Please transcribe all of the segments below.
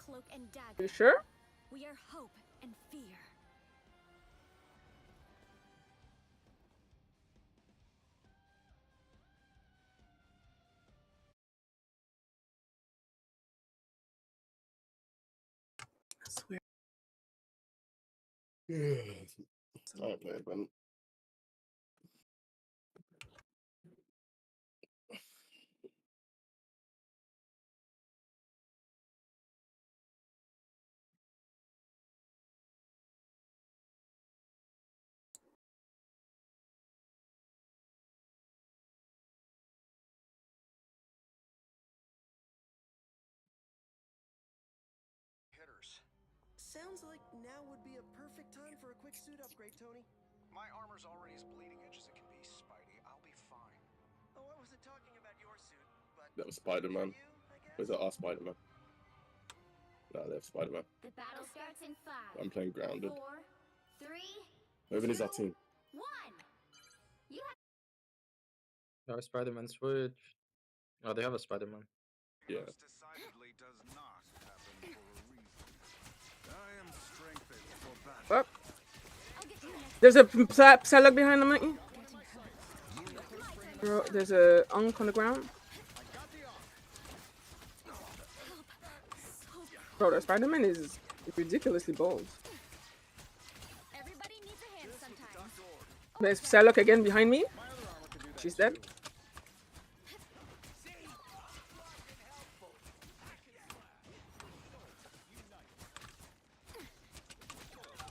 cloak and dagger. You sure? We are hope and fear. I swear. I don't play it, man. Sounds like now would be a perfect time for a quick suit upgrade, Tony. My armor's already as bleeding edge as it can be, Spidey. I'll be fine. Oh, I wasn't talking about your suit, but That was Spider-Man. Was that our Spider-Man? No, they have Spider-Man. The battle starts in 5. I'm playing Grounded. 4, 3, Moving is our team. 1. You have No, Spider-Man switch. Oh, they have a Spider-Man. Yeah. Most decidedly does not happen for a reason. I am strengthened for battle. Fuck. I'll get you next. There's a Psylocke behind them, aren't you? Bro, there's a Unk on the ground. Bro, the Spider-Man is ridiculously bold. Everybody needs a hand sometimes. There's Psylocke again behind me. She's dead.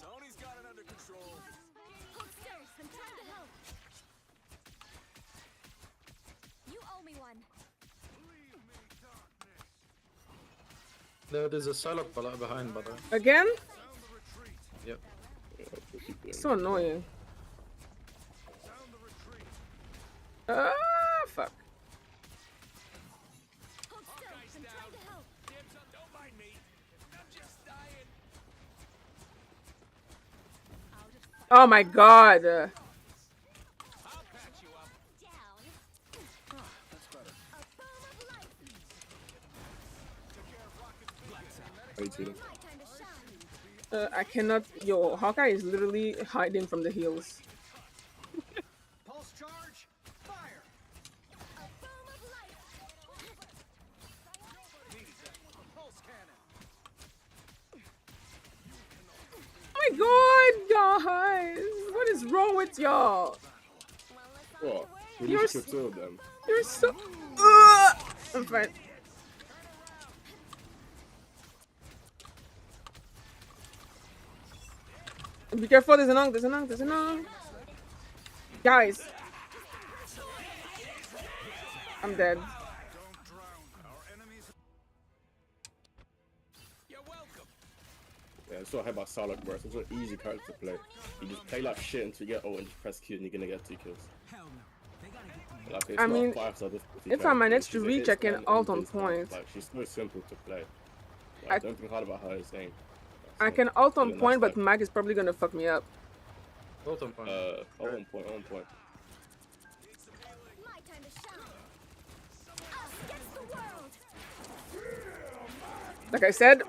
Tony's got it under control. Hold still. I'm trying to help. You owe me one. There's a Psylocke behind, by the way. Again? Yep. So annoying. Ah, fuck. Hold still. I'm trying to help. Don't mind me. I'm just dying. Out of sight. Oh my god. I'll patch you up. Down. That's better. A boom of light. How you feeling? My time to shine. I cannot. Yo, Hawkeye is literally hiding from the heels. pulse charge, fire. A boom of light. Pulse cannon. Oh my god, guys. What is wrong with y'all? Well, let's not What? have to We worry need You're to kill two of them. You're so. I'm fine. Be careful, there's an Unk, there's an Unk, there's an Unk. Guys. I'm dead. Don't drown. Our enemies. You're welcome. Yeah, it's not about Psylocke, bro. It's such an easy character to play. You just play like shit until you get ult and just press Q and you're gonna get 2 kills. Like, it's I not mean, 5-star difficulty if I manage character. to She's a reach, I hit can stun ult on and instant. point. Like, she's so simple to play. I- Like, don't think hard about her as saying. I can ult on Yeah, point, that's but Mag is probably gonna fuck me up. Both on point. On point, on point. My time to shine. Us against the world. Like I said.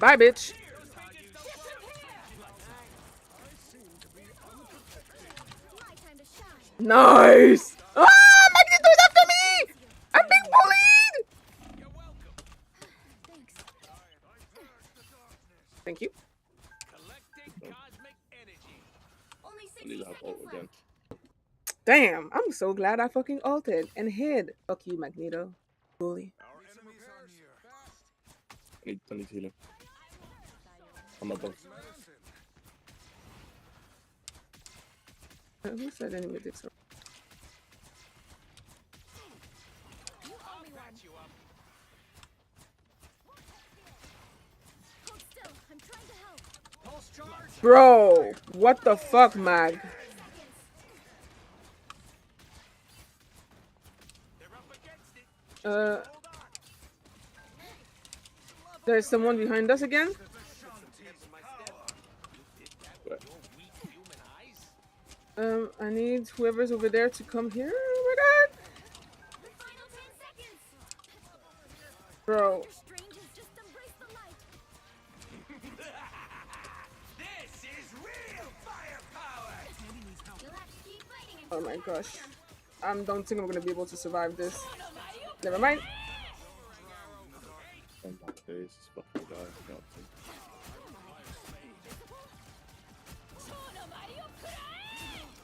Bye, bitch. My time to shine. Nice. Ah, Magneto is after me. I'm being bullied. You're welcome. Thanks. Thank you. Collecting cosmic energy. Only I 60 need to have ult seconds again. left. Damn, I'm so glad I fucking ulted and hid. Fuck you, Magneto. Bully. Our enemies are near. I need healing. I'm above. Who said enemy dicks? You owe me I'll one. patch you up. Hold still. I'm trying to help. Pulse charge. Bro, what the fuck, Mag? They're up against it. Uh, Hold on. there's someone behind us again. I need whoever's over there to come here. Oh my god. The final 10 seconds. Bro. Strangers just embrace the light. This is real firepower. You'll have to keep fighting Oh until my we have gosh. I don't think I'm gonna be able to survive this. Never mind. Oh my days, this fucking guy. Can't think.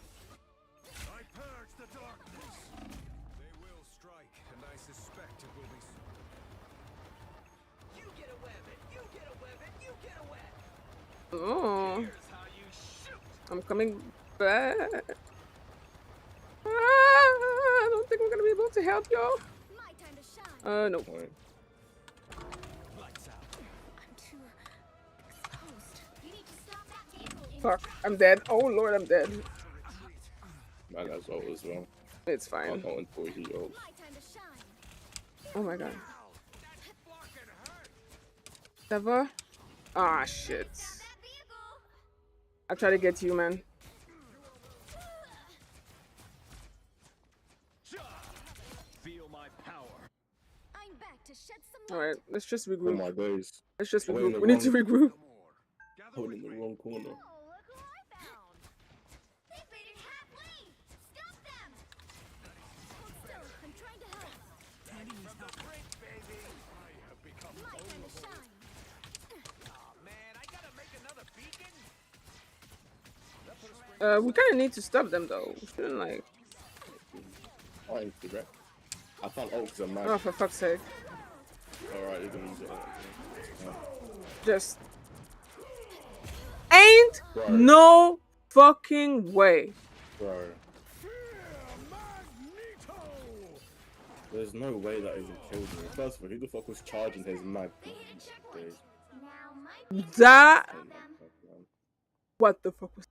I purge the darkness. They will strike, and I suspect it will be soon. You get a weapon. You get a weapon. You get a weapon. Oh, Here's how you shoot. I'm coming back. I don't think I'm gonna be able to help y'all. my time to shine. No. Point. Lights out. I'm too exposed. You need to stop that vehicle. Fuck, I'm dead. Oh lord, I'm dead. Man, that's all as well. It's I fine. don't until he ult. My time to shine. Oh my god. That fucking hurt. Ever? Ah, shit. Stop that vehicle. I try to get to you, man. Feel my power. I'm back to shed some light. Alright, let's just Oh regroup. my days. Let's just We're in regroup. the We need to wrong- regroup. Gather Hold with in the me. wrong corner. Oh, look who I found. They made it halfway. Stop them. Hold still. I'm trying to help. From the brink, baby. I have become My time to shine. Oh man, I gotta make another beacon. We kind of need to stop them though. We shouldn't like. I ain't regret. I can't ult because I'm mad. Oh, for fuck's sake. Alright, you're gonna use it. Just. Ain't Bro. no fucking way. Bro. There's no way that even killed me. First of all, who the fuck was charging his mag? They hit a checkpoint. Now my That. Oh my God, man. What the fuck was.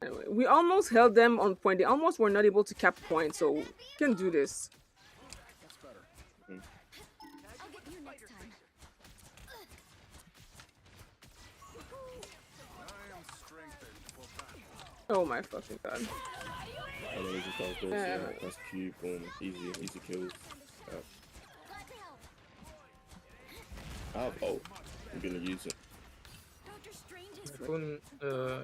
Anyway, we almost held them on point. They almost were not able to cap point, so we can do this. That's better. I'll get you next time. I am strengthened for battle. Oh my fucking god. And then he just does this, Yeah. yeah, press Q, boom, easy kills. Glad to help. I have ult. I'm gonna use it. Dr. Strange is Raccoon,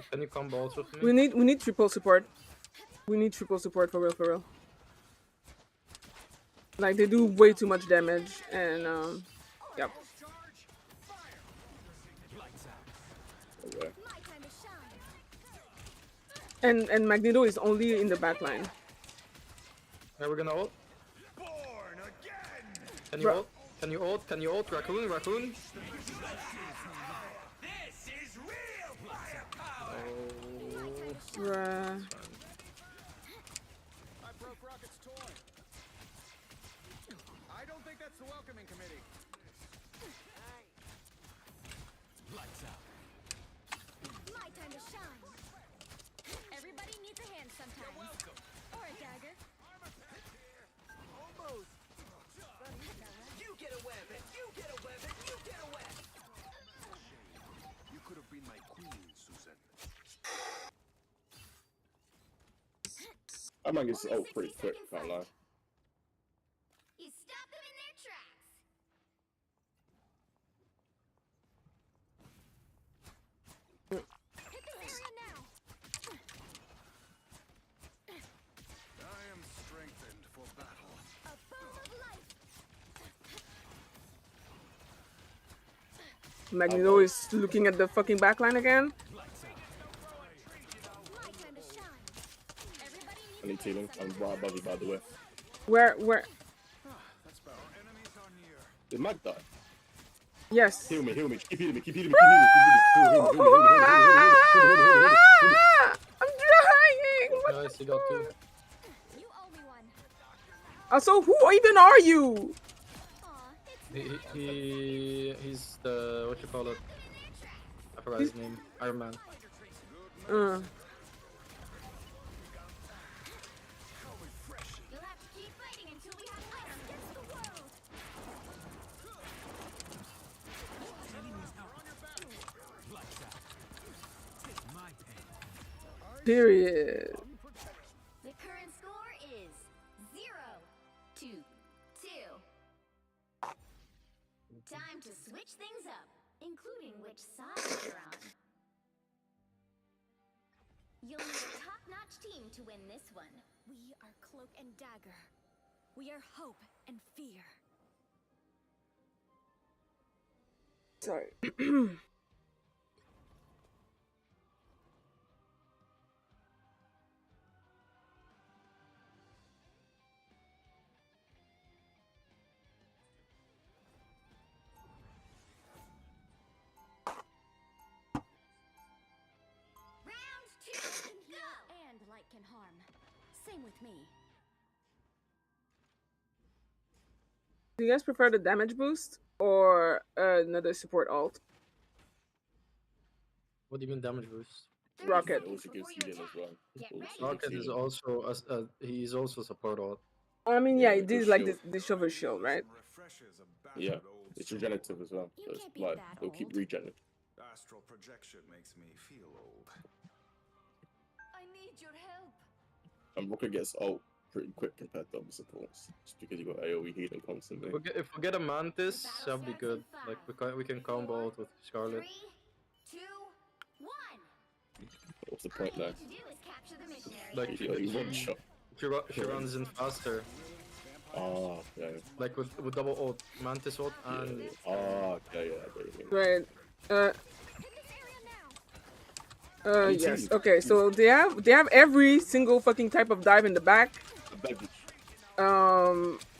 can you combo also for We me? need triple support. We need triple support for real. Like they do way too much damage and yep. Okay. my time to shine. And Magneto is only in the back line. Are we gonna ult? Born again. Can you Bro. ult? Can you ult? Can you ult? Raccoon? Raccoon? This is real firepower. Bruh. I broke Rocket's toy. I don't think that's the welcoming committee. Lights out. My time to shine. Everybody needs a hand sometimes. Or a dagger. Almost. You get a weapon. You get a weapon. You get a weapon. You could have been my queen, Susan. I might get this ult pretty quick, can't lie. You stop them in their tracks. Hit this area now. I am strengthened for battle. A boom of life. Magneto is looking at the fucking backline again. My time to shine. Everybody needs I need healing. I'm right above you, by the way. Where That's better. Our enemies are near. Did Mag die? yes. Heal me. Keep healing me. Heal me. Heal me. I'm trying. What Nice, the you got two. fuck? You owe me one. Also, who even are you? Aw, it's He's the, what you call it? I forgot his name. Iron Man. Uh, You'll have to keep fighting until we have ice against the world. Lights out. Take my pen. period. to switch things up, including which side you're on. You'll need a top-notch team to win this one. We are Cloak and Dagger. We are hope and fear. Sorry. Round 2, go! And light can harm. Same with me. Do you guys prefer the damage boost or another support alt? What do you mean damage boost? Rocket. It also gives healing as well. Get Also ready. gives Rocket is healing. also he's also support ult. I mean, Yeah, yeah, it it did does like shield. the shovel shield, right? Refreshes a battered Yeah, old it's soul. regenerative as well. You So it's can't be like that it'll keep old. regenerating. Astral projection makes me feel old. I need your help. And Rocket gets ult pretty quick compared to other supports, just because you got AoE healing constantly. If we get a Mantis, that'll be good. Like we can combo it with Scarlet. 3, 2, 1. What's the All point you there? need to do is capture the missionary. Like You one shot. she runs in faster, Ah, yeah. like with double ult, Mantis ult, and Ah, okay, yeah, I get what you mean. Right. In this area now. Yes. Easy. Okay, so they have every single fucking type of dive in the back. The baggage.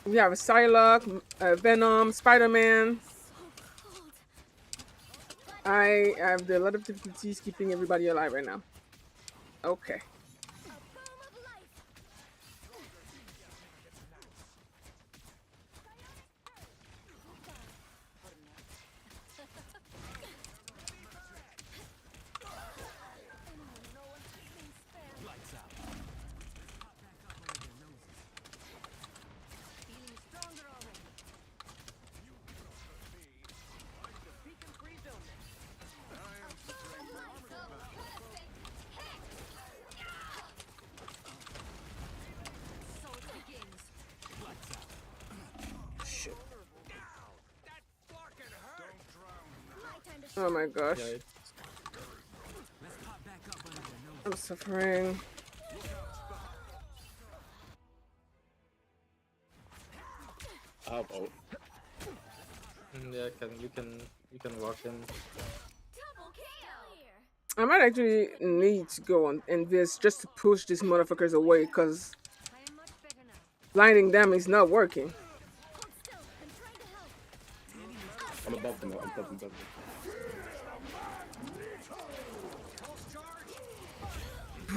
We have a Psylocke, Venom, Spider-Man. So cold. I have a lot of difficulties keeping everybody alive right now. Okay. A boom of life. Feeling stronger already. So it begins. Shit. My time to Oh my gosh. yeah, I'm suffering. I have ult. yeah, you can walk in. double kill. I might actually need to go on Invis just to push these motherfuckers away, because I am much better now. blinding them is not working. Hold still. I'm trying to help. I'm above them. I'm above them.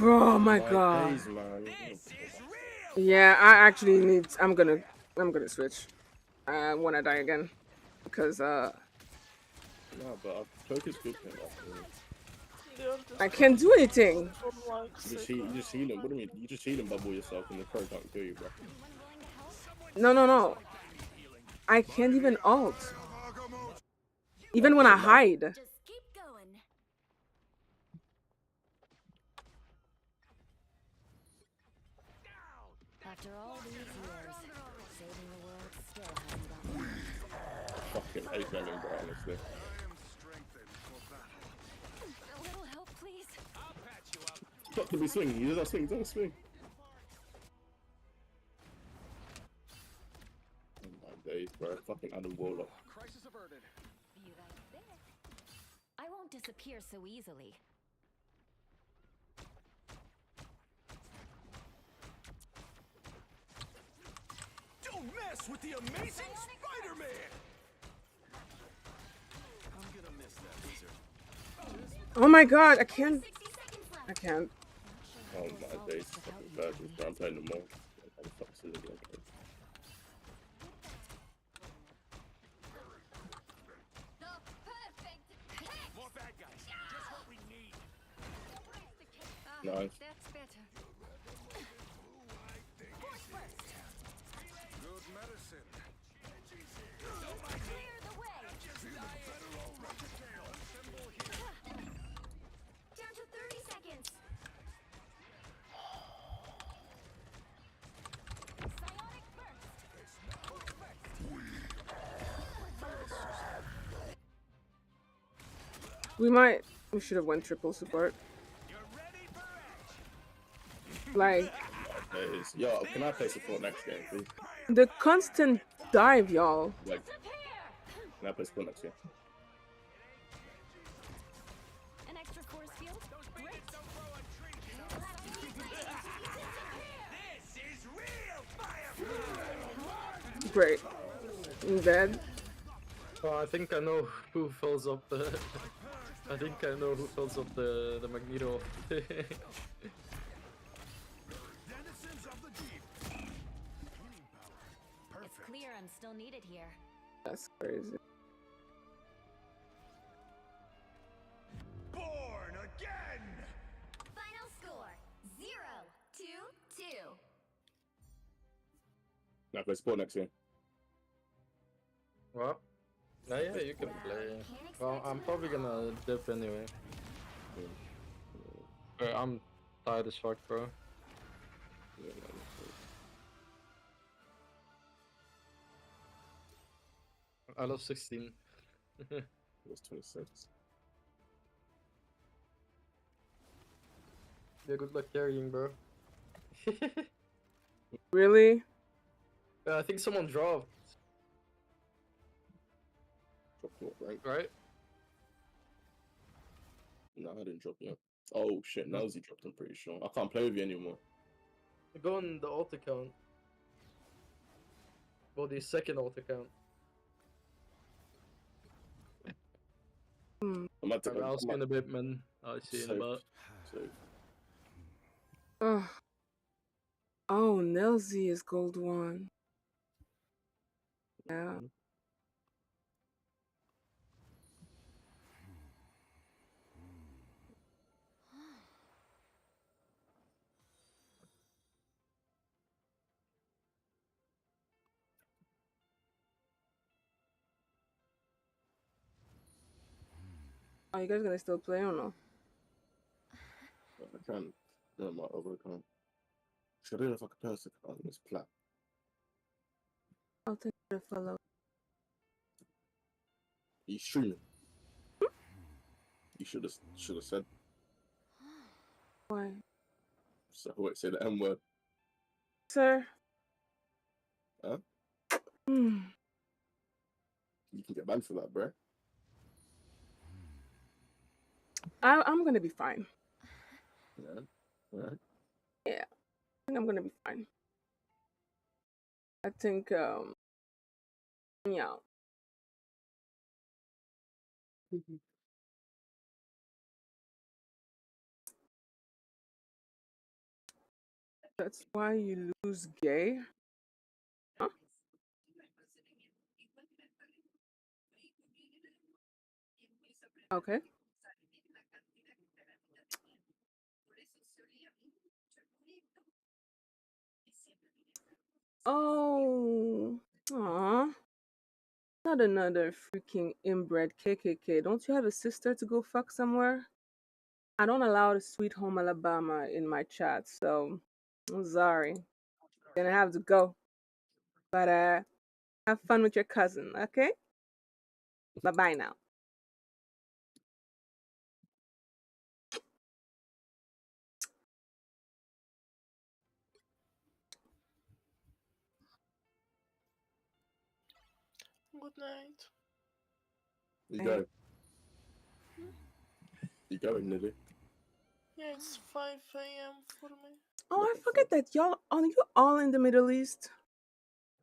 Oh my god. Days, man. Yeah, I actually need. I'm gonna switch. When I die again, because No, but Cloak is good. I can't do anything. You just heal him. What do you mean? You just heal him, bubble yourself, and the crow can't kill you, bro. No. I can't even ult. Even when I hide. Just keep going. After all these years, saving the world still hasn't gone. Fucking 8 million, bro, honestly. A little help, please. Stop to be swinging. You just swing, don't swing. Oh my days, bro. Fucking Adam Warlock. Crisis averted. Be right there. I won't disappear so easily. Don't mess with the amazing Spider-Man! I'm gonna miss that wizard. Oh my god, I can't. 60 seconds left. I can't. Oh my days. Fucking virgins, bro. I'm playing them all. I'm fucking silly, bro. The perfect hit. More bad guys. Just what we need. Nice. That's better. Good medicine. Clear the way. Down to 30 seconds. Psionic burst. We should have went triple support. Like Yo, can I play support next game, please? the constant dive, y'all. Like, can I play support next game? An extra force field? Great. This is real fire. Great. I'm dead. Oh, I think I know who fills up the. I think I know who fills up the Magneto. Denizens of the deep. Healing power. It's Perfect. clear I'm still needed here. That's crazy. Born again. Final score 0-2-2. Can I play support next game? What? No, yeah, you can play. Well, I'm probably gonna dip anyway. I'm tired as fuck, bro. Yeah, I lost 16. it was 26. Yeah, good luck carrying, bro. Really? I think someone dropped, Drop what, right? right? No, I didn't drop yet. Oh shit, Nelsy dropped, I'm pretty sure. I can't play with you anymore. Go on the alt account. Well, the second alt account. Hmm. I'm at I'll see you in a bit, man. I'll see you in a bit. Ugh. Oh, Nelzy is gold 1. Yeah. Are you guys gonna still play or no? I can't do my other account. Should I do it if I could post it on this plat? I'll take the follow. He's streaming. You should have said. Why? So wait, say the M word. Sir? Huh? Hmm. You can get banned for that, bro. I'm gonna be fine. Yeah. Alright. Yeah. I think I'm gonna be fine. I think, yeah. That's why you lose gay? Huh? Okay. Oh. Aw. Not another freaking inbred KKK. Don't you have a sister to go fuck somewhere? I don't allow the Sweet Home Alabama in my chat, so I'm sorry. Gonna have to go. But have fun with your cousin, okay? Bye bye now. Good night. You go. You going, Niddy? Yeah, it's 5 a.m. for me. Oh, I forget that y'all are you all in the Middle East?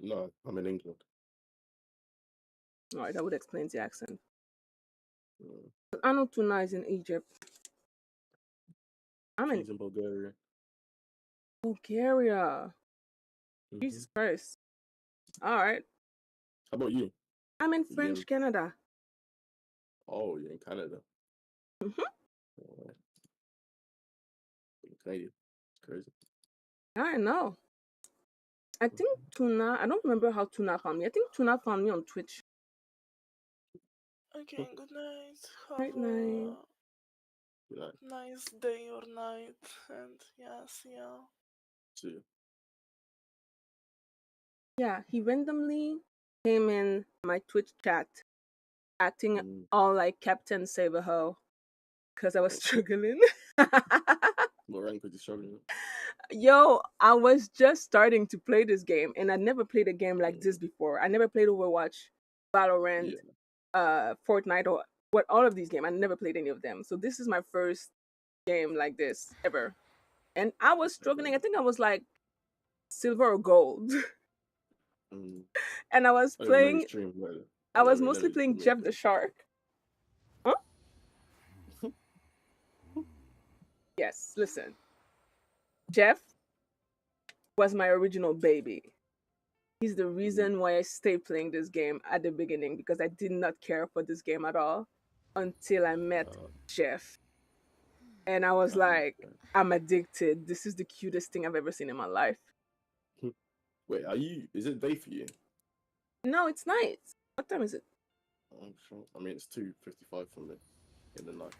No, I'm in England. Alright, that would explain the accent. Yeah. I know Tuna is in Egypt. I'm in She's in Bulgaria. Bulgaria. Mhm. Jesus Christ. Alright. How about you? I'm in You French in- Canada. Oh, you're in Canada. Mm-hmm. Alright. You're Canadian. It's crazy. I know. I think Tuna, I don't remember how Tuna found me. I think Tuna found me on Twitch. Okay, good night. Have Night night. Good night. nice day or night. And yeah, see ya. See you. Yeah, he randomly came in my Twitch chat acting Mm. all like Captain Saberho. because I was struggling. What rank was you struggling with? Yo, I was just starting to play this game, and I never played a game like this before. I never played Overwatch, Valorant, Yeah. Fortnite, or what all of these games. I never played any of them. So this is my first game like this ever, and I was struggling. I think I was like silver or gold, Mm. and I was I didn't know you playing. streamed. Well, I I was never, mostly never playing put me Jeff up the there. Shark. Huh? Yes, listen. Jeff was my original baby. He's the Mhm. reason why I stayed playing this game at the beginning because I did not care for this game at all until I met Uh, Jeff. And I was um, like, I'm addicted. This is the cutest thing I've ever seen in my life. wait, are you? Is it day for you? No, it's night. What time is it? I'm sure. I mean, it's 2:55 for me in the night.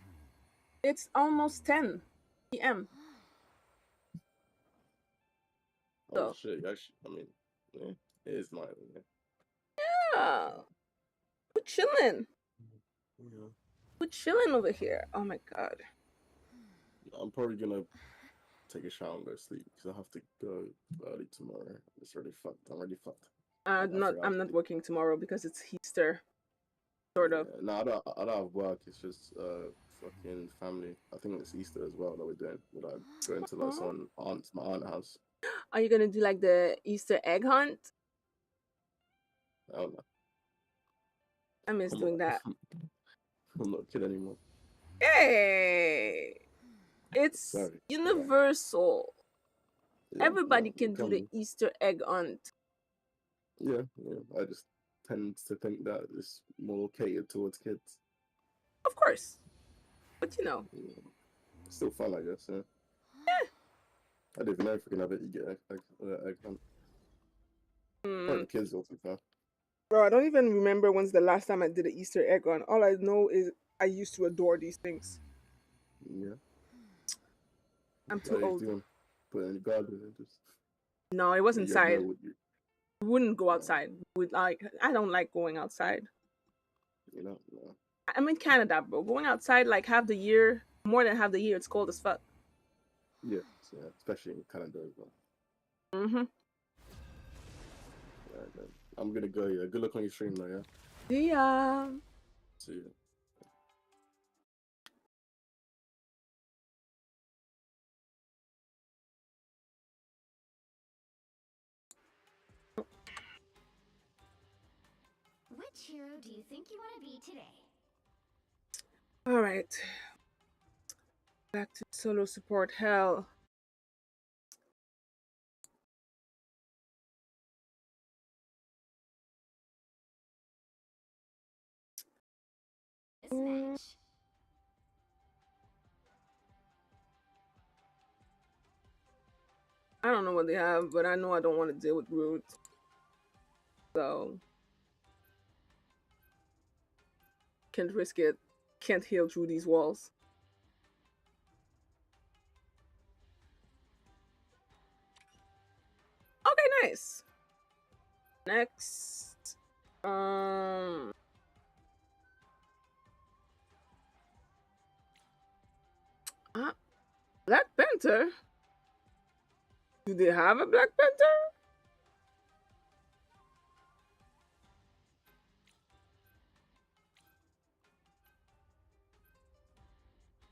It's almost 10 p.m. Oh So, shit! Actually, I mean, yeah, it is night. Yeah. yeah, we're chilling. Yeah. We're chilling over here. Oh my God. I'm probably gonna take a shower and go to sleep because I have to go early tomorrow. It's already fucked. I'm already fucked. I forgot how I'm to not do. working tomorrow because it's Easter, sort of. Yeah, no, I don't have work. It's just fucking family. I think it's Easter as well that we're doing. We're like going to like Aw. my aunt house. Are you gonna do like the Easter egg hunt? I don't know. I miss I'm doing that. I'm not a kid anymore. Hey, it's Sorry. universal. Yeah, Everybody no, can do the come. Easter egg hunt. Yeah, yeah. I just tend to think that it's more catered towards kids. Of course. But you know, Yeah. It's still fun, I guess. Yeah. yeah. I don't even know if we can have it. You get egg hunt. Probably the kids will be fair. Bro, I don't even remember when's the last time I did an Easter egg hunt. All I know is I used to adore these things. Yeah. I'm Like too you old. doing? Put it in the garden and just No, it was you have no inside. what you Wouldn't go no, outside. Would like I don't like going outside. you know, no. I'm in Canada, bro. Going outside like half the year, more than half the year, it's cold as fuck. Yeah, so, yeah, especially in Canada as well. Mm-hmm. Yeah, man. I'm gonna go. Yeah, good luck on your stream, though. Yeah, Yeah. see you. Which hero do you think you want to be today? All right. Back to solo support hell. This match. I don't know what they have, but I know I don't want to deal with Root. So can't risk it. Can't heal through these walls. Okay, nice. Next. Black Panther? Do they have a Black Panther?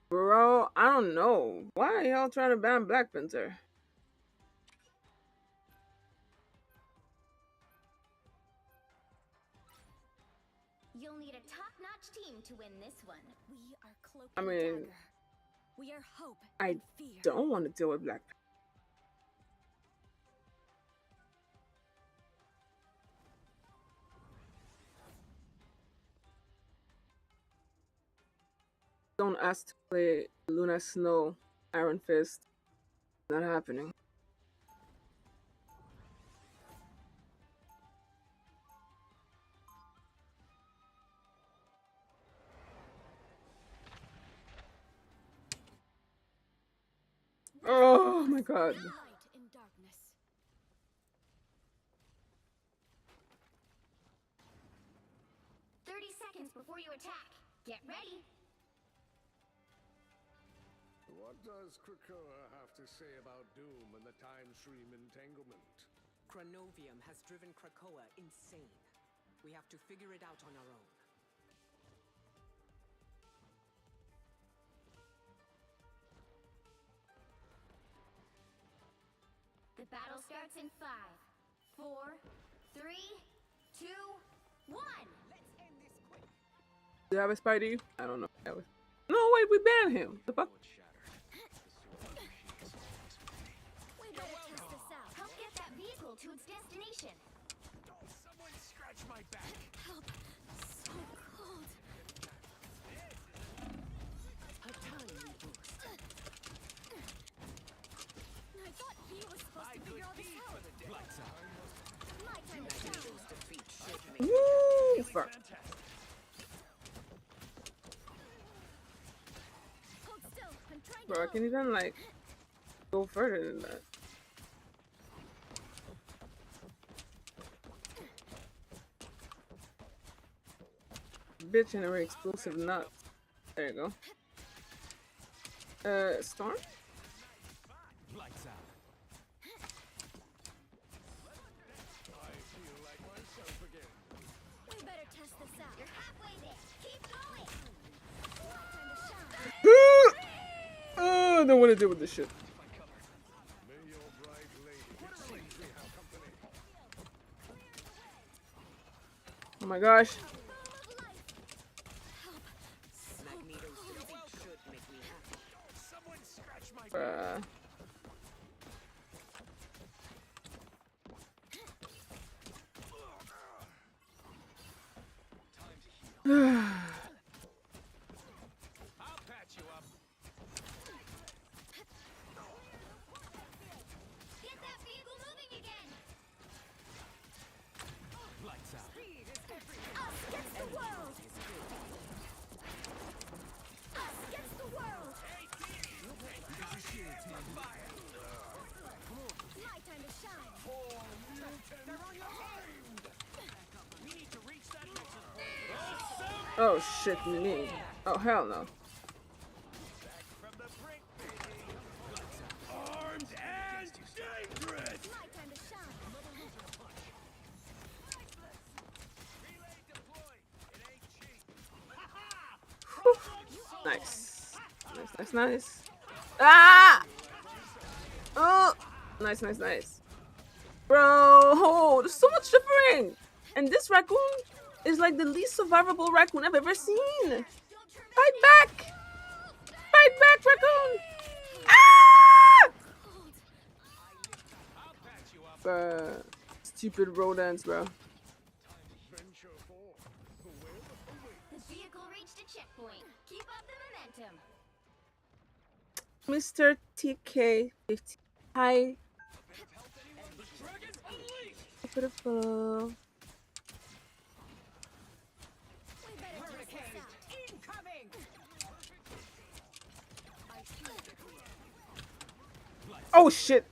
Bro, I don't know. Why are y'all trying to ban Black Panther? You'll need a top-notch team to win this one. We are cloak I and mean, dagger. We are hope I and fear. don't want to deal with Black Panther. Don't ask to play Luna Snow, Iron Fist. Not happening. Oh my god. Light in darkness. 30 seconds before you attack. Get ready. What does Krakoa have to say about Doom and the time stream entanglement? Chronovium has driven Krakoa insane. We have to figure it out on our own. The battle starts in 5, 4, 3, 2, 1. Let's end this quick. Do you have a Spidey? I don't know. No, wait, we banned him. The fuck? We better test this out. Help get that vehicle to its destination. Someone scratch my back. Help. So cold. A tiny boost. I thought he was supposed to figure all this out. Lights out. My time to shine. Magneto's defeat should make Woo! Fuck. Hold still. I'm trying Bro, I to can even like go further than that. Bitch and her explosive nuts. There you go. Storm? lights out. I feel like myself again. We better test this out. You're halfway there. Keep going. My time to shine. Oh, I don't want to deal with this shit. May your bright lady safely have company. Oh my gosh. Magneto's defeat should make me happy. Someone scratch my back. Bruh. I'll patch you up. Get that vehicle moving again. Lights out. Us against the world. Us against the world. My time to shine. They're on your hand. We need to reach that nexus point. Oh shit, you need. Oh hell no. From the brink, baby. Armed and dangerous. My time to shine. Relay deployed. It ain't cheap. Nice. Nice, nice, nice. Ah! Oh! Nice, nice, nice. Bro, oh, there's so much suffering! And this raccoon is like the least survivable raccoon I've ever seen. Fight back! Fight back, raccoon! Ah! I'll patch you up. Bruh. Stupid rodents, bro. Venture 4. The web awaits. The vehicle reached a checkpoint. Keep up the momentum. Mr. TK50. Hi. Beautiful. We better test this out. Incoming. Oh shit.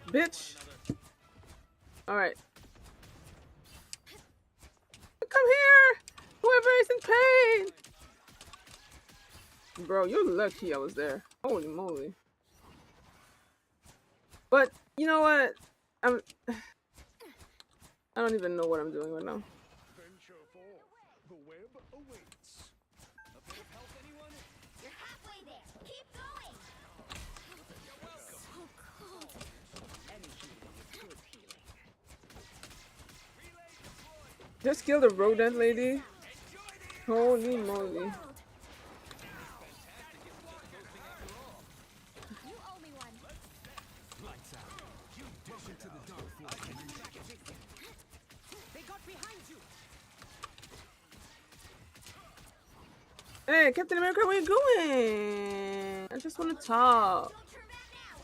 Bitch. Alright. Come here! Whoever is in pain! Bro, you're lucky I was there. Holy moly. But, you know what? I don't even know what I'm doing right now. Venture 4. The web awaits. A bit of help, anyone? You're halfway there. Keep going. So cold. Any healing is good healing. Relay deployed. Just kill the rodent lady. Enjoy the Holy moly. You owe me one. lights out. You dish into the dark force. They got behind you. Hey, Captain America, where you going? I just want to talk. Don't turn back now.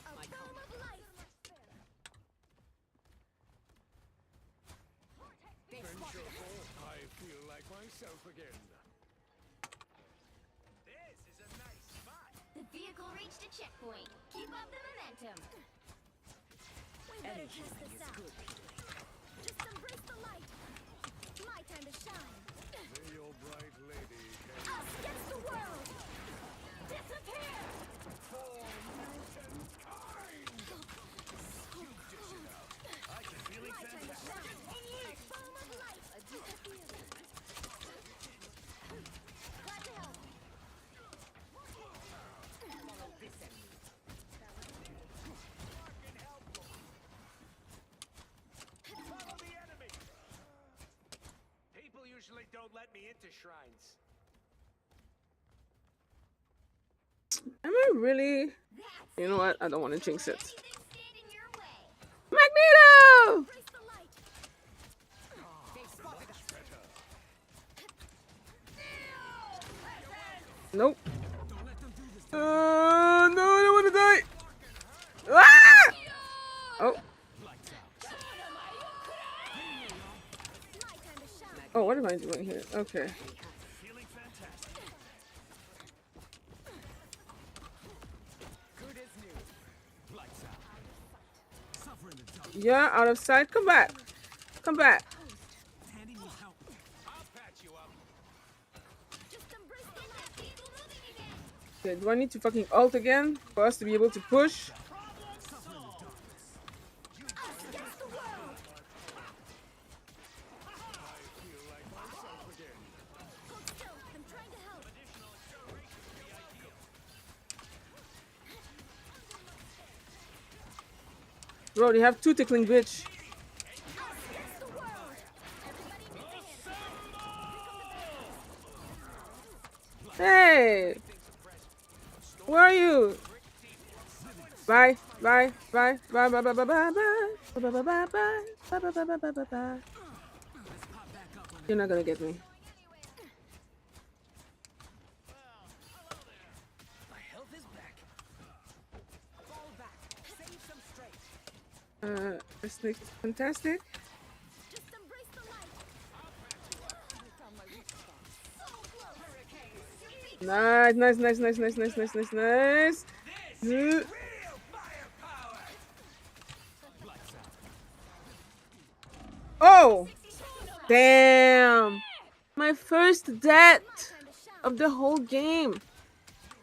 A film of life. Venture 4. I feel like myself again. This is a nice spot. The vehicle reached a checkpoint. Keep up the momentum. We better test this out. Just embrace the light. My time to shine. May your bright lady Us against the world. shrines. Am I really? That's You know what? I don't want to Don't jinx let it. anything stand in your way. Magneto! Embrace the light. They've spotted us. Nope. Don't let them do this. No, I don't want to die. Ah! Oh, Lights out. My time to shine. oh, what am I doing here? Okay. Feeling fantastic. Good as new. Lights out. Suffer in the dark. Yeah, out of sight. Come back. Come back. Tandy needs help. I'll patch you up. Just embrace the light. People moving again. Okay, do I need to fucking ult again for us to be able to push? Suffer in the darkness. Us against the world. Hold still. I'm trying to help. Bro, they have two tickling bitch. Us against the world. Everybody missing him. Hey! Where are you? Bye, bye, bye, bye, bye, bye, bye, bye, bye, bye, bye, bye, bye, bye, bye, bye, bye, bye, bye, bye. You're not gonna get me. My health is back. Fall back. Save some strength. This thing is fantastic. Just embrace the light. Found my weak spot. So close. Hurricane. Nice, nice, nice, nice, nice, nice, nice, nice, nice. Real firepower. Lights out. Oh! Damn! My first death Time to shine. of the whole game.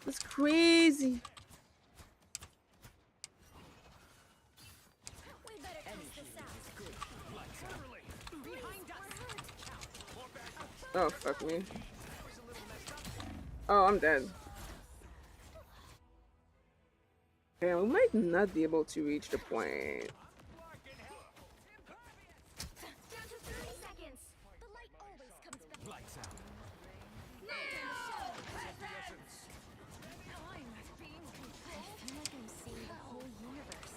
That's crazy. We better test this out. Behind us. Oh, fuck me. Oh, I'm dead. Yeah, we might not be able to reach the point. Down to 30 seconds. The light always comes back. Lights out. My time to shine. I'm being controlled. I feel like I'm seeing the whole universe.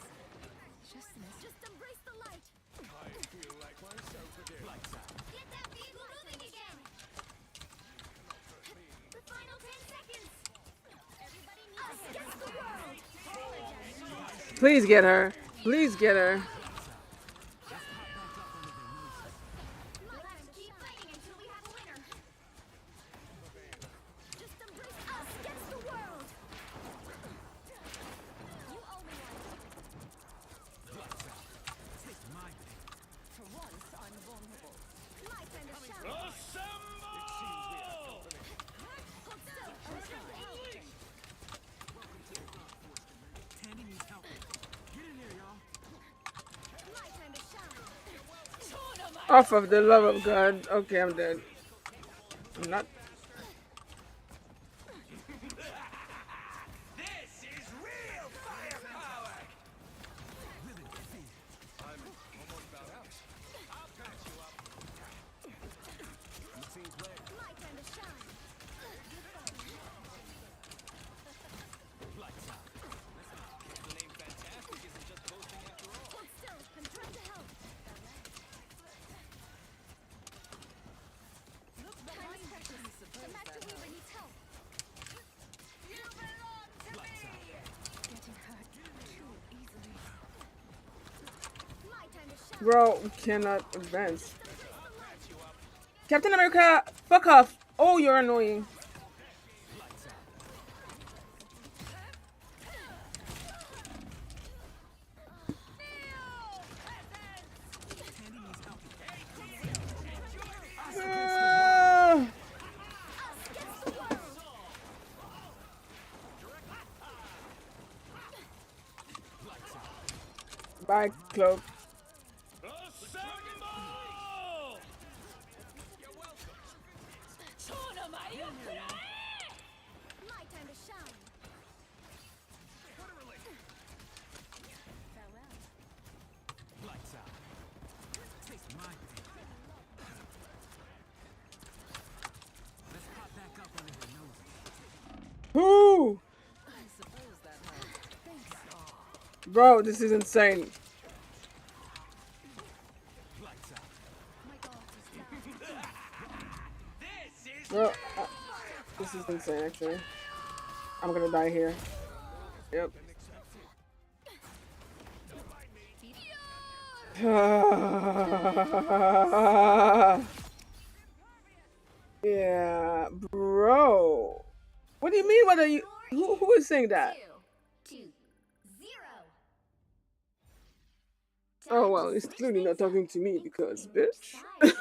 Just embrace the light. Lights out. Get that vehicle moving again. The final 10 seconds. Everybody needs us against the world. Please get her. Please get her. Let's keep fighting until we have a winner. Just embrace us against the world. You owe me one. Lights out. Take my pick. For once, I'm vulnerable. My time to shine. Assemble! Hold still. I'm trying to help. Tandy needs help. Get in there, y'all. My time to shine. Off of the love of God. Okay, I'm dead. I'm not. This is real firepower! Really defeat. I'm almost about out. I'll patch you up. Routine's ready. My time to shine. Lights out. The name Fantastic isn't just boasting after all. Hold still. I'm trying to help. Look behind precious. The master weaver needs help. You belong to Lights out. Getting hurt too easily. My time to shine. Bro, we cannot advance. Captain America, fuck off. Oh, you're annoying. Lights out. Tandy needs help. Ah. Us against the world. Lights out. Bye, Cloak. Assemble! You're welcome. My time to shine. Farewell. Lights out. Take my pick. Bro, this is insane. Lights out. My god is down. This is Bro, this is insane, actually. I'm gonna die here. Yep. Yeah, bro. What do you mean? What are you? Who is saying that? 2-0. Oh well, he's clearly not talking to me because, bitch. The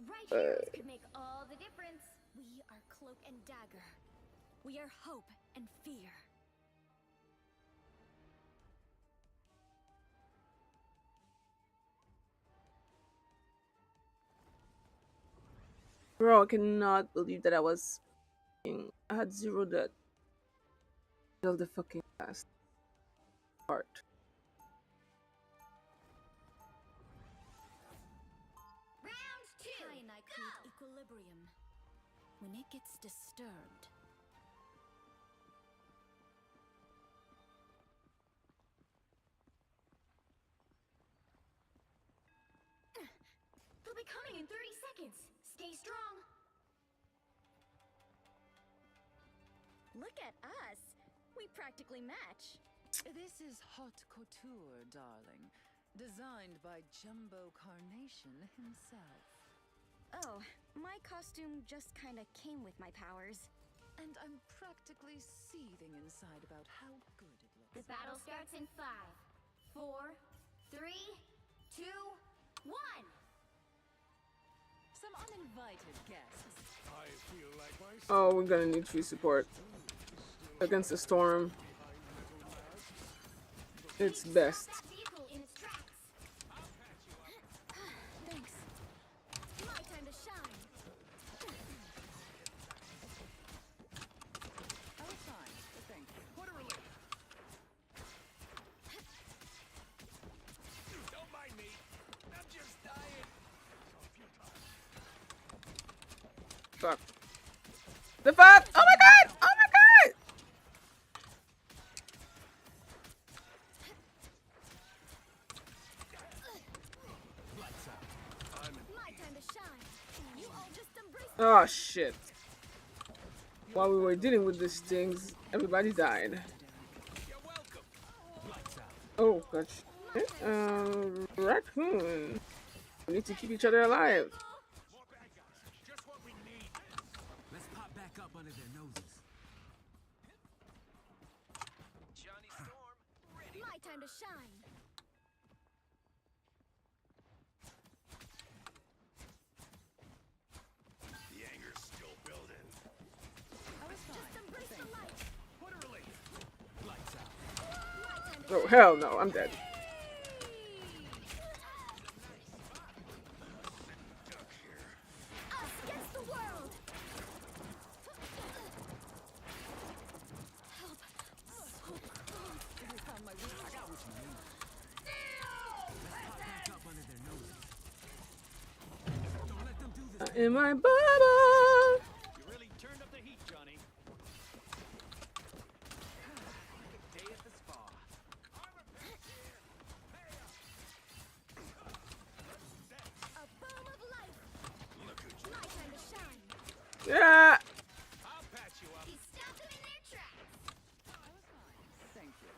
right heroes could make all the difference. We are Cloak and Dagger. We are hope and fear. Bro, I cannot believe that I was. I had 0 death till the fucking last part. Round 2. Kyanite create equilibrium. When it gets disturbed, they'll be coming in 30 seconds. Stay strong. Look at us. We practically match. This is haute couture, darling. Designed by Jumbo Carnation himself. Oh, my costume just kinda came with my powers. And I'm practically seething inside about how good it looks. The battle starts in 5, 4, 3, 2, 1. Some uninvited guests. I feel like myself. Oh, we're gonna need free support against the storm. It's best. Vehicle in its tracks. Thanks. My time to shine. I was fine, but thank you. what a relief. Don't mind me. I'm just dying. Fuck. The fuck! Oh my god! Oh my god! Lights out. My time to shine. You all just embrace Oh shit. While we were dealing with these things, everybody died. You're welcome. Lights out. Oh gosh. Raccoon. We need to keep each other alive. More bad guys. Just what we need. Let's pop back up under their noses. Johnny Storm, ready. my time to shine. The anger's still building. I was fine. Just embrace the light. What a relief. Lights out. My time to Oh hell no, I'm dead. us against the world. Help. So close. You found my weak I got what you need. Let's pop back up under their noses. Don't let them do this. In my bubble. You really turned up the heat, Johnny. Day at the spa. A boom of light. My time to shine. Yeah. I'll patch you up. He stopped them in their tracks. I was fine. Thank you.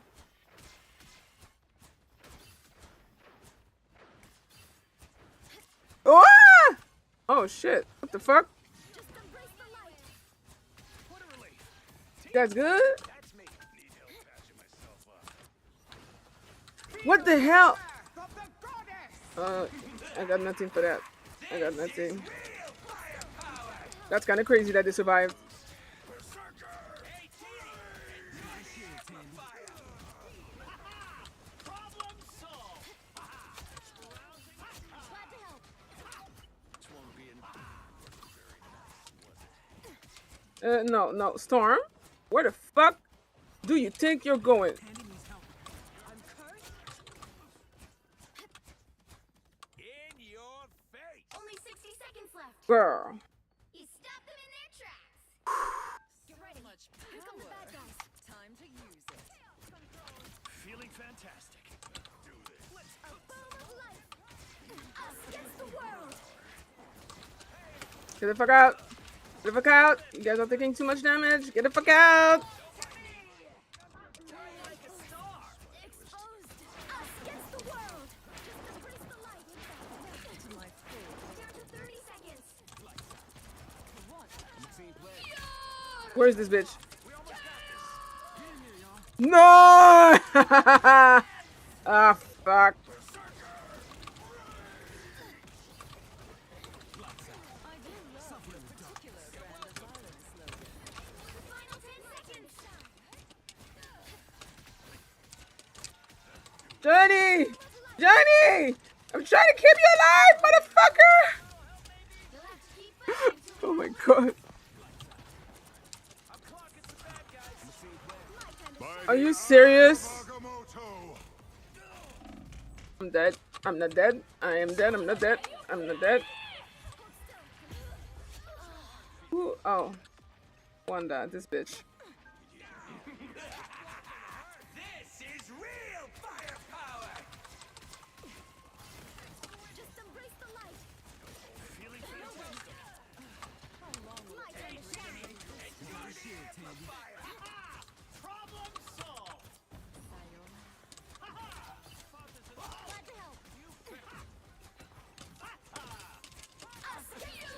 Oh! Oh shit. What the fuck? Just embrace the light. What a relief. You guys good? That's me. Need help patching myself up. What the hell? Of the goddess. I got nothing for that. I got nothing. Real firepower. That's kind of crazy that they survived. Hey, problem solved. Glad to help. This won't be very nice, was it? No, Storm. Where the fuck do you think you're going? Candy needs help. I'm cursed. In your face. Only 60 seconds left. Girl. He stopped them in their tracks. Get ready. Much Here come the power. bad guys. Time to fantastic. A boom of light. Us against the world. Get the fuck out. Get the fuck out. You guys are taking too much damage. Get the fuck out. Exposed. Us against the world. Just embrace the light. To my full. Down to 30 seconds. Where's this bitch? No! Ah, fuck. I do love your particular brand of violence slogan. Final 10 seconds. Johnny! Johnny! I'm trying to keep you alive, motherfucker! You'll have to keep fighting until Oh my god. Are you serious? Agamotto. I'm dead. I'm not dead. I am dead. I'm not dead. I'm not dead. Ooh, oh. Wanda, this bitch. This is real firepower. just embrace the light. Feeling My time to shine. problem solved. Glad to help. Us against the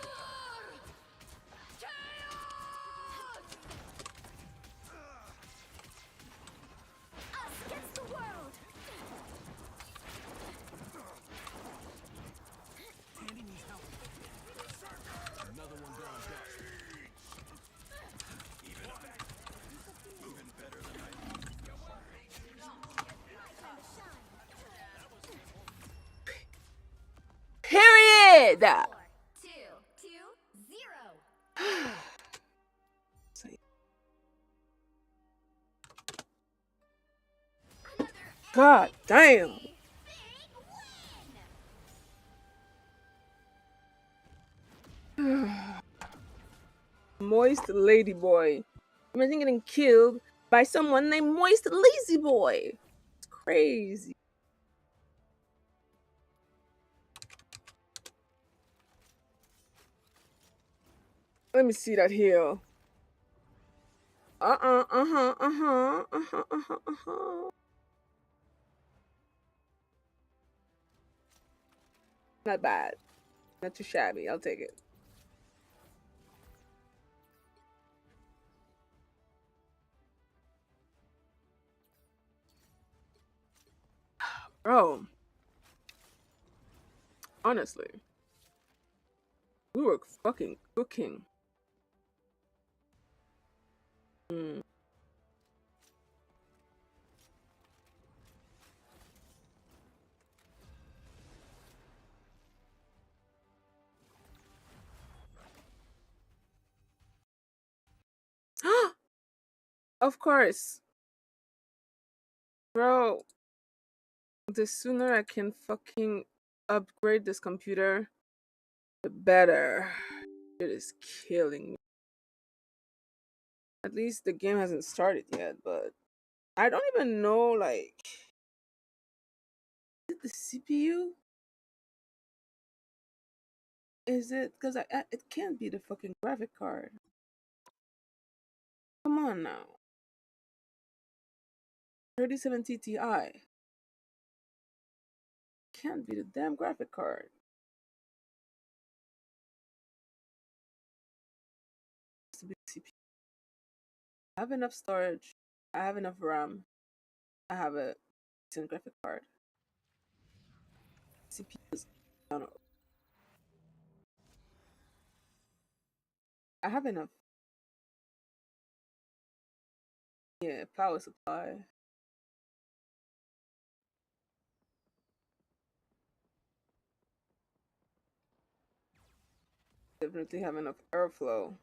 world. Us against the world. Andy needs help. Another one gone dust. Period! 4, 2, 2, 0. God damn. Big win. Moist Lady Boy. Imagine getting killed by someone named Moist Lazy Boy. It's crazy. Let me see that heel. Not bad. Not too shabby. I'll take it. Bro. Honestly. We were fucking cooking. Of course. Bro. The sooner I can fucking upgrade this computer, the better. It is killing me. At least the game hasn't started yet, but I don't even know, like, is it the CPU? Is it? Because it can't be the fucking graphic card. Come on now. 3070 Ti. Can't be the damn graphic card. It's to be the CPU. I have enough storage. I have enough RAM. I have a decent graphic card. CPU is, I don't know. I have enough. Yeah, power supply. Definitely have enough airflow.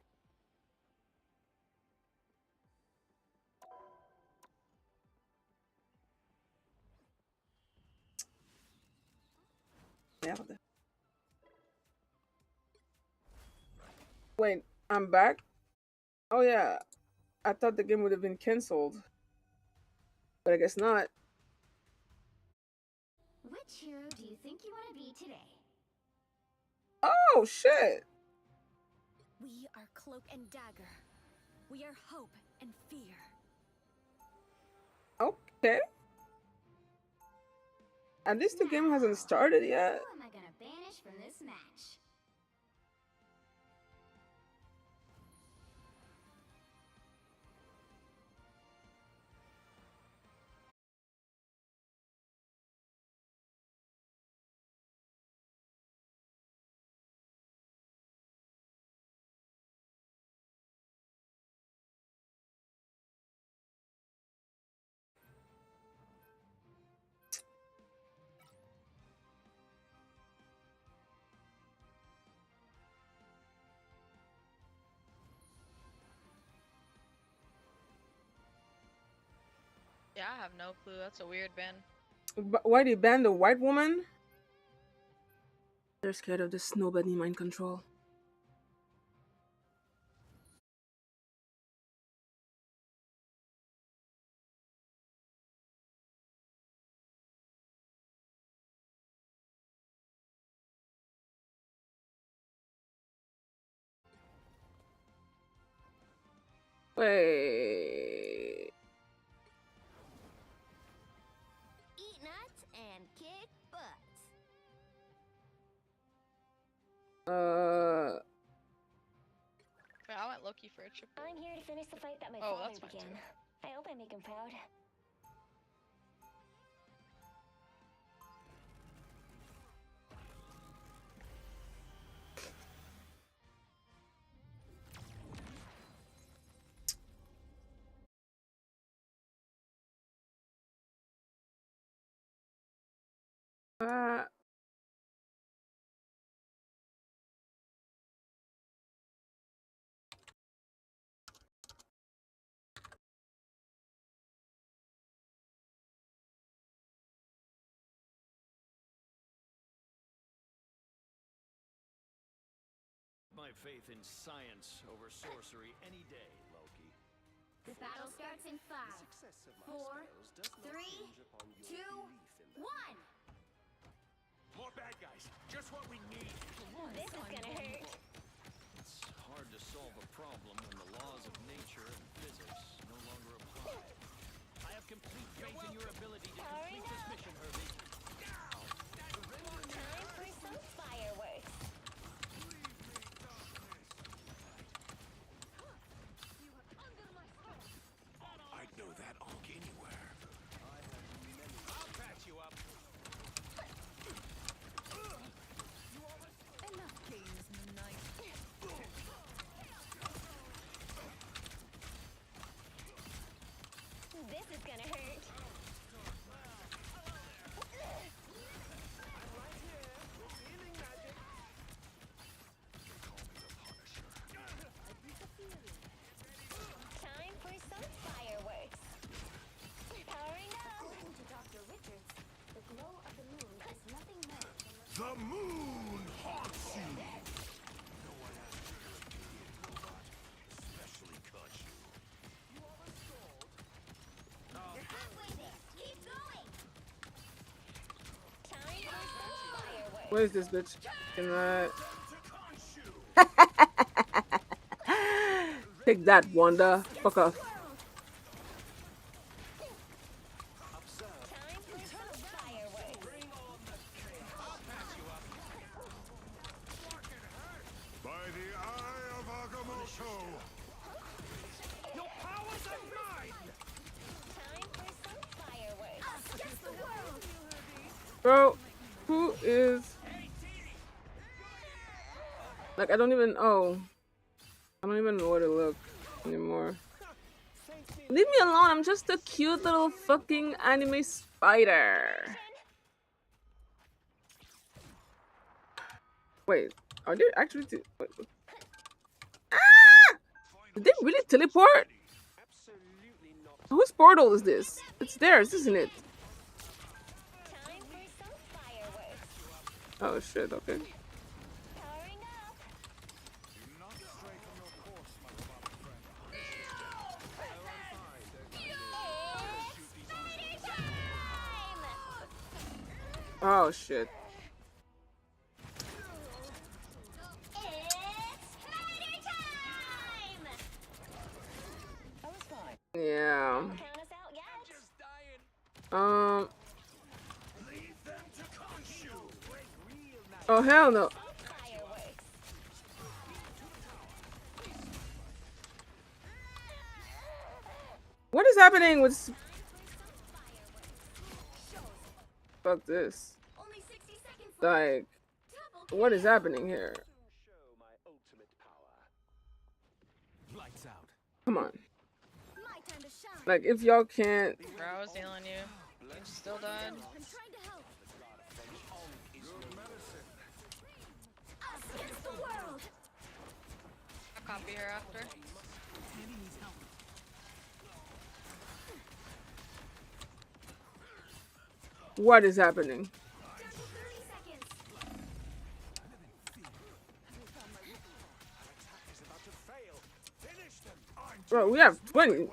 Merde. Wait, I'm back? Oh yeah. I thought the game would have been cancelled. But I guess not. Which hero do you think you want to be today? Oh shit. We are Cloak and Dagger. We are hope and fear. Okay. At least the game hasn't started yet. Who am I gonna banish from this match? Yeah, I have no clue. That's a weird ban. Why they ban the white woman? They're scared of this nobody mind control. Wait. Eat nuts and kick butts. Wait, I went Loki for a chip. I'm here to finish the fight that my Oh, father that's fine, began. too. I hope I make him proud. Uh, My faith in science over sorcery any day, Loki. The battle starts in 5, 4, 3, 2, 1. More bad guys. Just what we need. This is gonna hurt. It's hard to solve a problem when the laws of nature and physics no longer apply. I have complete faith in your ability to complete this mission, Herbie. Time for some fireworks. I'd know that honk anywhere. I'll patch you up. Enough games, Midnight. This is gonna hurt. Time for some fireworks. Powering up. According to Dr. Richards, the glow of the moon is nothing more than The moon haunts you! No one asked you to be a robot, especially Khonshu. You're halfway there. Keep going. Time for some fireworks. where is this bitch? Can I... Take that, Wanda. Fuck off. Time for some fireworks. By the eye of Agamotto! Your powers are mine! Time for some fireworks. Us against the world. Bro, who is... Like, I don't even... Oh. I don't even know where to look anymore. Leave me alone. I'm just a cute little fucking anime spider. Wait, are they actually... Wait. Ah! Did they really teleport? Whose portal is this? It's theirs, isn't it? Time for some fireworks. Oh shit, okay. Powering up. Do not stray from your course, my robotic friend. It's spider time! Oh shit. It's spider time! That was fine. Yeah. Count us out yet? Just dying. Leave them to consume. Oh hell no. Fireworks. What is happening with fuck this? Only 60 seconds left. Like, Double what is kill. happening here? Show my ultimate power. Lights out. Come on. My time to shine. Like, if y'all can't. Bro, I was healing you. You still died. I'm trying to help. Us against the world. I'll copy her after. What is happening? Down to 30 seconds. Is about to fail. Finish them. Bro, we have 20.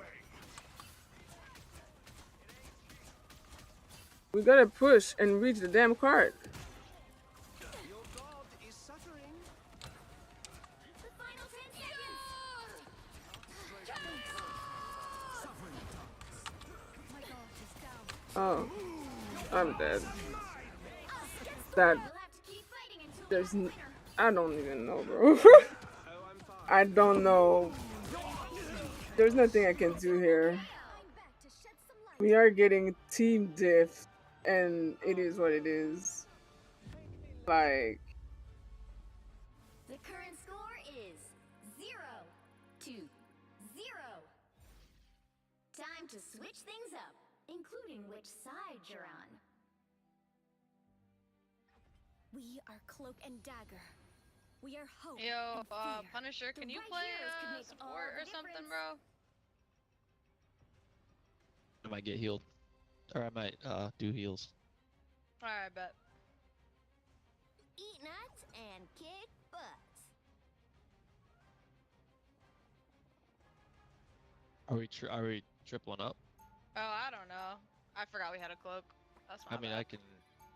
We gotta push and reach the damn cart. Your god is suffering. The final 10 seconds. My god is down. Oh, I'm dead. Us against the That world. We'll have to keep fighting until there's. there's a winner. I don't even know, bro. I don't know. There's nothing I can do here. I'm back to shed some light. We are getting team diff, and it is what it is. Like, The current score is 0-0. Time to switch things up, including which side you're on. We are Cloak and Dagger. We are hope. Yo, and fear. Punisher, The can you right play heroes could make all support the or something, difference. bro? I might get healed. Or I might do heals. Alright, bet. Eat nuts and kick butts. Are we tripling up? Oh, I don't know. I forgot we had a cloak. That's my I mean, bad. I can.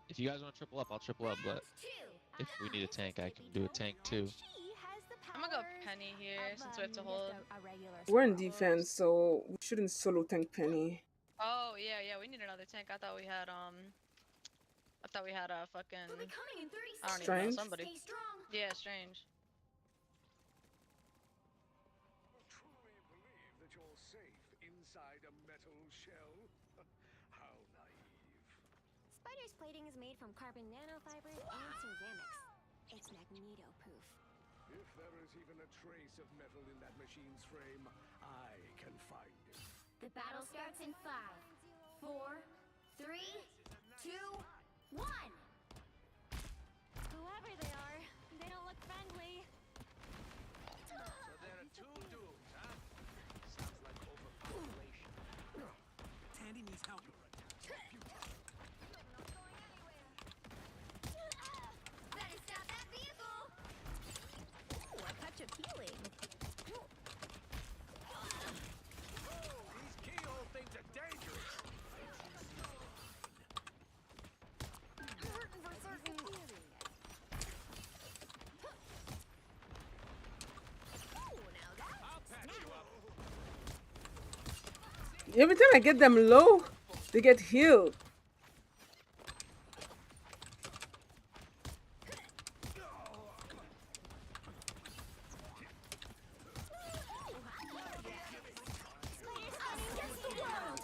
If you guys want to triple up, I'll triple up. But Round two. if we need a tank, I can do a tank too. She has the I'm gonna go powers Penny here of, since we have to hold. a regular we're in squirrel. defense, so we shouldn't solo tank Penny. Oh yeah, we need another tank. I thought we had a fucking. They'll be coming in 30 I don't seconds. even know, Strange? somebody. Stay strong. Yeah, strange. Truly believe that you're safe inside a metal shell? How naive. Spider's plating is made from carbon nanofibers and ceramics. It's magneto-proof. If there is even a trace of metal in that machine's frame, I can find it. The battle starts in 5, 4, 3, 2, 1. Whoever they are, they don't look friendly. So there are two dudes, huh? Sounds like overpopulation. Tandy needs help. Better stop that vehicle. Ooh, a touch of healing. These keyhole things are dangerous. Hurting for certain. Ooh, now that's I'll patch you up. Every time I get them low, they get healed. us against the world.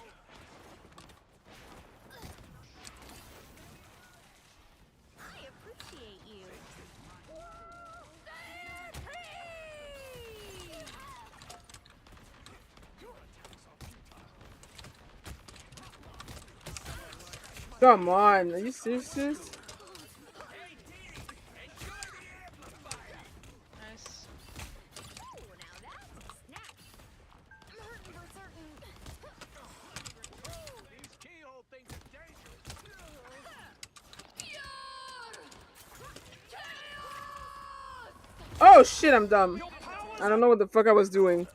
I appreciate you. Come on, are you serious? Nice. Ooh, now that's a snap. I'm hurting for certain. These keyhole things are dangerous. Oh shit, I'm dumb. I don't know what the fuck I was doing.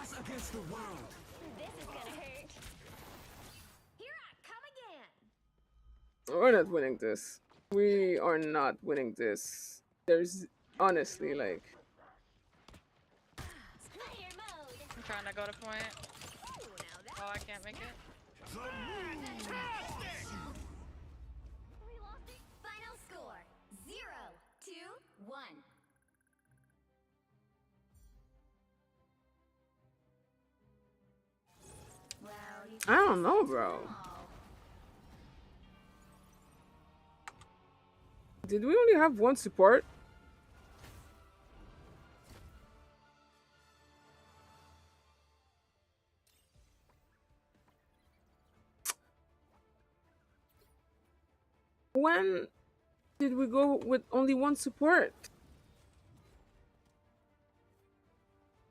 Us against the world. This is gonna hurt. Here I We're not winning this. We are not winning this. There's honestly like. Slayer mode. I'm trying to go to point. Ooh, now that Oh, I can't make it. The moon haunts you. we lost it. Final score 0-1. Well, you I don't know, can't bro. do them all. Did we only have one support? When did we go with only one support?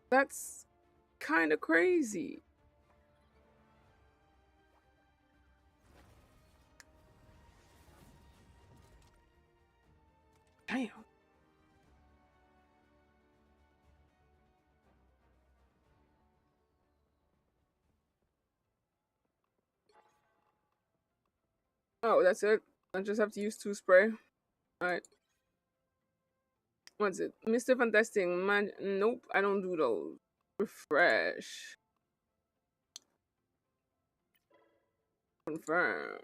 That's kind of crazy. Damn. Oh, that's it. I just have to use 2 spray. Alright. What's it? Mr. Fantastic. Man, nope, I don't do those. Refresh. Confirm.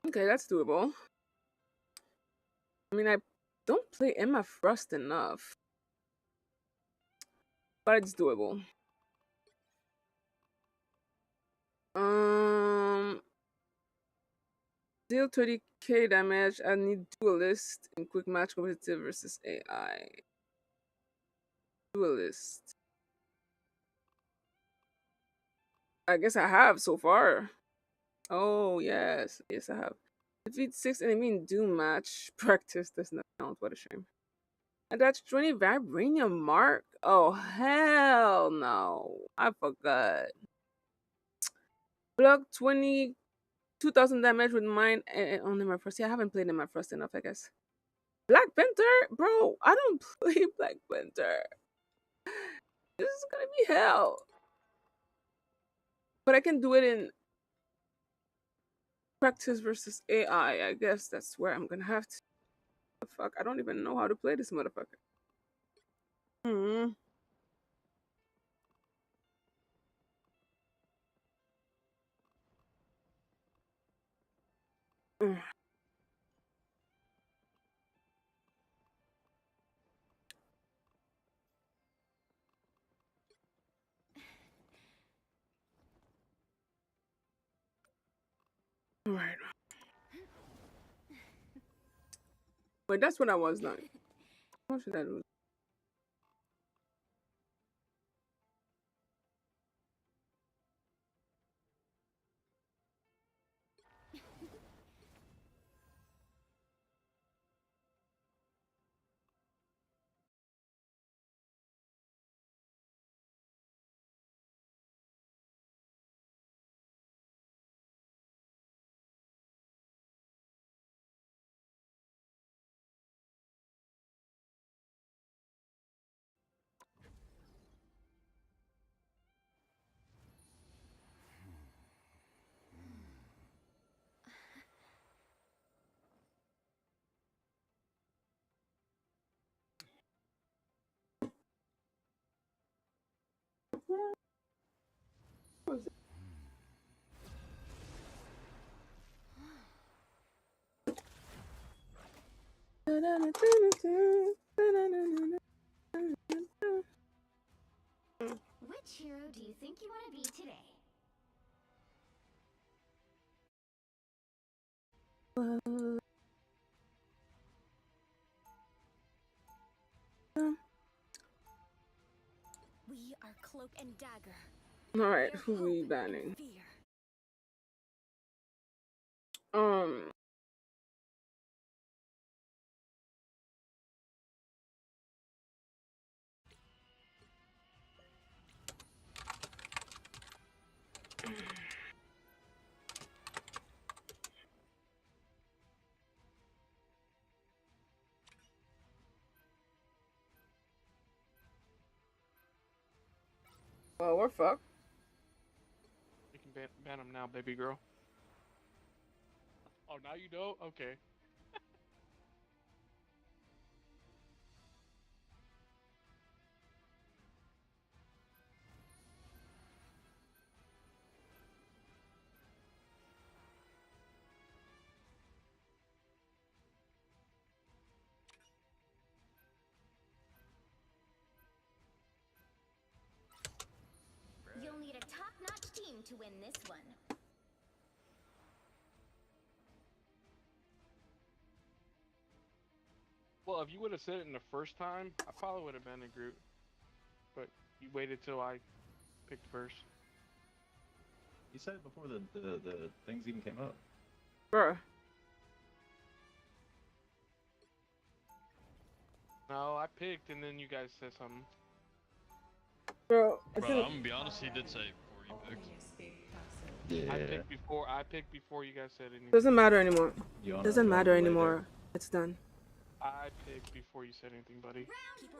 Okay, that's doable. I mean, I don't play Emma Frost enough. But it's doable. Deal 30k damage. I need duelist in quick match competitive versus AI. Duelist. I guess I have so far. Oh yes, yes I have. Defeat 6 enemy in Doom match. Practice does not count. What a shame. And that's 20 vibranium mark. Oh hell no! I forgot. Block 22,000 damage with mine and only my first. Yeah, I haven't played in my first enough, I guess. Black Panther, bro. I don't play Black Panther. This is gonna be hell. But I can do it in practice versus AI. I guess that's where I'm gonna have to. Fuck, I don't even know how to play this motherfucker. Hmm. Alright. Wait, that's what I was not. What should I do? Which hero do you think you want to be today? We are Cloak and Dagger. Alright, Their who hope we and banning? fear. Um, well, we're fucked. You can ban him now, baby girl. Oh, now you don't? Okay. You'll need a top-notch team to win this one. Well, if you would have said it in the first time, I probably would have been in group. But you waited till I picked first. You said it before the things even came up. Bruh. No, I picked and then you guys said something. Bro, I'm gonna be honest, he did say before you picked. Yeah. I picked before you guys said anything. Doesn't matter anymore. Doesn't matter anymore. It's done. I picked before you said anything, buddy.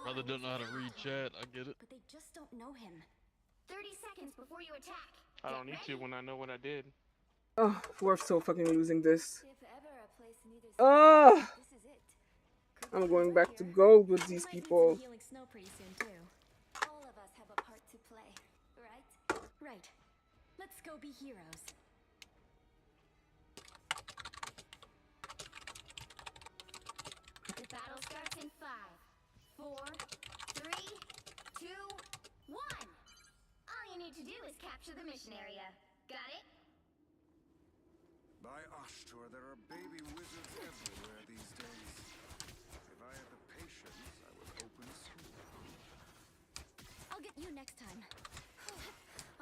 Brother don't know how to read chat, I get it. But they just don't know him. 30 seconds before you attack. I don't need to when I know what I did. Oh, we're so fucking losing this. If ever a place needed Oh, this is it. I'm going back to gold with these people. Healing snow pretty soon too. All of us have a part to play, right? Right. Let's go be heroes. The battle starts in 5, 4, 3, 2, 1. All you need to do is capture the mission area. Got it? By Ashtur, there are baby wizards everywhere these days. If I had the patience, I would open soon. I'll get you next time.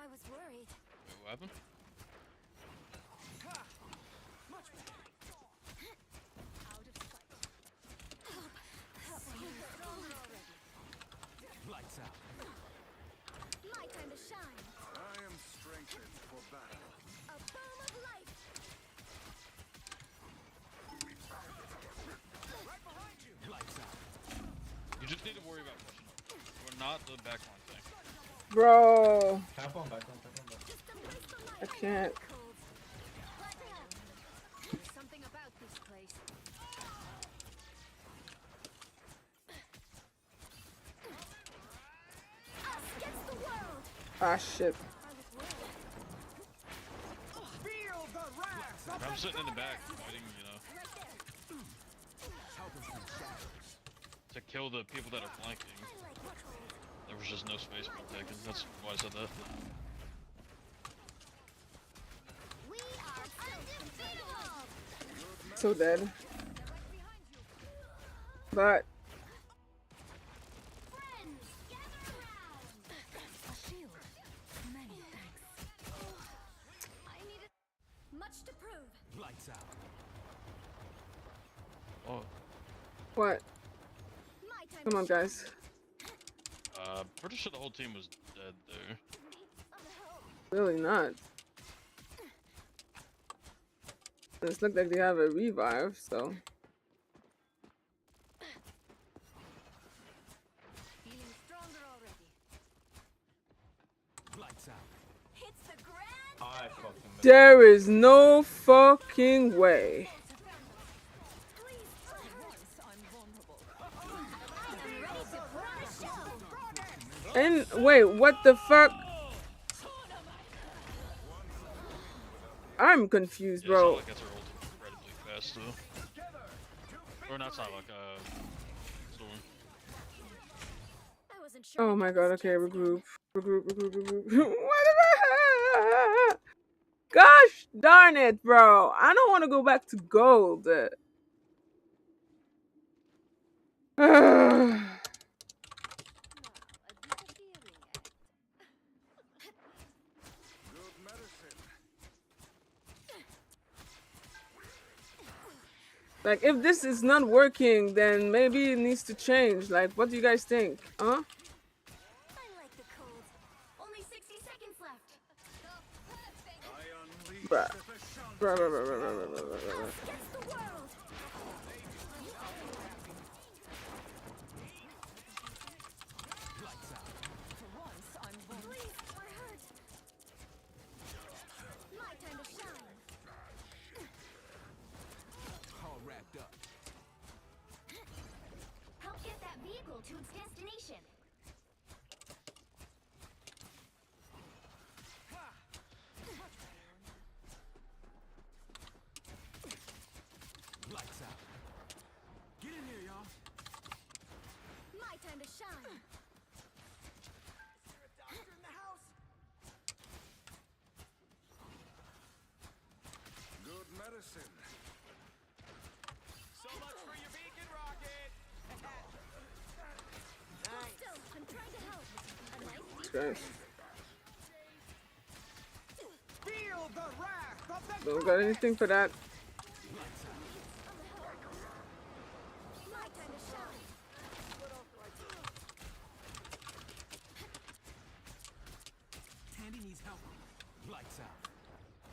I was worried. Wait, what happened? Much better. Out of sight. Lights out. My time to shine. I am strengthened for battle. A bomb of light. Right behind you. Lights out. You just need to worry about pushing up. We're not the backline thing. Bro. Back on, back on, back on. I can't. There's something about this place. Us against the world. Ah, shit. Feel the wrath. I'm sitting in the back, waiting, you know, to kill the people that are flanking. There was just no space being taken. That's why I said that. We are undefeatable. So dead. But Friends, gather around. A shield. Many thanks. I needed much to prove. Lights out. Oh, what? My time Come to on, shine. guys. pretty sure the whole team was dead there. Really not. It looks like they have a revive, so. Feeling stronger already. Lights out. It's the grand. I fucking missed. There is no fucking way. And wait, what the fuck? I'm confused, Yeah, bro. Psylocke gets her ult incredibly fast too. Or not Psylocke, Storm. I wasn't sure. Oh my god, okay, regroup. Regroup. Gosh darn it, bro. I don't want to go back to gold. Like, if this is not working, then maybe it needs to change. Like, what do you guys think? Huh? I like the cold. Only 60 seconds left. Bruh. Bruh. Against the world. For once, I'm Please, we're hurt. My time to shine. Jesus Christ. Don't got anything for that. Tandy needs help. Lights out.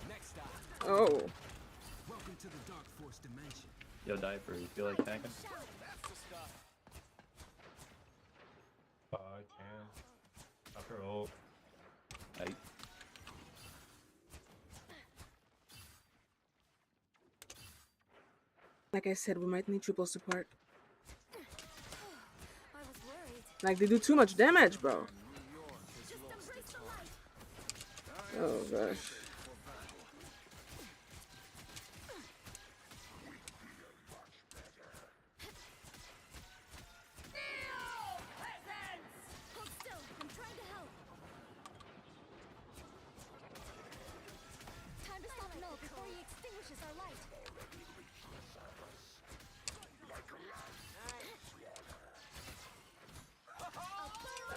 Next stop. Oh. Welcome to the Dark Force dimension. Yo, Diaper, you feel like tanking? I can. After all. Hey. Like I said, we might need triple support. I was worried. Like, they do too much damage, bro. Just embrace the light. Oh, gosh. Hold still. I'm trying to help. Time to stop Null before he extinguishes our light.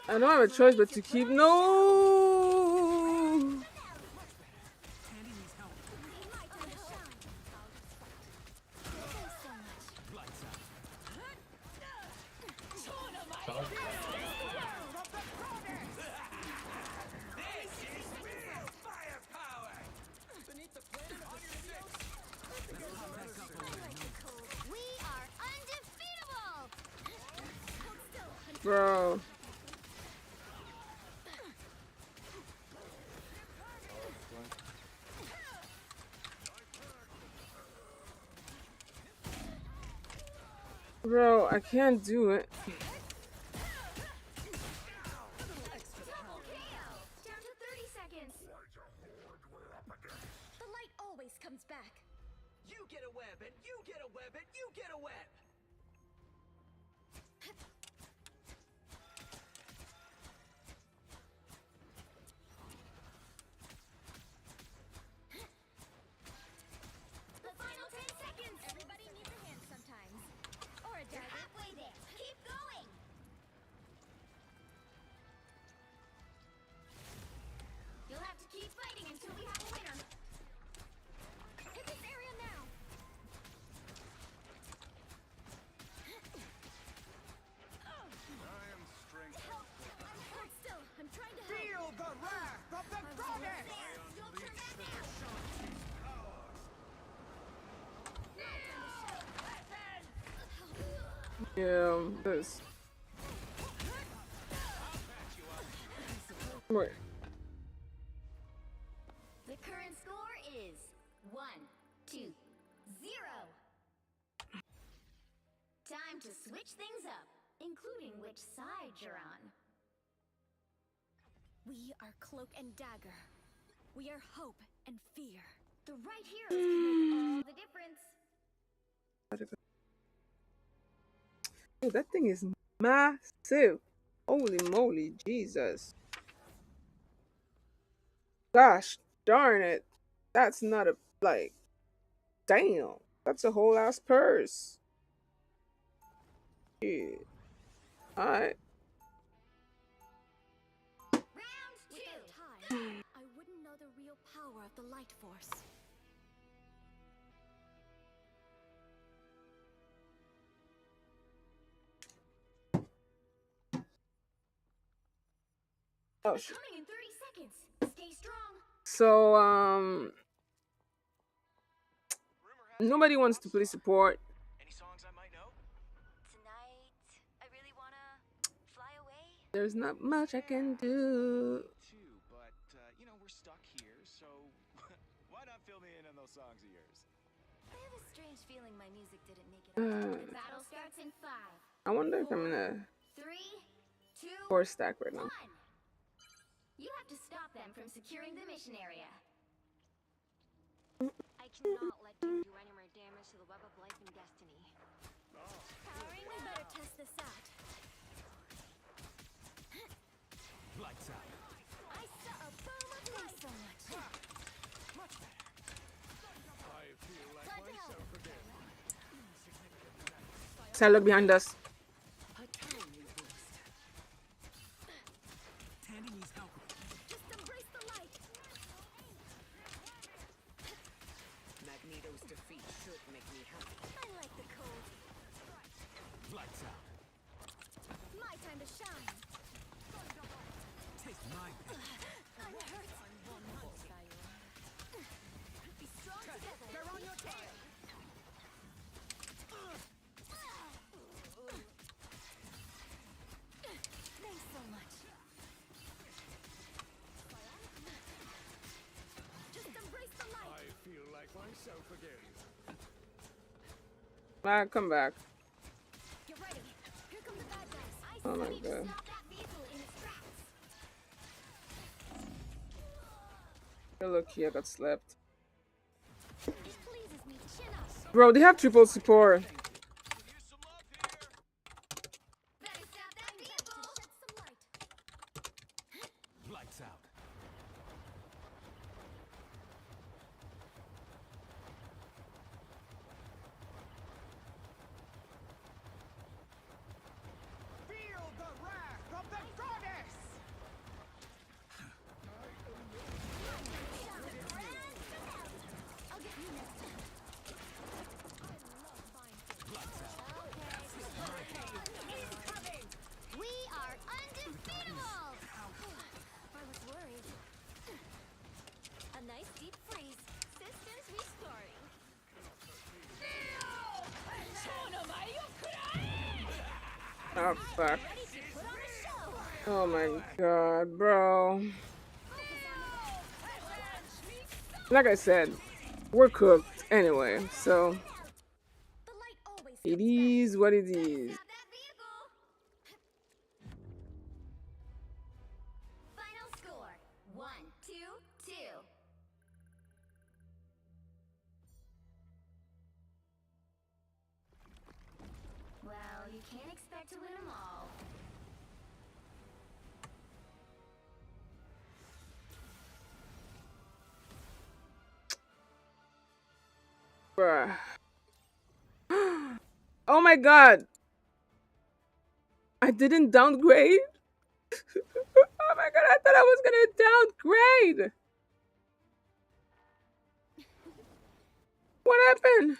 I don't have a choice but to keep. No! Tandy needs help. Light on the shine. Thanks so much. Lights out. We are undefeatable. Hold still. Bro. Bro, I can't do it. Double KO. Down to 30 seconds. The light always comes back. You get a web, and you get a web, and you get a web. The final 10 seconds. Everybody needs a hand sometimes. Or a dagger. Halfway there. Keep going. You'll have to keep fighting until we have a winner. Hit this area now. I am strength. Hold still. I'm trying to help. Feel the wrath of the goddess. You'll turn back now. Yeah, this. Wait. The current score is 1-2-0. Time to switch things up, including which side you're on. We are Cloak and Dagger. We are hope and fear. The right heroes can make all the difference. Oh, that thing is massive. Holy moly, Jesus. Gosh darn it. That's not a, like, damn. That's a whole ass purse. Yeah. Alright. Round 2. I wouldn't know the real power of the light force. Oh, shit. Coming in 30 seconds. Stay strong. So, nobody wants to play support. Any songs I might know? Tonight, I really wanna fly away. There's not much I can do. Too, but you know we're stuck here, so why not fill me in on those songs of yours? I have a strange feeling my music didn't make it. The battle starts in 5. I wonder if I'm in a 3, 2, 4 stack right now. 1. You have to stop them from securing the mission area. I cannot let you do any more damage to the web of life and destiny. Powering, we better test this out. Lights out. I saw a boom of light. So much. Much better. I feel like Glad to help. myself again. Side, look behind us. A tiny boost. Candy needs help. Just embrace the light. Magneto's defeat should make me happy. I like the cold. Lights out. My time to shine. Taste my pain. I'm hurt. Be strong together. They're on your tail. Thanks so much. Just embrace the light. I feel like myself again. Alright, come back. Get ready. Here come the bad guys. I Oh my need to god. stop that vehicle in its tracks. You're lucky I got slapped. It pleases me. Chin up. Bro, they have triple support. Better stop that vehicle. Shed some light. Lights out. Feel the wrath of the goddess! I'll get you next time. I love buying things. Lights out. Incoming! We are undefeatable! I was worried. A nice deep freeze. Systems restoring. Oh fuck. Ready to put on a show. Oh my god, bro. Like I said, we're cooked anyway, so The light always it comes back. is what it is. Stop that vehicle. Final score 1-2-2. Well, you can't expect to win them all. Bruh. Oh my god. I didn't downgrade. Oh my god, I thought I was gonna downgrade. What happened?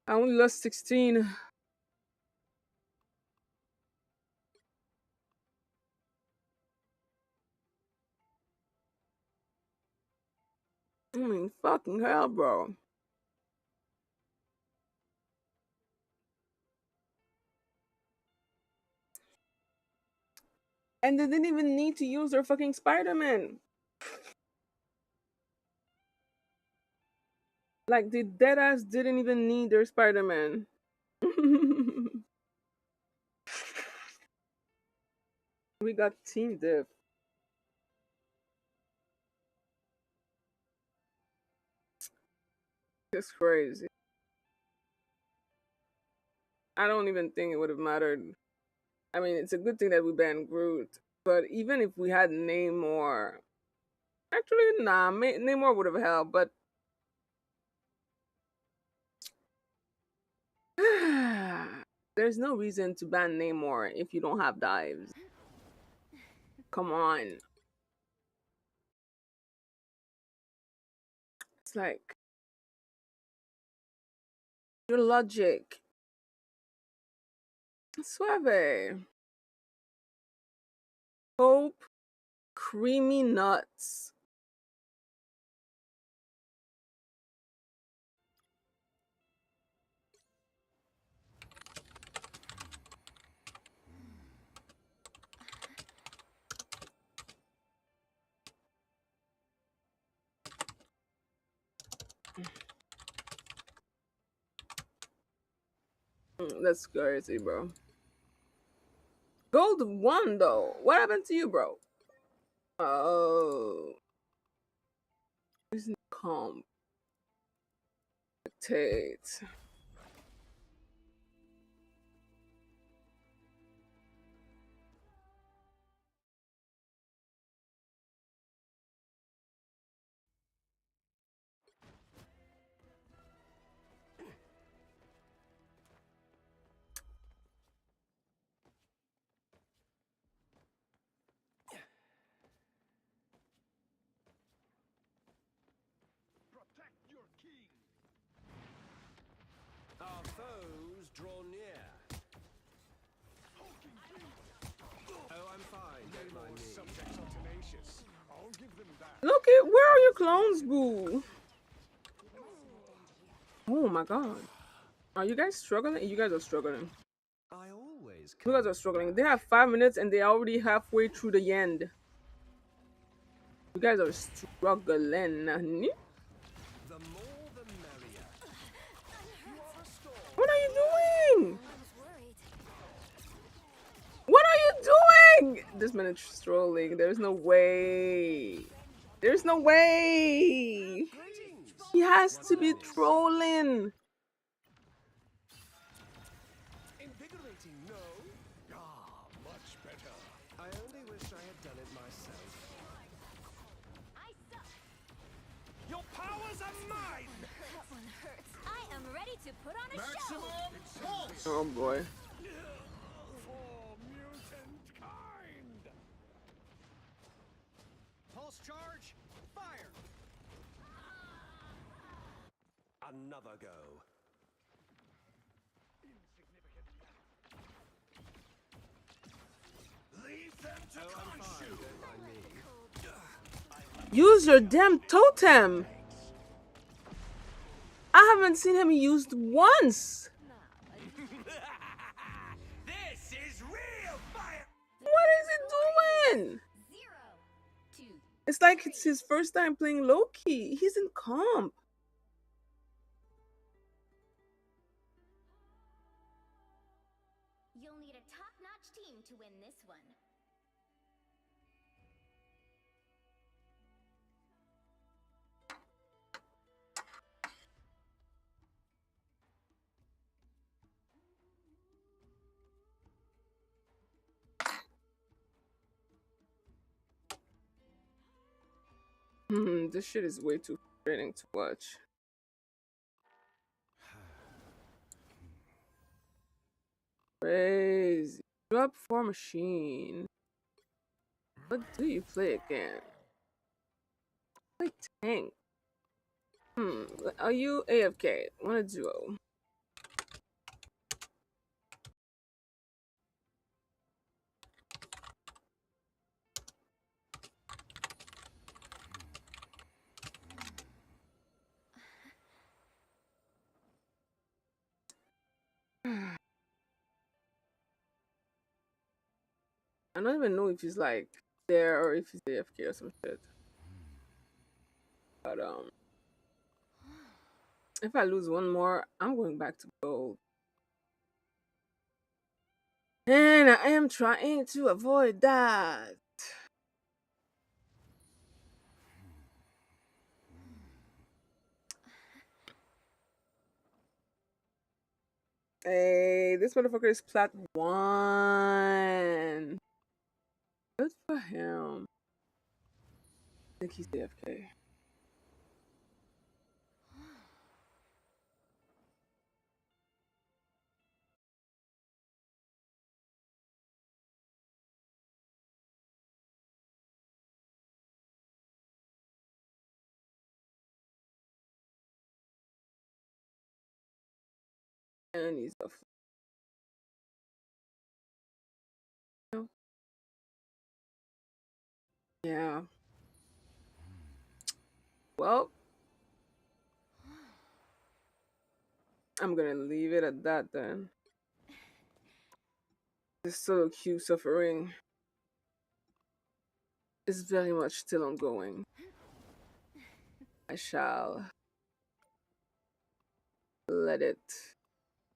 I only lost 16. I mean, fucking hell, bro. And they didn't even need to use their fucking Spider-Man. Like, the deadass didn't even need their Spider-Man. We got team diff. It's crazy. I don't even think it would have mattered. I mean, it's a good thing that we banned Groot. But even if we had Namor... Actually, nah, Namor would have helped, but... There's no reason to ban Namor if you don't have dives. Come on. It's like... Your logic. Suave. Hope. Creamy nuts. That's crazy, bro. Gold 1 though. What happened to you, bro? Oh. Isn't calm. Tate. Look at where are your clones, boo? Oh my god. Are you guys struggling? You guys are struggling. You guys are struggling. They have 5 minutes and they're already halfway through the end. You guys are struggling. What are you doing? What are you doing? This man is trolling. There's no way. There's no way. He has to be trolling. Invigorating, no? Ah, much better. I only wish I had done it myself. Your powers are mine! That one hurts. I am ready to put on a show. Oh boy. For mutant kind! Pulse charge, fire! Another go. Leave them to consume. Use your damn totem. I haven't seen him used once. This is real fire! What is he doing? It's like it's his first time playing Loki. He's in comp. You'll need a top-notch team to win this one. This shit is way too frustrating to watch. Crazy. Drop for machine. What do you play again? Play tank. Are you AFK? Want a duo? I don't even know if he's like there or if he's AFK or some shit. But if I lose one more, I'm going back to gold. And I am trying to avoid that. Hey, this motherfucker is plat 1. Good for him. I think he's AFK. And he's off. Yeah. Well, I'm gonna leave it at that then. The solo queue suffering is very much still ongoing. I shall let it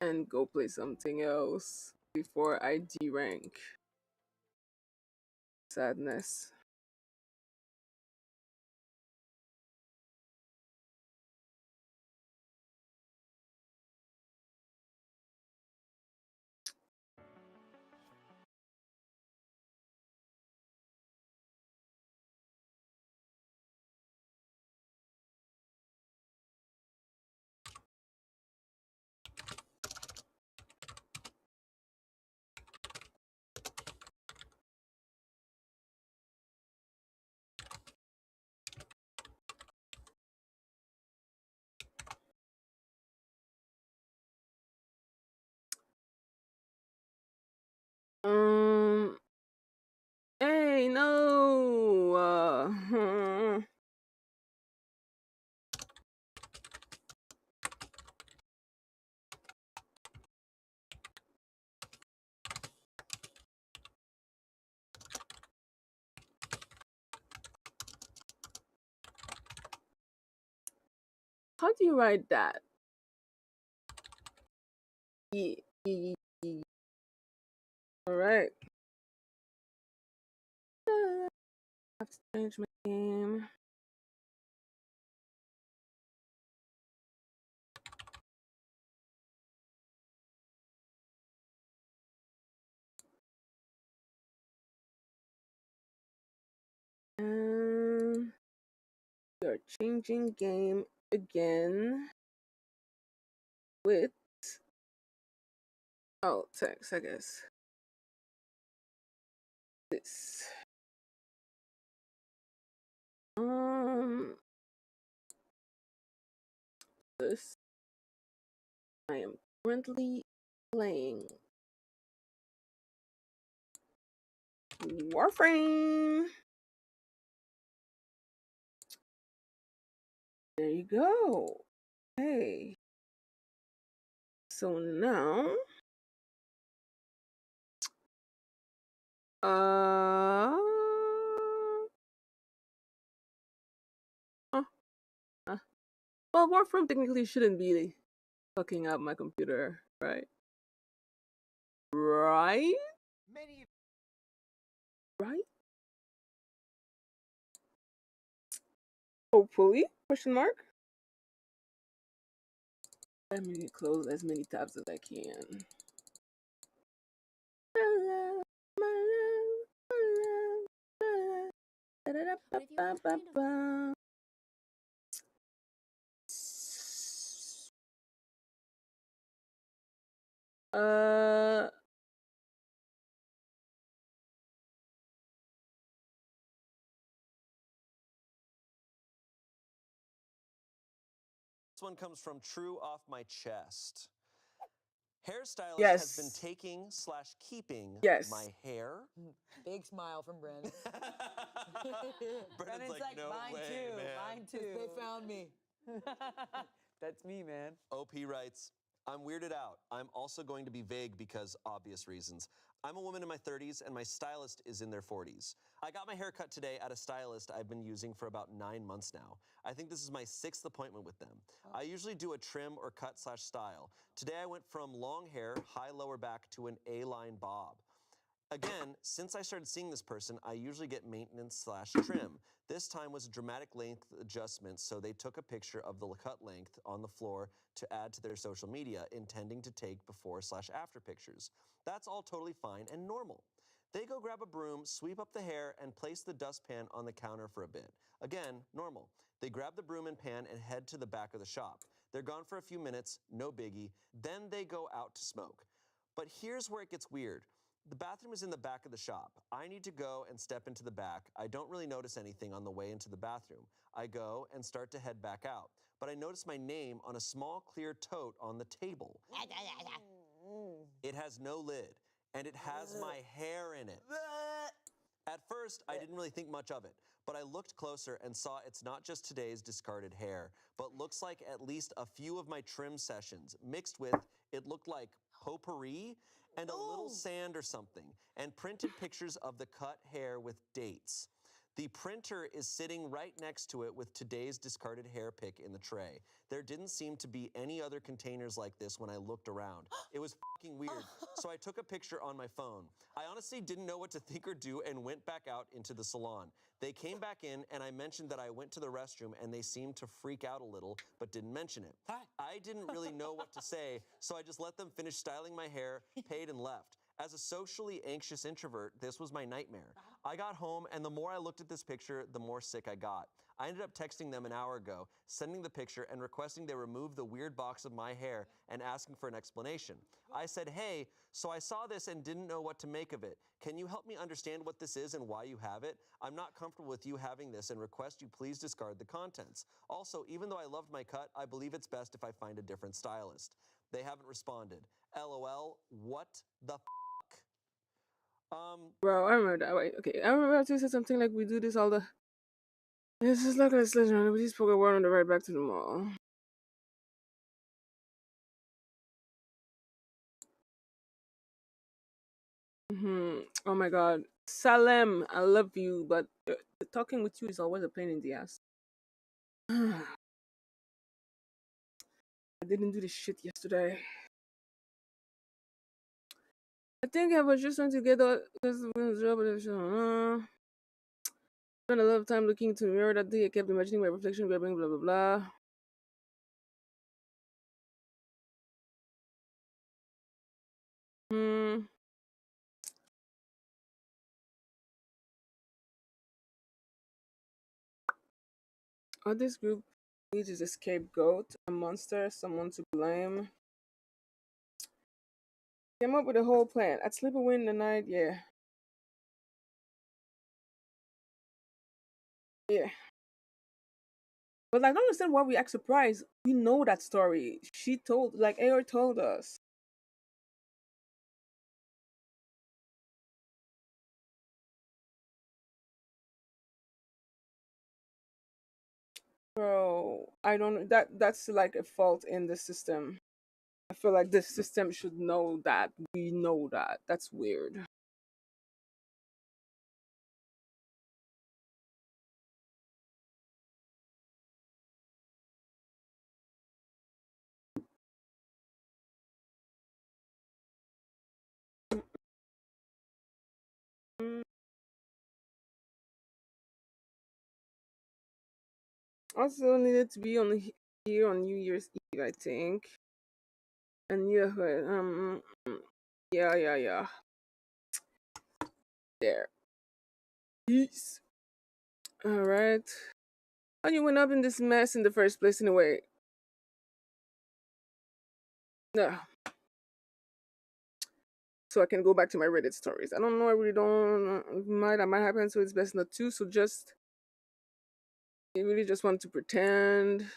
and go play something else before I D-rank. Sadness. Hey, no. How do you write that? All right. I have to change my game. And we're changing game again with text, I guess. This. This. I am currently playing Warframe. There you go. Hey. So now, well, Warframe technically shouldn't be fucking up my computer, right? Right? Right? Hopefully? Question mark? Let me close as many tabs as I can. This one comes from True Off My Chest. Hairstylist Yes. has been taking / keeping Yes. my hair. Big smile from Brandon. Brandon's like, no mine way, too, man. mine too. They found me. That's me, man. OP writes, I'm weirded out. I'm also going to be vague because obvious reasons. I'm a woman in my 30s and my stylist is in their 40s. I got my hair cut today at a stylist I've been using for about 9 months now. I think this is my 6th appointment with them. I usually do a trim or cut / style. Today I went from long hair, high lower back to an A-line bob. Again, since I started seeing this person, I usually get maintenance / trim. This time was a dramatic length adjustment, so they took a picture of the cut length on the floor to add to their social media, intending to take before / after pictures. That's all totally fine and normal. They go grab a broom, sweep up the hair, and place the dustpan on the counter for a bit. Again, normal. They grab the broom and pan and head to the back of the shop. They're gone for a few minutes, no biggie. Then they go out to smoke. But here's where it gets weird. The bathroom is in the back of the shop. I need to go and step into the back. I don't really notice anything on the way into the bathroom. I go and start to head back out. But I notice my name on a small clear tote on the table. It has no lid, and it has my hair in it. At first, I didn't really think much of it, but I looked closer and saw it's not just today's discarded hair, but looks like at least a few of my trim sessions, mixed with, it looked like potpourri and a little sand or something, and printed pictures of the cut hair with dates. The printer is sitting right next to it with today's discarded hair pick in the tray. There didn't seem to be any other containers like this when I looked around. It was fucking weird, so I took a picture on my phone. I honestly didn't know what to think or do and went back out into the salon. They came back in and I mentioned that I went to the restroom and they seemed to freak out a little, but didn't mention it. I didn't really know what to say, so I just let them finish styling my hair, paid and left. As a socially anxious introvert, this was my nightmare. I got home, and the more I looked at this picture, the more sick I got. I ended up texting them an hour ago, sending the picture and requesting they remove the weird box of my hair and asking for an explanation. I said, hey, so I saw this and didn't know what to make of it. Can you help me understand what this is and why you have it? I'm not comfortable with you having this and request you please discard the contents. Also, even though I loved my cut, I believe it's best if I find a different stylist. They haven't responded. LOL, what the Bro, I remember that. Wait, okay. I remember I said something like we do this all the. This is like a sledgehammer. We just spoke a word on the ride back to the mall. Oh my god. Salem, I love you, but talking with you is always a pain in the ass. I didn't do this shit yesterday. I think I was just trying to get this job. Spent a lot of time looking into the mirror that day. I kept imagining my reflection, blah blah blah blah. This group needs a scapegoat, a monster, someone to blame. Came up with a whole plan. I'd slip away in the night, yeah. Yeah. But like, I don't understand why we act surprised. We know that story. She told, like, Aor told us. Bro, I don't, that's like a fault in the system. I feel like this system should know that. We know that. That's weird. Also needed to be on here on New Year's Eve, I think. And yeah, yeah. There. Peace. All right. How you went up in this mess in the first place, anyway? No. So I can go back to my Reddit stories. I don't know. I really don't. That might happen. So it's best not to. So just, I really just want to pretend.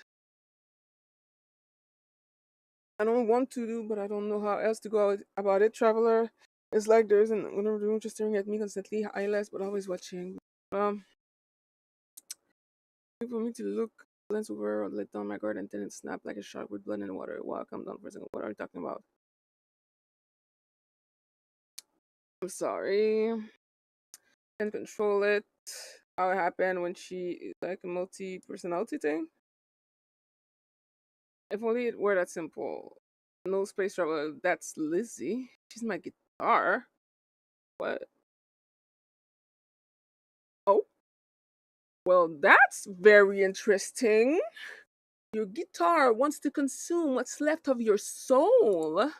I don't want to do, but I don't know how else to go about it. Traveler, it's like there's an another room just staring at me constantly, eyeless, but always watching. For me to look, glance over, or let down my guard, and then it snap like a shark with blood in the water. Wow, calm down for a second. What are you talking about? I'm sorry. Can't control it. How it happened when she like a multi-personality thing. If only it were that simple. No space travel. That's Lizzie. She's my guitar. What? Oh. Well, that's very interesting. Your guitar wants to consume what's left of your soul.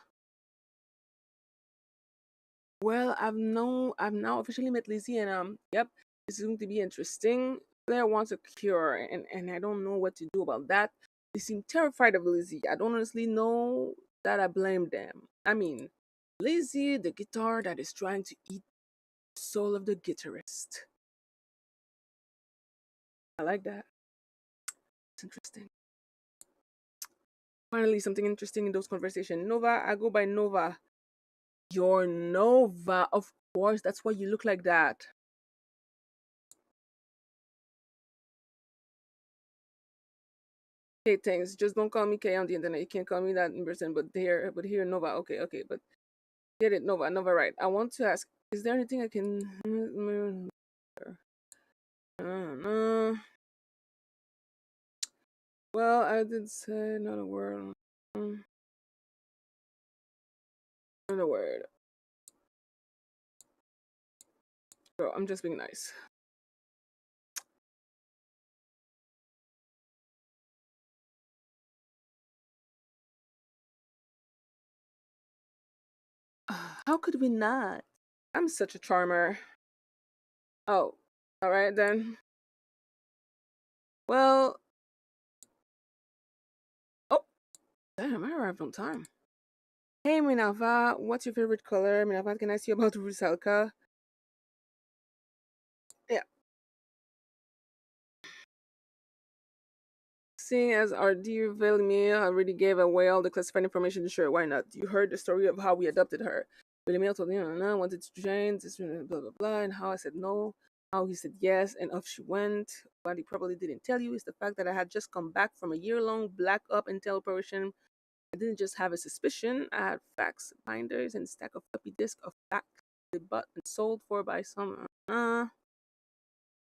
Well, I've now officially met Lizzie, and yep, this is going to be interesting. Claire wants a cure, and I don't know what to do about that. They seem terrified of Lizzie. I don't honestly know that I blame them. I mean, Lizzie, the guitar that is trying to eat the soul of the guitarist. I like that. It's interesting. Finally, something interesting in those conversations. Nova, I go by Nova. You're Nova, of course. That's why you look like that. Okay, thanks. Just don't call me K on the internet. You can't call me that in person. But here, Nova. Okay. But get it, Nova, right. I want to ask: is there anything I can? Well, I did say not a word. Not a word. Bro, I'm just being nice. How could we not? I'm such a charmer. Oh, all right then. Well, oh, damn, I arrived on time. Hey, Minava, what's your favorite color? Minava, can I see about Rusalka? Yeah. Seeing as our dear Velimir already gave away all the classified information, sure, why not? You heard the story of how we adopted her. Velimir told me, no, wanted to join, this, blah, blah, blah, and how I said no, how he said yes, and off she went. What he probably didn't tell you is the fact that I had just come back from a year-long Black Up Intel operation. I didn't just have a suspicion, I had facts, binders, and stack of floppy disk of facts they bought and sold for by some,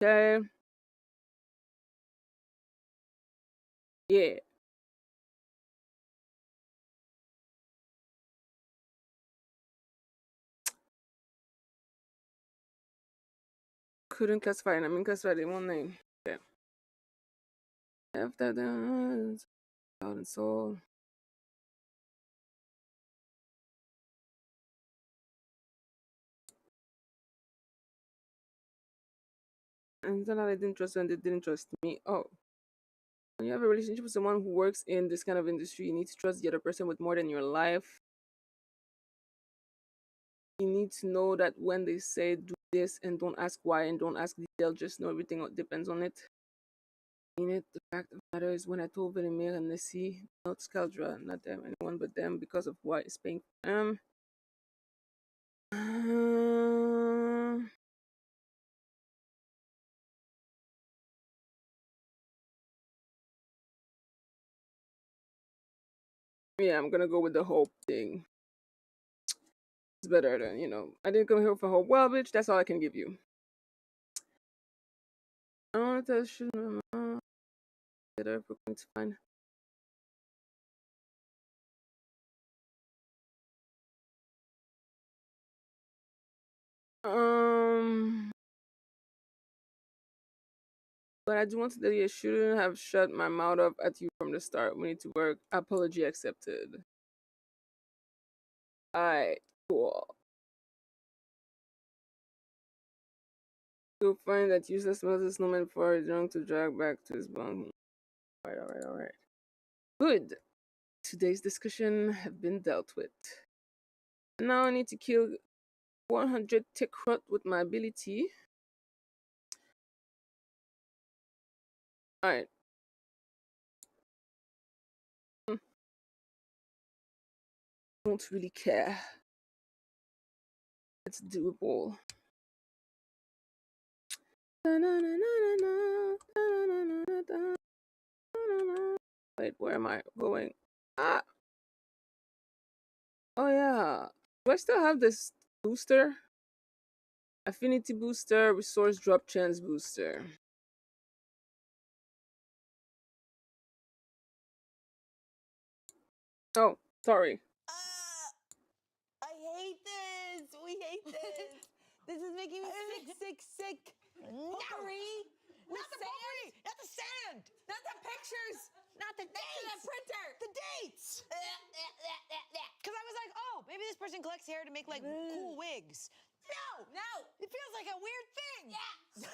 okay. Yeah. couldn't classify it. I mean, classify it in one name. Okay. After that, out and soul. And then I didn't trust them, they didn't trust me. Oh. When you have a relationship with someone who works in this kind of industry, you need to trust the other person with more than your life. You need to know that when they say do this and don't ask why and don't ask detail, just know everything depends on it. The fact of the matter is, when I told Velimir and Nessie, not Skaldra, not them, anyone but them, because of why it's paying for them. Yeah, I'm gonna go with the hope thing. It's better than, I didn't come here for hope. Well, bitch, that's all I can give you. I don't want to tell shit. That are going to find. But I do want to tell you, I shouldn't have shut my mouth up at you from the start. We need to work. Apology accepted. Alright, cool. You'll find that useless Moses snowman before he's drunk to drag back to his bunk. Alright. Good. Today's discussion have been dealt with. Now I need to kill 100 tick rot with my ability. Alright. Don't really care. It's doable. Wait, where am I going? Ah! Oh yeah. Do I still have this booster? Affinity booster, resource drop chance booster. Oh, sorry. I hate this. We hate this. This is making me sick. Potpourri. Not the potpourri! Not the sand! Not the pictures. Not the dates! The printer. The dates! Because I was like, oh, maybe this person collects hair to make like cool wigs. No! It feels like a weird thing. Yeah.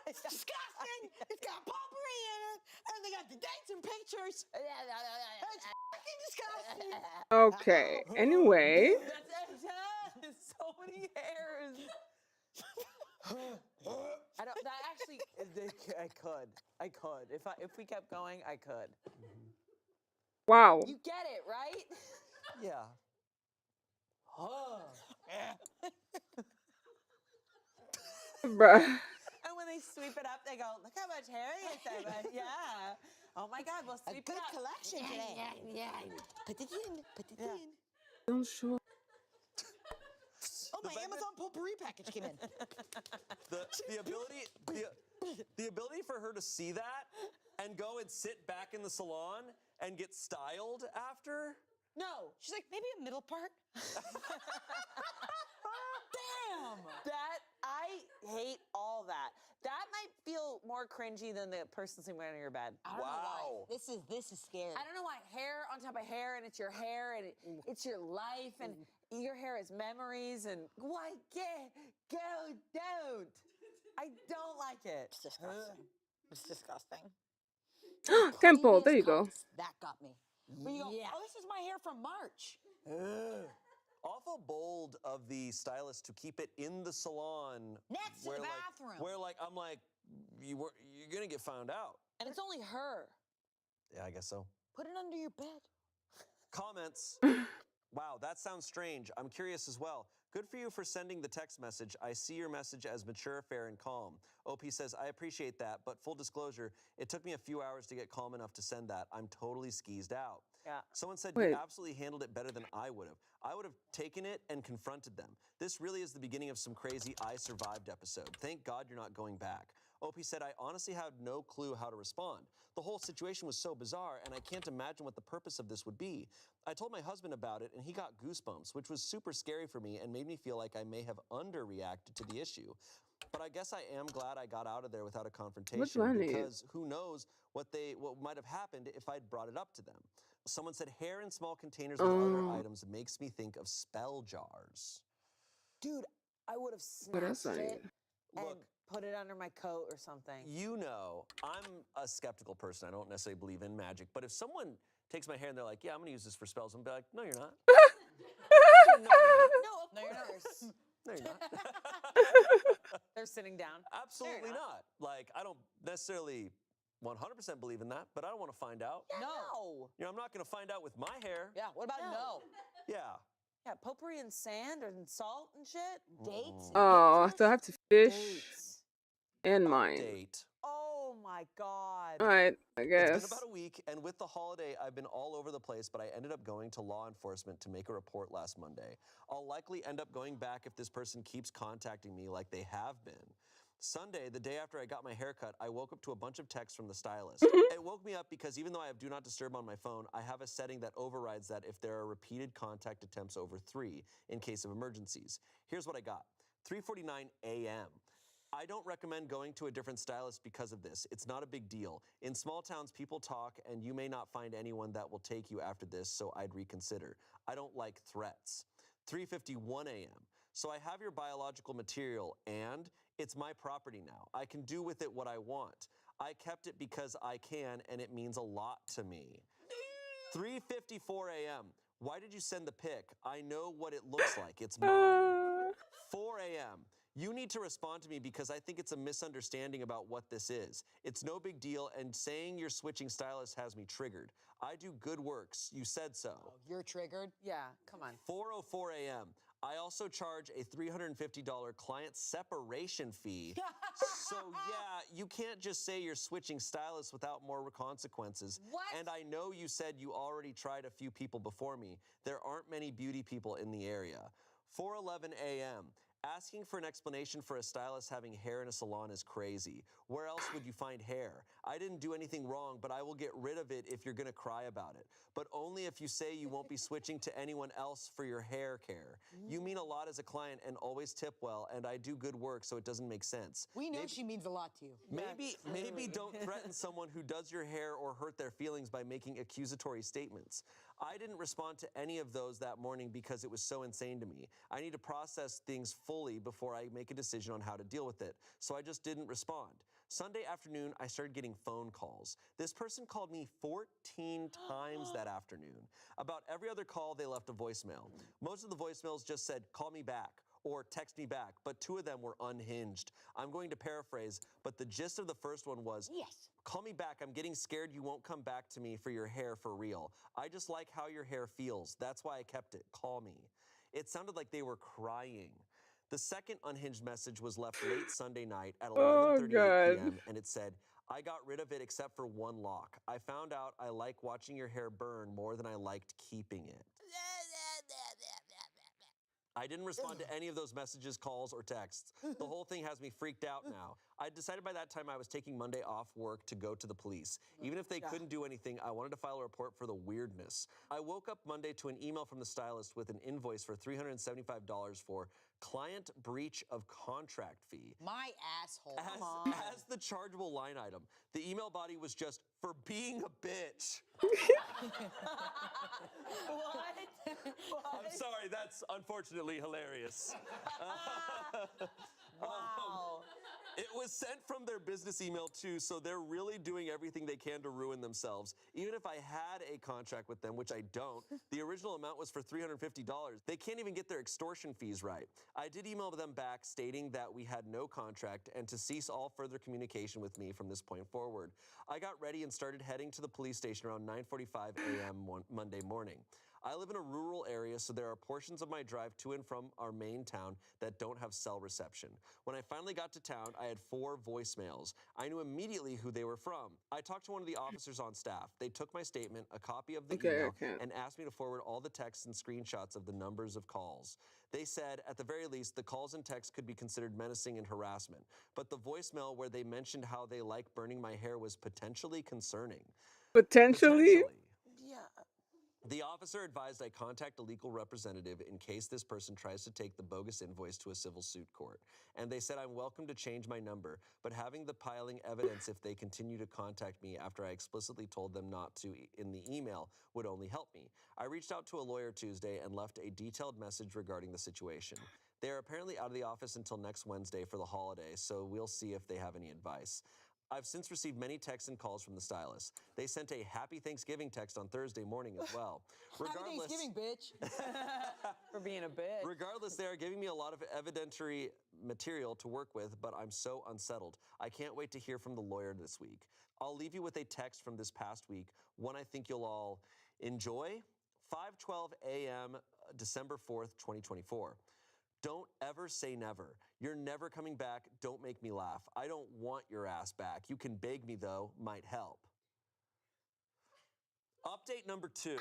It's disgusting. It's got potpourri in it, and they got the dates and pictures. It's fucking disgusting. Okay. Anyway. That's so many hairs. I don't. That actually, I could. If we kept going, I could. Wow. You get it, right? Yeah. Bruh. And when they sweep it up, they go, "Look how much hair you have." Yeah. Oh my God, we'll sweep it up. A good collection today. Yeah. Put it in. Don't show. Oh, my Amazon potpourri package came in. The ability for her to see that and go and sit back in the salon and get styled after. No, she's like, maybe a middle part. Damn! That, I hate all that. That might feel more cringy than the person sleeping on your bed. I don't know why. This is scary. I don't know why. Hair on top of hair, and it's your hair, and it's your life, and your hair is memories, and why don't. I don't like it. It's disgusting. It's disgusting. Temple, there you go. That got me. Where you go, oh, this is my hair from March. Awful bold of the stylist to keep it in the salon next to the bathroom. I'm like, you're gonna get found out. And it's only her. Yeah, I guess so. Put it under your bed. Comments. Wow, that sounds strange. I'm curious as well. Good for you for sending the text message. I see your message as mature, fair, and calm. OP says, I appreciate that, but full disclosure, it took me a few hours to get calm enough to send that. I'm totally skeezed out. Yeah. Someone said Wait. you absolutely handled it better than I would have. I would have taken it and confronted them. This really is the beginning of some crazy I survived episode. Thank God you're not going back. OP said, I honestly had no clue how to respond. The whole situation was so bizarre, and I can't imagine what the purpose of this would be. I told my husband about it, and he got goosebumps, which was super scary for me and made me feel like I may have underreacted to the issue. But I guess I am glad I got out of there without a confrontation What do I need? because who knows what might have happened if I'd brought it up to them. Someone said hair in small containers with other items makes me think of spell jars. Dude, I would have What else snatched I it need? and Look, put it under my coat or something. you know, I'm a skeptical person. I don't necessarily believe in magic. But if someone takes my hair and they're like, yeah, I'm going to use this for spells, I'm going to be like, no, you're not. No, you're not. No, of course. No, you're not. They're sitting down. Absolutely not. Like, I don't necessarily 100% believe in that, but I don't want to find out. Yeah, no. You know, I'm not going to find out with my hair. Yeah, what about no? Yeah. Yeah, potpourri and sand and salt and shit. Dates. Oh, so I have to fish Dates. and mine. Date. Oh my god. All right, I guess. It's been about a week, and with the holiday, I've been all over the place, but I ended up going to law enforcement to make a report last Monday. I'll likely end up going back if this person keeps contacting me like they have been. Sunday, the day after I got my haircut, I woke up to a bunch of texts from the stylist. It woke me up because even though I have Do Not Disturb on my phone, I have a setting that overrides that if there are repeated contact attempts over 3 in case of emergencies. Here's what I got. 3:49 a.m. I don't recommend going to a different stylist because of this. It's not a big deal. In small towns, people talk, and you may not find anyone that will take you after this, so I'd reconsider. I don't like threats. 3:51 a.m. So I have your biological material, and it's my property now. I can do with it what I want. I kept it because I can, and it means a lot to me. 3:54 a.m. Why did you send the pic? I know what it looks like. It's mine. 4 a.m. You need to respond to me because I think it's a misunderstanding about what this is. It's no big deal, and saying you're switching stylists has me triggered. I do good works. You said so. Oh, you're triggered? Yeah, come on. 4:04 a.m. I also charge a $350 client separation fee. So yeah, you can't just say you're switching stylists without more consequences. What? And I know you said you already tried a few people before me. There aren't many beauty people in the area. 4:11 a.m. Asking for an explanation for a stylist having hair in a salon is crazy. Where else would you find hair? I didn't do anything wrong, but I will get rid of it if you're gonna cry about it. But only if you say you won't be switching to anyone else for your hair care. You mean a lot as a client and always tip well, and I do good work, so it doesn't make sense. We know she means a lot to you. Maybe don't threaten someone who does your hair or hurt their feelings by making accusatory statements. I didn't respond to any of those that morning because it was so insane to me. I need to process things fully before I make a decision on how to deal with it, so I just didn't respond. Sunday afternoon, I started getting phone calls. This person called me 14 times that afternoon. About every other call, they left a voicemail. Most of the voicemails just said, call me back, or text me back, but 2 of them were unhinged. I'm going to paraphrase, but the gist of the first one was, yes. Call me back, I'm getting scared you won't come back to me for your hair for real. I just like how your hair feels. That's why I kept it. Call me. It sounded like they were crying. The second unhinged message was left late Sunday night at 11:38 p.m. and it said, I got rid of it except for one lock. I found out I like watching your hair burn more than I liked keeping it. I didn't respond to any of those messages, calls, or texts. The whole thing has me freaked out now. I decided by that time I was taking Monday off work to go to the police. Even if they couldn't do anything, I wanted to file a report for the weirdness. I woke up Monday to an email from the stylist with an invoice for $375 for client breach of contract fee. My asshole. Come on. As the chargeable line item, the email body was just for being a bitch. What? I'm sorry, that's unfortunately hilarious. Wow. It was sent from their business email too, so they're really doing everything they can to ruin themselves. Even if I had a contract with them, which I don't, the original amount was for $350. They can't even get their extortion fees right. I did email them back stating that we had no contract and to cease all further communication with me from this point forward. I got ready and started heading to the police station around 9:45 a.m. Monday morning. I live in a rural area, so there are portions of my drive to and from our main town that don't have cell reception. When I finally got to town, I had 4 voicemails. I knew immediately who they were from. I talked to one of the officers on staff. They took my statement, a copy of the email, and asked me to forward all the texts and screenshots of the numbers of calls. They said, at the very least, the calls and texts could be considered menacing and harassment. But the voicemail where they mentioned how they like burning my hair was potentially concerning. Potentially? Yeah. The officer advised I contact a legal representative in case this person tries to take the bogus invoice to a civil suit court. And they said I'm welcome to change my number, but having the piling evidence if they continue to contact me after I explicitly told them not to in the email would only help me. I reached out to a lawyer Tuesday and left a detailed message regarding the situation. They are apparently out of the office until next Wednesday for the holiday, so we'll see if they have any advice. I've since received many texts and calls from the stylist. They sent a Happy Thanksgiving text on Thursday morning as well. Happy Thanksgiving, bitch. For being a bitch. Regardless, they are giving me a lot of evidentiary material to work with, but I'm so unsettled. I can't wait to hear from the lawyer this week. I'll leave you with a text from this past week, one I think you'll all enjoy. 5:12 a.m., December 4th, 2024. Don't ever say never. You're never coming back. Don't make me laugh. I don't want your ass back. You can beg me, though. Might help. Update number 2. I'm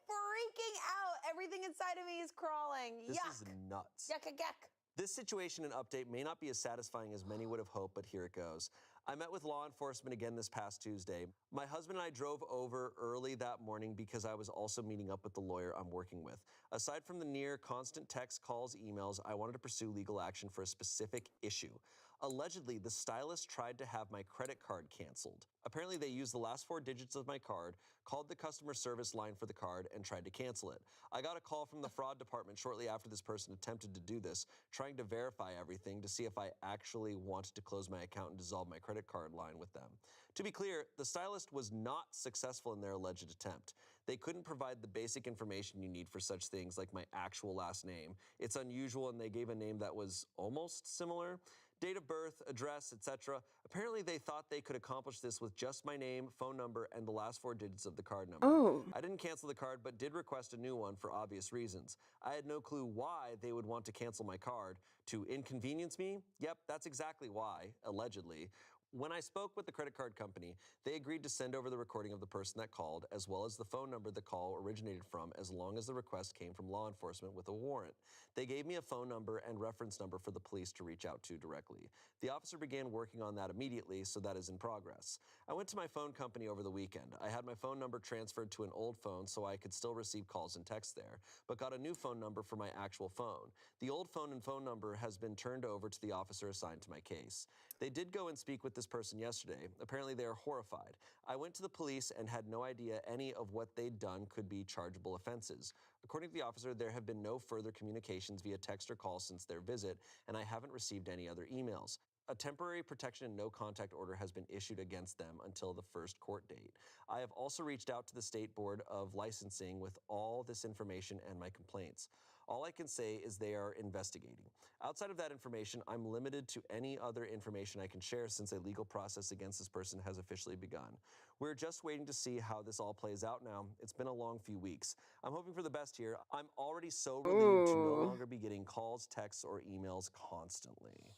freaking out. Everything inside of me is crawling. This Yuck. is nuts. Yuck, yuck, yuck. This situation and update may not be as satisfying as many would have hoped, but here it goes. I met with law enforcement again this past Tuesday. My husband and I drove over early that morning because I was also meeting up with the lawyer I'm working with. Aside from the near constant texts, calls, emails, I wanted to pursue legal action for a specific issue. Allegedly, the stylist tried to have my credit card canceled. Apparently, they used the last 4 digits of my card, called the customer service line for the card, and tried to cancel it. I got a call from the fraud department shortly after this person attempted to do this, trying to verify everything to see if I actually wanted to close my account and dissolve my credit card line with them. To be clear, the stylist was not successful in their alleged attempt. They couldn't provide the basic information you need for such things like my actual last name. It's unusual, and they gave a name that was almost similar. Date of birth, address, etc. Apparently they thought they could accomplish this with just my name, phone number, and the last 4 digits of the card number. Oh. I didn't cancel the card, but did request a new one for obvious reasons. I had no clue why they would want to cancel my card. To inconvenience me? Yep, that's exactly why, allegedly. When I spoke with the credit card company, they agreed to send over the recording of the person that called, as well as the phone number the call originated from, as long as the request came from law enforcement with a warrant. They gave me a phone number and reference number for the police to reach out to directly. The officer began working on that immediately, so that is in progress. I went to my phone company over the weekend. I had my phone number transferred to an old phone so I could still receive calls and texts there, but got a new phone number for my actual phone. The old phone and phone number has been turned over to the officer assigned to my case. They did go and speak with this person yesterday. Apparently they are horrified. I went to the police and had no idea any of what they'd done could be chargeable offenses. According to the officer, there have been no further communications via text or call since their visit, and I haven't received any other emails. A temporary protection and no contact order has been issued against them until the first court date. I have also reached out to the State Board of Licensing with all this information and my complaints. All I can say is they are investigating. Outside of that information, I'm limited to any other information I can share since a legal process against this person has officially begun. We're just waiting to see how this all plays out now. It's been a long few weeks. I'm hoping for the best here. I'm already so relieved to no longer be getting calls, texts, or emails constantly.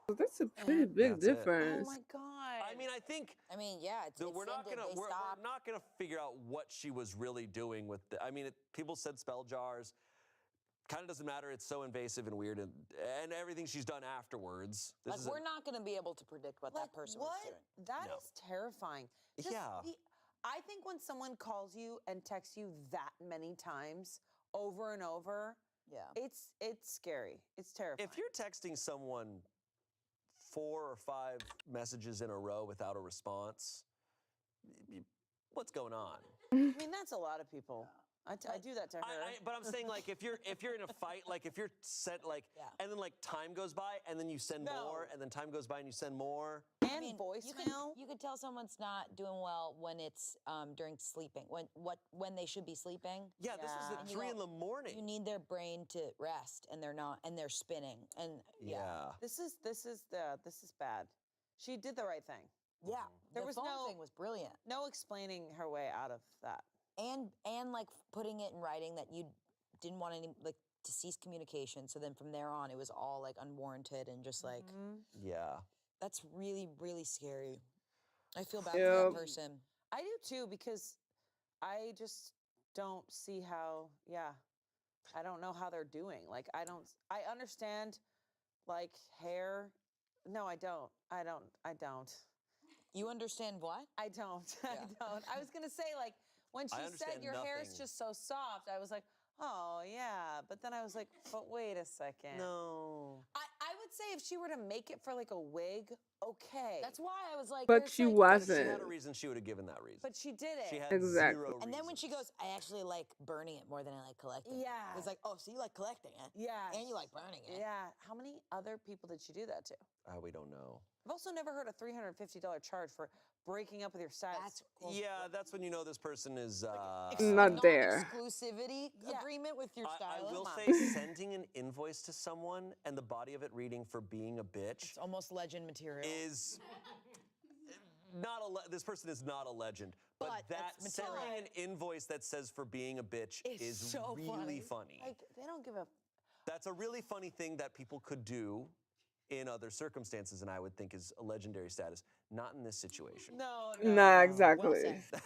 So that's a pretty big difference. Oh my god. I mean, I think. I mean, yeah, we're not gonna figure out what she was really doing with the. I mean, people said spell jars. Kind of doesn't matter. It's so invasive and weird, and everything she's done afterwards. We're not going to be able to predict what that person was doing. That is terrifying. I think when someone calls you and texts you that many times over and over, it's scary. It's terrifying. If you're texting someone 4 or 5 messages in a row without a response, what's going on? I mean, that's a lot of people. I do that to her. But I'm saying, like, if you're in a fight, like if you're sent, like, and then like time goes by and then you send more, and then time goes by and you send more. And voicemail. You could tell someone's not doing well when it's during sleeping, when they should be sleeping. Yeah, this is at 3 in the morning. You need their brain to rest, and they're not, and they're spinning, and This is bad. She did the right thing. Yeah, There the was phone thing was brilliant. No explaining her way out of that. And like putting it in writing that you didn't want any to cease communication. So then from there on, it was all like unwarranted and just like that's really, really scary. I feel bad for that person. I do too, because I just don't see how. I don't know how they're doing. Like I understand, like hair. No, I don't. You understand what? I don't. I don't. I was gonna say, like, when she said your hair's just so soft, I was like, oh yeah. But then I was like, but wait a second. No. I would say if she were to make it for like a wig, okay. That's why I was like, But she wasn't. If she had a reason, she would have given that reason. But she did it. She had Exactly. zero And then when she reasons. goes, I actually like burning it more than I like collecting. Yeah. It's like, oh, so you like collecting it? Yeah. And you like burning it. Yeah. How many other people did she do that to? We don't know. I've also never heard a $350 charge for breaking up with your stylist. Yeah, that's when you know this person is Not there. Exclusivity agreement with your stylist. I will say sending an invoice to someone and the body of it reading for being a bitch. It's almost legend material. Is not this person is not a legend. But that sending an invoice that says for being a bitch is so really funny. Like, they don't give a... That's a really funny thing that people could do in other circumstances, and I would think is a legendary status. Not in this situation. No. Nah, exactly. Well said.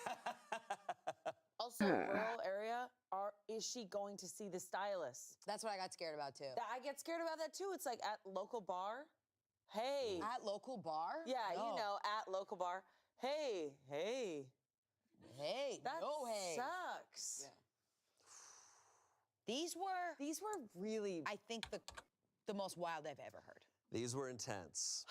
Also, rural area, is she going to see the stylist? That's what I got scared about, too. I get scared about that, too. It's like at local bar. Hey. At local bar? Yeah, you know, at local bar. Hey. Hey, That no hey. sucks. Yeah. These were really, I think, the most wild I've ever heard. These were intense.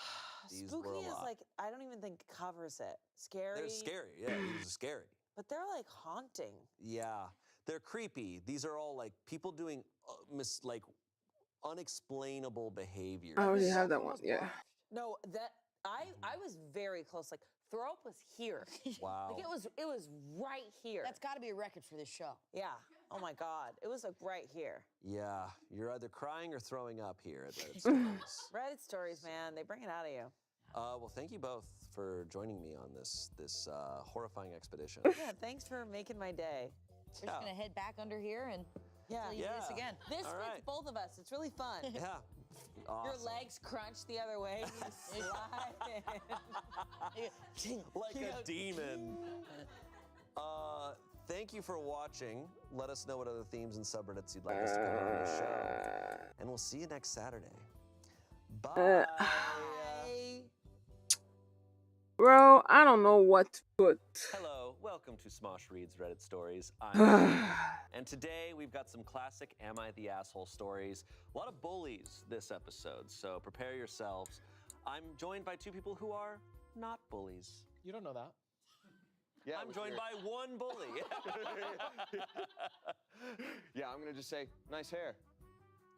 These spooky were a is lot. like, I don't even think covers it. Scary. They're scary. Yeah, these are scary. But they're like haunting. Yeah, they're creepy. These are all like people doing like unexplainable behavior. I already have that one. Yeah. No, that I was very close. Like throw up was here. Wow. Like it was right here. That's got to be a record for this show. Yeah. Oh my God. It was like right here. Yeah, you're either crying or throwing up here at Reddit Stories. Reddit stories, man. They bring it out of you. Well, thank you both for joining me on this horrifying expedition. Yeah, thanks for making my day. We're just gonna head back under here and tell you this again. This All fits right. both of us. It's really fun. Yeah. Awesome. Your legs crunch the other way. You slide. Like a demon. Thank you for watching. Let us know what other themes and subreddits you'd like us to cover on the show. And we'll see you next Saturday. Bye. Bro, I don't know what to put. Hello, welcome to Smosh Reads Reddit Stories. I'm Sam, and today we've got some classic Am I the Asshole stories. A lot of bullies this episode, so prepare yourselves. I'm joined by two people who are not bullies. You don't know that. Yeah, I'm joined by one bully. Yeah, I'm gonna just say, nice hair.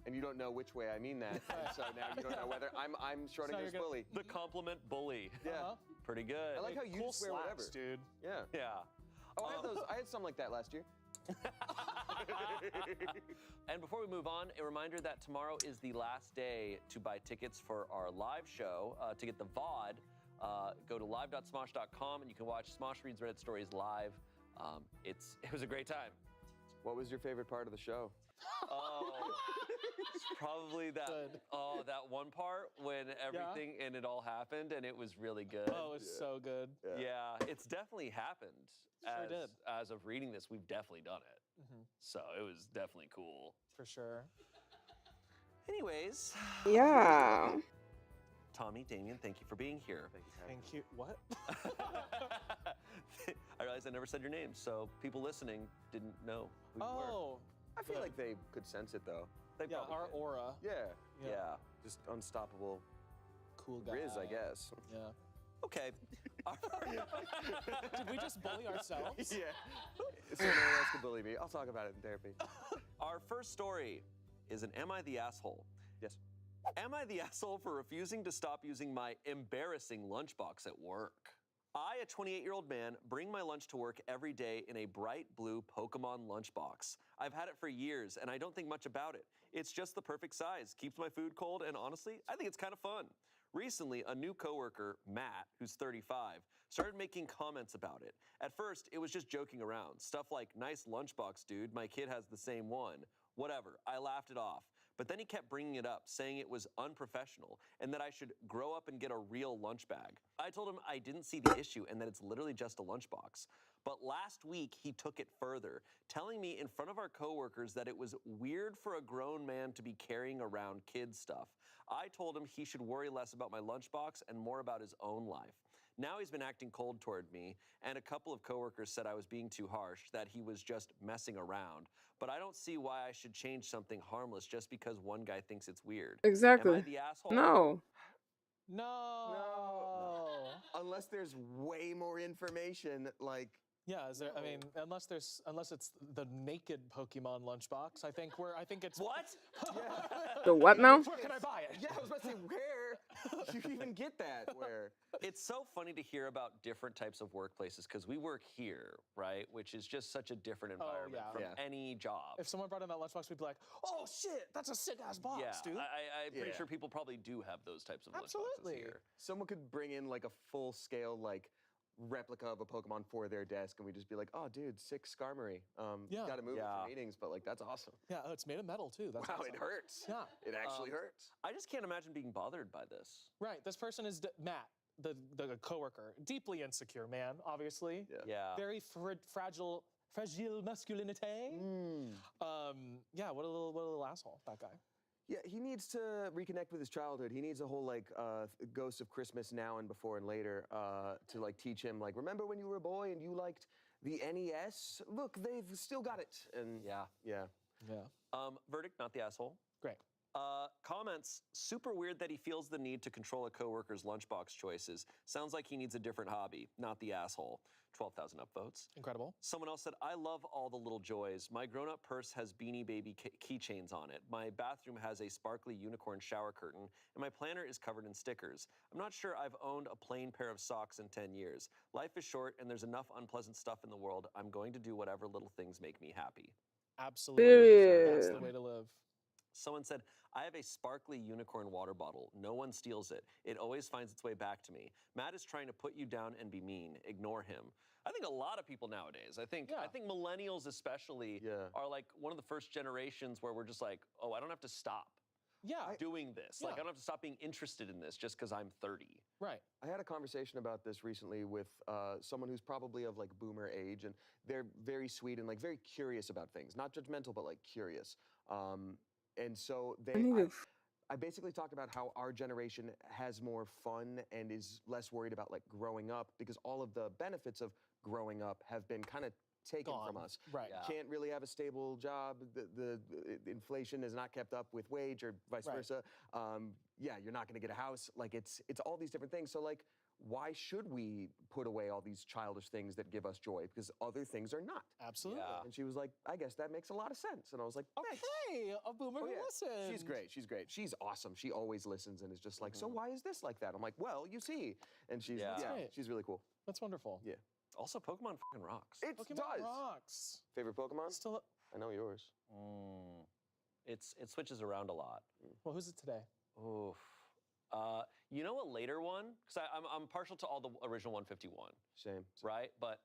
And you don't know which way I mean that. And so now you don't know whether I'm Schrodinger's bully. The compliment bully. Yeah. Pretty good. I like how you Cool just wear slacks, whatever. dude. Yeah. Yeah. Oh, I had those. I had some like that last year. And before we move on, a reminder that tomorrow is the last day to buy tickets for our live show. To get the VOD, go to live.smosh.com and you can watch Smosh Reads Reddit Stories live. It was a great time. What was your favorite part of the show? Oh, it's probably that. That one part when everything and it all happened, and it was really good. Oh, it was so good. Yeah, it's definitely happened. Sure did. As of reading this, we've definitely done it. So it was definitely cool. For sure. Anyways. Yeah. Tommy, Damien, thank you for being here. Thank you. What? I realized I never said your name, so people listening didn't know who you were. I feel like they could sense it though. They Yeah, probably our did. aura. Yeah. Just unstoppable. Cool guy. Riz, I guess. Yeah. Okay. Did we just bully ourselves? Yeah. So no one else can bully me. I'll talk about it in therapy. Our first story is an Am I the Asshole? Yes. Am I the asshole for refusing to stop using my embarrassing lunchbox at work? I, a 28-year-old man, bring my lunch to work every day in a bright blue Pokemon lunchbox. I've had it for years, and I don't think much about it. It's just the perfect size, keeps my food cold, and honestly, I think it's kind of fun. Recently, a new coworker, Matt, who's 35, started making comments about it. At first, it was just joking around. Stuff like, nice lunchbox, dude, my kid has the same one. Whatever, I laughed it off. But then he kept bringing it up, saying it was unprofessional and that I should grow up and get a real lunch bag. I told him I didn't see the issue and that it's literally just a lunchbox. But last week, he took it further, telling me in front of our coworkers that it was weird for a grown man to be carrying around kid stuff. I told him he should worry less about my lunchbox and more about his own life. Now he's been acting cold toward me, and a couple of coworkers said I was being too harsh, that he was just messing around. But I don't see why I should change something harmless just because one guy thinks it's weird. Exactly. Am I the asshole? No. No. Unless there's way more information, like. Yeah, is there? I mean, unless it's the naked Pokemon lunchbox, I think it's what? The what now? Where can I buy it? Yeah, I was about to say where do you even get that? Where? It's so funny to hear about different types of workplaces because we work here, right? Which is just such a different environment from any job. If someone brought in that lunchbox, we'd be like, "Oh shit, that's a sick ass box, dude." I'm pretty sure people probably do have those types of lunchboxes here. Someone could bring in like a full scale like replica of a Pokemon for their desk, and we'd just be like, "Oh, dude, sick Skarmory. Got to move it for meetings, but like that's awesome." Yeah, it's made of metal too. That's wow, awesome. it hurts. Yeah, it actually hurts. I just can't imagine being bothered by this. Right. This person is Matt, the coworker, deeply insecure man, obviously. Yeah. Very fragile masculinity. Yeah. What a little asshole, that guy. Yeah, he needs to reconnect with his childhood. He needs a whole like Ghost of Christmas Now and Before and Later to like teach him like, remember when you were a boy and you liked the NES? Look, they've still got it. And yeah. Verdict, not the asshole. Great. Comments, super weird that he feels the need to control a coworker's lunchbox choices. Sounds like he needs a different hobby, not the asshole. 12,000 upvotes. Incredible. Someone else said, I love all the little joys. My grown-up purse has Beanie Baby keychains on it. My bathroom has a sparkly unicorn shower curtain, and my planner is covered in stickers. I'm not sure I've owned a plain pair of socks in 10 years. Life is short, and there's enough unpleasant stuff in the world. I'm going to do whatever little things make me happy. Absolutely. That's the way to live. Someone said, I have a sparkly unicorn water bottle. No one steals it. It always finds its way back to me. Matt is trying to put you down and be mean. Ignore him. I think a lot of people nowadays, I think millennials especially are like one of the first generations where we're just like, oh, I don't have to stop doing this. Like, I don't have to stop being interested in this just because I'm 30. Right. I had a conversation about this recently with someone who's probably of like boomer age, and they're very sweet and like very curious about things. Not judgmental, but like curious. And so I basically talked about how our generation has more fun and is less worried about like growing up because all of the benefits of growing up have been kind of taken from us. Right. Can't really have a stable job. The inflation is not kept up with wage or vice versa. You're not going to get a house. Like it's all these different things. So like, why should we put away all these childish things that give us joy? Because other things are not. Absolutely. And she was like, I guess that makes a lot of sense. And I was like, thanks. Okay, a boomer who listens. She's great. She's great. She's awesome. She always listens and is just like, so why is this like that? I'm like, well, you see. And she's she's really cool. That's wonderful. Yeah. Also, Pokemon fucking rocks. It Pokemon rocks. Favorite Pokemon? Still, I know yours. It switches around a lot. Well, who's it today? Oof. You know, a later one, because I'm partial to all the original 151. Same. Right? But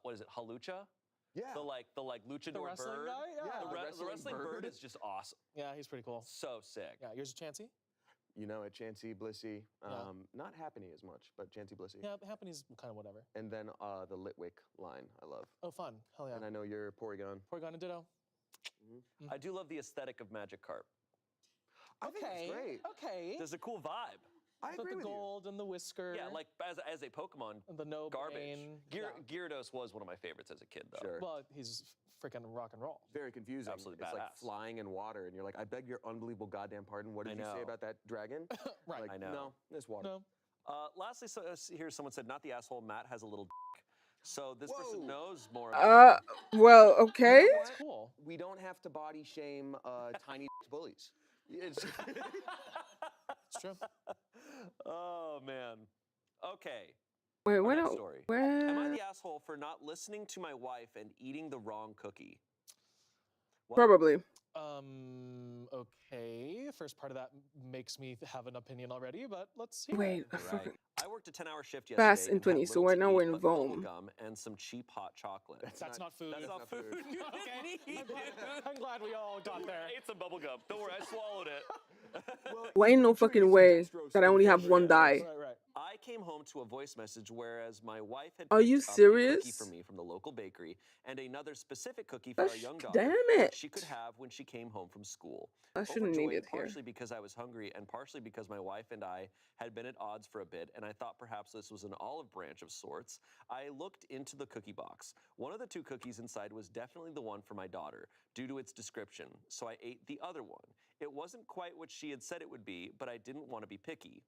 what is it? Halucha? Yeah. The luchador The wrestling bird. guy? Yeah. The wrestling bird is just awesome. Yeah, he's pretty cool. So sick. Yeah, yours is Chansey? You know it, Chansey, Blissey. Not Happiny as much, but Chansey, Blissey. Yeah, Happy's kind of whatever. And then the Litwick line, I love. Oh, fun. Hell yeah. And I know you're Porygon. Porygon and Ditto. I do love the aesthetic of Magikarp. I think it's great. Okay. There's a cool vibe. I agree with the gold and the whisker. Yeah, like as a Pokemon, the no garbage. brain. Gyarados was one of my favorites as a kid, though. Sure. Well, he's freaking rock and roll. Very confusing. Absolutely it's badass. like flying in water, and you're like, I beg your unbelievable goddamn pardon. What did you say about that dragon? Right. Like, I know. No, it's water. No. Lastly, here someone said, not the asshole, Matt has a little dick. So this person knows more. Well, okay. That's cool. We don't have to body shame tiny bullies. It's true. Oh, man. Okay. Wait, Our what? next story. Am I the asshole for not listening to my wife and eating the wrong cookie? What? Probably. Okay. First part of that makes me have an opinion already, but let's see. Wait, Right. I worked a 10-hour shift yesterday. Fast and had 20, so little we're to now eat we're in but Rome. bubblegum and some cheap hot chocolate. That's not food. That's not food. Okay. I'm glad we all got there. I ate some bubblegum. Don't worry, I swallowed it. Well, ain't no fucking way that I only have one die. Right. I came home to a voice message whereas my wife had Are you picked up a cookie serious? for me from the local bakery and another specific cookie for our Gosh, young daughter damn that it. she could have when she came home from school. I shouldn't need it here. Partially because I was hungry and partially because my wife and I had been at odds for a bit and I thought perhaps this was an olive branch of sorts, I looked into the cookie box. One of the 2 cookies inside was definitely the one for my daughter, due to its description, so I ate the other one. It wasn't quite what she had said it would be, but I didn't want to be picky.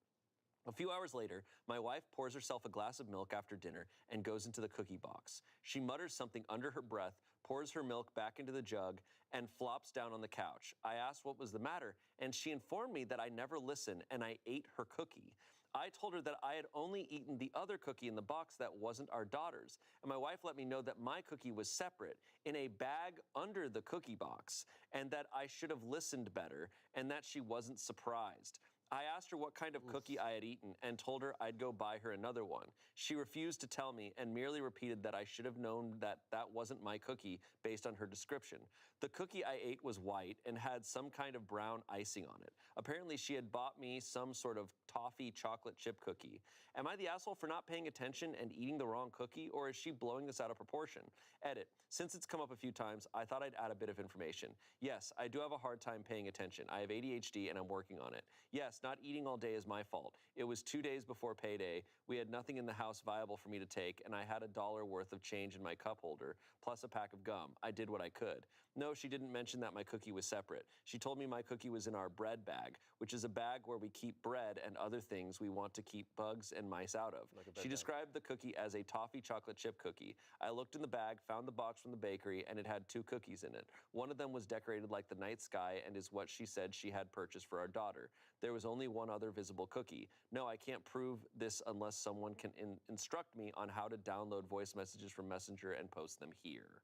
A few hours later, my wife pours herself a glass of milk after dinner and goes into the cookie box. She mutters something under her breath, pours her milk back into the jug, and flops down on the couch. I asked what was the matter, and she informed me that I never listen and I ate her cookie. I told her that I had only eaten the other cookie in the box that wasn't our daughter's, and my wife let me know that my cookie was separate, in a bag under the cookie box, and that I should have listened better, and that she wasn't surprised. I asked her what kind of cookie I had eaten and told her I'd go buy her another one. She refused to tell me and merely repeated that I should have known that that wasn't my cookie based on her description. The cookie I ate was white and had some kind of brown icing on it. Apparently she had bought me some sort of toffee chocolate chip cookie. Am I the asshole for not paying attention and eating the wrong cookie, or is she blowing this out of proportion? Edit. Since it's come up a few times, I thought I'd add a bit of information. Yes, I do have a hard time paying attention. I have ADHD and I'm working on it. Yes, not eating all day is my fault. It was 2 days before payday. We had nothing in the house viable for me to take, and I had $1 worth of change in my cup holder, plus a pack of gum. I did what I could. No, she didn't mention that my cookie was separate. She told me my cookie was in our bread bag, which is a bag where we keep bread and other things we want to keep bugs and mice out of. She described the cookie as a toffee chocolate chip cookie. I looked in the bag, found the box from the bakery, and it had 2 cookies in it. One of them was decorated like the night sky and is what she said she had purchased for our daughter. There was only one other visible cookie. No, I can't prove this unless someone can instruct me on how to download voice messages from Messenger and post them here.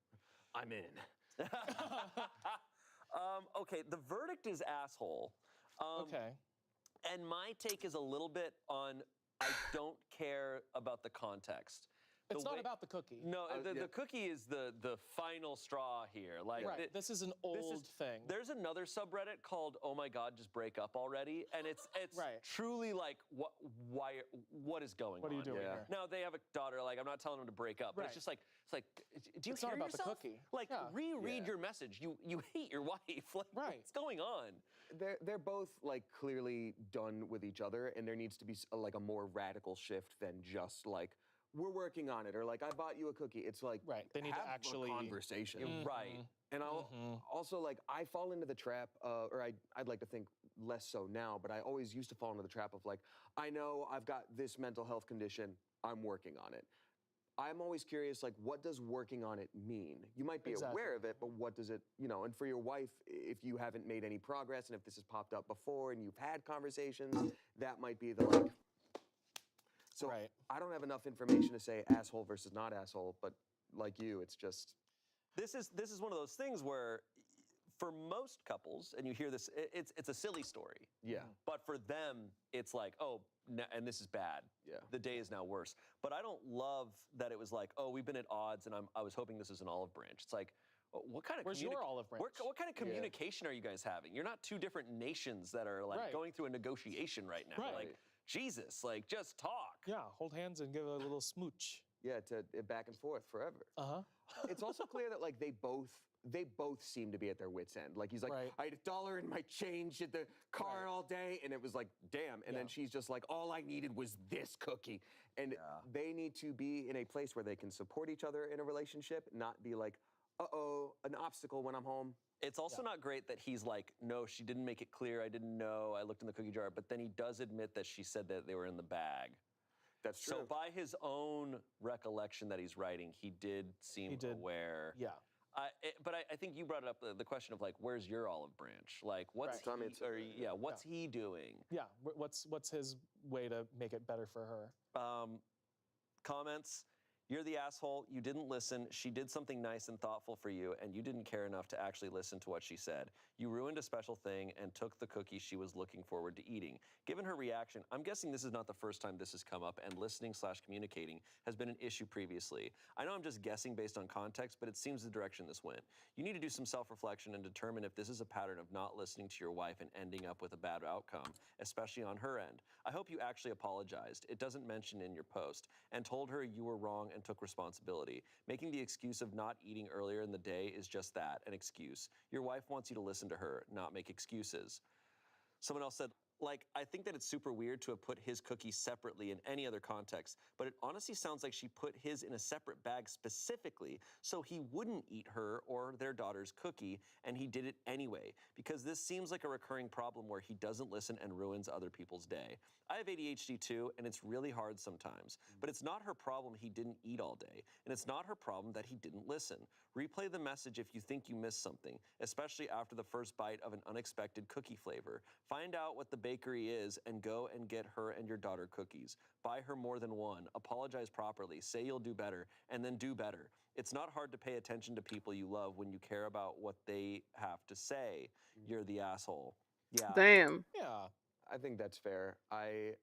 I'm in. Okay, the verdict is asshole. Okay. And my take is a little bit on I don't care about the context. It's not about the cookie. No, the cookie is the final straw here. Like, right. This is an old thing. There's another subreddit called "Oh my God, just break up already," and it's truly like what is going on? What are you doing here? Now they have a daughter. Like, I'm not telling them to break up, but it's just like do you It's hear not about yourself? the cookie. Like, reread your message. You hate your wife. Like, what's going on? They're both like clearly done with each other, and there needs to be like a more radical shift than just like, we're working on it, or like, I bought you a cookie. It's like, they need have to actually a conversation. Right. And I'll also, like, I fall into the trap, or I'd like to think less so now, but I always used to fall into the trap of like, I know I've got this mental health condition, I'm working on it. I'm always curious, like, what does working on it mean? You might be aware of it, but what does it, and for your wife, if you haven't made any progress, and if this has popped up before and you've had conversations, that might be the like. So I don't have enough information to say asshole versus not asshole, but like you, it's just. This is one of those things where, for most couples, and you hear this, it's a silly story. Yeah. But for them, it's like, oh, and this is bad. Yeah. The day is now worse. But I don't love that it was like, oh, we've been at odds, and I was hoping this was an olive branch. It's like, what kind of Where's your olive branch? What kind of communication are you guys having? You're not 2 different nations that are like going through a negotiation right now. Right. Like, Jesus, like, just talk. Yeah, hold hands and give a little smooch. Yeah, to back and forth forever. It's also clear that like they both seem to be at their wits' end. Like he's like, I had $1 in my change at the car all day, and it was like, damn. And then she's just like, all I needed was this cookie. And they need to be in a place where they can support each other in a relationship, not be like, uh-oh, an obstacle when I'm home. It's also not great that he's like, no, she didn't make it clear. I didn't know. I looked in the cookie jar. But then he does admit that she said that they were in the bag. That's true. So by his own recollection that he's writing, he did seem aware. Yeah. But I think you brought up the question of like, where's your olive branch? Like, what's what's he doing? Yeah. What's his way to make it better for her? Comments. You're the asshole. You didn't listen. She did something nice and thoughtful for you, and you didn't care enough to actually listen to what she said. You ruined a special thing and took the cookie she was looking forward to eating. Given her reaction, I'm guessing this is not the first time this has come up, and listening/communicating has been an issue previously. I know I'm just guessing based on context, but it seems the direction this went. You need to do some self-reflection and determine if this is a pattern of not listening to your wife and ending up with a bad outcome, especially on her end. I hope you actually apologized. It doesn't mention in your post, and told her you were wrong and took responsibility. Making the excuse of not eating earlier in the day is just that, an excuse. Your wife wants you to listen to her, not make excuses. Someone else said, like, I think that it's super weird to have put his cookies separately in any other context, but it honestly sounds like she put his in a separate bag specifically so he wouldn't eat her or their daughter's cookie, and he did it anyway, because this seems like a recurring problem where he doesn't listen and ruins other people's day. I have ADHD too, and it's really hard sometimes, but it's not her problem he didn't eat all day, and it's not her problem that he didn't listen. Replay the message if you think you missed something, especially after the first bite of an unexpected cookie flavor. Find out what the bakery is and go and get her and your daughter cookies. Buy her more than one. Apologize properly. Say you'll do better, and then do better. It's not hard to pay attention to people you love when you care about what they have to say. You're the asshole. Yeah. Damn. Yeah. I think that's fair. I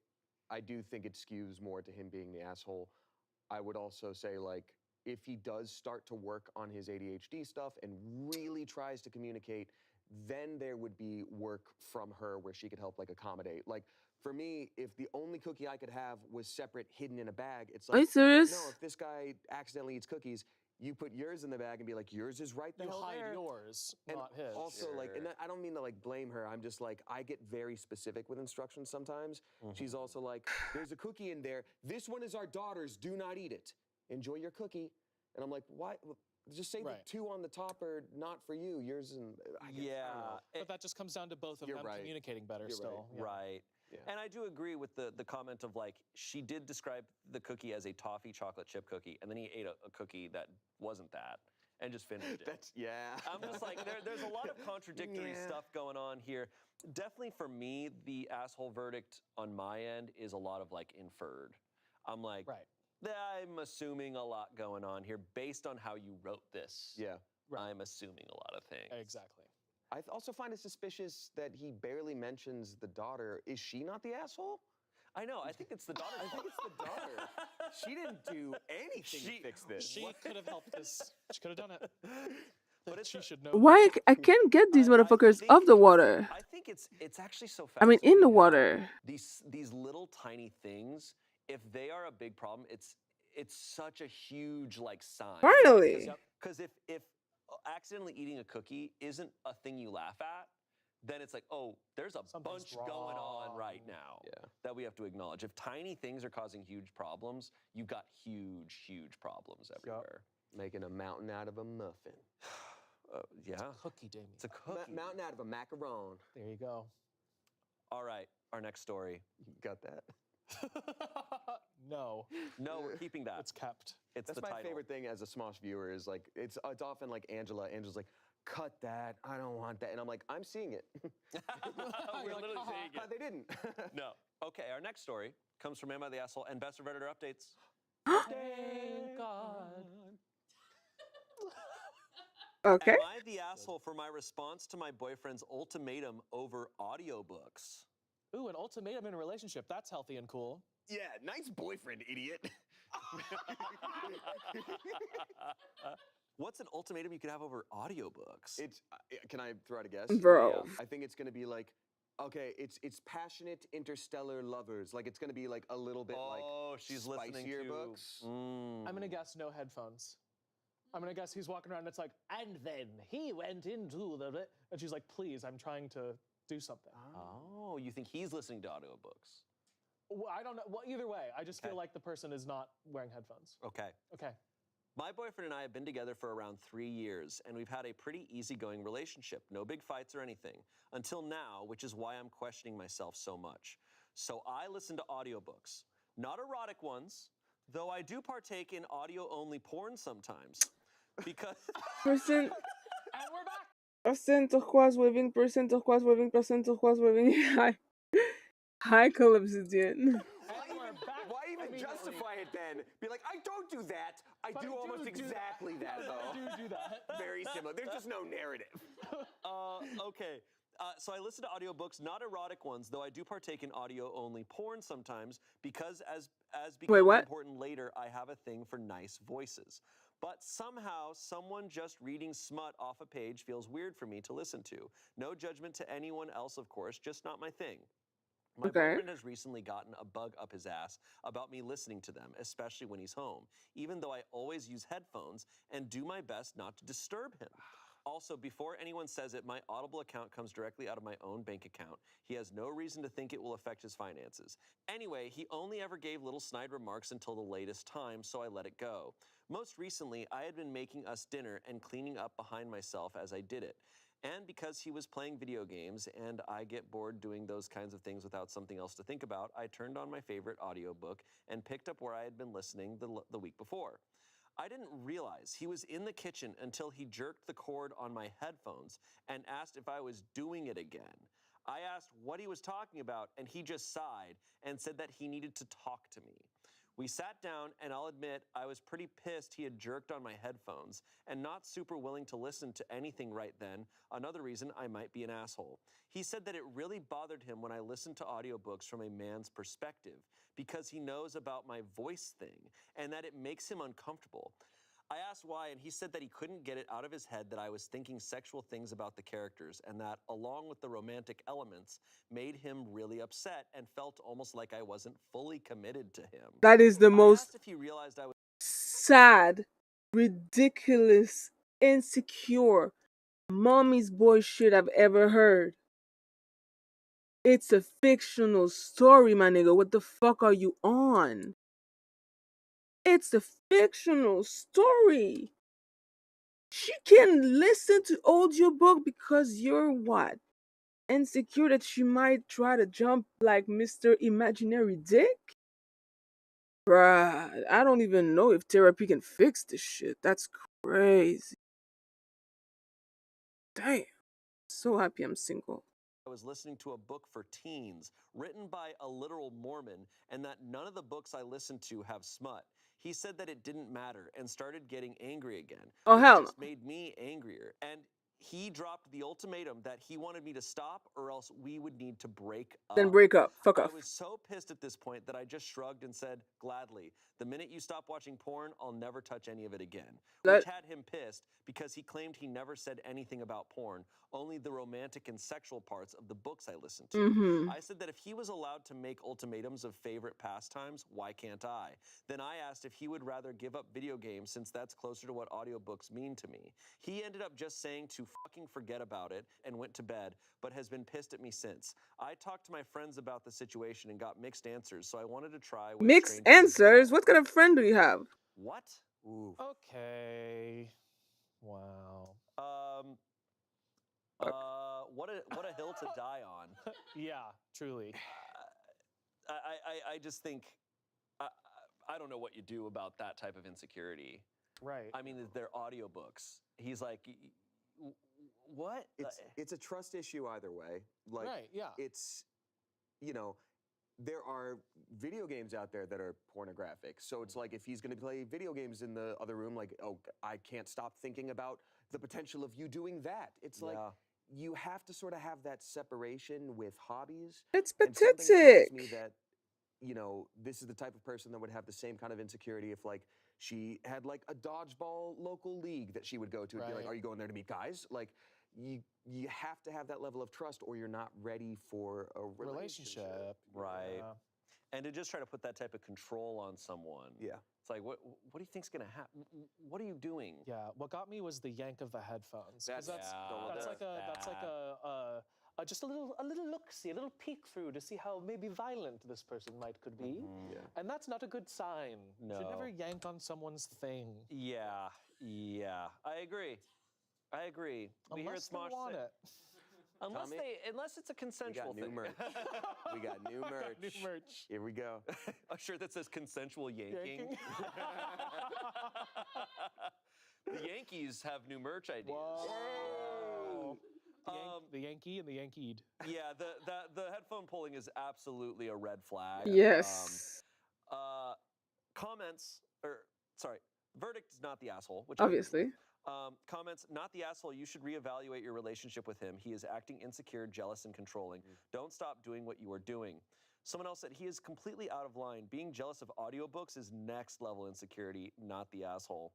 do think it skews more to him being the asshole. I would also say, like, if he does start to work on his ADHD stuff and really tries to communicate, then there would be work from her where she could help, like, accommodate. Like, for me, if the only cookie I could have was separate, hidden in a bag, it's like, Are you serious? no, if this guy accidentally eats cookies, you put yours in the bag and be like, yours is right the You hell hide there. yours, And not his. also, like, and I don't mean to, like, blame her. I'm just like, I get very specific with instructions sometimes. She's also like, there's a cookie in there. This one is our daughter's. Do not eat it. Enjoy your cookie. And I'm like, why? Just say the two on the top are not for you. Yours and I guess, I don't know. But that just comes down to both of them communicating better You're still. Yeah. Right. Yeah. And I do agree with the comment of, like, she did describe the cookie as a toffee chocolate chip cookie, and then he ate a cookie that wasn't that and just finished it. That's, yeah. I'm just like, there's a lot of contradictory stuff going on here. Definitely for me, the asshole verdict on my end is a lot of, like, inferred. I'm like, I'm assuming a lot going on here based on how you wrote this. Yeah. I'm assuming a lot of things. Exactly. I also find it suspicious that he barely mentions the daughter. Is she not the asshole? I know. I think it's the daughter. I think it's the daughter. She didn't do anything to fix this. She could have helped us. She could have done it. But she should know. Why I can't get these motherfuckers off the water? I think it's actually so I mean, in the water. These little tiny things, if they are a big problem, it's such a huge, like, sign. Finally. Because if accidentally eating a cookie isn't a thing you laugh at, then it's like, oh, there's a bunch going on right now that we have to acknowledge. If tiny things are causing huge problems, you've got huge, huge problems everywhere. Making a mountain out of a muffin. Yeah. It's a cookie, Damien. It's a cookie. Mountain out of a macaron. There you go. All right, our next story. Got that? No. No, we're keeping that. It's kept. It's That's the my title. favorite thing as a Smosh viewer is, like, it's often like Angela. Angela's like, cut that. I don't want that. And I'm like, I'm seeing it. We're literally seeing it. They didn't. No. Okay, our next story comes from Am I the Asshole and Best of Redditor Updates. Thank God. Okay. Am I the asshole for my response to my boyfriend's ultimatum over audiobooks? Ooh, an ultimatum in a relationship. That's healthy and cool. Yeah, nice boyfriend, idiot. What's an ultimatum you could have over audiobooks? It's can I throw out a guess? Bro. Yeah. I think it's gonna be like, okay, it's passionate interstellar lovers. Like, it's gonna be like a little bit like she's listening spicier to books. I'm gonna guess no headphones. I'm gonna guess he's walking around and it's like, and then he went into the... And she's like, please, I'm trying to do something. Oh, you think he's listening to audiobooks? Well, I don't know. Well, either way, I just feel like the person is not wearing headphones. Okay. Okay. My boyfriend and I have been together for around 3 years, and we've had a pretty easygoing relationship. No big fights or anything. Until now, which is why I'm questioning myself so much. So I listen to audiobooks. Not erotic ones, though I do partake in audio-only porn sometimes. Because... Person. And we're back! Person turquoise waving, person turquoise waving, person turquoise waving. Hi. Hi, Collapsidian. And we're why even justify it then? Be like, I don't do that. I do almost exactly that, though. I do that. Very similar. There's just no narrative. Okay. So I listen to audiobooks, not erotic ones, though I do partake in audio-only porn sometimes because as becomes what? important later, I have a thing for nice voices. But somehow, someone just reading smut off a page feels weird for me to listen to. No judgment to anyone else, of course, just not my thing. My boyfriend has recently gotten a bug up his ass about me listening to them, especially when he's home, even though I always use headphones and do my best not to disturb him. Also, before anyone says it, my Audible account comes directly out of my own bank account. He has no reason to think it will affect his finances. Anyway, he only ever gave little snide remarks until the latest time, so I let it go. Most recently, I had been making us dinner and cleaning up behind myself as I did it. And because he was playing video games and I get bored doing those kinds of things without something else to think about, I turned on my favorite audiobook and picked up where I had been listening the week before. I didn't realize he was in the kitchen until he jerked the cord on my headphones and asked if I was doing it again. I asked what he was talking about, and he just sighed and said that he needed to talk to me. We sat down, and I'll admit I was pretty pissed he had jerked on my headphones and not super willing to listen to anything right then, another reason I might be an asshole. He said that it really bothered him when I listened to audiobooks from a man's perspective because he knows about my voice thing and that it makes him uncomfortable. I asked why, and he said that he couldn't get it out of his head that I was thinking sexual things about the characters, and that, along with the romantic elements, made him really upset and felt almost like I wasn't fully committed to him. That is the most asked if he realized I was sad, ridiculous, insecure, mommy's boy shit I've ever heard. It's a fictional story, my nigga. What the fuck are you on? It's a fictional story. She can listen to audiobook because you're what? Insecure that she might try to jump like Mr. Imaginary Dick? Bruh, I don't even know if therapy can fix this shit. That's crazy. Damn. So happy I'm single. I was listening to a book for teens written by a literal Mormon and that none of the books I listened to have smut. He said that it didn't matter and started getting angry again. Oh, hell no. Just made me angrier. And he dropped the ultimatum that he wanted me to stop or else we would need to break up. Then break up. Fuck off. I was so pissed at this point that I just shrugged and said, gladly, the minute you stop watching porn, I'll never touch any of it again. Which had him pissed because he claimed he never said anything about porn, only the romantic and sexual parts of the books I listened to. Mhm. I said that if he was allowed to make ultimatums of favorite pastimes, why can't I? Then I asked if he would rather give up video games since that's closer to what audiobooks mean to me. He ended up just saying to fucking forget about it and went to bed, but has been pissed at me since. I talked to my friends about the situation and got mixed answers, so I wanted to try with Mixed strangers. answers? What kind of friend do you have? What? Ooh. Okay. Wow. What a hill to die on. Yeah, truly. I just think I don't know what you do about that type of insecurity. Right. I mean, they're audiobooks. He's like, what? It's a trust issue either way. Like, Right, yeah. It's, you know, there are video games out there that are pornographic. So it's like if he's going to play video games in the other room, like, oh, I can't stop thinking about the potential of you doing that. It's like you have to sort of have that separation with hobbies. It's And something pathetic. tells me that, you know, this is the type of person that would have the same kind of insecurity if, like, she had like a dodgeball local league that she would go to and be like, Right. are you going there to meet guys? Like, you have to have that level of trust or you're not ready for a relationship. Right. And to just try to put that type of control on someone. Yeah. It's like, what do you think's gonna happen? What are you doing? Yeah, what got me was the yank of the headphones. 'Cause That's like just a little look-see, a little peek through to see how maybe violent this person could be. Yeah. And that's not a good sign. No. You should never yank on someone's thing. Yeah, I agree. We hear Unless they Smosh want say- it. Unless it's a consensual We got thing. new merch. We got new merch. New merch. Here we go. A shirt that says consensual yanking. The Yankees have new merch ideas. Whoa. The Yankee and the Yankeed. Yeah, the headphone pulling is absolutely a red flag. Yes. Comments, verdict is not the asshole, which Obviously. Comments, not the asshole. You should reevaluate your relationship with him. He is acting insecure, jealous, and controlling. Don't stop doing what you are doing. Someone else said, he is completely out of line. Being jealous of audiobooks is next level insecurity, not the asshole.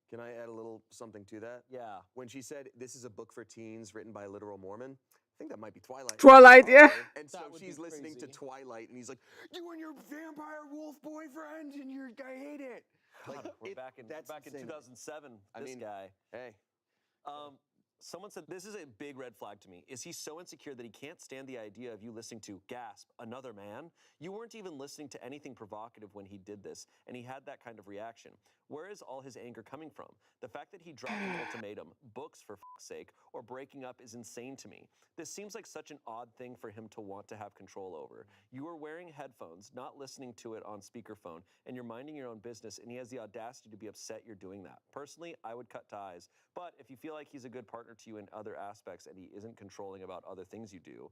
Can I add a little something to that? Yeah. When she said, this is a book for teens written by a literal Mormon, I think that might be Twilight. Twilight, yeah. And so she's listening to Twilight, and he's like, you and your vampire wolf boyfriend, and I hate it. Like, we're back in 2007, this guy. Hey. Someone said, this is a big red flag to me. Is he so insecure that he can't stand the idea of you listening to, gasp, another man? You weren't even listening to anything provocative when he did this, and he had that kind of reaction. Where is all his anger coming from? The fact that he dropped an ultimatum, books for fuck's sake, or breaking up is insane to me. This seems like such an odd thing for him to want to have control over. You are wearing headphones, not listening to it on speakerphone, and you're minding your own business, and he has the audacity to be upset you're doing that. Personally, I would cut ties. But if you feel like he's a good partner to you in other aspects and he isn't controlling about other things you do,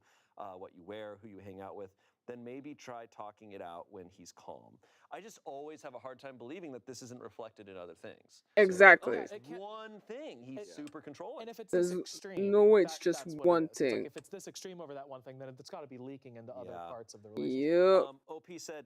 what you wear, who you hang out with, then maybe try talking it out when he's calm. I just always have a hard time believing that this isn't reflected in other things. Exactly. So, it's one thing. He's super controlling. And if it's There's this extreme, no way it's just that's what one it is. It's like thing. if it's this extreme over that one thing, then it's got to be leaking into other parts of the Yep. relationship. OP said,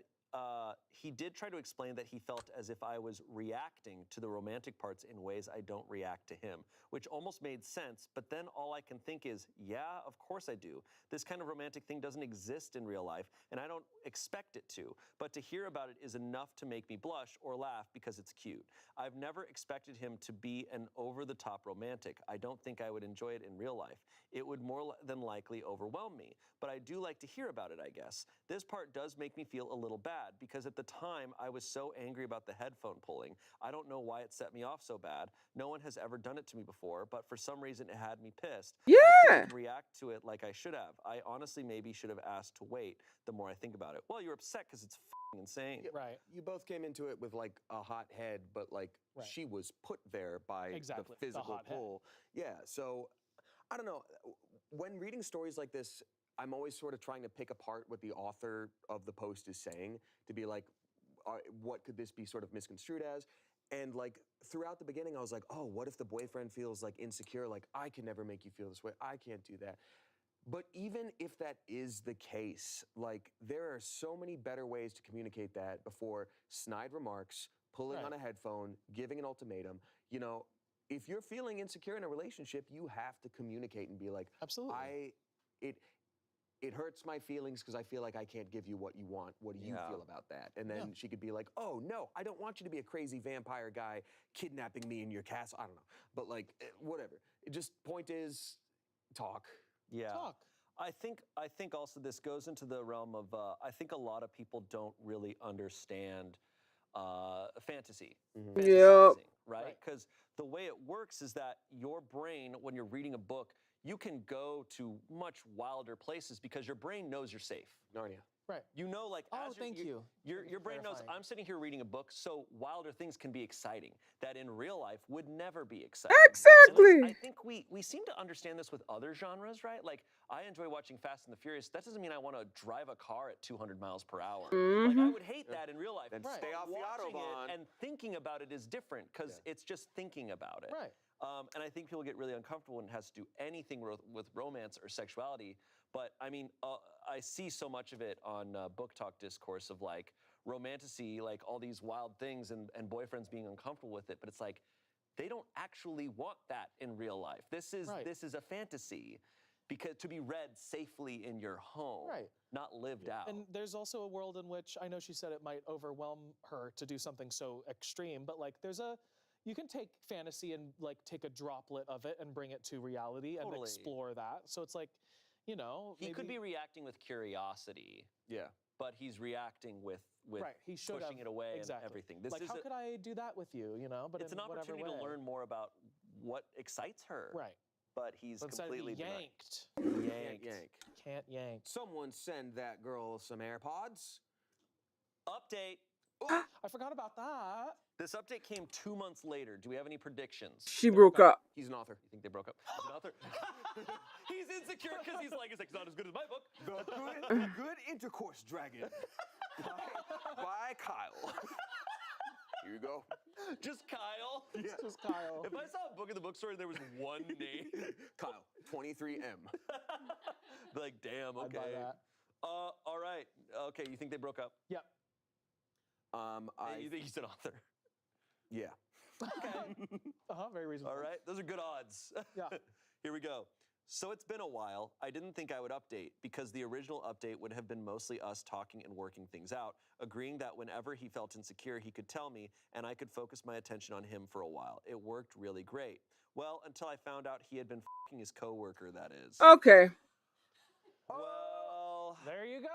he did try to explain that he felt as if I was reacting to the romantic parts in ways I don't react to him, which almost made sense, but then all I can think is, yeah, of course I do. This kind of romantic thing doesn't exist in real life, and I don't expect it to, but to hear about it is enough to make me blush or laugh because it's cute. I've never expected him to be an over-the-top romantic. I don't think I would enjoy it in real life. It would more than likely overwhelm me, but I do like to hear about it, I guess. This part does make me feel a little bad, because at the time I was so angry about the headphone pulling. I don't know why it set me off so bad. No one has ever done it to me before, but for some reason it had me pissed. Yeah. I couldn't react to it like I should have. I honestly maybe should have asked to wait the more I think about it. Well, you're upset because it's f***ing insane. Right. You both came into it with like a hot head, but like she was put there by the physical pull. Yeah, so I don't know. When reading stories like this, I'm always sort of trying to pick apart what the author of the post is saying to be like, what could this be sort of misconstrued as? And like throughout the beginning, I was like, oh, what if the boyfriend feels like insecure? Like, I can never make you feel this way. I can't do that. But even if that is the case, like there are so many better ways to communicate that before snide remarks, pulling on a headphone, giving an ultimatum. You know, if you're feeling insecure in a relationship, you have to communicate and be like, absolutely. It hurts my feelings because I feel like I can't give you what you want. What do you feel about that? And then she could be like, oh, no, I don't want you to be a crazy vampire guy kidnapping me in your castle. I don't know. But like, whatever. Just point is, talk. Yeah. I think also this goes into the realm of, I think a lot of people don't really understand fantasy. Yep. Right? Because the way it works is that your brain, when you're reading a book, you can go to much wilder places because your brain knows you're safe. Narnia. Right. You know, like, thank you. Your brain knows I'm sitting here reading a book, so wilder things can be exciting that in real life would never be exciting. Exactly. I think we seem to understand this with other genres, right? Like, I enjoy watching Fast and the Furious. That doesn't mean I want to drive a car at 200 miles per hour. Like, I would hate that in real life. Then stay off the Autobahn. And thinking about it is different because it's just thinking about it. Right. And I think people get really uncomfortable when it has to do anything with romance or sexuality. But I mean, I see so much of it on book talk discourse of like romantasy, like all these wild things and boyfriends being uncomfortable with it. But it's like, they don't actually want that in real life. This is a fantasy because to be read safely in your home, not lived out. And there's also a world in which I know she said it might overwhelm her to do something so extreme, but like you can take fantasy and like take a droplet of it and bring it to reality and explore that. So it's like, you know, he could be reacting with curiosity. Yeah. But he's reacting with he should pushing it away and everything. This like, is how could I do that with you? You know, but it's an opportunity to learn more about what excites her. Right. But he's completely yanked. Yank. Can't yank. Someone send that girl some AirPods. Update. I forgot about that. This update came 2 months later. Do we have any predictions? She broke up. He's an author. You think they broke up? He's an author. He's insecure because he's like, it's not as good as my book. The Good Intercourse Dragon by Kyle. Here you go. Just Kyle. Yeah. Just Kyle. If I saw a book in the bookstore and there was one name, Kyle, 23M. be like, damn, I'd okay. buy that. All right. Okay, you think they broke up? Yep. You think he's an author? Yeah. Very reasonable. All right, those are good odds. Yeah. Here we go. So it's been a while. I didn't think I would update because the original update would have been mostly us talking and working things out, agreeing that whenever he felt insecure, he could tell me and I could focus my attention on him for a while. It worked really great. Well, until I found out he had been f***ing his coworker, that is. Okay. Well, there you go.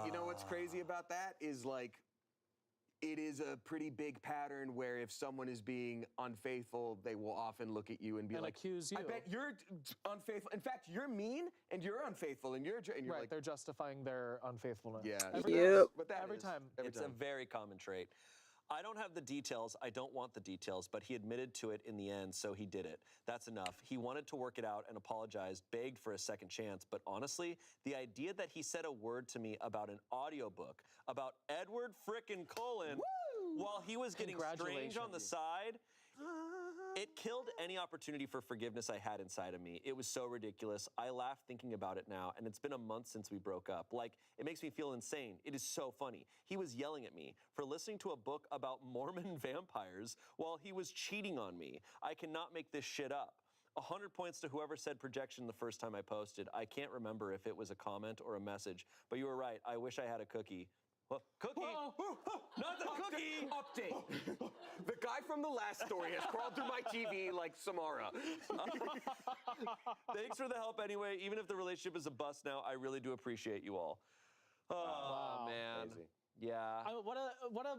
You know what's crazy about that is like, it is a pretty big pattern where if someone is being unfaithful, they will often look at you and be like, accuse you. I bet you're unfaithful. In fact, you're mean and you're unfaithful and you're right, like, they're justifying their unfaithfulness. Yeah. Every time. It's a very common trait. I don't have the details. I don't want the details, but he admitted to it in the end, so he did it. That's enough. He wanted to work it out and apologized, begged for a second chance, but honestly, the idea that he said a word to me about an audiobook about Edward frickin' Cullen while he was getting strange on the side, it killed any opportunity for forgiveness I had inside of me. It was so ridiculous. I laugh thinking about it now, and it's been a month since we broke up. Like, it makes me feel insane. It is so funny. He was yelling at me for listening to a book about Mormon vampires while he was cheating on me. I cannot make this shit up. 100 points to whoever said projection the first time I posted. I can't remember if it was a comment or a message, but you were right. I wish I had a cookie. Well, cookie? Not the cookie! Update. The guy from the last story has crawled through my TV like Samara. Thanks for the help anyway. Even if the relationship is a bust now, I really do appreciate you all. Oh, man. Crazy. Yeah. What a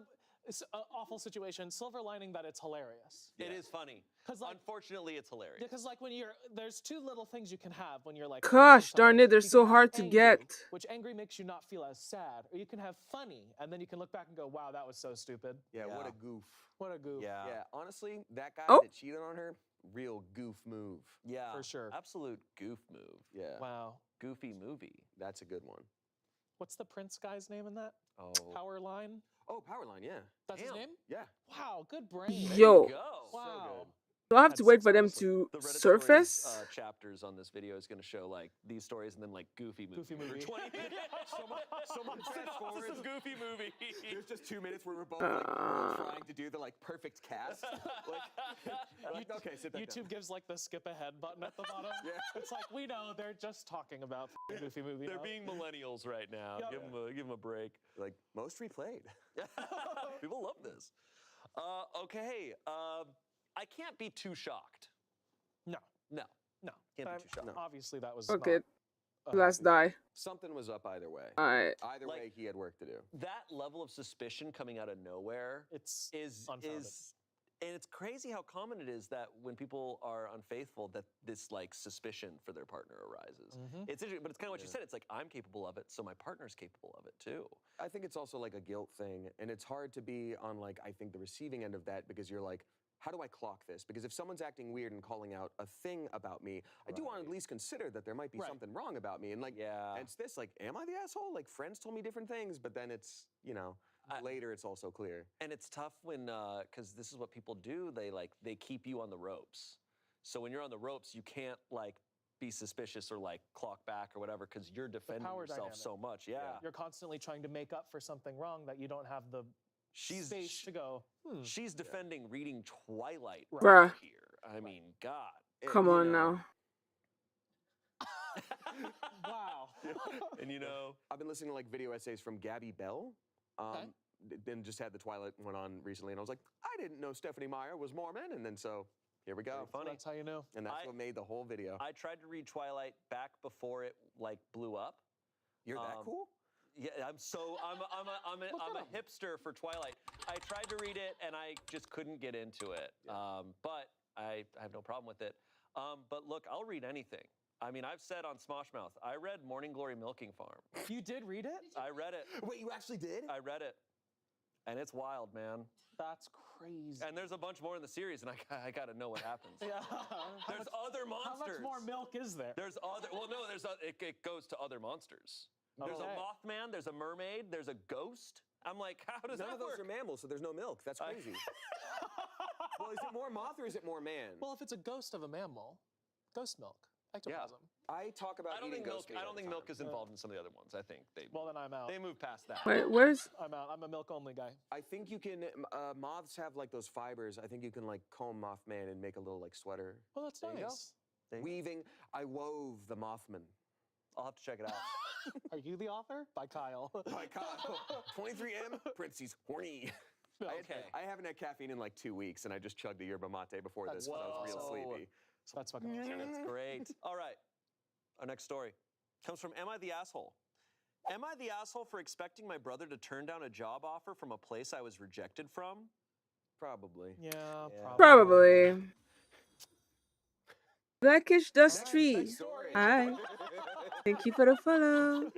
awful situation. Silver lining that it's hilarious. It is funny. Unfortunately, it's hilarious. Because like when there's two little things you can have when you're like, Gosh darn it, they're so hard to get. Which angry makes you not feel as sad, or you can have funny, and then you can look back and go, wow, that was so stupid. Yeah, what a goof. What a goof. Yeah. Yeah, honestly, that guy Oh. that cheated on her, real goof move. Yeah. For sure. Absolute goof move. Yeah. Wow. Goofy movie. That's a good one. What's the Prince guy's name in that? Oh. Powerline? Oh, Powerline, yeah. That's his name? Yeah. Wow, good brain. Yo. Go. Wow. So I have to wait for them to The Reddit surface. Stories, chapters on this video is going to show like these stories and then like Goofy movie. Goofy movie. For 20 minutes. Someone fast forward. Synopsis of Goofy movie. There's just 2 minutes where we're both like trying to do the like perfect cast. Like, okay, sit back YouTube gives like the skip ahead button at the bottom. Yeah. It's like, we know they're just talking about Goofy movie. They're now. being millennials right now. Yep. Give them a break. Like most replayed. People love this. Okay. I can't be too shocked. No. No. Can't But be too shocked. obviously that was Okay, not, let's die. Something was up either way. All right. Either way, he had work to do. That level of suspicion coming out of nowhere It's and it's crazy how common it is that when people are unfaithful that this like suspicion for their partner arises. It's interesting, but it's kind of what you said. It's like I'm capable of it, so my partner's capable of it too. I think it's also like a guilt thing, and it's hard to be on like I think the receiving end of that because you're like, how do I clock this? Because if someone's acting weird and calling out a thing about me, I do want to at least consider that there might be something wrong about me. And like, and it's this, like, am I the asshole? Like, friends told me different things, but then it's, you know, later it's also clear. And it's tough when, because this is what people do. They keep you on the ropes. So when you're on the ropes, you can't like be suspicious or like clock back or whatever because you're defending yourself dynamic. so much. Yeah. You're constantly trying to make up for something wrong that you don't have the space to go. She's defending reading Twilight Bruh. here. I mean, God. Come on now. Wow. And you know, I've been listening to like video essays from Gabby Bell. Then just had the Twilight one on recently, and I was like, I didn't know Stephanie Meyer was Mormon, and then so here we go. funny. That's how you know. And that's what made the whole video. I tried to read Twilight back before it like blew up. You're that cool? Yeah, I'm a hipster for Twilight. I tried to read it and I just couldn't get into it. But I have no problem with it. But look, I'll read anything. I mean, I've said on Smosh Mouth, I read Morning Glory Milking Farm. You did read it? I read it. Wait, you actually did? I read it. And it's wild, man. That's crazy. And there's a bunch more in the series, and I got to know what happens. Yeah. There's other monsters. How much more milk is there? There's other. Well, no, it goes to other monsters. There's a Mothman. There's a mermaid. There's a ghost. I'm like, how does None that of those work? are mammals, so there's no milk. That's crazy. Well, is it more moth or is it more man? Well, if it's a ghost of a mammal, ghost milk, ectoplasm. I talk about eating ghost meat I all don't the think milk time. is involved in some of the other ones. I think they. Well, then I'm out. They move past that. Wait, where's? I'm out. I'm a milk only guy. I think you can. Moths have like those fibers. I think you can like comb Mothman and make a little like sweater. Oh, that's There you go. nice. There you go. Weaving. I wove the Mothman. I'll have to check it out. Are you the author? By Kyle. By Kyle. 23M. Parentheses horny. Okay. I haven't had caffeine in like 2 weeks, and I just chugged a yerba mate before this when I was real sleepy. That's fucking awesome. That's great. All right. Our next story comes from Am I the Asshole? Am I the asshole for expecting my brother to turn down a job offer from a place I was rejected from? Probably. Yeah, Probably. Blackish Dust Tree. Hi. Thank you for the follow.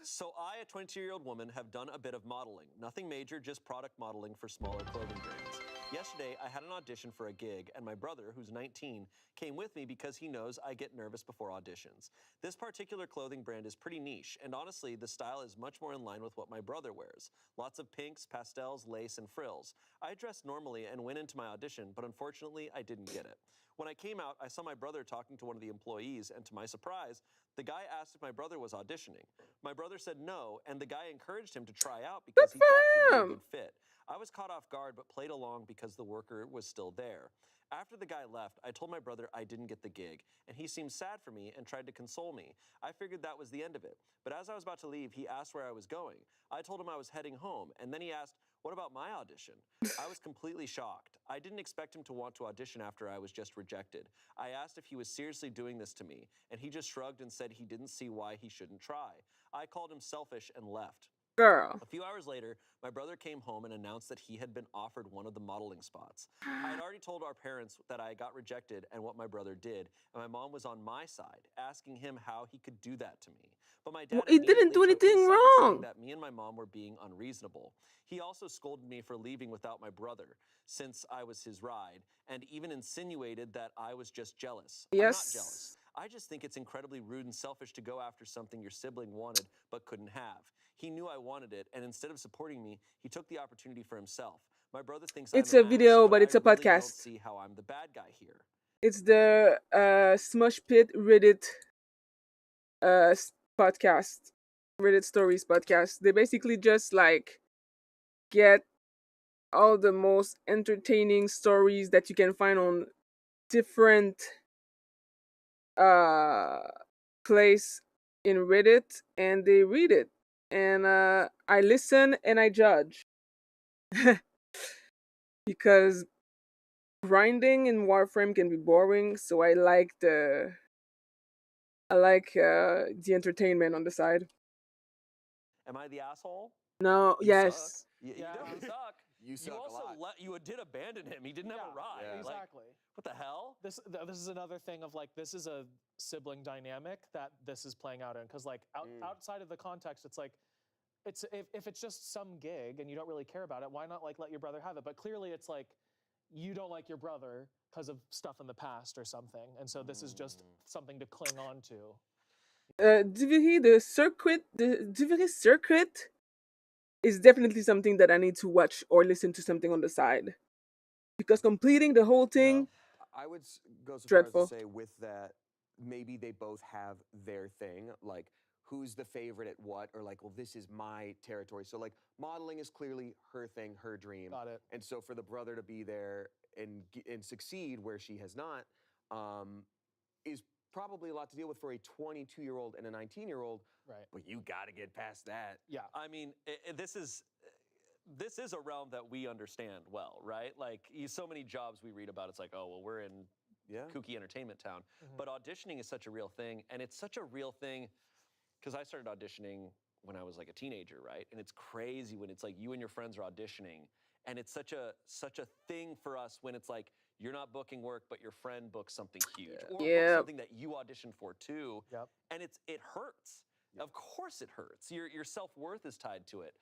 So I, a 22-year-old woman, have done a bit of modeling. Nothing major, just product modeling for smaller clothing brands. Yesterday, I had an audition for a gig, and my brother, who's 19, came with me because he knows I get nervous before auditions. This particular clothing brand is pretty niche, and honestly, the style is much more in line with what my brother wears. Lots of pinks, pastels, lace, and frills. I dressed normally and went into my audition, but unfortunately, I didn't get it. When I came out, I saw my brother talking to one of the employees, and to my surprise, the guy asked if my brother was auditioning. My brother said no, and the guy encouraged him to try out because he thought he'd be a good fit. I was caught off guard, but played along because the worker was still there. After the guy left, I told my brother I didn't get the gig, and he seemed sad for me and tried to console me. I figured that was the end of it. But as I was about to leave, he asked where I was going. I told him I was heading home, and then he asked, "What about my audition?" I was completely shocked. I didn't expect him to want to audition after I was just rejected. I asked if he was seriously doing this to me, and he just shrugged and said he didn't see why he shouldn't try. I called him selfish and left. Girl. A few hours later, my brother came home and announced that he had been offered one of the modeling spots. I had already told our parents that I got rejected and what my brother did, and my mom was on my side, asking him how he could do that to me. But my dad He didn't do immediately took his anything side, saying wrong. that me and my mom were being unreasonable. He also scolded me for leaving without my brother, since I was his ride, and even insinuated that I was just jealous. I'm not Yes. jealous. I just think it's incredibly rude and selfish to go after something your sibling wanted but couldn't have. He knew I wanted it, and instead of supporting me, he took the opportunity for himself. My brother thinks It's I'm a an ass, video, but it's I a really don't podcast. see how I'm the bad guy here. It's the Smush Pit Reddit podcast, Reddit Stories podcast. They basically just like get all the most entertaining stories that you can find on different place in Reddit, and they read it, and I listen and I judge because grinding in Warframe can be boring, so I like the entertainment on the side. Am I the asshole? No, You yes. suck. You definitely suck. You suck a also lot. you did abandon him. He didn't have a ride. Yeah. Like, Exactly. what the hell? This is another thing of like, this is a sibling dynamic that this is playing out in, because like outside of the context, it's like, it's if it's just some gig and you don't really care about it, why not like let your brother have it? But clearly it's like you don't like your brother because of stuff in the past or something, and so this is just something to cling on to. The Duviri circuit is definitely something that I need to watch or listen to something on the side, because completing the whole thing, I would go so dreadful. far as to say with that, maybe they both have their thing, like who's the favorite at what, or like, well, this is my territory. So like modeling is clearly her thing, her dream. Got it. And so for the brother to be there and succeed where she has not, is probably a lot to deal with for a 22-year-old and a 19-year-old. Right. But you got to get past that. Yeah. I mean, this is a realm that we understand well, right? Like, so many jobs we read about, it's like, oh, well, we're in kooky entertainment town. But auditioning is such a real thing, and it's such a real thing because I started auditioning when I was like a teenager, right? And it's crazy when it's like you and your friends are auditioning, and it's such a thing for us when it's like you're not booking work, but your friend books something huge, or books something that you auditioned for too. Yep. And it hurts. Of course it hurts. Your self-worth is tied to it.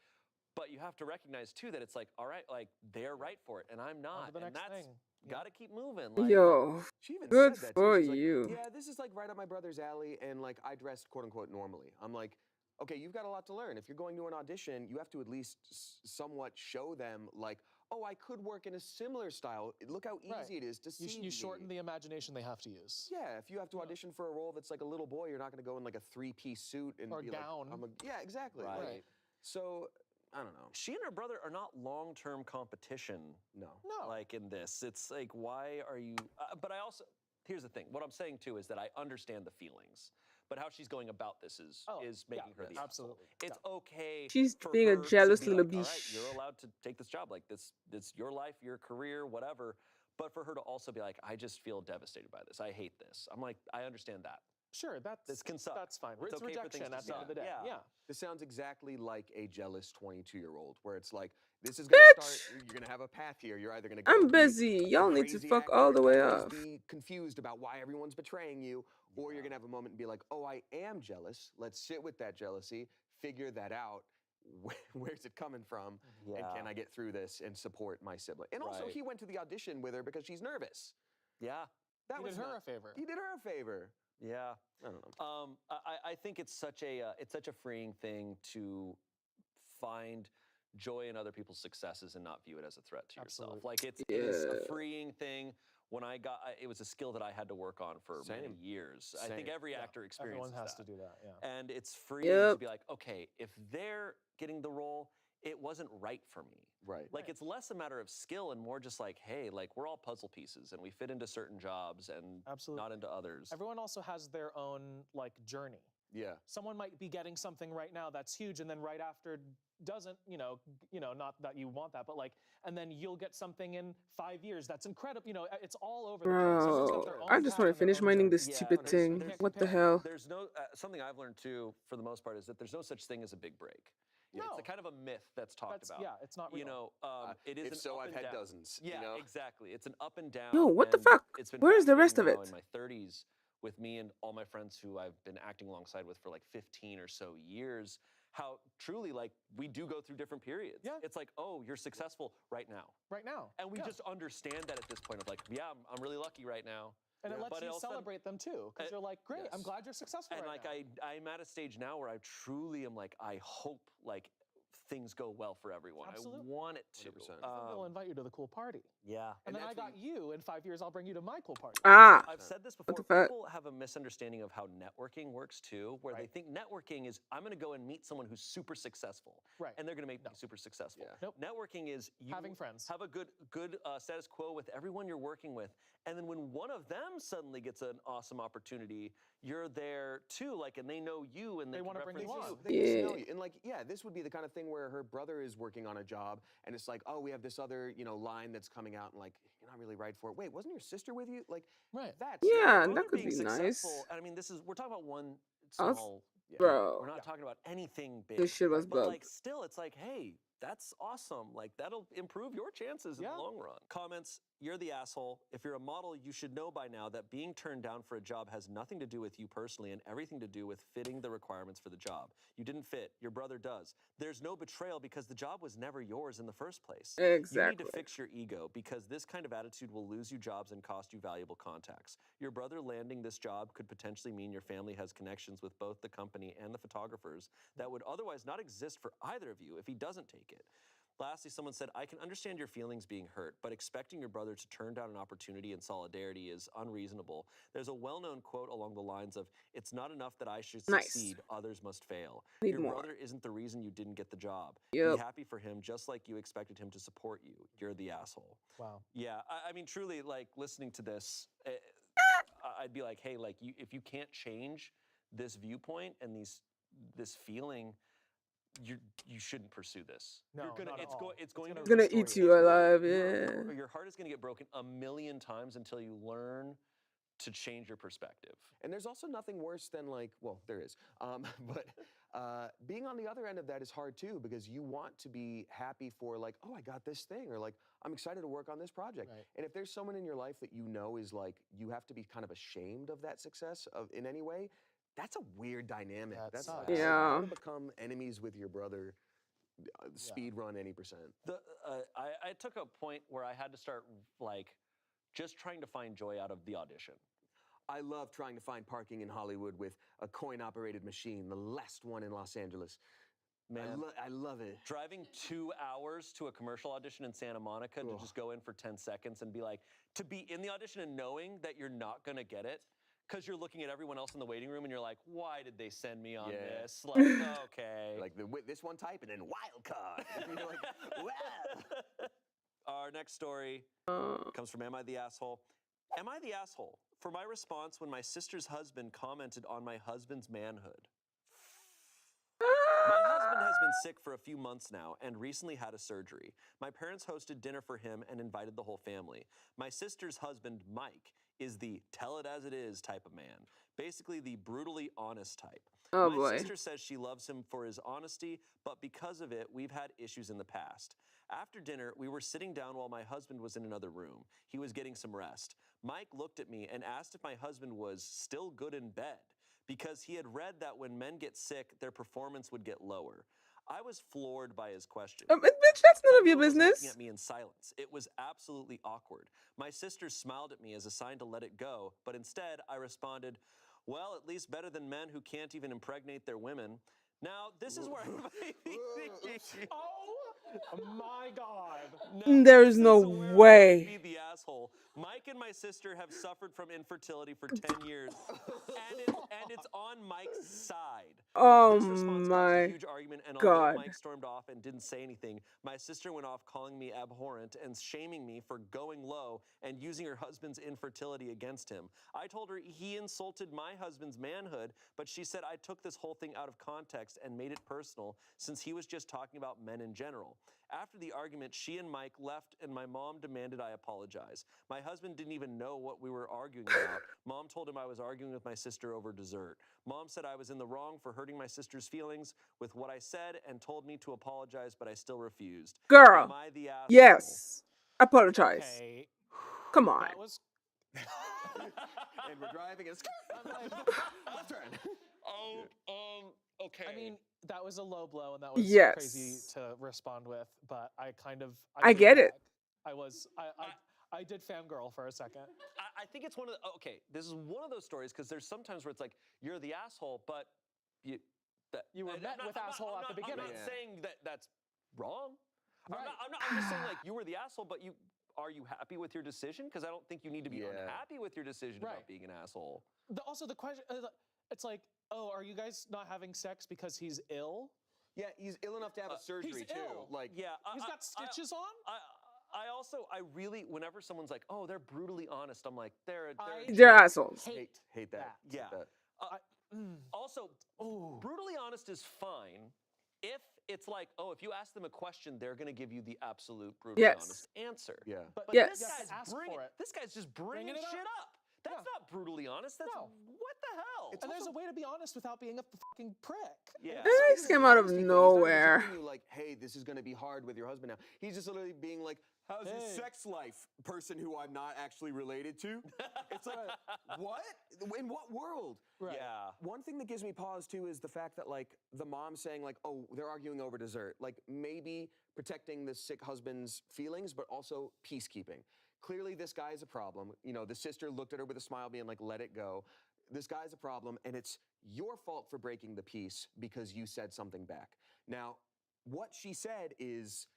But you have to recognize too that it's like, all right, like they're right for it and I'm not. The And next that's thing. gotta keep moving. Like, Yo, She even good said that for too. She's like, you. yeah, this is like right up my brother's alley, and like I dressed quote unquote normally. I'm like, okay, you've got a lot to learn. If you're going to an audition, you have to at least somewhat show them, like, oh, I could work in a similar style. Look how easy it is to see. You shorten the imagination they have to use. Yeah, if you have to audition for a role that's like a little boy, you're not going to go in like a three-piece suit and or be gown. like, yeah, exactly. Right. Like, so I don't know. She and her brother are not long-term competition. No. Like in this, it's like, why are you? But I also, here's the thing. What I'm saying too is that I understand the feelings, but how she's going about this is making her the absolutely. It's okay. She's for being a her to jealous be little like, all right, bitch. you're allowed to take this job. Like this, your life, your career, whatever. But for her to also be like, I just feel devastated by this. I hate this. I'm like, I understand that. Sure, this can suck. That's fine. It's okay for rejection things to at the end of the day. suck. Yeah. This sounds exactly like a jealous 22-year-old, where it's like, this is going to start, you're going to have a path here. You're either going to go I'm be busy. a Y'all need to crazy fuck actor all the way and off. be confused about why everyone's betraying you, or you're going to have a moment and be like, oh, I am jealous. Let's sit with that jealousy, figure that out. Where's it coming from? And can I get through this and support my sibling? And also, he went to the audition with her because she's nervous. Yeah. He did her a favor. He did her a favor. Yeah. I don't know. I think it's such a freeing thing to find joy in other people's successes and not view it as a threat to yourself. Like it is a freeing thing. When I got, it was a skill that I had to work on for many years. I think every actor experiences Everyone has that. to do that, yeah. And it's freeing to be like, okay, if they're getting the role, it wasn't right for me. Right. Like it's less a matter of skill and more just like, hey, like we're all puzzle pieces and we fit into certain jobs and not into others. Everyone also has their own like journey. Yeah. Someone might be getting something right now that's huge, and then right after doesn't, not that you want that, but like, and then you'll get something in 5 years that's incredible. It's all over the place. Everyone's got their Bro, own I just path want to and their finish own minding journey. this stupid thing. What the hell? There's no, something I've learned too, for the most part, is that there's no such thing as a big break. No. It's a kind of a myth that's talked about. Yeah, it's not real. It is if an so, up I've and had down. dozens. Yeah, you know? exactly. It's an up and down. Yo, what the and fuck? It's been Where's the rest of fascinating it? now in my 30s with me and all my friends who I've been acting alongside with for like 15 or so years, how truly like we do go through different periods. Yeah. It's like, oh, you're successful right now. Right now. And we just understand that at this point of like, yeah, I'm really lucky right now. And it lets But you all of a sudden- celebrate them too, because you're like, great, I'm glad you're successful And right like now. I'm at a stage now where I truly am like, I hope like things go well for everyone. Absolutely. I want it to. We'll invite you to the cool party. Yeah. And then I got you. In 5 years, I'll bring you to my cool party. Ah. I've said this What before. the fuck? People have a misunderstanding of how networking works too, where they think networking is I'm going to go and meet someone who's super successful, and they're going to make me super successful. Nope. Networking is you Having friends. have a good status quo with everyone you're working with, and then when one of them suddenly gets an awesome opportunity, you're there too, like, and they know you, and they want to bring you on. They just know you. And like, yeah, this would be the kind of thing where her brother is working on a job, and it's like, oh, we have this other, line that's coming out, and like, you're not really right for it. Wait, wasn't your sister with you? Like, that's Yeah, Brother that could being be nice. successful, and I mean, we're talking about one Us- small. Bro. We're not talking about anything big. This shit was but like, bugged. still, it's like, hey, that's awesome. Like, that'll improve your chances in the long run. Comments, you're the asshole. If you're a model, you should know by now that being turned down for a job has nothing to do with you personally and everything to do with fitting the requirements for the job. You didn't fit. Your brother does. There's no betrayal because the job was never yours in the first place. You need Exactly. to fix your ego because this kind of attitude will lose you jobs and cost you valuable contacts. Your brother landing this job could potentially mean your family has connections with both the company and the photographers that would otherwise not exist for either of you if he doesn't take it. Lastly, someone said, I can understand your feelings being hurt, but expecting your brother to turn down an opportunity in solidarity is unreasonable. There's a well-known quote along the lines of, it's not enough that I should succeed, others must fail. Need Your more. brother isn't the reason you didn't get the job. Yep. Be happy for him just like you expected him to support you. You're the asshole. Wow. Yeah, I mean, truly, like, listening to this, I'd be like, hey, like, if you can't change this viewpoint and this feeling, you shouldn't pursue this. No, You're gonna, not at it's, all. it's going It's gonna eat you alive, yeah. Your heart is going to get broken a million times until you learn to change your perspective. And there's also nothing worse than like, well, there is, but being on the other end of that is hard too, because you want to be happy for like, oh, I got this thing, or like, I'm excited to work on this project. Right. And if there's someone in your life that you know is like, you have to be kind of ashamed of that success in any way, that's a weird dynamic. That That's sucks. like, Yeah. how to become enemies with your brother, speed run any percent. I took a point where I had to start like just trying to find joy out of the audition. I love trying to find parking in Hollywood with a coin-operated machine, the last one in Los Angeles. Man, I love it. Driving 2 hours to a commercial audition in Santa Monica to just go in for 10 seconds and be like, to be in the audition and knowing that you're not going to get it because you're looking at everyone else in the waiting room and you're like, why did they send me on this? Like, okay. Like this one type and then wild card. You're like, wow. Our next story comes from Am I the Asshole? Am I the asshole for my response when my sister's husband commented on my husband's manhood? My husband has been sick for a few months now and recently had a surgery. My parents hosted dinner for him and invited the whole family. My sister's husband, Mike, is the tell it as it is type of man. Basically the brutally honest type. Oh my boy. sister says she loves him for his honesty, but because of it, we've had issues in the past. After dinner, we were sitting down while my husband was in another room. He was getting some rest. Mike looked at me and asked if my husband was still good in bed, because he had read that when men get sick, their performance would get lower. I was floored by his question. Bitch, that's none of your Everyone was business. looking at me in silence. It was absolutely awkward. My sister smiled at me as a sign to let it go, but instead I responded, well, at least better than men who can't even impregnate their women. Now, this is where Oh my God. There's no way. Be the asshole. Mike and my sister have suffered from infertility for 10 years, and it's on Mike's side. Oh This response caused a my huge argument, and although God. Mike stormed off and didn't say anything, my sister went off calling me abhorrent and shaming me for going low and using her husband's infertility against him. I told her he insulted my husband's manhood, but she said I took this whole thing out of context and made it personal since he was just talking about men in general. After the argument, she and Mike left and my mom demanded I apologize. My husband didn't even know what we were arguing about. Mom told him I was arguing with my sister over dessert. Mom said I was in the wrong for hurting my sister's feelings with what I said and told me to apologize, but I still refused. Girl. Am I the asshole? Yes. Apologize. Okay. Come on. That was. And we're driving and left turn. Okay. I mean, that was a low blow, and that was Yes. crazy to respond with. But I kind of. I get it. I did fangirl for a second. I think it's one of the, okay, this is one of those stories because there's sometimes where it's like, you're the asshole, but you were met with asshole at the beginning. I'm not saying that that's wrong. Right. I'm just saying, like, you were the asshole, but are you happy with your decision? Because I don't think you need to be unhappy with your decision about being an asshole. Also, the question, it's like, oh, are you guys not having sex because he's ill? Yeah, he's ill enough to have a surgery he's too. Ill. Like, yeah, he's got stitches on. I really, whenever someone's like, oh, they're brutally honest, I'm like, they're assholes. Hate that. Yeah. Hate that. Also, brutally honest is fine if it's like, oh, if you ask them a question, they're going to give you the absolute brutally honest answer. Yeah. But Yes. this guy's just bringing shit up. That's not brutally honest. That's what the hell? And there's a way to be honest without being a fucking prick. Yeah. This came out of nowhere. He's not telling you, like, hey, this is going to be hard with your husband now. He's just literally being like, how's your sex life, person who I'm not actually related to? It's like, what? In what world? Right. Yeah. One thing that gives me pause, too, is the fact that, like, the mom saying, like, oh, they're arguing over dessert. Like, maybe protecting the sick husband's feelings, but also peacekeeping. Clearly, this guy's a problem. You know, the sister looked at her with a smile being like, let it go. This guy's a problem, and it's your fault for breaking the peace because you said something back. Now, what she said is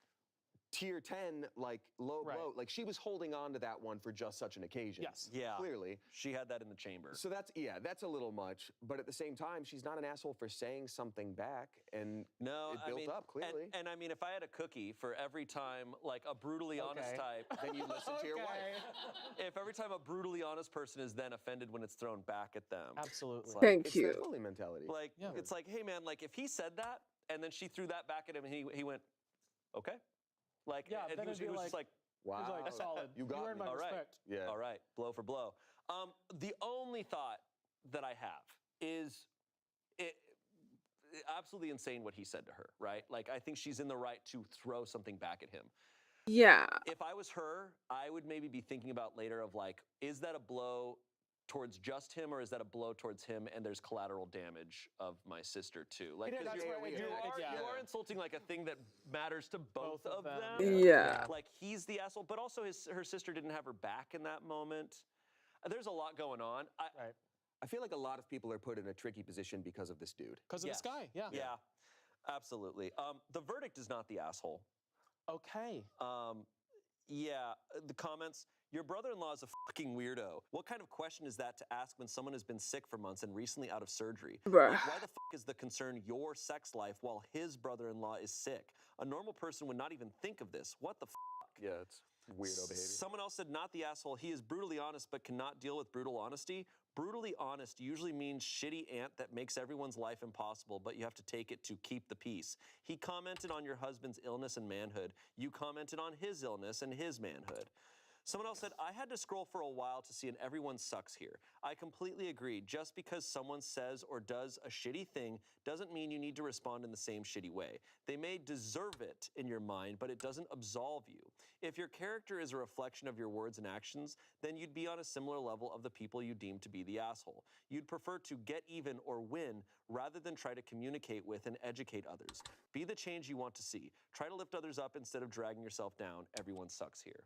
tier 10, like, low blow. Like, she was holding on to that one for just such an occasion. Yes. Yeah. Clearly. She had that in the chamber. So that's a little much. But at the same time, she's not an asshole for saying something back, and it built up, clearly. And I mean, if I had a cookie for every time, like, a brutally honest type, then you listen to your wife. If every time a brutally honest person is then offended when it's thrown back at them. Absolutely. Like, Thank it's you. that bully mentality. Like, it's like, hey, man, like, if he said that, and then she threw that back at him, and he went, okay. Like, yeah, and he was just like, wow, he's like, solid. You got earned me. my All right. respect. Yeah. All right, blow for blow. The only thought that I have is absolutely insane what he said to her, right? Like, I think she's in the right to throw something back at him. Yeah. If I was her, I would maybe be thinking about later of like, is that a blow towards just him, or is that a blow towards him and there's collateral damage of my sister too? Like, Yeah, that's right. you are insulting like a thing that matters to both of them. Yeah. Like, he's the asshole, but also her sister didn't have her back in that moment. There's a lot going on. I feel like a lot of people are put in a tricky position because of this dude. Because of this guy, yeah. Yeah, absolutely. The verdict is not the asshole. Okay. Yeah, the comments. Your brother-in-law is a fucking weirdo. What kind of question is that to ask when someone has been sick for months and recently out of surgery? Bruh. Like, why the fuck is the concern your sex life while his brother-in-law is sick? A normal person would not even think of this. What the fuck? Yeah, it's weirdo behavior. Someone else said, not the asshole. He is brutally honest but cannot deal with brutal honesty. Brutally honest usually means shitty aunt that makes everyone's life impossible, but you have to take it to keep the peace. He commented on your husband's illness and manhood. You commented on his illness and his manhood. Someone else said, I had to scroll for a while to see an everyone sucks here. I completely agree. Just because someone says or does a shitty thing doesn't mean you need to respond in the same shitty way. They may deserve it in your mind, but it doesn't absolve you. If your character is a reflection of your words and actions, then you'd be on a similar level of the people you deem to be the asshole. You'd prefer to get even or win rather than try to communicate with and educate others. Be the change you want to see. Try to lift others up instead of dragging yourself down. Everyone sucks here.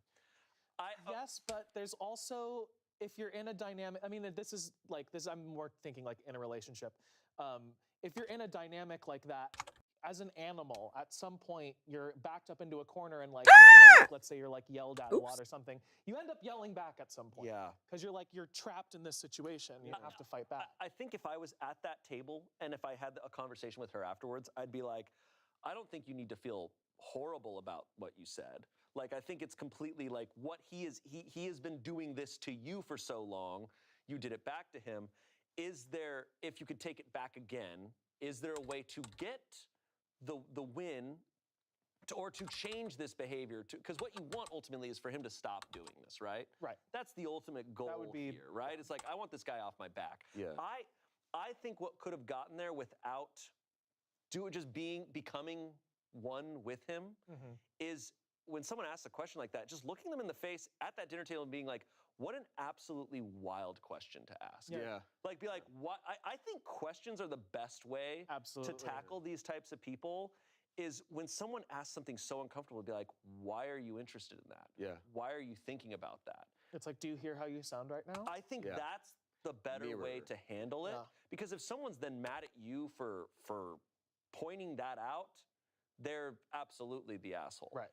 Yes, but there's also, if you're in a dynamic, I mean, this is like, this. I'm more thinking like in a relationship. If you're in a dynamic like that, as an animal, at some point you're backed up into a corner and like, let's say you're like yelled at a lot or something. You end up yelling back at some point. Yeah. Because you're trapped in this situation. You have to fight back. I think if I was at that table and if I had a conversation with her afterwards, I'd be like, I don't think you need to feel horrible about what you said. Like, I think it's completely like what he has been doing this to you for so long. You did it back to him. Is there, if you could take it back again, is there a way to get the win or to change this behavior? Because what you want ultimately is for him to stop doing this, right? Right. That's the ultimate goal here, right? It's like, I want this guy off my back. Yeah. I think what could have gotten there without becoming one with him is when someone asks a question like that, just looking them in the face at that dinner table and being like, what an absolutely wild question to ask. Yeah. Like, be like, what? I think questions are the best way to tackle these types of people is when someone asks something so uncomfortable, be like, why are you interested in that? Yeah. Why are you thinking about that? It's like, do you hear how you sound right now? I think that's the better way to handle it. Yeah. Because if someone's then mad at you for pointing that out, they're absolutely the asshole. Right.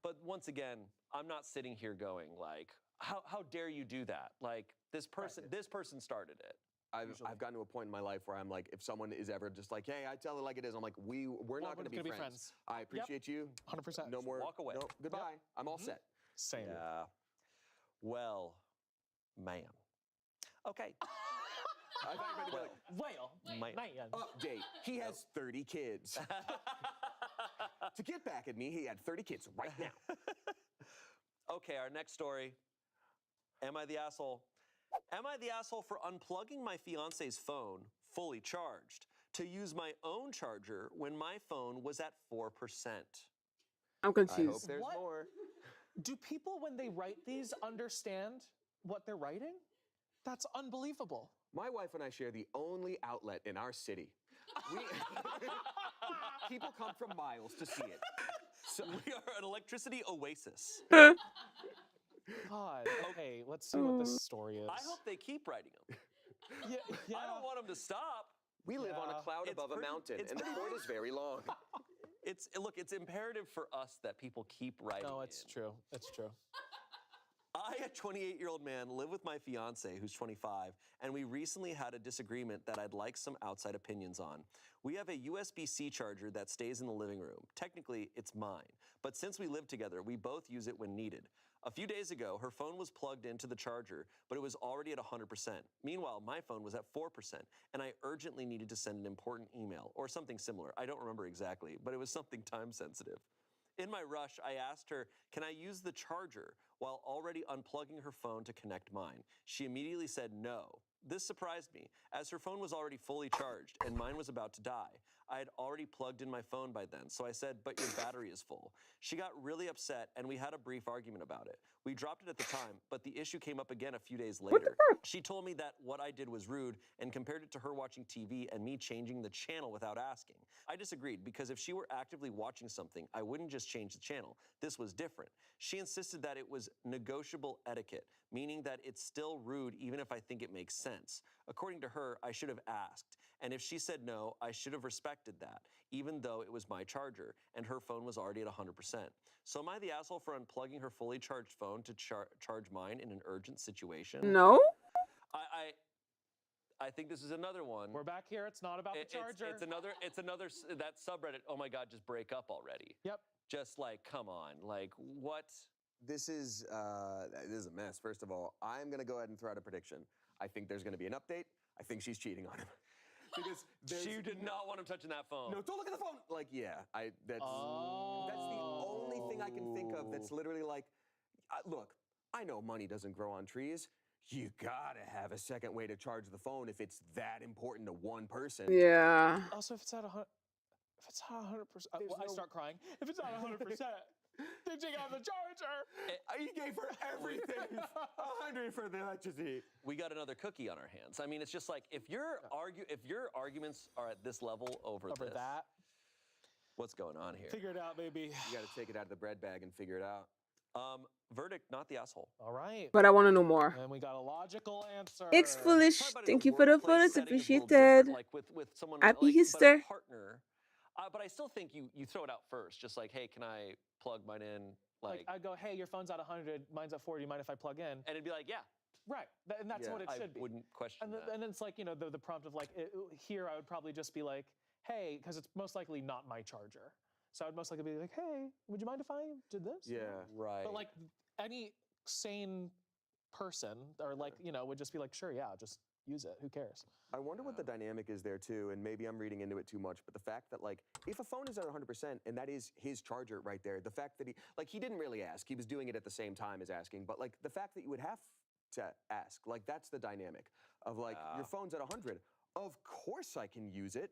But once again, I'm not sitting here going like, how dare you do that? Like this person started it. I've gotten to a point in my life where I'm like, if someone is ever just like, hey, I tell it like it is, I'm like, we're not going to be friends. I appreciate you. 100%. No more. Walk away. No, goodbye. I'm all set. Same. Yeah. Well, man. Okay. I thought you were like, well, update. He has 30 kids. To get back at me, he had 30 kids right now. Okay, our next story. Am I the asshole? Am I the asshole for unplugging my fiance's phone fully charged to use my own charger when my phone was at 4%? I'm confused. I hope there's more. Do people, when they write these, understand what they're writing? That's unbelievable. My wife and I share the only outlet in our city. People come from miles to see it. So we are an electricity oasis. God. Okay, let's see what this story is. I hope they keep writing them. Yeah. I don't want them to stop. We live on a cloud above a mountain, and the cord is very long. Look, it's imperative for us that people keep writing. No, it's true. It's true. I, a 28-year-old man, live with my fiance, who's 25, and we recently had a disagreement that I'd like some outside opinions on. We have a USB-C charger that stays in the living room. Technically, it's mine, but since we live together, we both use it when needed. A few days ago, her phone was plugged into the charger, but it was already at 100%. Meanwhile, my phone was at 4%, and I urgently needed to send an important email, or something similar. I don't remember exactly, but it was something time-sensitive. In my rush, I asked her, can I use the charger while already unplugging her phone to connect mine? She immediately said no. This surprised me, as her phone was already fully charged and mine was about to die. I had already plugged in my phone by then, so I said, but your battery is full. She got really upset, and we had a brief argument about it. We dropped it at the time, but the issue came up again a few days later. She told me that what I did was rude and compared it to her watching TV and me changing the channel without asking. I disagreed because if she were actively watching something, I wouldn't just change the channel. This was different. She insisted that it was negotiable etiquette, meaning that it's still rude even if I think it makes sense. According to her, I should have asked. And if she said no, I should have respected that, even though it was my charger and her phone was already at 100%. So am I the asshole for unplugging her fully charged phone to charge mine in an urgent situation? No. I think this is another one. We're back here. It's not about the charger. It's another that subreddit. Oh my God, just break up already. Yep. Just like, come on, like what? This is a mess. First of all, I'm gonna go ahead and throw out a prediction. I think there's gonna be an update. I think she's cheating on him. Because she did not want him touching that phone. No, don't look at the phone. Like, yeah, that's the only thing I can think of that's literally like, look, I know money doesn't grow on trees. You gotta have a second way to charge the phone if it's that important to one person. Yeah. Also, if it's at 100%, I start crying. If it's not 100%, then take out the charger. He gave her everything. 100 for the electricity. We got another cookie on our hands. I mean, it's just like if your arguments are at this level over that, what's going on here? Figure it out, baby. You got to take it out of the bread bag and figure it out. Verdict, not the asshole. All right. But I want to know more. And we got a logical answer. It's foolish. Thank you for the photos. Appreciated. Like with someone Happy like, Easter. But a partner. But I still think you throw it out first. Just like, hey, can I plug mine in? Like I go, hey, your phone's at 100, mine's at 40. Mind if I plug in? And it'd be like, yeah. Right, and that's what it should be. I wouldn't question that. And then it's like, you know, the prompt of like, here I would probably just be like, hey, because it's most likely not my charger. So I would most likely be like, hey, would you mind if I did this? Yeah, right. But like any sane person or like, you know, would just be like, sure, yeah, just use it. Who cares? I wonder what the dynamic is there too, and maybe I'm reading into it too much, but the fact that like, if a phone is at 100% and that is his charger right there, the fact that he didn't really ask, he was doing it at the same time as asking, but like the fact that you would have to ask, like that's the dynamic of like, your phone's at 100, of course I can use it.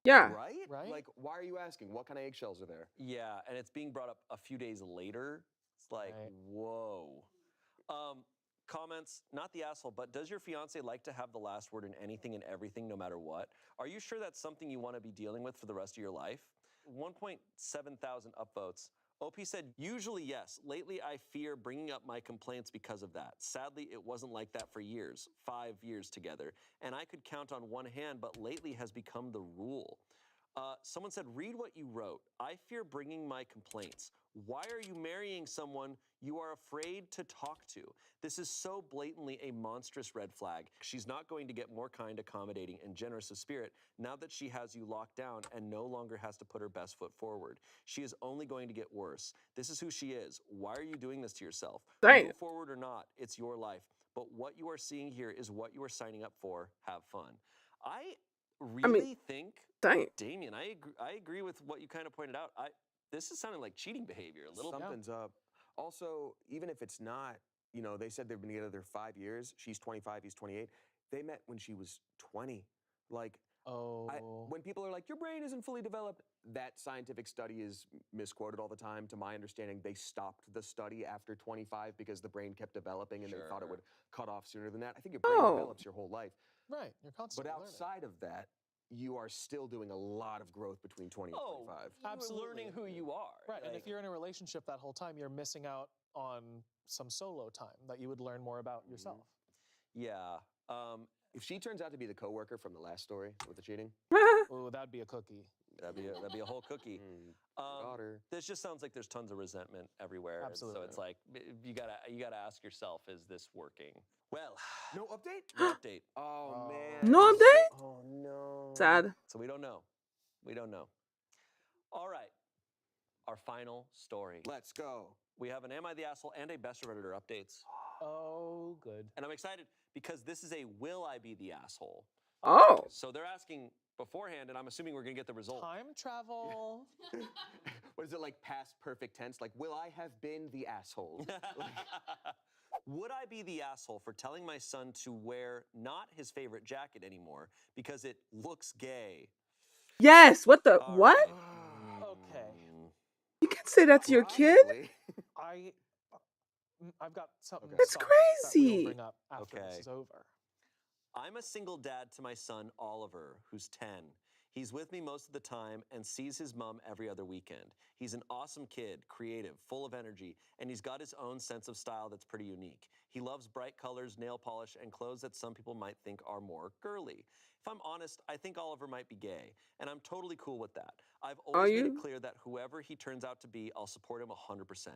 Yeah. Right? Like, why are you asking? What kind of eggshells are there? Yeah, and it's being brought up a few days later. It's like, whoa. Comments, not the asshole, but does your fiance like to have the last word in anything and everything, no matter what? Are you sure that's something you want to be dealing with for the rest of your life? 1.7 thousand upvotes. OP said, usually yes. Lately, I fear bringing up my complaints because of that. Sadly, it wasn't like that for years, 5 years together. And I could count on one hand, but lately has become the rule. Someone said, read what you wrote. I fear bringing my complaints. Why are you marrying someone you are afraid to talk to? This is so blatantly a monstrous red flag. She's not going to get more kind, accommodating, and generous of spirit now that she has you locked down and no longer has to put her best foot forward. She is only going to get worse. This is who she is. Why are you doing this to yourself? Go forward or not, it's your life. But what you are seeing here is what you are signing up for. Have fun. I really think, Damien, I agree with what you kind of pointed out. This is sounding like cheating behavior a little bit. Something's up. Also, even if it's not, you know, they said they've been together 5 years. She's 25, he's 28. They met when she was 20. Like, when people are like, your brain isn't fully developed, that scientific study is misquoted all the time. To my understanding, they stopped the study after 25 because the brain kept developing and they thought it would cut off sooner than that. I think your brain develops your whole life. Right, you're constantly But outside of that, you are still doing a lot of growth between 20 and 25. Absolutely. Learning who you are. Right, and if you're in a relationship that whole time, you're missing out on some solo time that you would learn more about yourself. Yeah. If she turns out to be the coworker from the last story with the cheating, oh, that'd be a cookie. That'd be a whole cookie. This just sounds like there's tons of resentment everywhere. Absolutely. So it's like you gotta ask yourself, is this working? Well, no update. No update. Oh man. No update? Oh no. Sad. So we don't know. We don't know. All right. Our final story. Let's go. We have an Am I the Asshole and a Best Redditor updates. Oh, good. And I'm excited because this is a Will I Be the Asshole? Oh. So they're asking beforehand, and I'm assuming we're going to get the result. Time travel. What is it, like past perfect tense? Like, will I have been the asshole? Would I be the asshole for telling my son to wear not his favorite jacket anymore because it looks gay? Yes. What the what? Okay. You can't say that to your kid. I've got something That's soft that we will crazy. bring up after this is over. I'm a single dad to my son, Oliver, who's 10. He's with me most of the time and sees his mom every other weekend. He's an awesome kid, creative, full of energy, and he's got his own sense of style that's pretty unique. He loves bright colors, nail polish, and clothes that some people might think are more girly. If I'm honest, I think Oliver might be gay, and I'm totally cool with that. I've always made it clear that whoever he turns out to be, I'll support him 100%.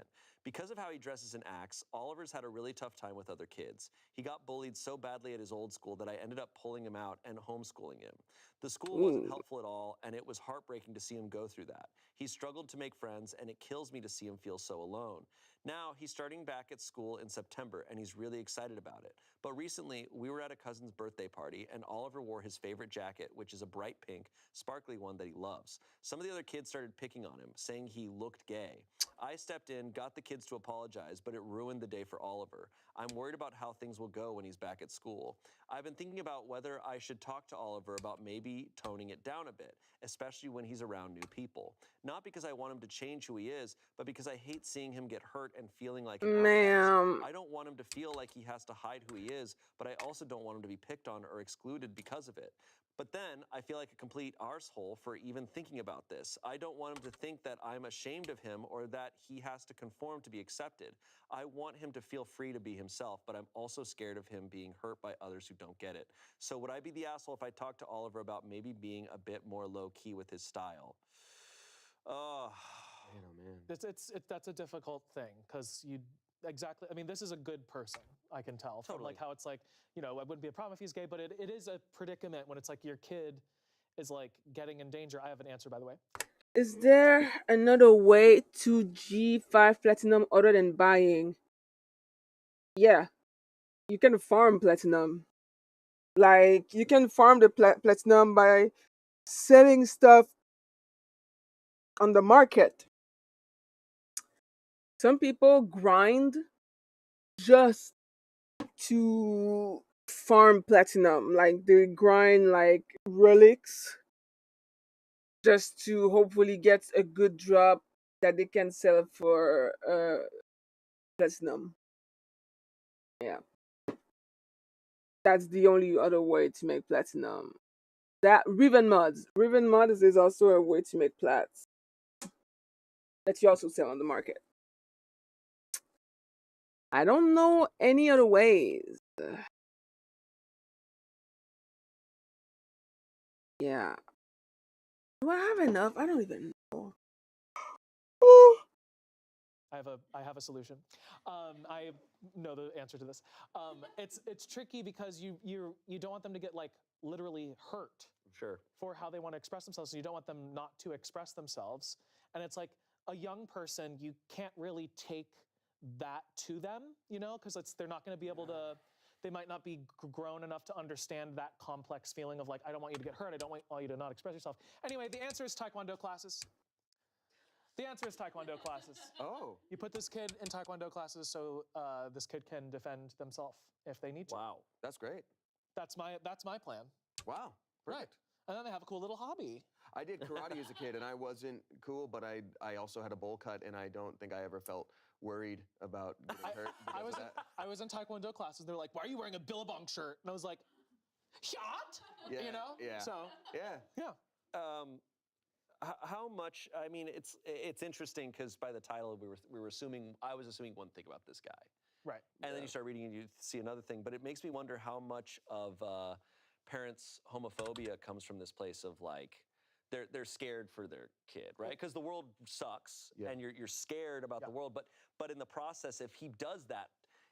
Because of how he dresses and acts, Oliver's had a really tough time with other kids. He got bullied so badly at his old school that I ended up pulling him out and homeschooling him. The school wasn't helpful at all, and it was heartbreaking to see him go through that. He struggled to make friends, and it kills me to see him feel so alone. Now, he's starting back at school in September, and he's really excited about it. But recently, we were at a cousin's birthday party, and Oliver wore his favorite jacket, which is a bright pink, sparkly one that he loves. Some of the other kids started picking on him, saying he looked gay. I stepped in, got the kids to apologize, but it ruined the day for Oliver. I'm worried about how things will go when he's back at school. I've been thinking about whether I should talk to Oliver about maybe toning it down a bit, especially when he's around new people. Not because I want him to change who he is, but because I hate seeing him get hurt and feeling like an outcast. I don't want him to feel like he has to hide who he is, but I also don't want him to be picked on or excluded because of it. But then I feel like a complete arsehole for even thinking about this. I don't want him to think that I'm ashamed of him or that he has to conform to be accepted. I want him to feel free to be himself, but I'm also scared of him being hurt by others who don't get it. So would I be the asshole if I talked to Oliver about maybe being a bit more low-key with his style? Oh. Man, oh man. That's a difficult thing because exactly. I mean, this is a good person. I can tell from like how it's like, you know, it wouldn't be a problem if he's gay, but it is a predicament when it's like your kid is like getting in danger. I have an answer, by the way. Is there another way to G5 platinum other than buying? Yeah, you can farm platinum. Like you can farm the platinum by selling stuff on the market. Some people grind just to farm platinum. Like they grind like relics just to hopefully get a good drop that they can sell for platinum. Yeah. That's the only other way to make platinum. That Riven mods is also a way to make plats that you also sell on the market. I don't know any other ways. Yeah. Do I have enough? I don't even know. I have a solution. I know the answer to this. It's tricky because you don't want them to get like literally hurt. Sure. For how they want to express themselves, and you don't want them not to express themselves. And it's like a young person, you can't really take that to them, you know, because they're not going to be able to. They might not be grown enough to understand that complex feeling of like, I don't want you to get hurt. I don't want you to not express yourself. Anyway, the answer is Taekwondo classes. The answer is Taekwondo classes. Oh. You put this kid in Taekwondo classes so this kid can defend themselves if they need to. Wow, that's great. That's my plan. Wow, perfect. Right. And then they have a cool little hobby. I did karate as a kid, and I wasn't cool, but I also had a bowl cut, and I don't think I ever felt worried about getting hurt because of that. I was in Taekwondo classes. They're like, "Why are you wearing a Billabong shirt?" And I was like, "Shot!" Yeah, you know. yeah. So yeah. How much? I mean, it's interesting because by the title we were assuming I was assuming one thing about this guy, right? And then you start reading and you see another thing. But it makes me wonder how much of parents' homophobia comes from this place of like they're scared for their kid, right? Because the world sucks, and you're scared about the world. But in the process, if he does that,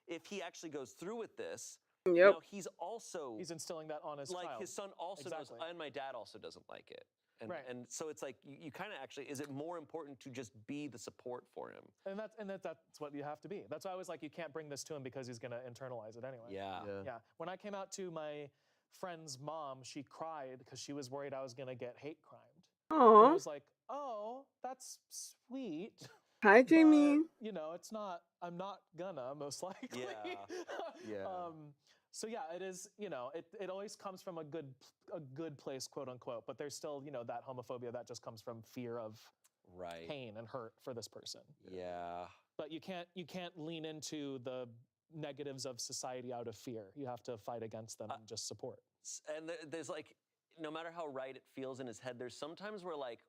if he actually goes through with this. Yep. Now he's instilling that on his child. His son also knows, and my dad also doesn't like it. And so it's like you kind of actually, is it more important to just be the support for him? And that's what you have to be. That's why I was like, you can't bring this to him because he's gonna internalize it anyway. Yeah. When I came out to my friend's mom, she cried because she was worried I was gonna get hate crimed. Aww. And I was like, oh, that's sweet. Hi, Jamie. But, you know, it's not. I'm not gonna most likely. Yeah. So yeah, it is, you know, it always comes from a good place, quote unquote, but there's still, you know, that homophobia that just comes from fear of pain and hurt for this person. Yeah. But you can't lean into the negatives of society out of fear. You have to fight against them and just support. And there's like, no matter how right it feels in his head, there's sometimes where like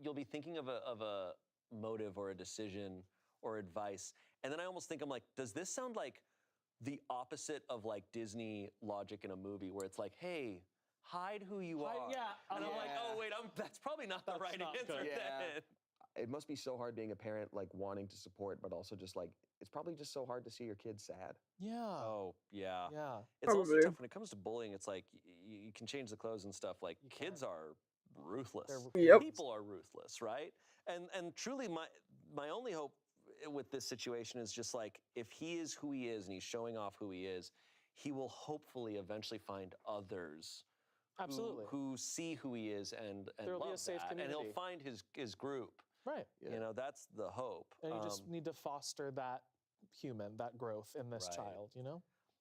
you'll be thinking of a motive or a decision or advice, and then I almost think, I'm like, does this sound like the opposite of like Disney logic in a movie where it's like, hey, hide who you are. Yeah. And I'm like, oh wait, that's probably not the right answer then. It must be so hard being a parent, like wanting to support, but also just like, it's probably just so hard to see your kids sad. Yeah. Oh, yeah. Yeah. It's also tough when it comes to bullying. It's like, you can change the clothes and stuff. Like, kids are ruthless. Yep. People are ruthless, right? And truly, my only hope with this situation is just like, if he is who he is and he's showing off who he is, he will hopefully eventually find others who see who he is and There'll love be a safe that, community. and he'll find his group. Right. You know, that's the hope. And you just need to foster that that growth in this child, you know?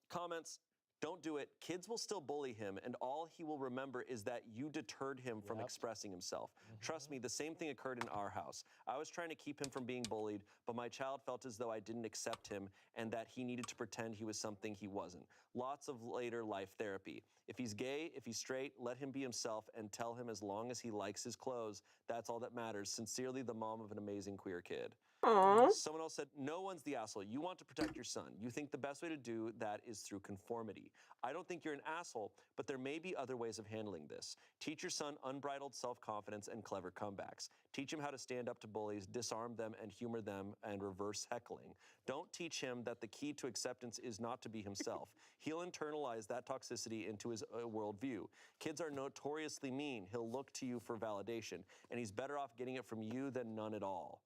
Comments, don't do it. Kids will still bully him, and all he will remember is that you deterred him from expressing himself. Trust me, the same thing occurred in our house. I was trying to keep him from being bullied, but my child felt as though I didn't accept him and that he needed to pretend he was something he wasn't. Lots of later life therapy. If he's gay, if he's straight, let him be himself and tell him as long as he likes his clothes, that's all that matters. Sincerely, the mom of an amazing queer kid. Aww. Someone else said, no one's the asshole. You want to protect your son. You think the best way to do that is through conformity. I don't think you're an asshole, but there may be other ways of handling this. Teach your son unbridled self-confidence and clever comebacks. Teach him how to stand up to bullies, disarm them, and humor them, and reverse heckling. Don't teach him that the key to acceptance is not to be himself. He'll internalize that toxicity into his worldview. Kids are notoriously mean. He'll look to you for validation, and he's better off getting it from you than none at all.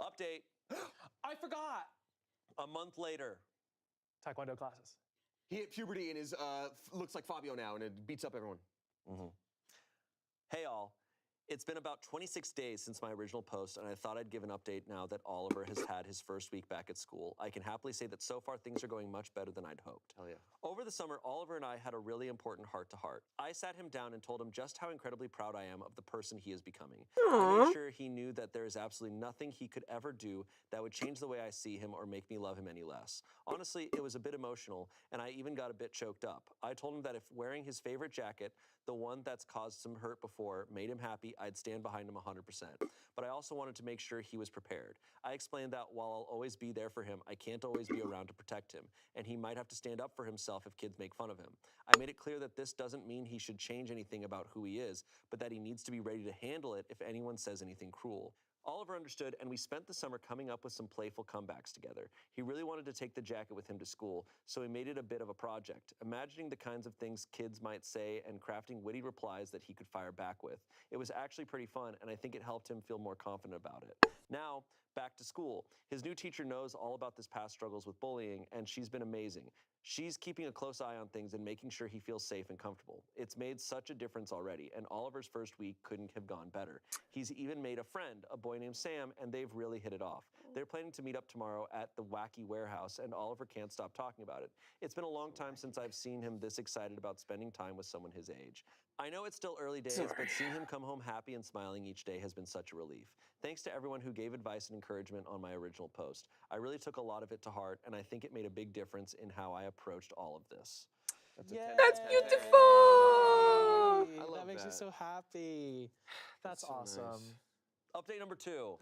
Update. I forgot. A month later. Taekwondo classes. He hit puberty and is looks like Fabio now, and it beats up everyone. Hey all. It's been about 26 days since my original post, and I thought I'd give an update now that Oliver has had his first week back at school. I can happily say that so far things are going much better than I'd hoped. Hell yeah. Over the summer, Oliver and I had a really important heart-to-heart. I sat him down and told him just how incredibly proud I am of the person he is becoming. I made sure he knew that there is absolutely nothing he could ever do that would change the way I see him or make me love him any less. Honestly, it was a bit emotional, and I even got a bit choked up. I told him that if wearing his favorite jacket, the one that's caused some hurt before, made him happy, I'd stand behind him 100%. But I also wanted to make sure he was prepared. I explained that while I'll always be there for him, I can't always be around to protect him, and he might have to stand up for himself if kids make fun of him. I made it clear that this doesn't mean he should change anything about who he is, but that he needs to be ready to handle it if anyone says anything cruel. Oliver understood, and we spent the summer coming up with some playful comebacks together. He really wanted to take the jacket with him to school, so we made it a bit of a project, imagining the kinds of things kids might say and crafting witty replies that he could fire back with. It was actually pretty fun, and I think it helped him feel more confident about it. Now, back to school. His new teacher knows all about this past struggles with bullying, and she's been amazing. She's keeping a close eye on things and making sure he feels safe and comfortable. It's made such a difference already, and Oliver's first week couldn't have gone better. He's even made a friend, a boy named Sam, and they've really hit it off. They're planning to meet up tomorrow at the Wacky Warehouse, and Oliver can't stop talking about it. It's been a long time since I've seen him this excited about spending time with someone his age. I know it's still early days, but seeing him come home happy and smiling each day has been such a relief. Thanks to everyone who gave advice and encouragement on my original post. I really took a lot of it to heart, and I think it made a big difference in how I approached all of this. That's beautiful. I love that. Makes you so happy. That's so awesome. Nice. Update number 2.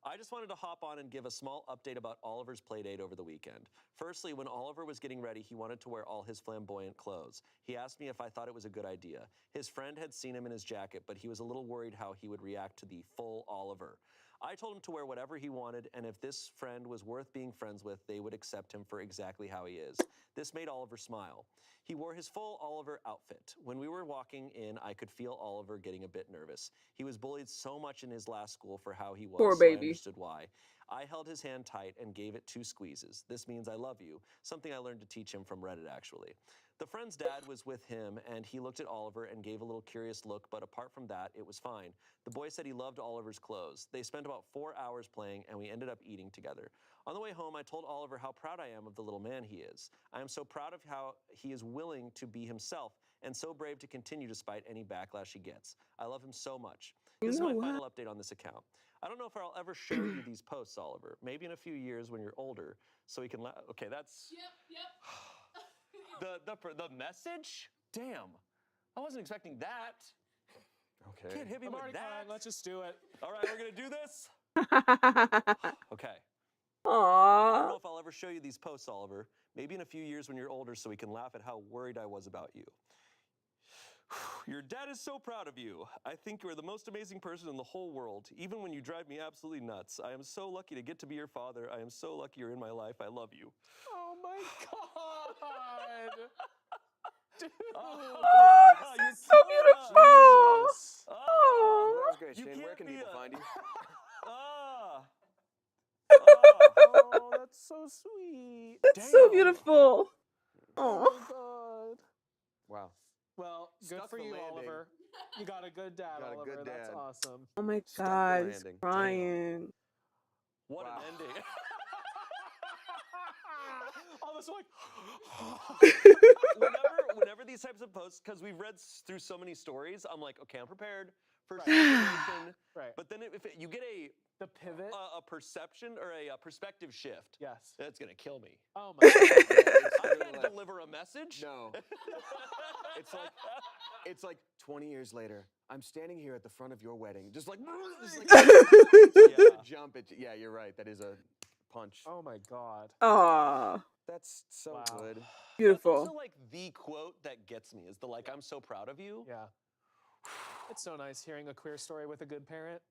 I just wanted to hop on and give a small update about Oliver's playdate over the weekend. Firstly, when Oliver was getting ready, he wanted to wear all his flamboyant clothes. He asked me if I thought it was a good idea. His friend had seen him in his jacket, but he was a little worried how he would react to the full Oliver. I told him to wear whatever he wanted, and if this friend was worth being friends with, they would accept him for exactly how he is. This made Oliver smile. He wore his full Oliver outfit. When we were walking in, I could feel Oliver getting a bit nervous. He was bullied so much in his last school for how he was, Poor so I baby. understood why. I held his hand tight and gave it 2 squeezes. This means I love you, something I learned to teach him from Reddit, actually. The friend's dad was with him, and he looked at Oliver and gave a little curious look, but apart from that, it was fine. The boy said he loved Oliver's clothes. They spent about 4 hours playing, and we ended up eating together. On the way home, I told Oliver how proud I am of the little man he is. I am so proud of how he is willing to be himself and so brave to continue despite any backlash he gets. I love him so much. This is my final update on this account. I don't know if I'll ever show you these posts, Oliver. Maybe in a few years when you're older, so we can. Okay, that's. Yep. The message? Damn, I wasn't expecting that. Okay. Can't hit me I'm with already that. crying. Let's just do it. All right, we're gonna do this. Okay. I Aww. don't know if I'll ever show you these posts, Oliver. Maybe in a few years when you're older, so we can laugh at how worried I was about you. Your dad is so proud of you. I think you are the most amazing person in the whole world, even when you drive me absolutely nuts. I am so lucky to get to be your father. I am so lucky you're in my life. I love you. Oh my God. Dude. Oh, this is so beautiful. Jesus. Oh. That was great, You Shane. Where can't can be people a- find you? Oh, that's so sweet. That's so beautiful. Oh Oh. my God. Wow. Well, good Stuck for the you, landing. Oliver. You got a good dad, Got a Oliver. good That's dad. awesome. Oh my Stuck the God, he's landing. crying. What Wow. an ending. All this like. whenever these types of posts, because we've read through so many stories, I'm like, okay, I'm prepared for Right. situation. Right. But then if you get The pivot. a perception or a perspective shift, Yes. that's gonna kill me. Oh my God. I can't deliver a message. No. It's like 20 years later. I'm standing here at the front of your wedding, just like jump it. Yeah, you're right. That is a punch. Oh my God. Aw. That's so Wow. good. Beautiful. That's also like the quote that gets me is the like, I'm so proud of you. Yeah. It's so nice hearing a queer story with a good parent.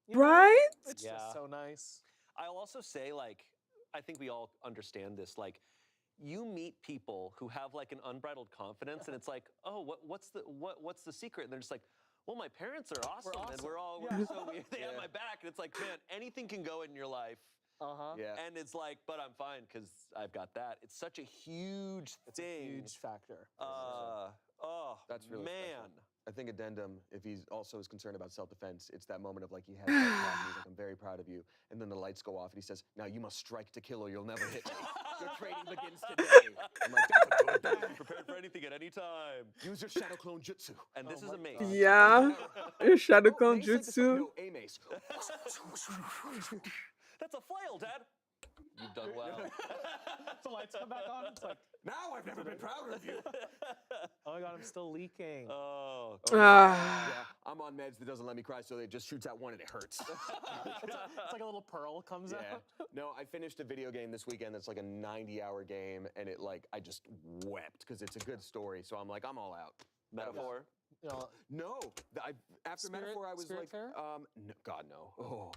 You know? Right? It's just so nice. I'll also say, like, I think we all understand this. Like, you meet people who have like an unbridled confidence, and it's like, oh, what's the secret? And they're just like, well, my parents are awesome, and we're so they have my back. And it's like, man, anything can go in your life. Yeah. And it's like, but I'm fine because I've got that. It's such a huge thing. A huge factor. Oh, That's really man. special. I think addendum, if he's also is concerned about self-defense, it's that moment of like he has that talk and he's like, I'm very proud of you. And then the lights go off and he says, now you must strike to kill or you'll never hit me. Your training begins today. I'm like, that's a good Be dad. prepared for anything at any time. Use your shadow clone jutsu. And this is a mace. Yeah. Your shadow clone Mace like the jutsu. no, a mace. That's a flail, Dad. You've done well. The lights come back on. It's like, now I've never been prouder of you. oh my God, I'm still leaking. Oh. Ah. Yeah, I'm on meds that doesn't let me cry, so it just shoots out one and it hurts. It's like a little pearl comes out. No, I finished a video game this weekend that's like a 90-hour game, and it like I just wept because it's a good story. So I'm like, I'm all out. Metaphor. No, after Spirit- Metaphor, I was Spirit like, Fair? no, God no. Oh,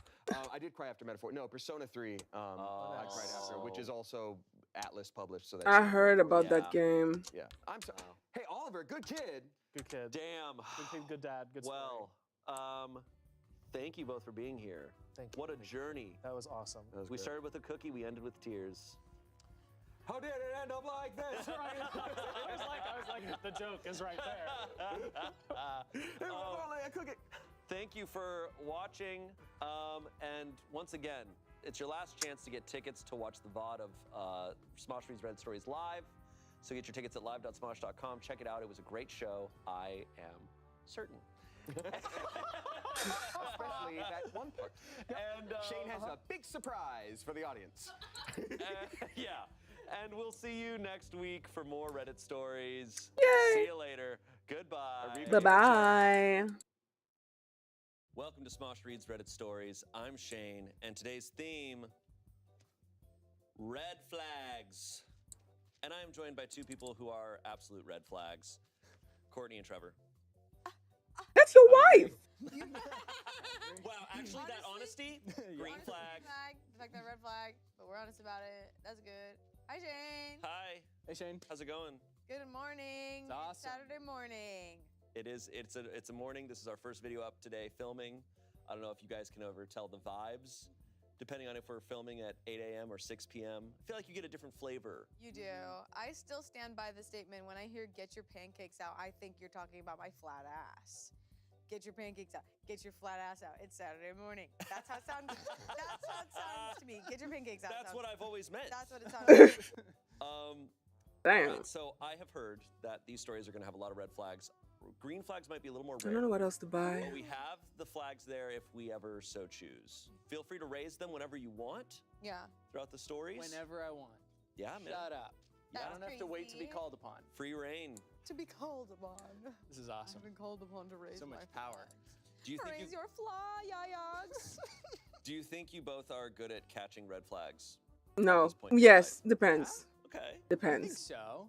I did cry after Metaphor. No, Persona 3. I cried after, which is also Atlas published. So that's I heard about that game. Yeah, I'm sorry. Hey, Oliver, good kid. Good kid. Damn. Good kid, good dad, good story. Well, thank you both for being here. Thank you. What a journey. That was awesome. We started with a cookie, we ended with tears. How did it end up like this? I was like, the joke is right there. A cookie. Thank you for watching. And once again, it's your last chance to get tickets to watch the VOD of Smosh Reads Reddit Stories live. So get your tickets at live.smosh.com. Check it out. It was a great show. I am certain. Especially that one part. And Shane has a big surprise for the audience. Yeah. And we'll see you next week for more Reddit stories. Yay. See you later. Goodbye. Bye-bye. Welcome to Smosh Reads Reddit Stories. I'm Shane, and today's theme, red flags. And I am joined by two people who are absolute red flags, Courtney and Trevor. That's your wife. Wow, actually, that honesty, green flag. The fact that red flag, but we're honest about it. That's good. Hi, Shane. Hi. Hey, Shane. How's it going? Good morning. It's awesome. It's Saturday morning. It's a morning. This is our first video up today filming. I don't know if you guys can ever tell the vibes. depending on if we're filming at 8 a.m. or 6 p.m. I feel like you get a different flavor. You do. I still stand by the statement. When I hear "get your pancakes out," I think you're talking about my flat ass. Get your pancakes out. Get your flat ass out. It's Saturday morning. That's how it sounds. That's how it sounds to me. Get your pancakes out. That's what I've always meant. That's what it sounds like. Damn. Right, so I have heard that these stories are going to have a lot of red flags. Green flags might be a little more I rare. don't know what else to buy. But we have the flags there if we ever so choose. Feel free to raise them whenever you want Yeah. throughout the stories. Whenever I want. Yeah, man. Shut up. That's I don't have to wait to be crazy. called upon. Free reign. To be called upon. This is awesome. I've been called upon to raise So much my power. Do you think Raise your fly, yayags. Do you think you both are good at catching red flags? No. this point in Yes, depends. Okay. I think Depends. so.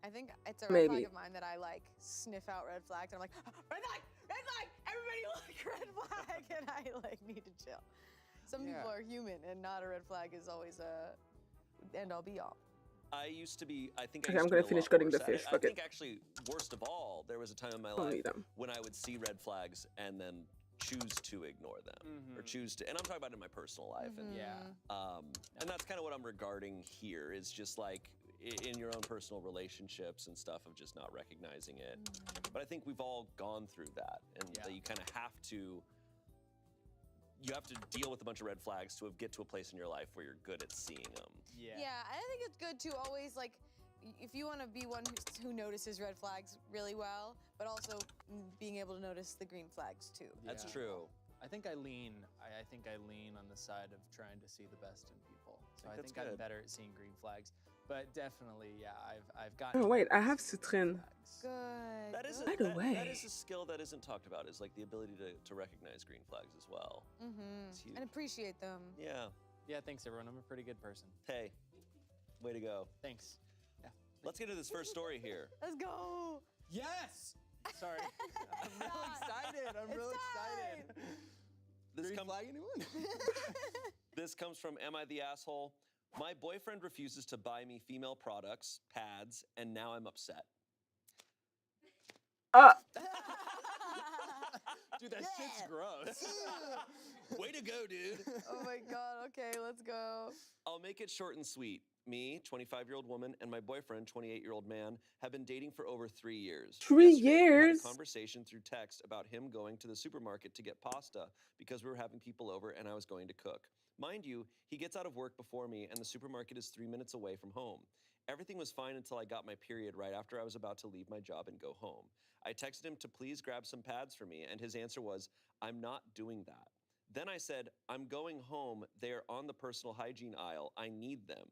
I think it's a red Maybe. flag of mine that I like sniff out red flags and I'm like, red flag, everybody like red flag, and I like need to chill. Some people are human, and not a red flag is always a end all be all. I used to be, I think Okay, I used I'm to gonna be a finish lot cutting the worse at fish, it. fuck I it. think actually, worst of all, there was a time in my Don't life need them. when I would see red flags and then choose to ignore them or choose to, and I'm talking about in my personal life. And, and that's kind of what I'm regarding here is just like in your own personal relationships and stuff of just not recognizing it. But I think we've all gone through that, and that you kind of have to. You have to deal with a bunch of red flags to get to a place in your life where you're good at seeing them. Yeah, and I think it's good to always like, if you want to be one who notices red flags really well, but also being able to notice the green flags too. That's true. I think I lean on the side of trying to see the best in people. So I that's think I'm good. better at seeing green flags. But definitely, yeah, I've gotten. Oh wait, I have citrin. Good. That is By the way. that is a skill that isn't talked about. Is like the ability to recognize green flags as well. It's huge. And appreciate them. Yeah. Yeah, thanks everyone. I'm a pretty good person. Hey, way to go. Thanks. Yeah. Let's get to this first story here. Let's go. Yes. Sorry. I'm real excited. I'm real excited. This Green flag anyone? This comes from Am I the Asshole? My boyfriend refuses to buy me female products, pads, and now I'm upset. Dude, that shit's gross. Way to go, dude. Oh my god, okay, let's go. I'll make it short and sweet. Me, 25-year-old woman, and my boyfriend, 28-year-old man, have been dating for over 3 years. 3 Yesterday, we had years? a conversation through text about him going to the supermarket to get pasta because we were having people over and I was going to cook. Mind you, he gets out of work before me and the supermarket is 3 minutes away from home. Everything was fine until I got my period right after I was about to leave my job and go home. I texted him to please grab some pads for me and his answer was, I'm not doing that. Then I said, I'm going home. They are on the personal hygiene aisle. I need them.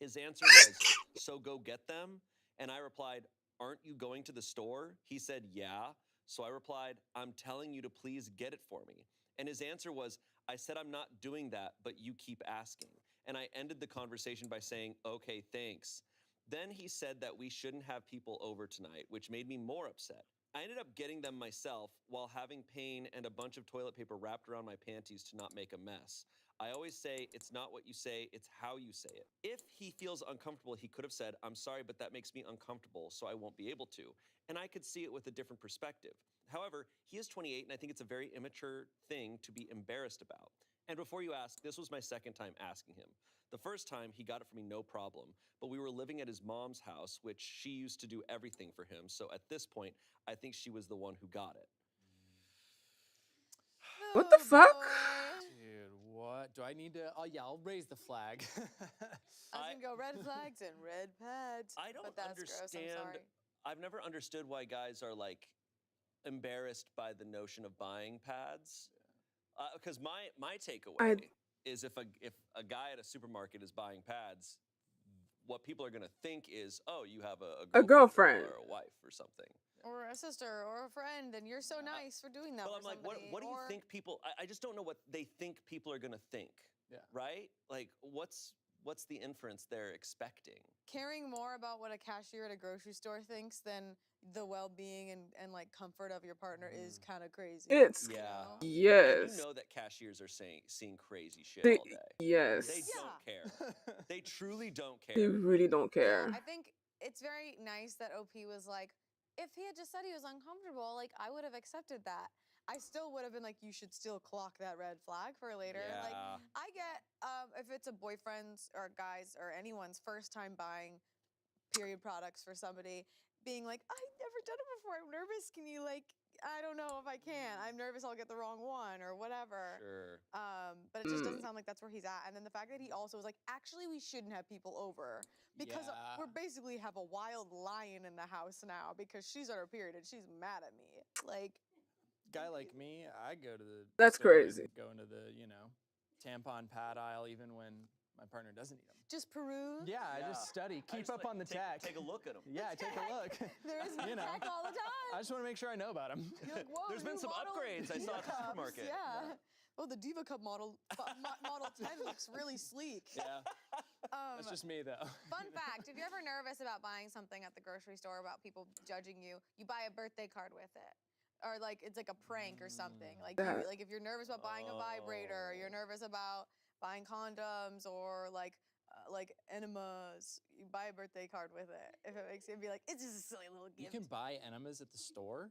His answer was, so go get them? And I replied, aren't you going to the store? He said, yeah. So I replied, I'm telling you to please get it for me. And his answer was, I said I'm not doing that, but you keep asking. And I ended the conversation by saying, okay, thanks. Then he said that we shouldn't have people over tonight, which made me more upset. I ended up getting them myself while having pain and a bunch of toilet paper wrapped around my panties to not make a mess. I always say, it's not what you say, it's how you say it. If he feels uncomfortable, he could have said, I'm sorry, but that makes me uncomfortable, so I won't be able to. And I could see it with a different perspective. However, he is 28, and I think it's a very immature thing to be embarrassed about. And before you ask, this was my second time asking him. The first time, he got it for me no problem, but we were living at his mom's house, which she used to do everything for him, so at this point, I think she was the one who got it. What the fuck? Dude, what? Do I need to? Oh, yeah, I'll raise the flag. I can go red flags and red pads. I don't but that's understand. Gross, I'm sorry. I've never understood why guys are like embarrassed by the notion of buying pads. Because my takeaway is if a guy at a supermarket is buying pads, what people are going to think is, oh, you have A girlfriend. or a wife or something. Or a sister or a friend, and you're so nice for doing that. Well, for I'm like, somebody. what do you think people? I just don't know what they think people are going to think. Yeah. Right? Like, what's the inference they're expecting? Caring more about what a cashier at a grocery store thinks than the well-being and like comfort of your partner is kind of crazy. It's you know? yes. And you know that cashiers are seeing crazy shit They- all day. yes. They don't care. They truly don't care. They really don't care. I think it's very nice that OP was like, if he had just said he was uncomfortable, like I would have accepted that. I still would have been like, you should still clock that red flag for later. Like, Yeah. I get if it's a boyfriend's or guys or anyone's first time buying period products for somebody, being like, I've never done it before. I'm nervous. Can you like? I don't know if I can. I'm nervous I'll get the wrong one or whatever. Sure. But it just doesn't sound like that's where he's at. And then the fact that he also was like, actually, we shouldn't have people over because we're basically have a wild lion in the house now because she's on her period and she's mad at me. Like, guy like me, I go to the That's store crazy. and go into the, tampon pad aisle even when my partner doesn't need them. Just peruse? Yeah, I just study, keep up on the tech. Take a look at them. Yeah, take a look. There is tech all the time. I just want to make sure I know about them. You're like, whoa, There's been new some model upgrades I saw at the Diva supermarket. Cups, yeah. Oh, the Diva Cup model 10 looks really sleek. Yeah. That's just me, though. Fun fact, if you're ever nervous about buying something at the grocery store about people judging you, you buy a birthday card with it. Or like it's like a prank or something. Like like if you're nervous about buying a vibrator, or you're nervous about buying condoms or like enemas, you buy a birthday card with it. If it makes you be like, it's just a silly little gift. You can buy enemas at the store?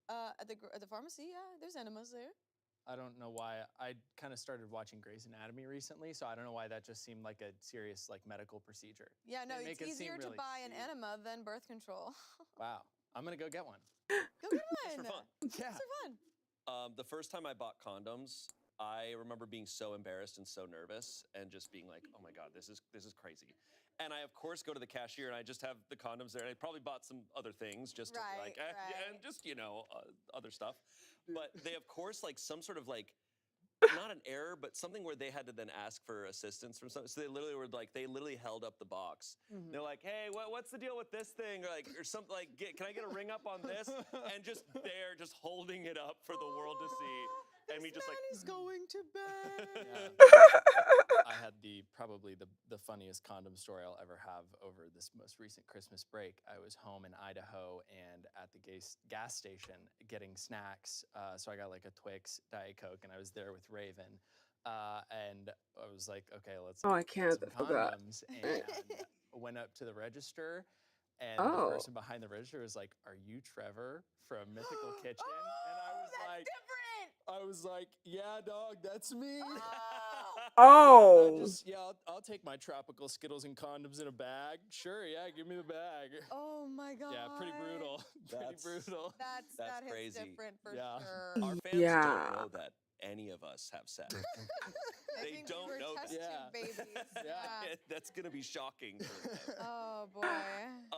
At the pharmacy, yeah, there's enemas there. I don't know why. I kind of started watching Grey's Anatomy recently, so I don't know why that just seemed like a serious medical procedure. Yeah, no, They it's make it seem easier to really buy an enema than birth control. Wow. I'm going to go get one. Go get one. For fun. Yeah. Just for fun. The first time I bought condoms, I remember being so embarrassed and so nervous and just being like, oh my God, this is crazy. And I, of course, go to the cashier and I just have the condoms there. And I probably bought some other things just to and just, other stuff. But they, of course, some sort of not an error, but something where they had to then ask for assistance from something. So they literally were they literally held up the box. They're like, hey, what's the deal with this thing? Or something can I get a ring up on this? And just there, just holding it up for the world to see. And me just He's going to bed. I had probably the funniest condom story I'll ever have over this most recent Christmas break. I was home in Idaho and at the gas station getting snacks. So I got a Twix, Diet Coke, and I was there with Raven. And I was like, okay, let's get some condoms. And went up to the register. And the person behind the register was like, are you Trevor from Mythical Kitchen? And I was like, different. I was like, yeah, dog, that's me. Oh. I'll take my tropical Skittles and condoms in a bag. Sure, yeah, give me the bag. Oh my God. Yeah, pretty brutal. Pretty brutal. That hits crazy. different for Yeah. sure. Our fans don't know that any of us have sex. They don't know that. Yeah. Babies. Yeah. That's going to be shocking for them. Oh boy.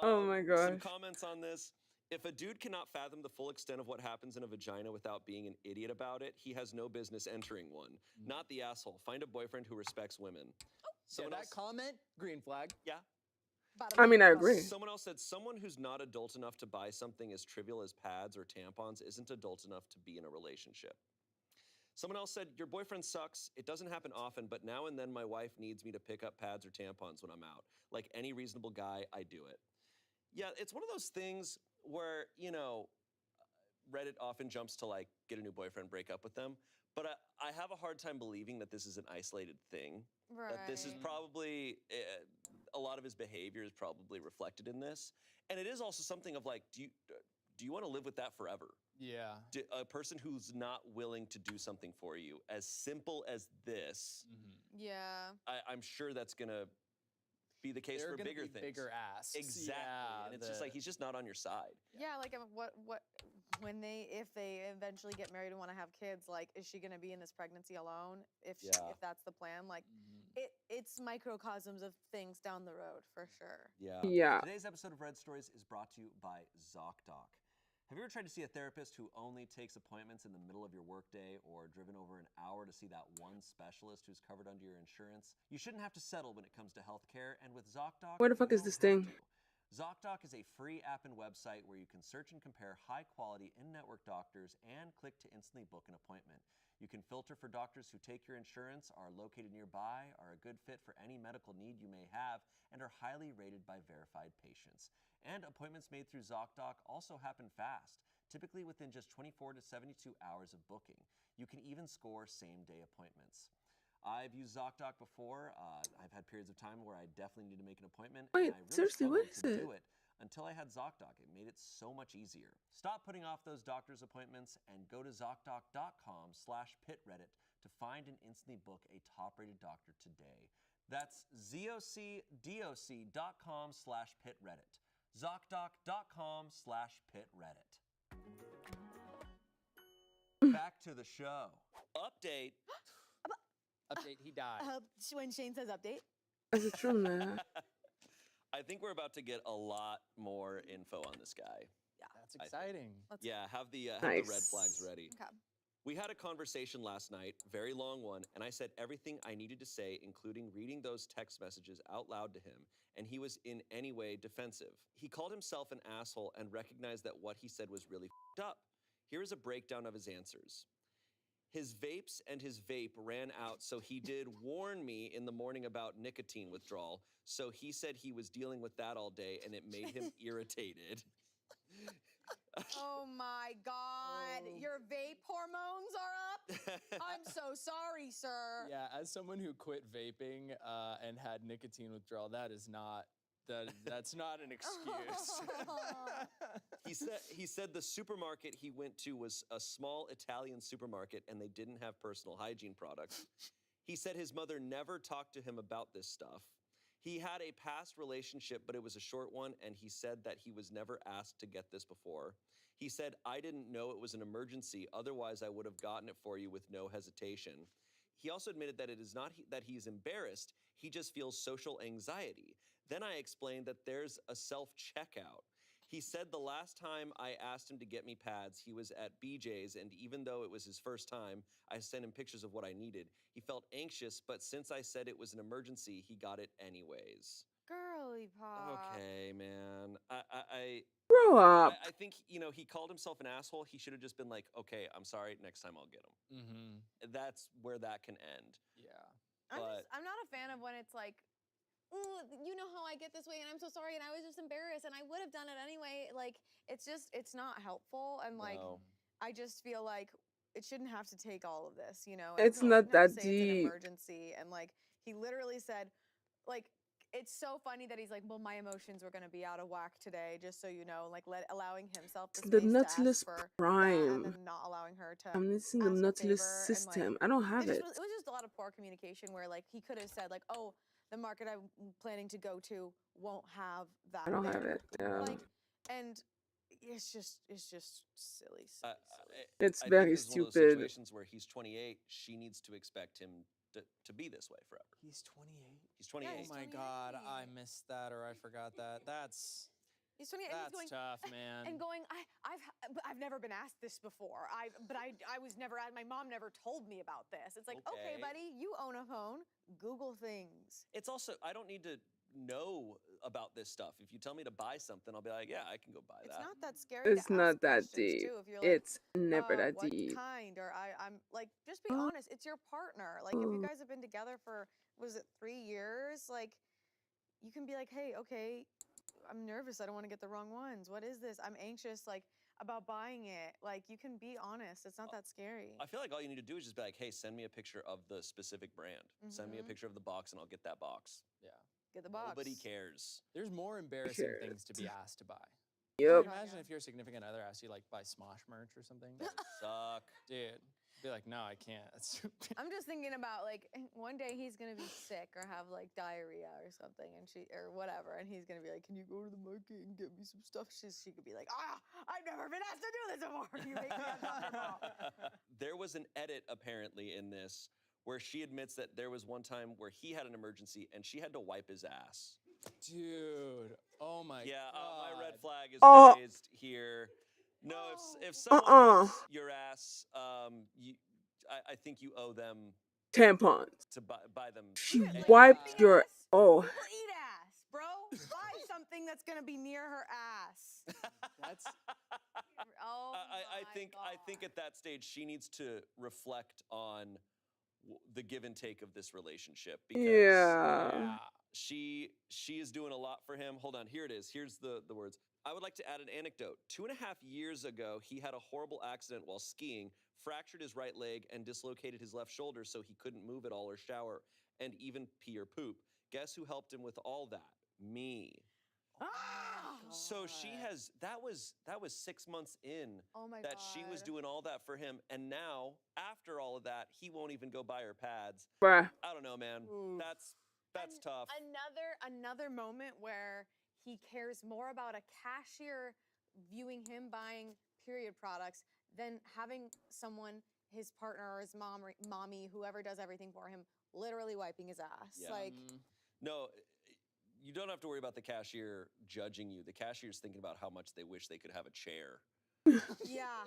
Oh my gosh. Some comments on this. If a dude cannot fathom the full extent of what happens in a vagina without being an idiot about it, he has no business entering one. Not the asshole. Find a boyfriend who respects women. That comment, green flag. Yeah. I mean, I agree. Someone else said, someone who's not adult enough to buy something as trivial as pads or tampons isn't adult enough to be in a relationship. Someone else said, your boyfriend sucks. It doesn't happen often, but now and then my wife needs me to pick up pads or tampons when I'm out. Like any reasonable guy, I do it. Yeah, it's one of those things where, Reddit often jumps to get a new boyfriend, break up with them. But I have a hard time believing that this is an isolated thing. Right. That this is probably, a lot of his behavior is probably reflected in this. And it is also something of do you want to live with that forever? Yeah. A person who's not willing to do something for you, as simple as this, Yeah. I'm sure that's going to be the case for bigger things. Bigger asks. Exactly. Yeah, and it's just he's just not on your side. Yeah, if they eventually get married and want to have kids, is she going to be in this pregnancy alone? If that's the plan, it's microcosms of things down the road for sure. Yeah. Today's episode of Red Stories is brought to you by ZocDoc. Have you ever tried to see a therapist who only takes appointments in the middle of your workday or driven over an hour to see that one specialist who's covered under your insurance? You shouldn't have to settle when it comes to healthcare, and with ZocDoc, Where the fuck is this thing? ZocDoc is a free app and website where you can search and compare high-quality in-network doctors and click to instantly book an appointment. You can filter for doctors who take your insurance, are located nearby, are a good fit for any medical need you may have, and are highly rated by verified patients. And appointments made through ZocDoc also happen fast, typically within just 24 to 72 hours of booking. You can even score same-day appointments. I've used ZocDoc before. I've had periods of time where I definitely need to make an appointment. Wait, and I really seriously, what struggled is to it? do it Until I had ZocDoc, it made it so much easier. Stop putting off those doctor's appointments and go to ZocDoc.com/pitreddit to find and instantly book a top-rated doctor today. That's ZocDoc.com/pitreddit. ZocDoc.com/pitreddit. Back to the show. Update. Update, he died. When Shane says update. Is it true, man? I think we're about to get a lot more info on this guy. Yeah. That's exciting. Yeah, have the Nice. red flags ready. Okay. We had a conversation last night, very long one, and I said everything I needed to say, including reading those text messages out loud to him, and he was in any way defensive. He called himself an asshole and recognized that what he said was really f***ed up. Here is a breakdown of his answers. His vapes and his vape ran out, so he did warn me in the morning about nicotine withdrawal. So he said he was dealing with that all day, and it made him irritated. Oh my God, your vape hormones are up? I'm so sorry, sir. Yeah, as someone who quit vaping and had nicotine withdrawal, that's not an excuse. He said the supermarket he went to was a small Italian supermarket and they didn't have personal hygiene products. He said his mother never talked to him about this stuff. He had a past relationship, but it was a short one, and he said that he was never asked to get this before. He said, I didn't know it was an emergency, otherwise I would have gotten it for you with no hesitation. He also admitted that it is not that he's embarrassed, he just feels social anxiety. Then I explained that there's a self-checkout. He said the last time I asked him to get me pads, he was at BJ's, and even though it was his first time, I sent him pictures of what I needed. He felt anxious, but since I said it was an emergency, he got it anyways. Girly pop. Okay, man. Grow up. I think, he called himself an asshole. He should have just been like, okay, I'm sorry, next time I'll get him. Mm-hmm. That's where that can end. Yeah. I'm not a fan of when it's like, ooh, you know how I get this way and I'm so sorry and I was just embarrassed and I would have done it anyway. Like, it's not helpful. And like, No. I just feel like it shouldn't have to take all of this, and It's you not shouldn't have to that say it's an deep. emergency. And like, he literally said, like, it's so funny that he's like, well, my emotions were going to be out of whack today, just so you know, like allowing himself the The space to ask Nautilus for that Prime. and then not allowing her to I'm missing the ask a Nautilus favor, and, system. like, I don't have it. It was just a lot of poor communication where like he could have said like, oh, the market I'm planning to go to won't have that. I don't have there. it. Yeah. Like, and it's just silly. It's I very think this is one of those stupid. situations where he's 28, she needs to expect him to be this way forever. He's 28. He's 28. Oh my God, I missed that or I forgot that. He's 28 and he's That's going, tough, man. And going, I've never been asked this before. I was never asked. My mom never told me about this. It's like, okay, buddy, you own a phone. Google things. It's also, I don't need to know about this stuff. If you tell me to buy something, I'll be like, yeah, I can go buy that. It's not that scary. It's to not ask that questions, deep. Too, if you're like, It's never that what deep. kind? Or I'm like, just be honest. It's your partner. Like, if you guys have been together for, was it 3 years? Like, you can be like, hey, okay, I'm nervous. I don't want to get the wrong ones. What is this? I'm anxious, like, about buying it. Like, you can be honest. It's not that scary. I feel like all you need to do is just be like, hey, send me a picture of the specific brand. Send me a picture of the box and I'll get that box. Yeah. Get the box. Nobody cares. There's more embarrassing things to be asked to buy. Yep. Imagine if your significant other asked you like buy Smosh merch or something. That would suck. Dude, be like, no, I can't. I'm just thinking about like one day he's gonna be sick or have like diarrhea or something, and or whatever, and he's gonna be like, "Can you go to the market and get me some stuff?" She could be like, I've never been asked to do this before. You make me uncomfortable. There was an edit apparently in this where she admits that there was one time where he had an emergency and she had to wipe his ass. Dude, oh my God. Yeah, my red flag is raised here. No, if someone wipes your ass, I think you owe them Tampons. to buy them. She wiped your People eat ass, bro. Buy something that's gonna be near her ass. That's. I think at that stage she needs to reflect on the give and take of this relationship because she is doing a lot for him. Hold on, here it is. Here's the words. I would like to add an anecdote. 2.5 years ago, he had a horrible accident while skiing, fractured his right leg, and dislocated his left shoulder so he couldn't move at all or shower, and even pee or poop. Guess who helped him with all that? Me. So she has that was 6 months in Oh my that she was God. doing all that for him, and now after all of that, he won't even go buy her pads. Bruh. I don't know, man. That's tough. Another moment where he cares more about a cashier viewing him buying period products than having someone, his partner or his mom or mommy, whoever does everything for him, literally wiping his ass. Yeah. Like, No, you don't have to worry about the cashier judging you. The cashier's thinking about how much they wish they could have a chair. yeah.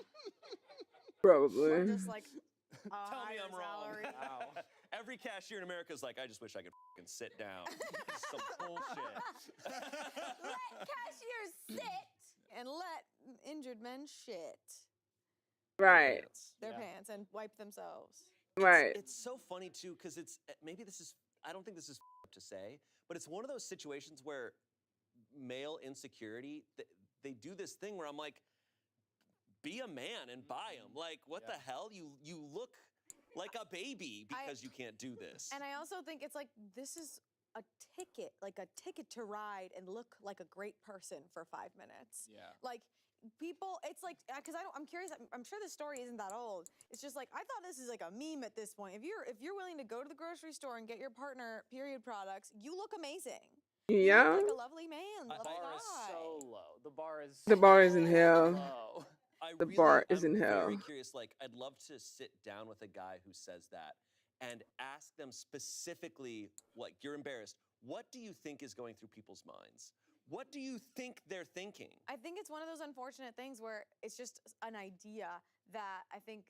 Probably. Or just like, Tell me I'm wrong. salary. Wow. Every cashier in America is like, I just wish I could fucking sit down. Some bullshit. Let cashiers sit and let injured men shit Right. their pants and wipe themselves. Right. It's so funny too, because it's maybe this is I don't think this is to say, but it's one of those situations where male insecurity, they do this thing where I'm like, be a man and buy them. Like, what the hell? You look like a baby because you can't do this. And I also think it's like, this is a ticket, like a ticket to ride and look like a great person for 5 minutes. Yeah. Like, people, it's like, because I'm curious, I'm sure this story isn't that old. It's just like, I thought this is like a meme at this point. If you're willing to go to the grocery store and get your partner period products, you look amazing. Yeah. You look like a lovely man, The lovely bar is guy. so low. The bar is The bar is in so hell. low. The bar is I'm in hell. very curious. Like, I'd love to sit down with a guy who says that and ask them specifically, like, you're embarrassed. What do you think is going through people's minds? What do you think they're thinking? I think it's one of those unfortunate things where it's just an idea that I think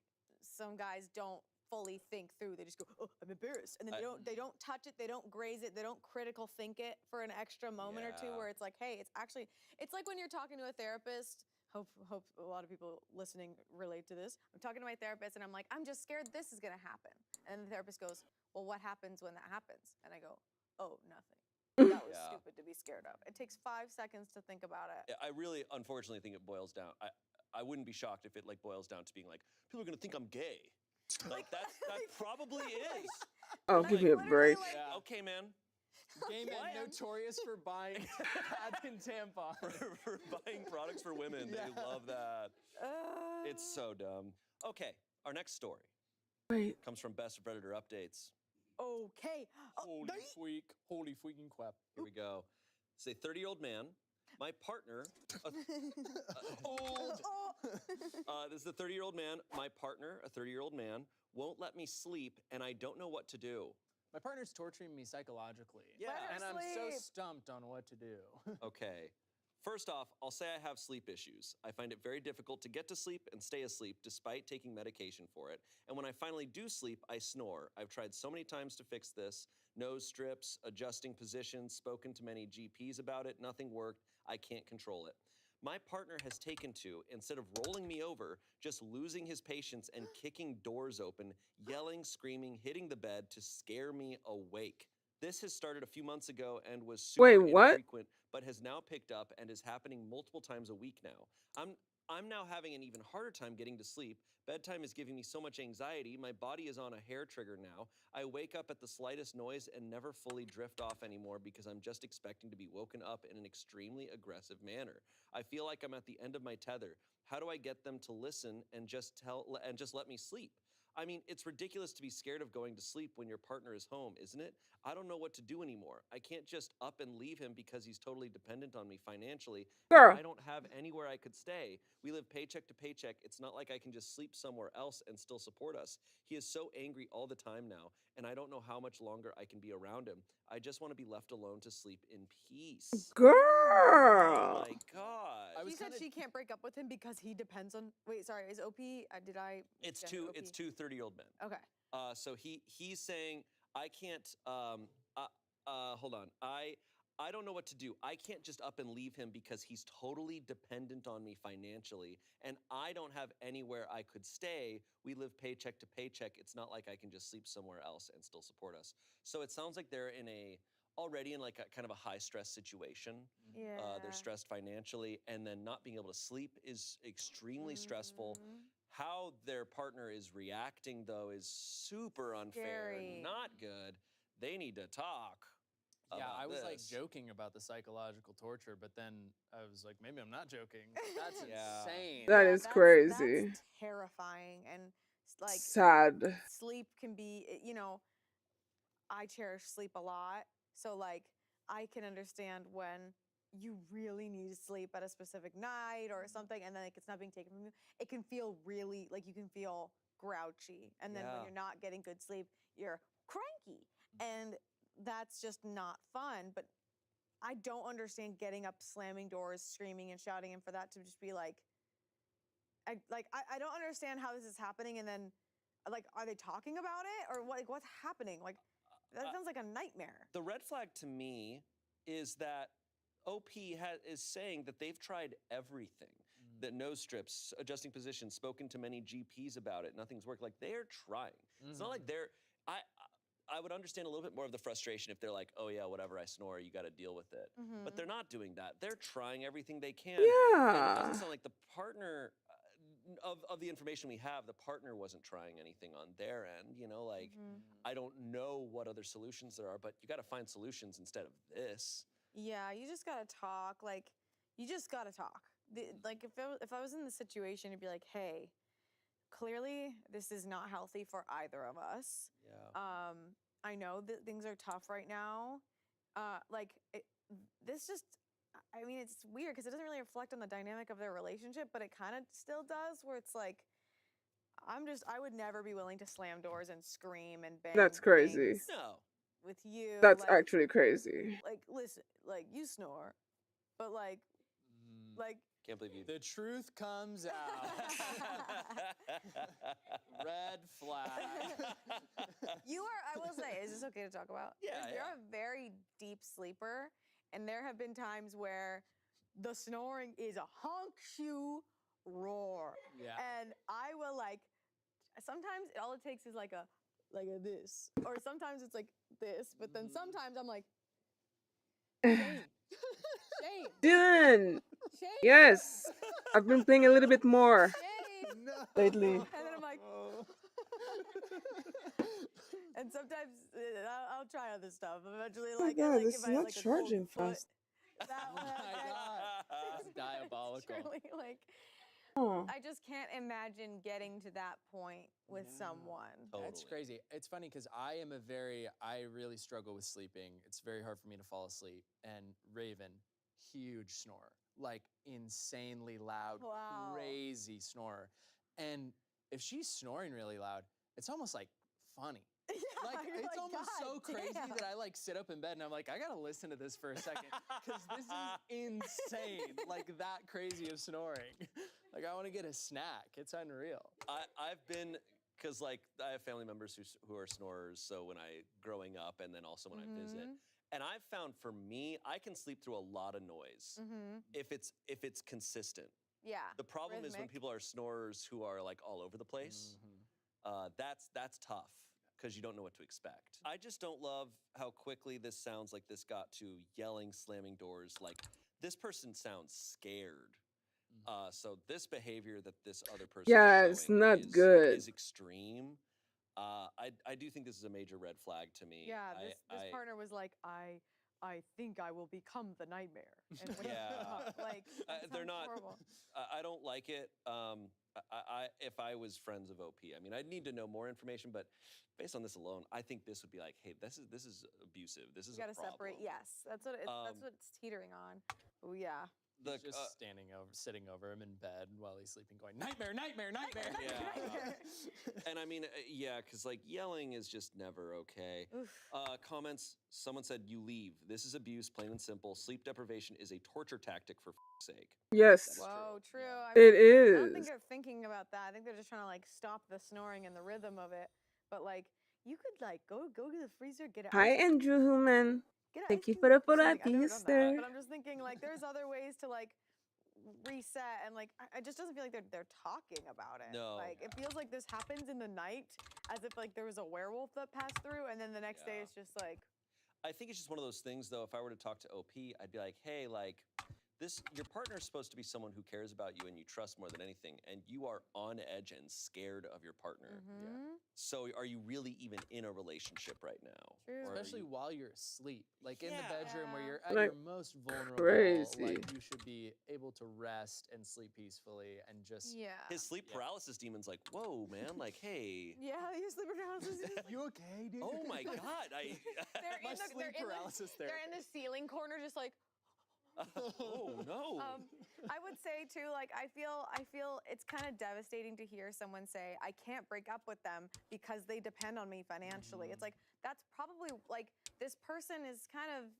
some guys don't fully think through. They just go, "Oh, I'm embarrassed," and then they don't touch it, they don't graze it, they don't critical think it for an extra moment or two. Where it's like, hey, it's like when you're talking to a therapist. Hope a lot of people listening relate to this. I'm talking to my therapist and I'm like, I'm just scared this is gonna happen, and the therapist goes, well, what happens when that happens? And I go, oh, nothing. That was stupid to be scared of. It takes 5 seconds to think about it. I really, unfortunately, think it boils down. I wouldn't be shocked if it like boils down to being like, people are gonna think I'm gay. Like that probably is. Oh, give me a break. Okay, man. Gay men notorious for buying pads and tampons. for buying products for women. They love that. It's so dumb. Okay, our next story comes from Best of Predator Updates. Okay. Holy freaking crap. Here we go. Say, 30-year-old man, my partner. Old. This is a 30-year-old man. My partner, a 30-year-old man, won't let me sleep, and I don't know what to do. My partner's torturing me psychologically. Yeah. And I'm so stumped on what to do. Okay. First off, I'll say I have sleep issues. I find it very difficult to get to sleep and stay asleep despite taking medication for it. And when I finally do sleep, I snore. I've tried so many times to fix this. Nose strips, adjusting positions, spoken to many GPs about it. Nothing worked. I can't control it. My partner has taken to, instead of rolling me over, just losing his patience and kicking doors open, yelling, screaming, hitting the bed to scare me awake. This has started a few months ago and was super infrequent, but has now picked up and is happening multiple times a week now. I'm now having an even harder time getting to sleep. Bedtime is giving me so much anxiety. My body is on a hair trigger now. I wake up at the slightest noise and never fully drift off anymore because I'm just expecting to be woken up in an extremely aggressive manner. I feel like I'm at the end of my tether. How do I get them to listen and just let me sleep? I mean, it's ridiculous to be scared of going to sleep when your partner is home, isn't it? I don't know what to do anymore. I can't just up and leave him because he's totally dependent on me financially. Girl. I don't have anywhere I could stay. We live paycheck to paycheck. It's not like I can just sleep somewhere else and still support us. He is so angry all the time now, and I don't know how much longer I can be around him. I just want to be left alone to sleep in peace. Girl. Oh my God. She said she can't break up with him because he depends on. Wait, sorry. Is OP? Did I? It's get two OP? 30-year-old men. Okay. So he's saying, I can't. Hold on. I don't know what to do. I can't just up and leave him because he's totally dependent on me financially, and I don't have anywhere I could stay. We live paycheck to paycheck. It's not like I can just sleep somewhere else and still support us. So it sounds like they're already in like a kind of a high stress situation. Yeah. They're stressed financially, and then not being able to sleep is extremely stressful. How their partner is reacting, though, is super unfair, Scary. not good. They need to talk. Yeah, about I was like this. joking about the psychological torture, but then I was like, maybe I'm not joking. That's Yeah. insane. That Yeah, is crazy. That's terrifying, and like Sad. sleep can be. You know, I cherish sleep a lot, so like I can understand when you really need sleep at a specific night or something, and then like it's not being taken from you. It can feel really like you can feel grouchy, and then when Yeah. you're not getting good sleep, you're cranky, and that's just not fun. But I don't understand getting up, slamming doors, screaming and shouting, and for that to just be like, I don't understand how this is happening. And then, like, are they talking about it or what? Like, what's happening? Like, that sounds like a nightmare. The red flag to me is that OP is saying that they've tried everything. That nose strips, adjusting positions, spoken to many GPs about it, nothing's worked. Like they're trying. It's not like they're. I would understand a little bit more of the frustration if they're like, oh yeah, whatever, I snore, you got to deal with it. But they're not doing that. They're trying everything they can. And it doesn't Yeah. sound like the partner. Of the information we have, the partner wasn't trying anything on their end. You know, like I don't know what other solutions there are, but you got to find solutions instead of this. Yeah, you just gotta talk. Like, you just gotta talk. Like, if I was in the situation, it'd be like, hey, clearly this is not healthy for either of us. Yeah. I know that things are tough right now. This just, I mean, it's weird because it doesn't really reflect on the dynamic of their relationship, but it kind of still does, where it's like, I would never be willing to slam doors and scream and bang That's crazy. things No. with you. That's like, actually crazy. like, listen, like, you snore, but like, Can't believe you. The truth comes out. Red flag. You are, I will say, is this okay to talk about? Yeah, You're yeah. a very deep sleeper, and there have been times where the snoring is a honk shoe roar. Yeah. And I will like, sometimes all it takes is like a this, or sometimes it's like this, but then sometimes I'm like, shame, shame, Dylan. shame. Yes. I've been playing a little bit more Shame. lately. And then I'm like, and sometimes I'll try other stuff. Eventually, Oh my like, God, if this is I have, not like, a cold charging foot, fast. that one, It's diabolical. truly, like, Oh. I just can't imagine getting to that point with someone. It's crazy. It's funny because I really struggle with sleeping. It's very hard for me to fall asleep. And Raven, huge snorer, like insanely loud, Wow. crazy snorer. And if she's snoring really loud, it's almost like funny. Yeah, Like, you're it's like, almost so "God crazy damn." that I like sit up in bed and I'm like, I gotta listen to this for a second because this is insane. Like that crazy of snoring. Like I want to get a snack. It's unreal. I've been, because like I have family members who are snorers. So when growing up, and then also when I visit, and I've found for me, I can sleep through a lot of noise if it's consistent. Yeah. The problem is when rhythmic. people are snorers who are like all over the place. That's tough because you don't know what to expect. I just don't love how quickly this sounds like this got to yelling, slamming doors. Like this person sounds scared. So this behavior that this other person Yeah, is it's showing not is, good. is extreme. I do think this is a major red flag to me. Yeah, this partner was like, I think I will become the nightmare. And when like, that they're sounds not. horrible. I don't like it. If I was friends of OP, I mean, I'd need to know more information, but based on this alone, I think this would be like, hey, this is abusive. This is You gotta a problem. separate. Yes, that's what it's teetering on. Oh yeah. He's just sitting over him in bed while he's sleeping, going nightmare, nightmare, nightmare. Yeah. And I mean, yeah, because like yelling is just never okay. Comments. Someone said you leave. This is abuse, plain and simple. Sleep deprivation is a torture tactic for sake. Yes. Whoa, true. It I don't think is. they're thinking about that. I think they're just trying to like stop the snoring and the rhythm of it. But like, you could like go to the freezer, get it. Hi, Andrew Human. Get an Thank ice you for the cube or something. I've never done that, Easter. but I'm just thinking like there's other ways to like reset, and like it just doesn't feel like they're talking about it. No. Like it feels like this happens in the night, as if like there was a werewolf that passed through, and then the next day it's just like. I think it's just one of those things, though. If I were to talk to OP, I'd be like, hey, like, Your partner is supposed to be someone who cares about you and you trust more than anything, and you are on edge and scared of your partner. So are you really even in a relationship right now? True. Or are Especially you- while you're asleep, like in the bedroom where you're at Like, your most vulnerable. crazy. Like you should be able to rest and sleep peacefully and just. His sleep paralysis demon's like, whoa, man, like, hey. Yeah, your sleep paralysis. You okay, dude? Oh my God, They're My in the, sleep they're in paralysis the, they're in the ceiling corner, just like. Oh no. I would say too, like I feel it's kind of devastating to hear someone say, I can't break up with them because they depend on me financially. It's like that's probably like this person is kind of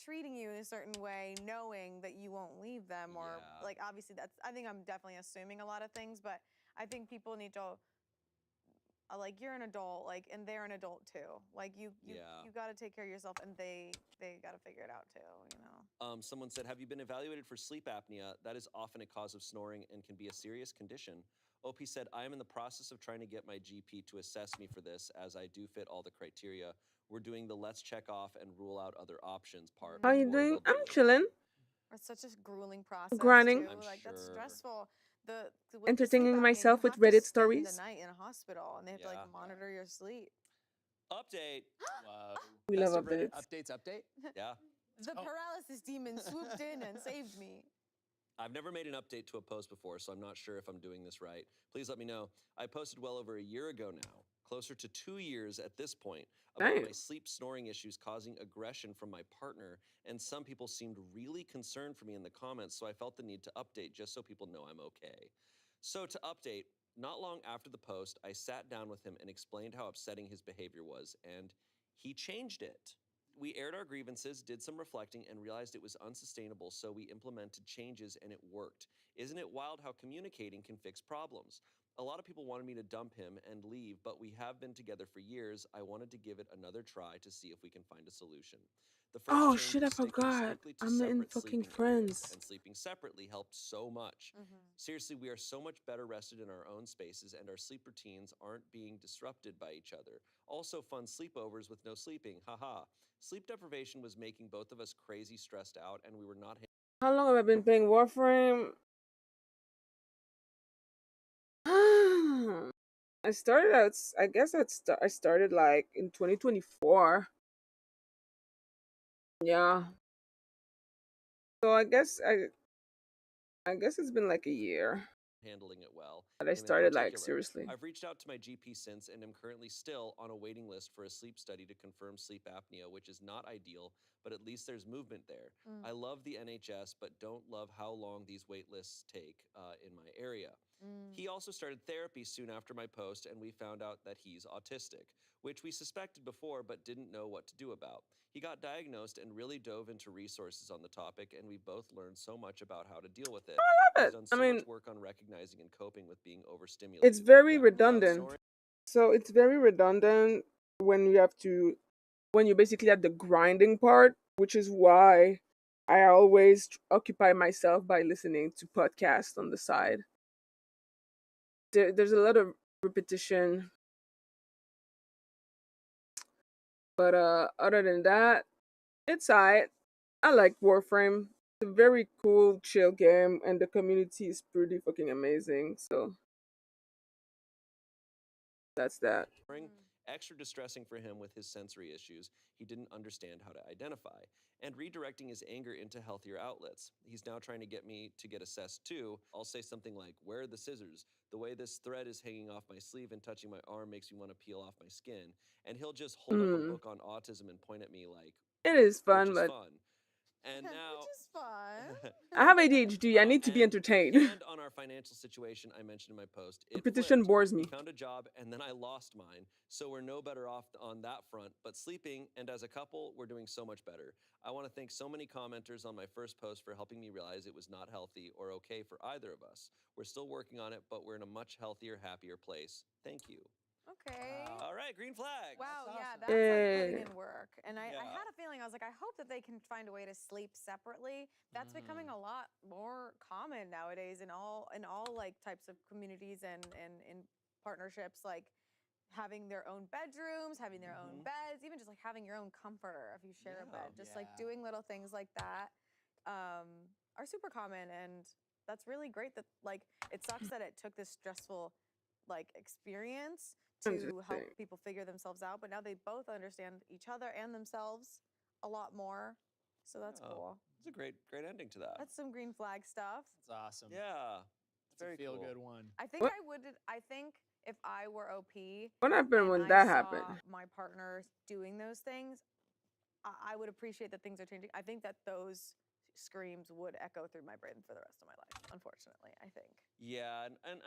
treating you in a certain way, knowing that you won't leave them, or like obviously I think I'm definitely assuming a lot of things, but I think people need to like you're an adult, like, and they're an adult too. Like you got to take care of yourself, and they got to figure it out too. You know. Someone said, have you been evaluated for sleep apnea? That is often a cause of snoring and can be a serious condition. OP said, I am in the process of trying to get my GP to assess me for this, as I do fit all the criteria. We're doing the let's check off and rule out other options part. How you doing? I'm chilling. It's such a grueling process Grinding. too. Like that's stressful. The Entertaining sleep apnea, myself you with have to Reddit spend stories. the night in a hospital, and they have to like monitor your sleep. Update. Wow. We love Best of Reddit updates. update. Yeah. The paralysis demon swooped in and saved me. I've never made an update to a post before, so I'm not sure if I'm doing this right. Please let me know. I posted well over a year ago now, closer to 2 years at this point, about my sleep snoring issues causing aggression from my partner, and some people seemed really concerned for me in the comments, so I felt the need to update just so people know I'm okay. So to update, not long after the post, I sat down with him and explained how upsetting his behavior was, and he changed it. We aired our grievances, did some reflecting, and realized it was unsustainable, so we implemented changes and it worked. Isn't it wild how communicating can fix problems? A lot of people wanted me to dump him and leave, but we have been together for years. I wanted to give it another try to see if we can find a solution. The first Oh change shit, I was sticking forgot. strictly to I'm in separate fucking sleeping areas, Friends. and sleeping separately helped so much. Seriously, we are so much better rested in our own spaces, and our sleep routines aren't being disrupted by each other. Also, fun sleepovers with no sleeping, haha. Sleep deprivation was making both of us crazy stressed out, and we were not. How long have I been playing Warframe? I started out. I guess I started like in 2024. Yeah. So I guess it's been like a year. Handling it well. But I him in started like particular. seriously. I've reached out to my GP since and am currently still on a waiting list for a sleep study to confirm sleep apnea, which is not ideal, but at least there's movement there. I love the NHS, but don't love how long these wait lists take in my area. He also started therapy soon after my post, and we found out that he's autistic, which we suspected before but didn't know what to do about. He got diagnosed and really dove into resources on the topic, and we both learned so much about how to deal with it. I love He's it. done so I mean, much work on recognizing and coping with being overstimulated. it's very redundant. So it's very redundant when you're basically at the grinding part, which is why I always occupy myself by listening to podcasts on the side. There's a lot of repetition, but other than that, it's alright. I like Warframe. It's a very cool, chill game, and the community is pretty fucking amazing. So that's that. Extra distressing for him with his sensory issues he didn't understand how to identify, and redirecting his anger into healthier outlets. He's now trying to get me to get assessed too. I'll say something like, where are the scissors? The way this thread is hanging off my sleeve and touching my arm makes me want to peel off my skin. And he'll just hold up a book on autism and point at me like, It is fun, which is but fun. And now, which is fun. I have ADHD. I need to be entertained. And on our financial situation I mentioned in my post, it Repetition flipped. bores me. He found a job and then I lost mine, so we're no better off on that front, but sleeping and as a couple, we're doing so much better. I want to thank so many commenters on my first post for helping me realize it was not healthy or okay for either of us. We're still working on it, but we're in a much healthier, happier place. Thank you. Okay. All right, green flag. Wow, yeah, awesome. that's like Hey. putting in work. And I had a feeling, I was like, I hope that they can find a way to sleep separately. That's becoming a lot more common nowadays in all like types of communities and in partnerships, like having their own bedrooms, having their own beds, even just like having your own comforter if you share a bed. Just like doing little things like that. are super common, and that's really great. That like it sucks that it took this stressful like experience to help people figure themselves out, but now they both understand each other and themselves a lot more. So that's cool. It's a great ending to that. That's some green flag stuff. That's awesome. Yeah. It's a feel good one. I think I think if I were OP, What happened and when I that saw happened? my partner doing those things, I would appreciate that things are changing. I think that those screams would echo through my brain for the rest of my life. Unfortunately, I think. Yeah, and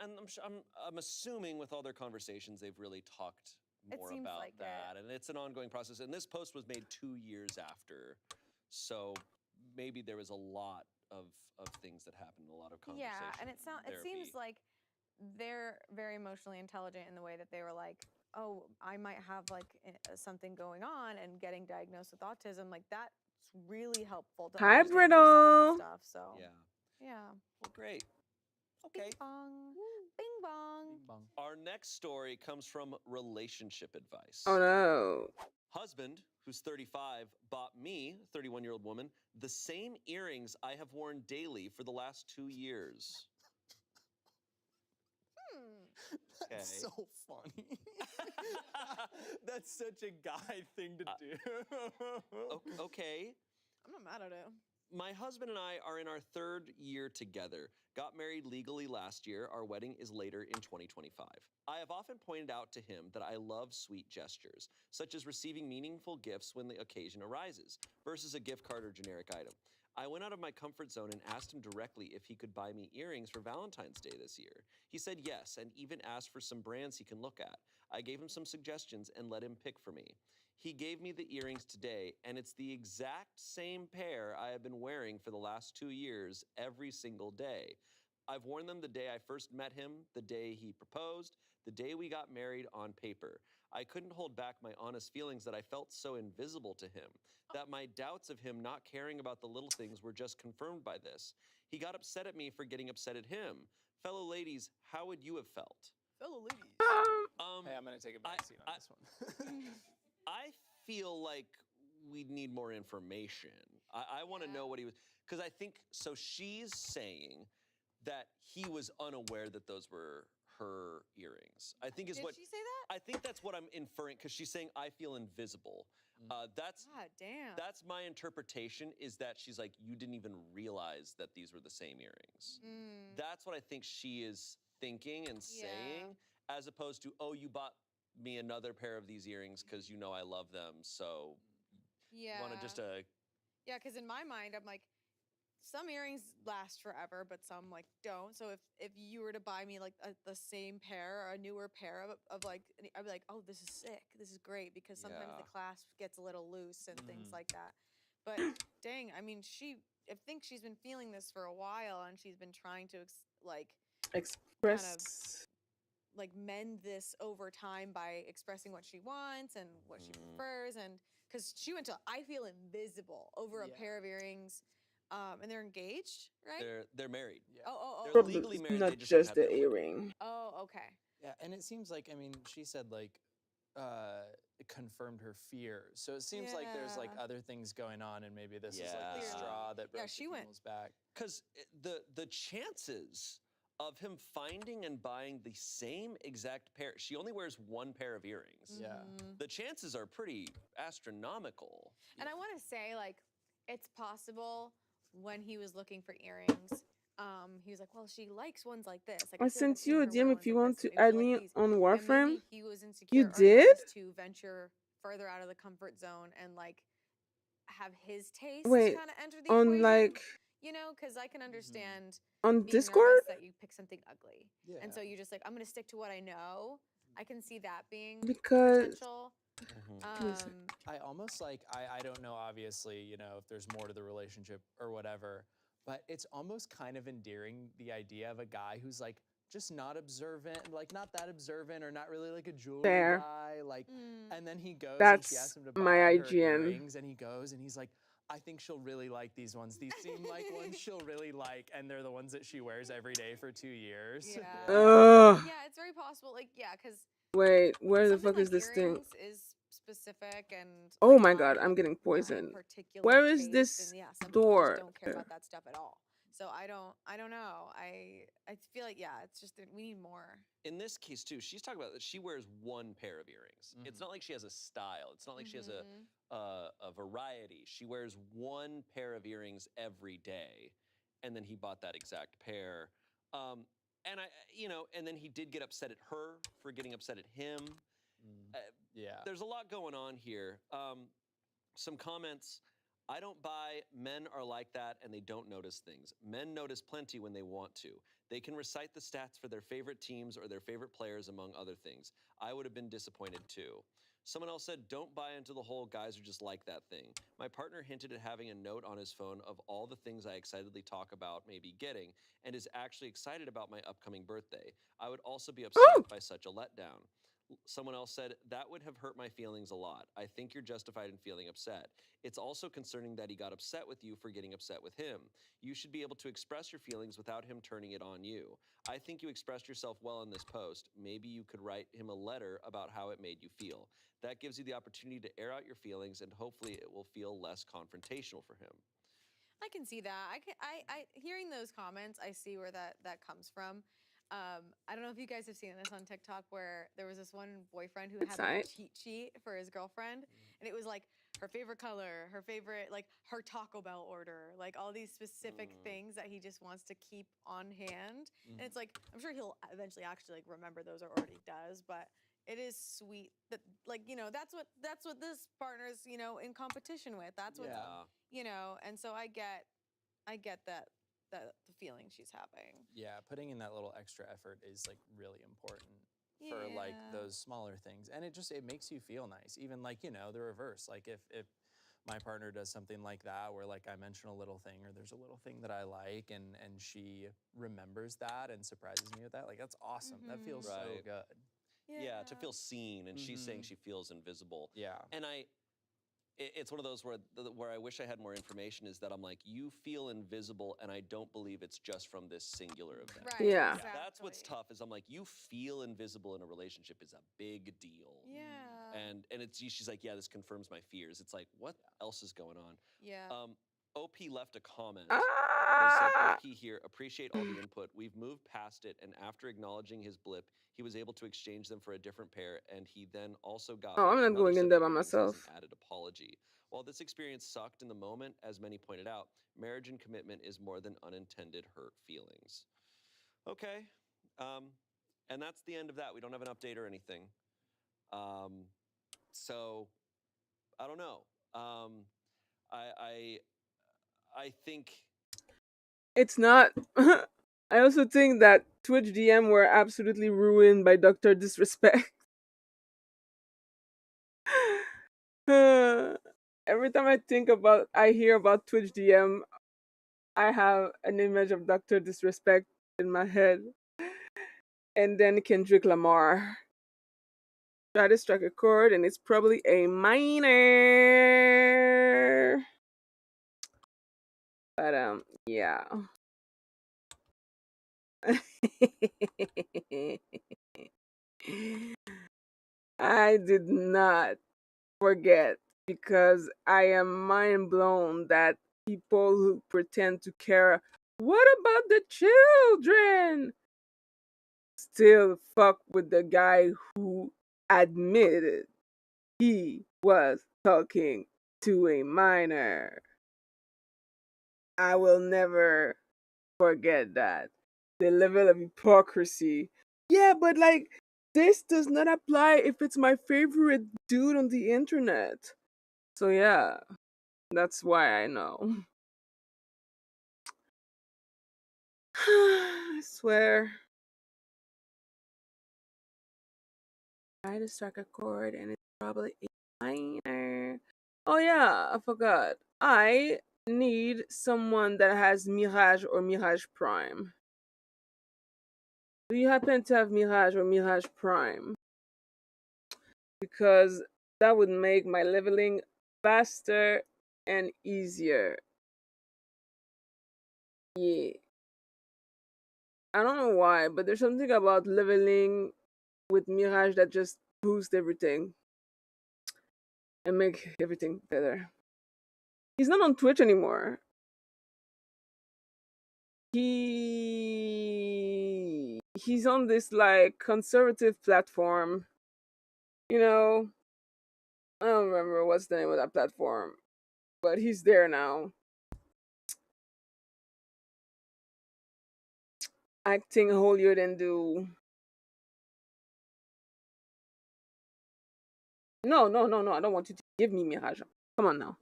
I'm assuming with all their conversations, they've really talked It more seems about like that, and it's an ongoing process. And this post was made 2 years after, so maybe there was a lot of things that happened, a lot of conversation. Yeah, and it seems like they're very emotionally intelligent in the way that they were like, oh, I might have like something going on, and getting diagnosed with autism, like that's really helpful to Hi, understand yourself and Brittle. stuff. So yeah. Well, great. Okay. Bing bong. Bing bong. Bing bong. Our next story comes from relationship advice. Oh no. Husband, who's 35, bought me, a 31-year-old woman, the same earrings I have worn daily for the last 2 years. That's so funny. That's such a guy thing to do. Okay. I'm not mad at it. My husband and I are in our 3rd year together. Got married legally last year. Our wedding is later in 2025. I have often pointed out to him that I love sweet gestures, such as receiving meaningful gifts when the occasion arises, versus a gift card or generic item. I went out of my comfort zone and asked him directly if he could buy me earrings for Valentine's Day this year. He said yes, and even asked for some brands he can look at. I gave him some suggestions and let him pick for me. He gave me the earrings today, and it's the exact same pair I have been wearing for the last 2 years every single day. I've worn them the day I first met him, the day he proposed, the day we got married on paper. I couldn't hold back my honest feelings that I felt so invisible to him, that my doubts of him not caring about the little things were just confirmed by this. He got upset at me for getting upset at him. Fellow ladies, how would you have felt? Fellow ladies. Hey, I'm gonna take a back seat on this one. I feel like we need more information. I want to know what he was, because I think, so she's saying that he was unaware that those were her earrings. I think is Did what she say that? I think that's what I'm inferring, because she's saying I feel invisible. That's God damn. That's my interpretation, is that she's like, you didn't even realize that these were the same earrings. That's what I think she is thinking and saying, as opposed to, oh, you bought me another pair of these earrings because you know I love them, so you want to just Yeah, because in my mind, I'm like, some earrings last forever, but some like don't. So if you were to buy me like the same pair or a newer pair of like, I'd be like, oh, this is sick. This is great, because sometimes the clasp gets a little loose and things like that. But dang, I mean, I think she's been feeling this for a while, and she's been trying to express, kind of like mend this over time by expressing what she wants and what she prefers, and because she went to I feel invisible over a pair of earrings. And they're engaged, right? They're married. Yeah. They're legally married. Not they just just haven't had the their wedding. earring. Oh, okay. Yeah, and it seems like, I mean, she said like it confirmed her fear. So it seems like there's like other things going on, and maybe this is like the straw that broke the camel's back. Because the chances of him finding and buying the same exact pair, she only wears one pair of earrings. Yeah. The chances are pretty astronomical. And I want to say, like, it's possible when he was looking for earrings, he was like, well, she likes ones like this. Like, I feel like I've sent seen you a her wear DM ones if you like want this, to and maybe add she'll me like these. on And WARFRAME. maybe he was insecure You or did? nervous to venture further out of the comfort zone and like have his taste Wait, kind of enter the on equation. like You know, because I can understand on being Discord? nervous that you pick something ugly. Yeah. And so you just like, I'm going to stick to what I know. I can see that being Because- potential. I almost like, I don't know, obviously, you know, if there's more to the relationship or whatever, but it's almost kind of endearing, the idea of a guy who's like just not observant, like not that observant, or not really like a jewelry Fair. guy, like, and then he goes and she That's asks him to buy my her IGN. earrings, and he goes and he's like, I think she'll really like these ones. These seem like ones she'll really like, and they're the ones that she wears every day for 2 years. Yeah. Ugh. Yeah, it's very possible. Like, yeah, because Wait, where the fuck is this thing? earrings is specific and. Oh my god, I'm getting poisoned. Particular Where is taste, this and yeah, some people just door? don't care about that stuff at all. So I don't know. I feel like yeah, it's just that we need more. In this case too, she's talking about that she wears one pair of earrings. It's not like she has a style. It's not like she has a variety. She wears one pair of earrings every day, and then he bought that exact pair. And and then he did get upset at her for getting upset at him. Yeah. There's a lot going on here. Some comments. I don't buy men are like that and they don't notice things. Men notice plenty when they want to. They can recite the stats for their favorite teams or their favorite players, among other things. I would have been disappointed too. Someone else said, don't buy into the whole guys are just like that thing. My partner hinted at having a note on his phone of all the things I excitedly talk about maybe getting, and is actually excited about my upcoming birthday. I would also be upset by such a letdown. Someone else said, that would have hurt my feelings a lot. I think you're justified in feeling upset. It's also concerning that he got upset with you for getting upset with him. You should be able to express your feelings without him turning it on you. I think you expressed yourself well in this post. Maybe you could write him a letter about how it made you feel. That gives you the opportunity to air out your feelings, and hopefully it will feel less confrontational for him. I can see that. I hearing those comments, I see where that comes from. I don't know if you guys have seen this on TikTok where there was this one boyfriend who had like a cheat sheet for his girlfriend, and it was like her favorite color, her favorite, like her Taco Bell order, like all these specific things that he just wants to keep on hand. And it's like, I'm sure he'll eventually actually like remember those, or already does, but it is sweet that, like, that's what this partner's, in competition with. That's what, and so I get that the feeling she's having. Yeah, putting in that little extra effort is like really important for like those smaller things, and it makes you feel nice. Even like the reverse, like if my partner does something like that where like I mention a little thing or there's a little thing that I like and she remembers that and surprises me with that, like that's awesome. That feels so good. Yeah, to feel seen, and she's saying she feels invisible. Yeah. And it's one of those where I wish I had more information, is that I'm like, you feel invisible, and I don't believe it's just from this singular event. Right, Yeah. exactly. That's what's tough, is I'm like, you feel invisible in a relationship is a big deal. Yeah. And she's like, yeah, this confirms my fears. It's like, what else is going on? Yeah. OP left a comment. They said, OP here, appreciate all the input. We've moved past it, and after acknowledging his blip, he was able to exchange them for a different pair, and he then also got Oh, I'm not another going set in of there by earrings as myself. an added apology. While this experience sucked in the moment, as many pointed out, marriage and commitment is more than unintended hurt feelings. Okay. And that's the end of that. We don't have an update or anything. So I don't know. I think It's not. I also think that Twitch DM were absolutely ruined by Dr. Disrespect. Every time I hear about Twitch DM, I have an image of Dr. Disrespect in my head. And then Kendrick Lamar. Try to strike a chord, and it's probably a minor. But yeah. I did not forget, because I am mind blown that people who pretend to care, what about the children, still fuck with the guy who admitted he was talking to a minor. I will never forget that. The level of hypocrisy. Yeah, but like, this does not apply if it's my favorite dude on the internet. So yeah, that's why I know. I swear. Try to strike a chord, and it's probably a minor. Oh yeah, I forgot. I need someone that has Mirage or Mirage Prime. Do you happen to have Mirage or Mirage Prime? Because that would make my leveling faster and easier. Yeah. I don't know why, but there's something about leveling with Mirage that just boosts everything and make everything better. He's not on Twitch anymore. he's on this like conservative platform. You know, I don't remember what's the name of that platform, but he's there now. Acting holier than do. No, no, no, no. I don't want you to give me Mirage. Come on now.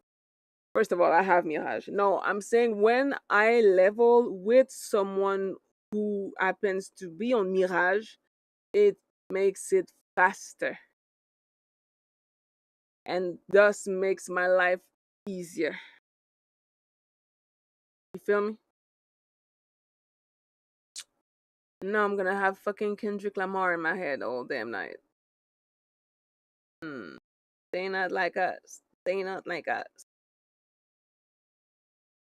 First of all, I have Mirage. No, I'm saying when I level with someone who happens to be on Mirage, it makes it faster. And thus makes my life easier. You feel me? Now I'm gonna have fucking Kendrick Lamar in my head all damn night. They not like us. They not like us.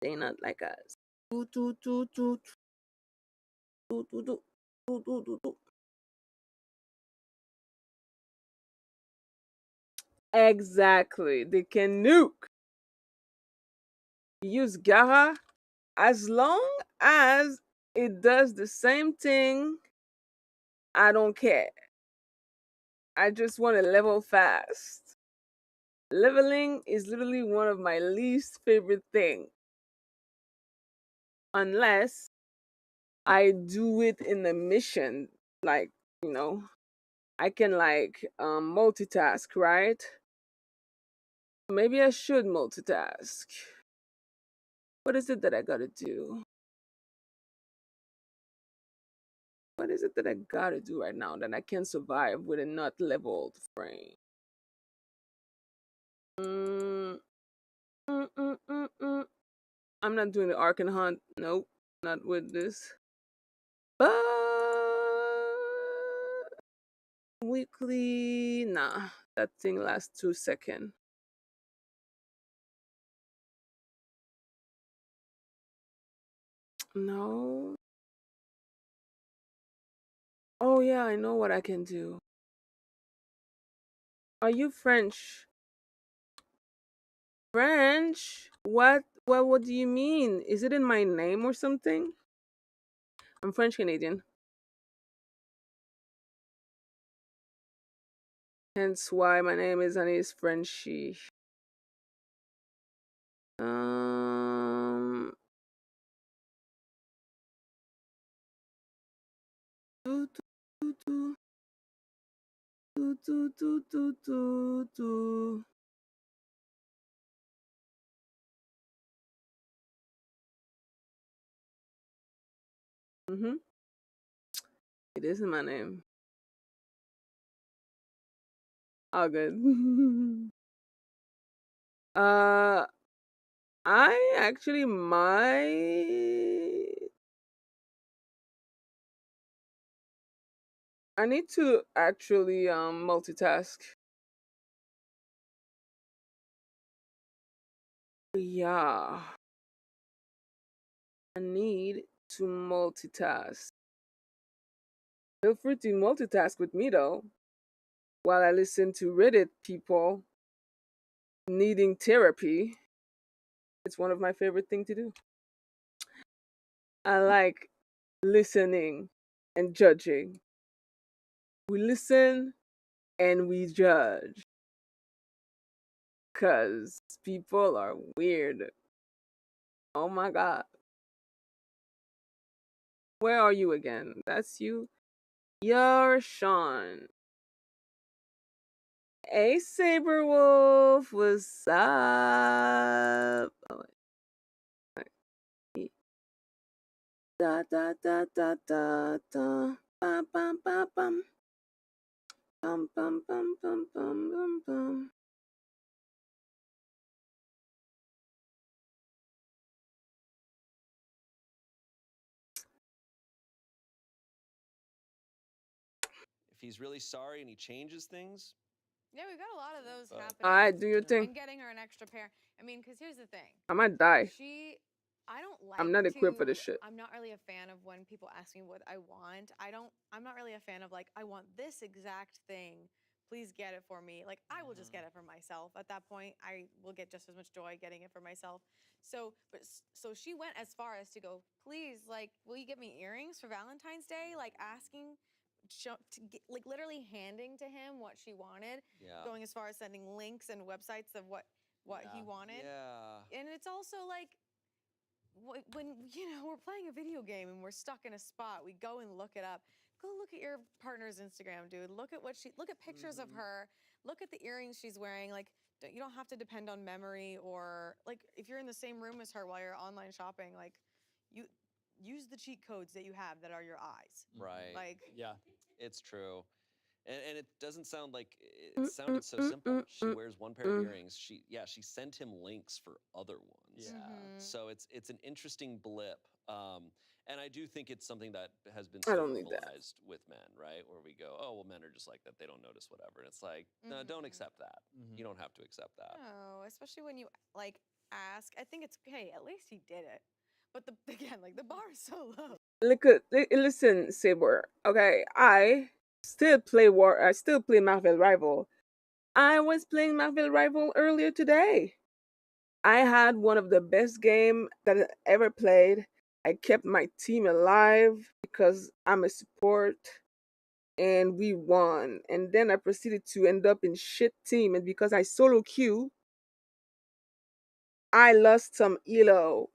They not like us. Do, do, do, do, do, do, do, do, do, do, do. Exactly. They can nuke. Use Gara as long as it does the same thing. I don't care. I just want to level fast. Leveling is literally one of my least favorite things. Unless I do it in the mission, like, you know, I can like multitask, right? Maybe I should multitask. What is it that I gotta do? What is it that I gotta do right now that I can survive with a not leveled frame? I'm not doing the Ark and Hunt. Nope, not with this. But weekly, nah, that thing lasts 2 seconds. No. Oh yeah, I know what I can do. Are you French? French? What do you mean? Is it in my name or something? I'm French Canadian. Hence why my name is Anis Frenchy. Do, do, do, do, do, do, do, do, do. It isn't my name. All good. I actually might. I need to actually multitask. Yeah. I need to multitask. Feel free to multitask with me though, while I listen to Reddit people needing therapy. It's one of my favorite things to do. I like listening and judging. We listen and we judge. Because people are weird. Oh my god. Where are you again? That's you? You're Sean. Hey, Saberwolf. What's up? Oh, wait. Da da da da da da. Bum bum bum bum. Bum bum bum bum bum bum bum. If he's really sorry and he changes things, Yeah, we've got a lot of those happening. Alright, do your thing. And getting her an extra pair. I mean, because here's the thing. I might die. I don't like I'm not equipped for this shit. I'm not really a fan of when people ask me what I want. I'm not really a fan of like, I want this exact thing please get it for me. Like, I will just get it for myself. At that point, I will get just as much joy getting it for myself. So she went as far as to go, please, like, will you get me earrings for Valentine's Day? Like, asking, like, literally handing to him what she wanted. Yeah. Going as far as sending links and websites of what he wanted. Yeah. And it's also like, when we're playing a video game and we're stuck in a spot, we go and look it up. Go look at your partner's Instagram, dude. Look at pictures of her. Look at the earrings she's wearing. Like, you don't have to depend on memory, or like if you're in the same room as her while you're online shopping, like, you use the cheat codes that you have that are your eyes. Right. Like, yeah, it's true. And it doesn't sound like it sounded so simple. She wears one pair of earrings. She sent him links for other ones. Yeah. So it's an interesting blip. And I do think it's something that has been I so don't need that. normalized with men, right? Where we go, oh, well, men are just like that. They don't notice whatever. And it's like, no, don't accept that. You don't have to accept that. no, especially when you like ask. I think it's, hey, at least he did it. But again, like, the bar is so low. Listen, Saber. Okay, I still play Marvel Rival. I was playing Marvel Rival earlier today. I had one of the best game that I ever played. I kept my team alive because I'm a support, and we won. And then I proceeded to end up in shit team, and because I solo queue, I lost some elo.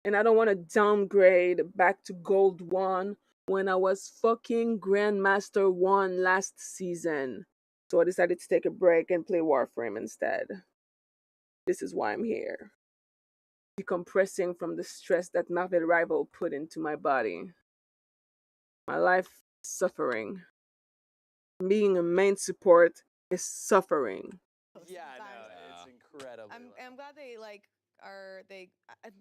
And I don't want to downgrade back to Gold 1 when I was fucking Grandmaster 1 last season. So I decided to take a break and play Warframe instead. This is why I'm here. Decompressing from the stress that Marvel Rival put into my body. My life is suffering. Being a main support is suffering. Yeah, no, it's incredibly. I'm glad they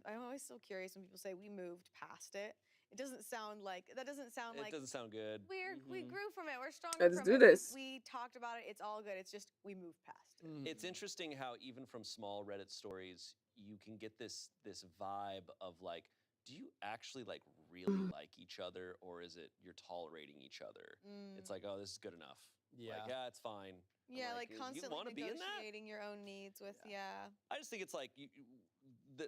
I'm always so curious when people say we moved past it. It doesn't sound like that. Doesn't sound like it doesn't sound good. We grew from it. We're stronger. Let's from do it. this. We talked about it. It's all good. It's just we moved past it. It's interesting how even from small Reddit stories, you can get this vibe of like, do you actually like really like each other, or is it you're tolerating each other? It's like, oh, this is good enough. Yeah. Like, yeah, it's fine. Yeah, like you constantly wanna be in that? negotiating your own needs with I just think it's like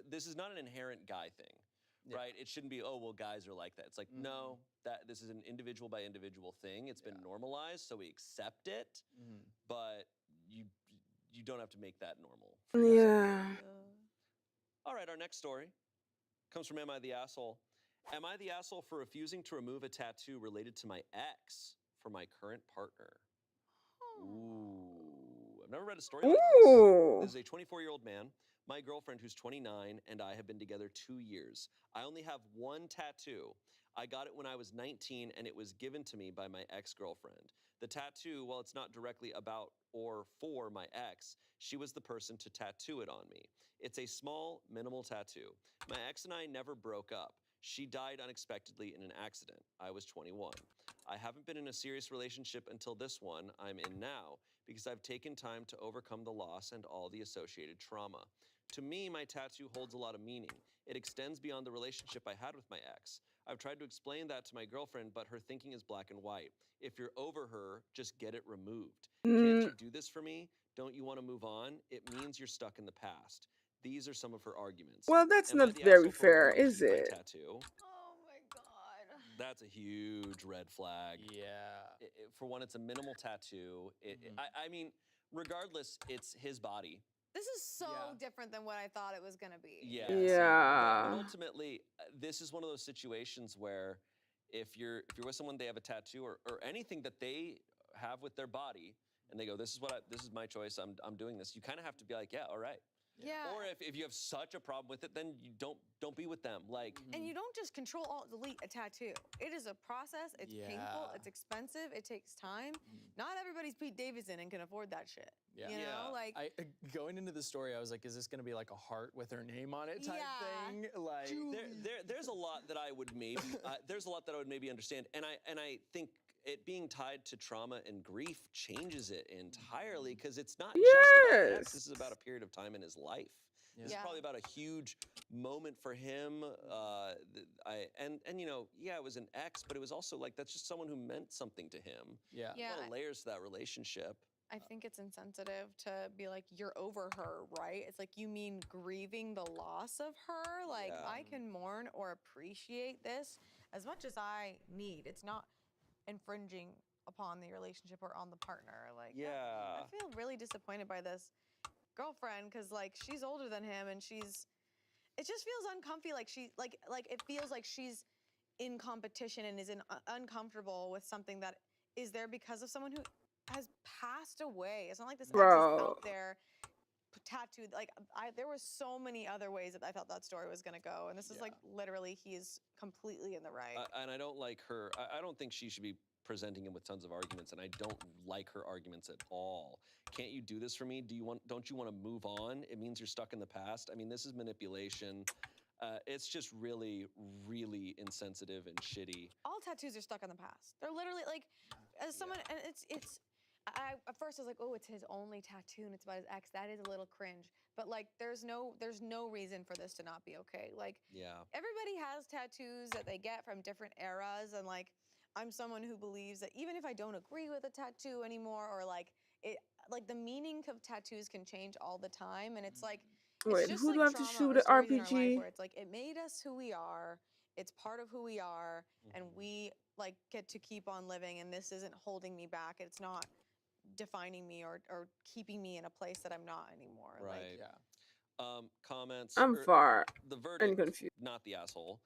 this is not an inherent guy thing, right? It shouldn't be, oh, well, guys are like that. It's like, no, this is an individual by individual thing. It's been normalized, so we accept it, but you don't have to make that normal. Yeah. All right, our next story comes from Am I the Asshole? Am I the asshole for refusing to remove a tattoo related to my ex for my current partner? Ooh, I've never read a story like this. This is a 24-year-old man, my girlfriend who's 29, and I have been together 2 years. I only have one tattoo. I got it when I was 19, and it was given to me by my ex-girlfriend. The tattoo, while it's not directly about or for my ex, she was the person to tattoo it on me. It's a small, minimal tattoo. My ex and I never broke up. She died unexpectedly in an accident. I was 21. I haven't been in a serious relationship until this one I'm in now because I've taken time to overcome the loss and all the associated trauma. To me, my tattoo holds a lot of meaning. It extends beyond the relationship I had with my ex. I've tried to explain that to my girlfriend, but her thinking is black and white. If you're over her, just get it removed. Can't you do this for me? Don't you want to move on? It means you're stuck in the past. These are some of her arguments. Well, that's Am I not the very asshole for fair, wanting to is keep my it? tattoo? Oh my god. That's a huge red flag. Yeah. For one, it's a minimal tattoo. I mean, regardless, it's his body. This is so different than what I thought it was gonna be. Yeah. Yeah. But ultimately, this is one of those situations where if you're with someone, they have a tattoo or anything that they have with their body, and they go, "This is my choice. I'm doing this." You kind of have to be like, "Yeah, all right." Yeah. Or if you have such a problem with it, then you don't be with them. Like. And you don't just control alt delete a tattoo. It is a process. It's painful. It's expensive. It takes time. Not everybody's Pete Davidson and can afford that shit. Yeah. You know, like going into the story, I was like, is this going to be like a heart with her name on it type thing? Like There's a lot that I would maybe understand, and I think it being tied to trauma and grief changes it entirely because it's not just about the ex, this is about a period of time in his life. This is probably about a huge moment for him. And you know, yeah, it was an ex, but it was also like that's just someone who meant something to him. Yeah. Yeah, A lot of layers to that relationship. I think it's insensitive to be like, you're over her, right? It's like, you mean grieving the loss of her? Like, I can mourn or appreciate this as much as I need. It's not infringing upon the relationship or on the partner. Like, I feel really disappointed by this girlfriend because, like, she's older than him and it just feels uncomfy. Like, it feels like she's in competition and is uncomfortable with something that is there because of someone who has passed away. It's not like this ex is out there tattooed. Like there were so many other ways that I thought that story was gonna go, and this is like literally he is completely in the right. And I don't like her. I don't think she should be presenting him with tons of arguments, and I don't like her arguments at all. Can't you do this for me? Don't you want to move on? It means you're stuck in the past. I mean, this is manipulation. It's just really, really insensitive and shitty. All tattoos are stuck in the past. They're literally like, as someone, and it's. At first I was like, oh, it's his only tattoo and it's about his ex. That is a little cringe. But like, there's no reason for this to not be okay. Like, everybody has tattoos that they get from different eras, and like, I'm someone who believes that even if I don't agree with a tattoo anymore, or like the meaning of tattoos can change all the time, and it's like. Wait, who'd love to shoot an RPG? Where it's like it made us who we are. It's part of who we are, and we like get to keep on living. And this isn't holding me back. It's not defining me or keeping me in a place that I'm not anymore. Right. Comments. I'm far the verdict, and confused. not the asshole.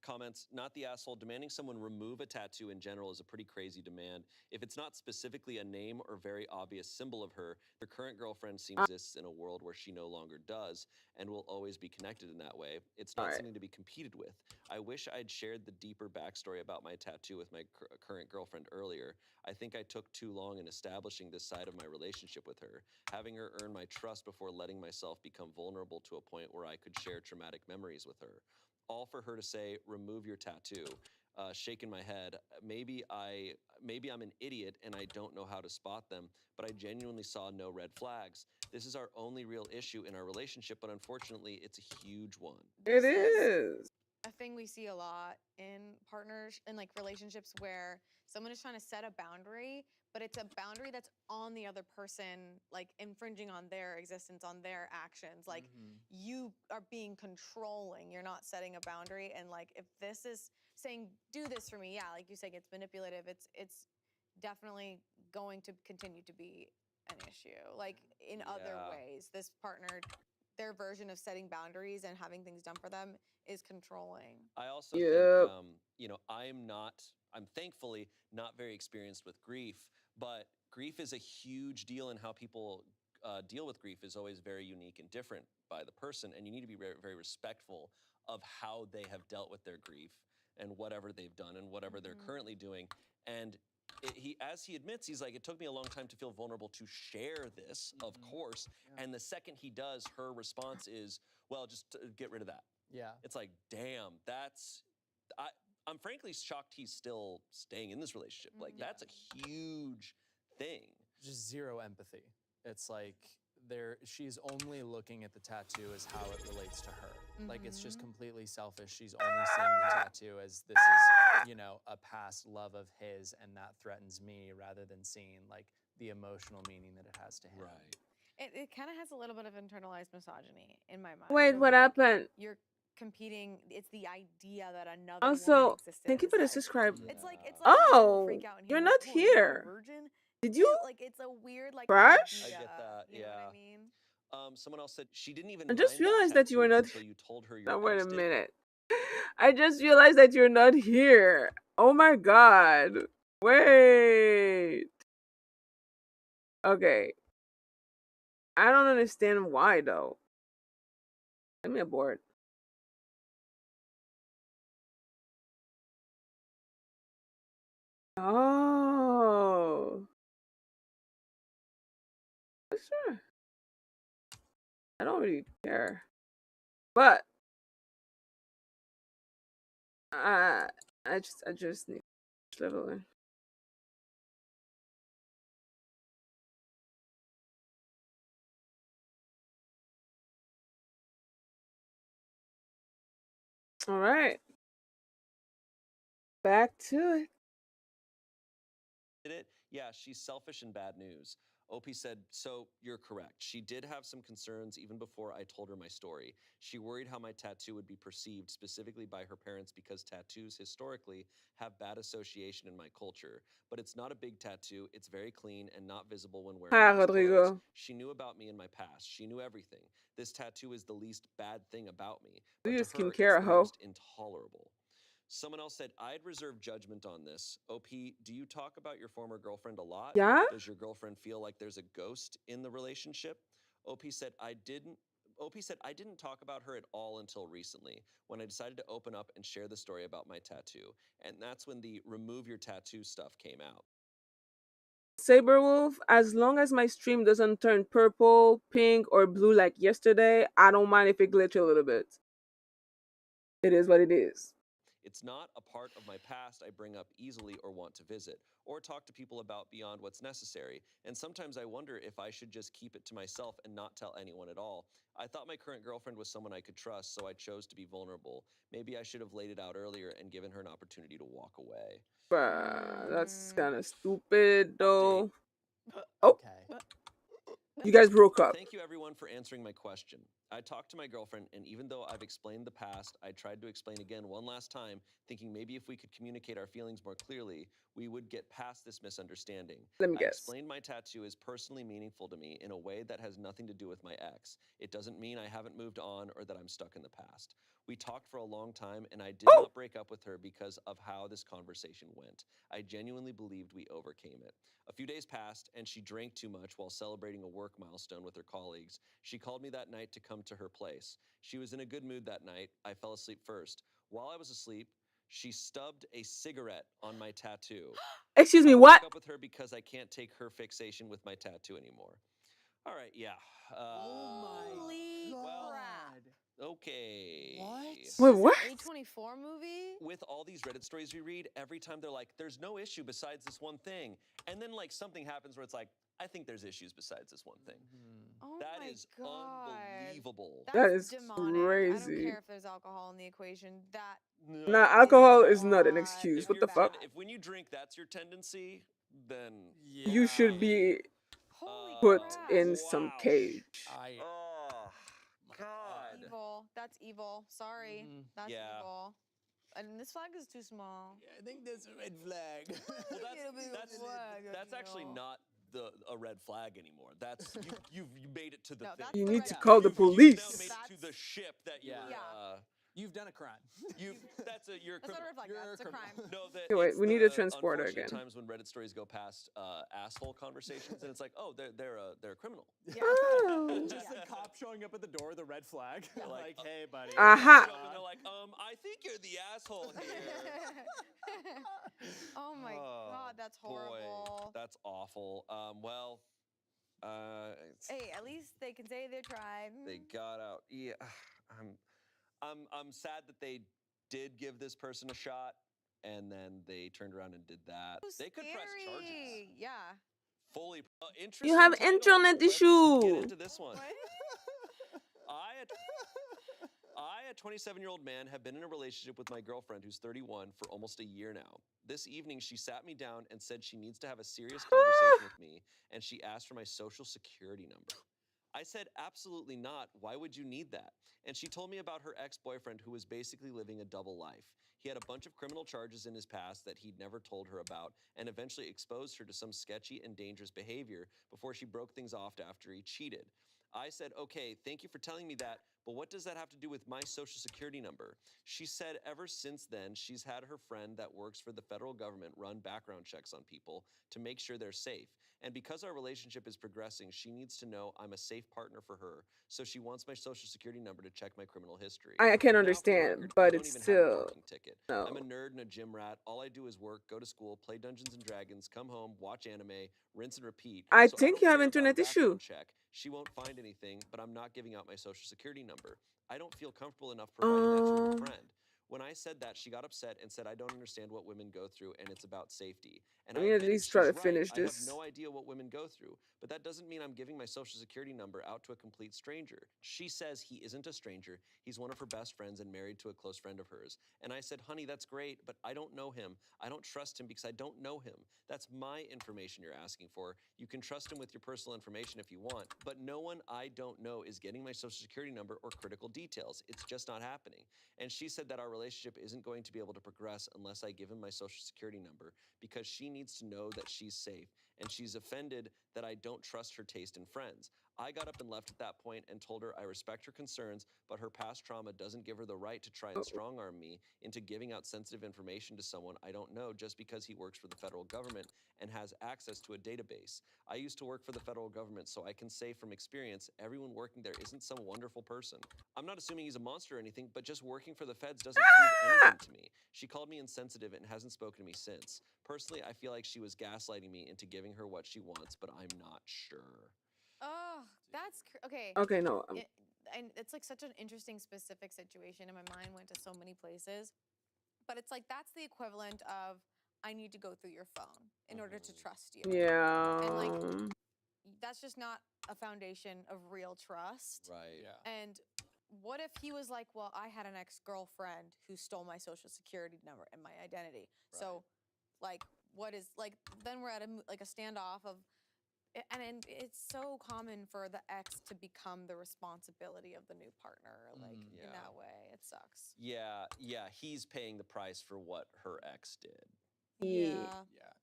Comments, not the asshole. Demanding someone remove a tattoo in general is a pretty crazy demand. If it's not specifically a name or very obvious symbol of her current girlfriend seems exists in a world where she no longer does and will always be connected in that way. It's not something to be competed with. I wish I'd shared the deeper backstory about my tattoo with my current girlfriend earlier. I think I took too long in establishing this side of my relationship with her, having her earn my trust before letting myself become vulnerable to a point where I could share traumatic memories with her. All for her to say, remove your tattoo. Shaking my head. Maybe I'm an idiot and I don't know how to spot them, but I genuinely saw no red flags. This is our only real issue in our relationship, but unfortunately, it's a huge one. It is a thing we see a lot in partners and like relationships where someone is trying to set a boundary, but it's a boundary that's on the other person, like infringing on their existence, on their actions. Like you are being controlling. You're not setting a boundary. And like if this is saying, do this for me, yeah, like you saying it's manipulative, it's definitely going to continue to be an issue. Like in other ways, this partner, their version of setting boundaries and having things done for them is controlling. I also think, you know, I'm thankfully not very experienced with grief, but grief is a huge deal, and how people deal with grief is always very unique and different by the person, and you need to be very, very respectful of how they have dealt with their grief and whatever they've done and whatever they're currently doing. And as he admits, he's like, it took me a long time to feel vulnerable to share this, of course. And the second he does, her response is, well, just get rid of that. Yeah. It's like, damn, I'm frankly shocked he's still staying in this relationship. Like, that's a huge thing. Just zero empathy. It's like she's only looking at the tattoo as how it relates to her. Like, it's just completely selfish. She's only seeing the tattoo as this is, you know, a past love of his, and that threatens me, rather than seeing like the emotional meaning that it has to him. Right. It kind of has a little bit of internalized misogyny in my mind. Wait, what happened? You're competing. It's the idea that another Also, woman exists thank you for the inside. subscribe. It's like Oh, freak out and you're hear, not "Oh, you're a here. virgin?" Did you like it's a weird like crash? I idea, get that. you know what I mean? Someone else said she didn't even I just mind realized that you were not. until you told her Now, your wait a ex did. minute. I just realized that you're not here. Oh my god. Wait. Okay. I don't understand why though. Let me abort. Oh. Sure. I don't really care. But I just need leveling. All right. Back to it. Did it? Yeah, she's selfish and bad news. OP said, so you're correct. She did have some concerns even before I told her my story. She worried how my tattoo would be perceived specifically by her parents because tattoos historically have bad association in my culture. But it's not a big tattoo. It's very clean and not visible when wearing Hi, nice clothes. Rodrigo. She knew about me in my past. She knew everything. This tattoo is the least bad thing about me. Do But your to her, skincare, it's the ho. most intolerable. Someone else said, I'd reserve judgment on this. OP, do you talk about your former girlfriend a lot? Yeah? Does your girlfriend feel like there's a ghost in the relationship? OP said, I didn't talk about her at all until recently, when I decided to open up and share the story about my tattoo. And that's when the remove your tattoo stuff came out. Saberwolf, as long as my stream doesn't turn purple, pink, or blue like yesterday, I don't mind if it glitch a little bit. It is what it is. It's not a part of my past I bring up easily or want to visit, or talk to people about beyond what's necessary, and sometimes I wonder if I should just keep it to myself and not tell anyone at all. I thought my current girlfriend was someone I could trust, so I chose to be vulnerable. Maybe I should have laid it out earlier and given her an opportunity to walk away. Bruh, that's kind of stupid, though. Okay. You guys broke up. Thank you everyone for answering my question. I talked to my girlfriend, and even though I've explained the past, I tried to explain again one last time, thinking maybe if we could communicate our feelings more clearly, we would get past this misunderstanding. Let me I guess. explained my tattoo is personally meaningful to me in a way that has nothing to do with my ex. It doesn't mean I haven't moved on or that I'm stuck in the past. We talked for a long time, and I did not break up with her because of how this conversation went. I genuinely believed we overcame it. A few days passed, and she drank too much while celebrating a work milestone with her colleagues. She called me that night to come to her place. She was in a good mood that night. I fell asleep first. While I was asleep, she stubbed a cigarette on my tattoo. Excuse me, I what? broke up with her because I can't take her fixation with my tattoo anymore. All right, yeah. Holy crap. Okay. Wait, what? A24 movie? With all these Reddit stories we read, every time they're like, there's no issue besides this one thing. And then like something happens where it's like, I think there's issues besides this one thing. Oh That my is God. unbelievable. That is demonic. I crazy. don't care if there's alcohol in the equation. That Nah, alcohol is not an excuse. What the fuck? If when you drink, that's your tendency, then You should be put in some cage. Oh, God. evil. That's evil. Sorry. That's Yeah. evil. And this flag is too small. I think there's a red flag. Well, that's actually not a red flag anymore. That's you made it to the thing. You need to call the police. You've now made it to the ship that you You've done a crime. you're a That's not a criminal. red flag. That's a crime. No, Okay, wait, it's we need a the transporter unfortunate again. times when Reddit stories go past asshole conversations, and it's like, oh, they're a criminal. Oh. Just the cop showing up at the door, the red flag. Like, hey, buddy. Aha. And they're like, I think you're the asshole here. Oh my God, that's horrible. Boy, that's awful. Hey, at least they can say they tried. They got out. Yeah, I'm sad that they did give this person a shot, and then they turned around and did that. They could press charges. Yeah. Fully. You have Interesting title. internet Let's issue. Get into this one. I, a 27-year-old man, have been in a relationship with my girlfriend who's 31 for almost a year now. This evening, she sat me down and said she needs to have a serious conversation with me, and she asked for my social security number. I said, absolutely not. Why would you need that? And she told me about her ex-boyfriend who was basically living a double life. He had a bunch of criminal charges in his past that he'd never told her about, and eventually exposed her to some sketchy and dangerous behavior before she broke things off after he cheated. I said, okay, thank you for telling me that, but what does that have to do with my social security number? She said ever since then, she's had her friend that works for the federal government run background checks on people to make sure they're safe. And because our relationship is progressing, she needs to know I'm a safe partner for her. So she wants my social security number to check my criminal history. I can Now, for the understand, record, I but don't it's even have a still parking ticket. no. I'm a nerd and a gym rat. All I do is work, go to school, play Dungeons and Dragons, come home, watch anime, rinse and repeat. I So think don't you have care about a internet issue. background check. She won't find anything, but I'm not giving out my social security number. I don't feel comfortable enough providing that to her friend. When I said that, she got upset and said I don't understand what women go through and it's about safety. And Let I me at admitted least try she's to right. finish I have this. no idea what women go through, but that doesn't mean I'm giving my social security number out to a complete stranger. She says he isn't a stranger. He's one of her best friends and married to a close friend of hers. And I said, honey, that's great, but I don't know him. I don't trust him because I don't know him. That's my information you're asking for. You can trust him with your personal information if you want, but no one I don't know is getting my social security number or critical details. It's just not happening. And she said that our relationship isn't going to be able to progress unless I give him my social security number because she needs to know that she's safe. And she's offended that I don't trust her taste in friends. I got up and left at that point and told her I respect her concerns, but her past trauma doesn't give her the right to try and strong arm me into giving out sensitive information to someone I don't know just because he works for the federal government and has access to a database. I used to work for the federal government, so I can say from experience, everyone working there isn't some wonderful person. I'm not assuming he's a monster or anything, but just working for the feds doesn't prove anything to me. She called me insensitive and hasn't spoken to me since. Personally, I feel like she was gaslighting me into giving her what she wants, but I'm not sure. Oh, that's okay. Okay, no. And it's like such an interesting specific situation, and my mind went to so many places. But it's like that's the equivalent of I need to go through your phone in order to trust you. Yeah. And like that's just not a foundation of real trust. Right. Yeah. And what if he was like, well, I had an ex-girlfriend who stole my social security number and my identity. Right. So like what is like then we're at a standoff of and it's so common for the ex to become the responsibility of the new partner, like in that way. It sucks. Yeah, he's paying the price for what her ex did. Yeah.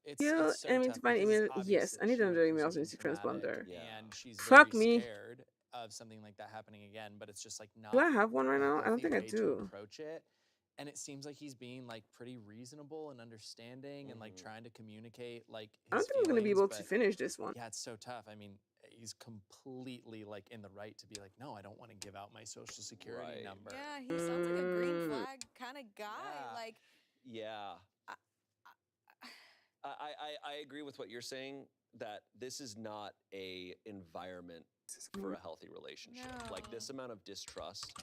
It's Still, so enemy tough to find because email. obviously Yes, I need she went another through email something since traumatic, transponder. and she's Fuck very me. scared of something like that happening again. But it's just like not. Do I have one right a now? I don't healthy think I way to do. approach it. And it seems like he's being like pretty reasonable and understanding and like trying to communicate like his I don't think I'm gonna be feelings, able to but finish this one. yeah, it's so tough. I mean, he's completely like in the right to be like, no, I don't want to give out my social security number. Yeah, he sounds like a green flag kind of guy. Like Yeah. I agree with what you're saying, that this is not a environment for a healthy relationship. No. Like this amount of distrust,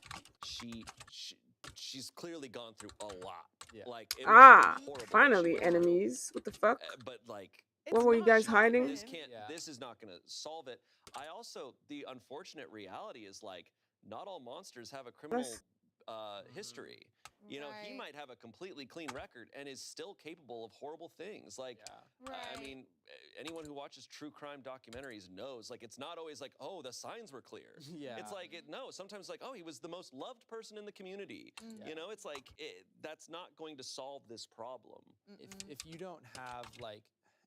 she's clearly gone through a lot. Yeah. Like it must be horrible that she Finally, went through. enemies. What the fuck? But like, What were you guys hiding? this can't. This is not going to solve it. I also, the unfortunate reality is like, not all monsters have a criminal history. You know, he might have a completely clean record and is still capable of horrible things. Like, I mean, anyone who watches true crime documentaries knows, like, it's not always like, oh, the signs were clear. Yeah. It's like, no, sometimes like, oh, he was the most loved person in the community. You know, it's like, that's not going to solve this problem. If you don't have like,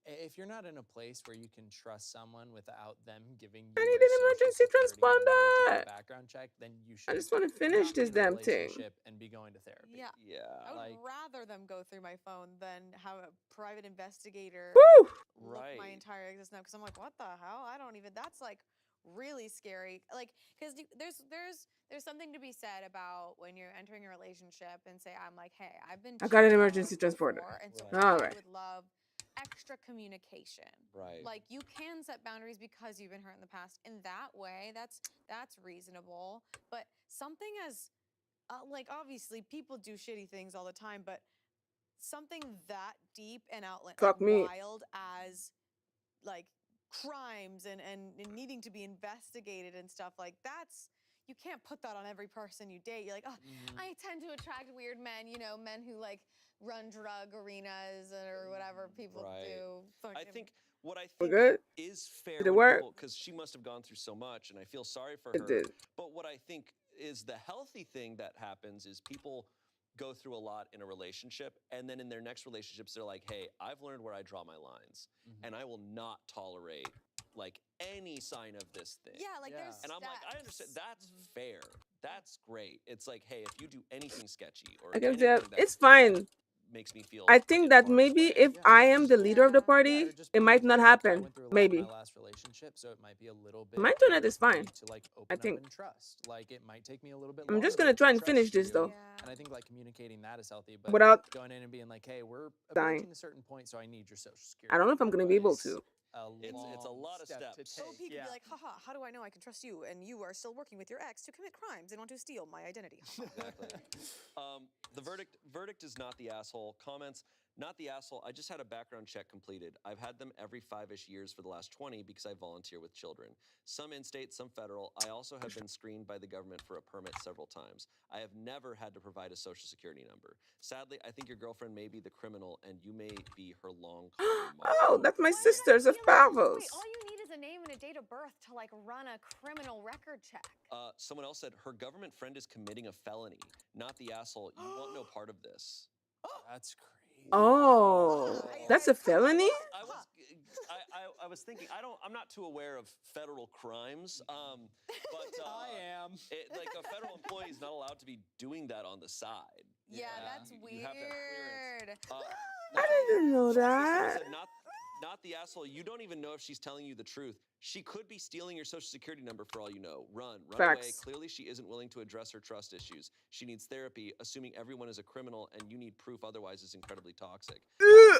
if you're not in a place where you can trust someone without them giving you I need an emergency transponder. background check, then you should. I just want to finish not be this in a damn thing. relationship and be going to therapy. Yeah. Yeah. I would rather them go through my phone than have a private investigator Woo! look my entire existence up, because I'm like, what the hell? I don't even. That's like really scary. Like, because there's something to be said about when you're entering a relationship and say, I'm like, hey, I've been. I got an emergency transporter. And so All I right. would love extra communication. Right. Like you can set boundaries because you've been hurt in the past. In that way, that's reasonable. But something as like obviously people do shitty things all the time, but something that deep and Fuck me. wild as like crimes and needing to be investigated and stuff like that's. You can't put that on every person you date. You're like, oh, I tend to attract weird men, you know, men who like run drug arenas or whatever people do. I think what I We're think good? is fair Did it work? because she must have gone through so much, and I feel sorry for It her. did. But what I think is the healthy thing that happens is people go through a lot in a relationship, and then in their next relationships, they're like, hey, I've learned where I draw my lines, and I will not tolerate like any sign of this thing. Yeah, like there's and I'm like, I understand. That's fair. That's great. It's like, hey, if you do anything sketchy or I can anything tell that it's fine. makes me feel, I think that maybe if I am the leader of the party, it might not happen. Maybe. My last relationship, so it might be a little bit. My internet is harder for fine. me to like I open think. up and trust. Like it might take me a little bit. I'm just longer gonna try and to finish trust this you. though. And I think like communicating that is healthy, but Without going in and being like, hey, we're dying. approaching a certain point, so I need your social security. I don't know if I'm gonna be able to. It's a lot of steps. OP could be like, haha, how do I know I can trust you and you are still working with your ex to commit crimes and want to steal my identity? Exactly. The verdict is not the asshole. Comments, not the asshole. I just had a background check completed. I've had them every 5-ish years for the last 20 because I volunteer with children. Some in-state, some federal. I also have been screened by the government for a permit several times. I have never had to provide a social security number. Sadly, I think your girlfriend may be the criminal and you may be her long-con mark. Oh, that's my sisters of Pavos. Wait, all you need is a name and a date of birth to like run a criminal record check. Someone else said her government friend is committing a felony. Not the asshole. You want no part of this. That's crazy. Oh, that's a felony? I was thinking, I'm not too aware of federal crimes, but I am. Like a federal employee is not allowed to be doing that on the side. Yeah, that's weird. You have to have clearance. I didn't know Someone that. said, not the asshole. You don't even know if she's telling you the truth. She could be stealing your social security number for all you know. Run away. Facts. Clearly, she isn't willing to address her trust issues. She needs therapy, assuming everyone is a criminal and you need proof otherwise is incredibly toxic.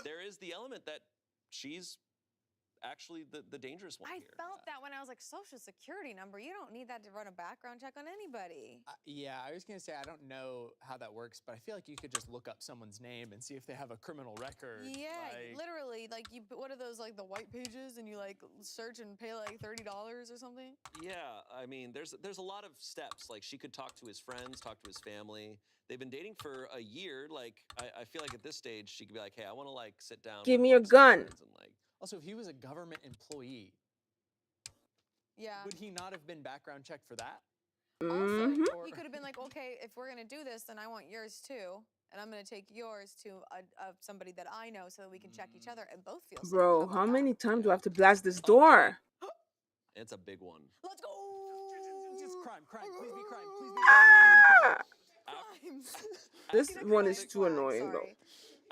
There is the element that she's actually the dangerous one I here. felt that when I was like, social security number, you don't need that to run a background check on anybody. Yeah, I was gonna say I don't know how that works, but I feel like you could just look up someone's name and see if they have a criminal record. Yeah, like... literally, like you. What are those like the white pages, and you like search and pay like $30 or something? Yeah, I mean, there's a lot of steps. Like she could talk to his friends, talk to his family. They've been dating for a year. Like I feel like at this stage she could be like, hey, I want to like sit down. Give with, me your like, some gun. friends and, like, Also, if he was a government employee, yeah, would he not have been background checked for that? Also, he could have been like, okay, if we're gonna do this, then I want yours too, and I'm gonna take yours to somebody that I know, so that we can check each other and both feel safe. Bro, how many times do I have to blast this door? It's a big one. Let's go. Just crime, please be crime, please be Ah! crime. This one is too annoying, though.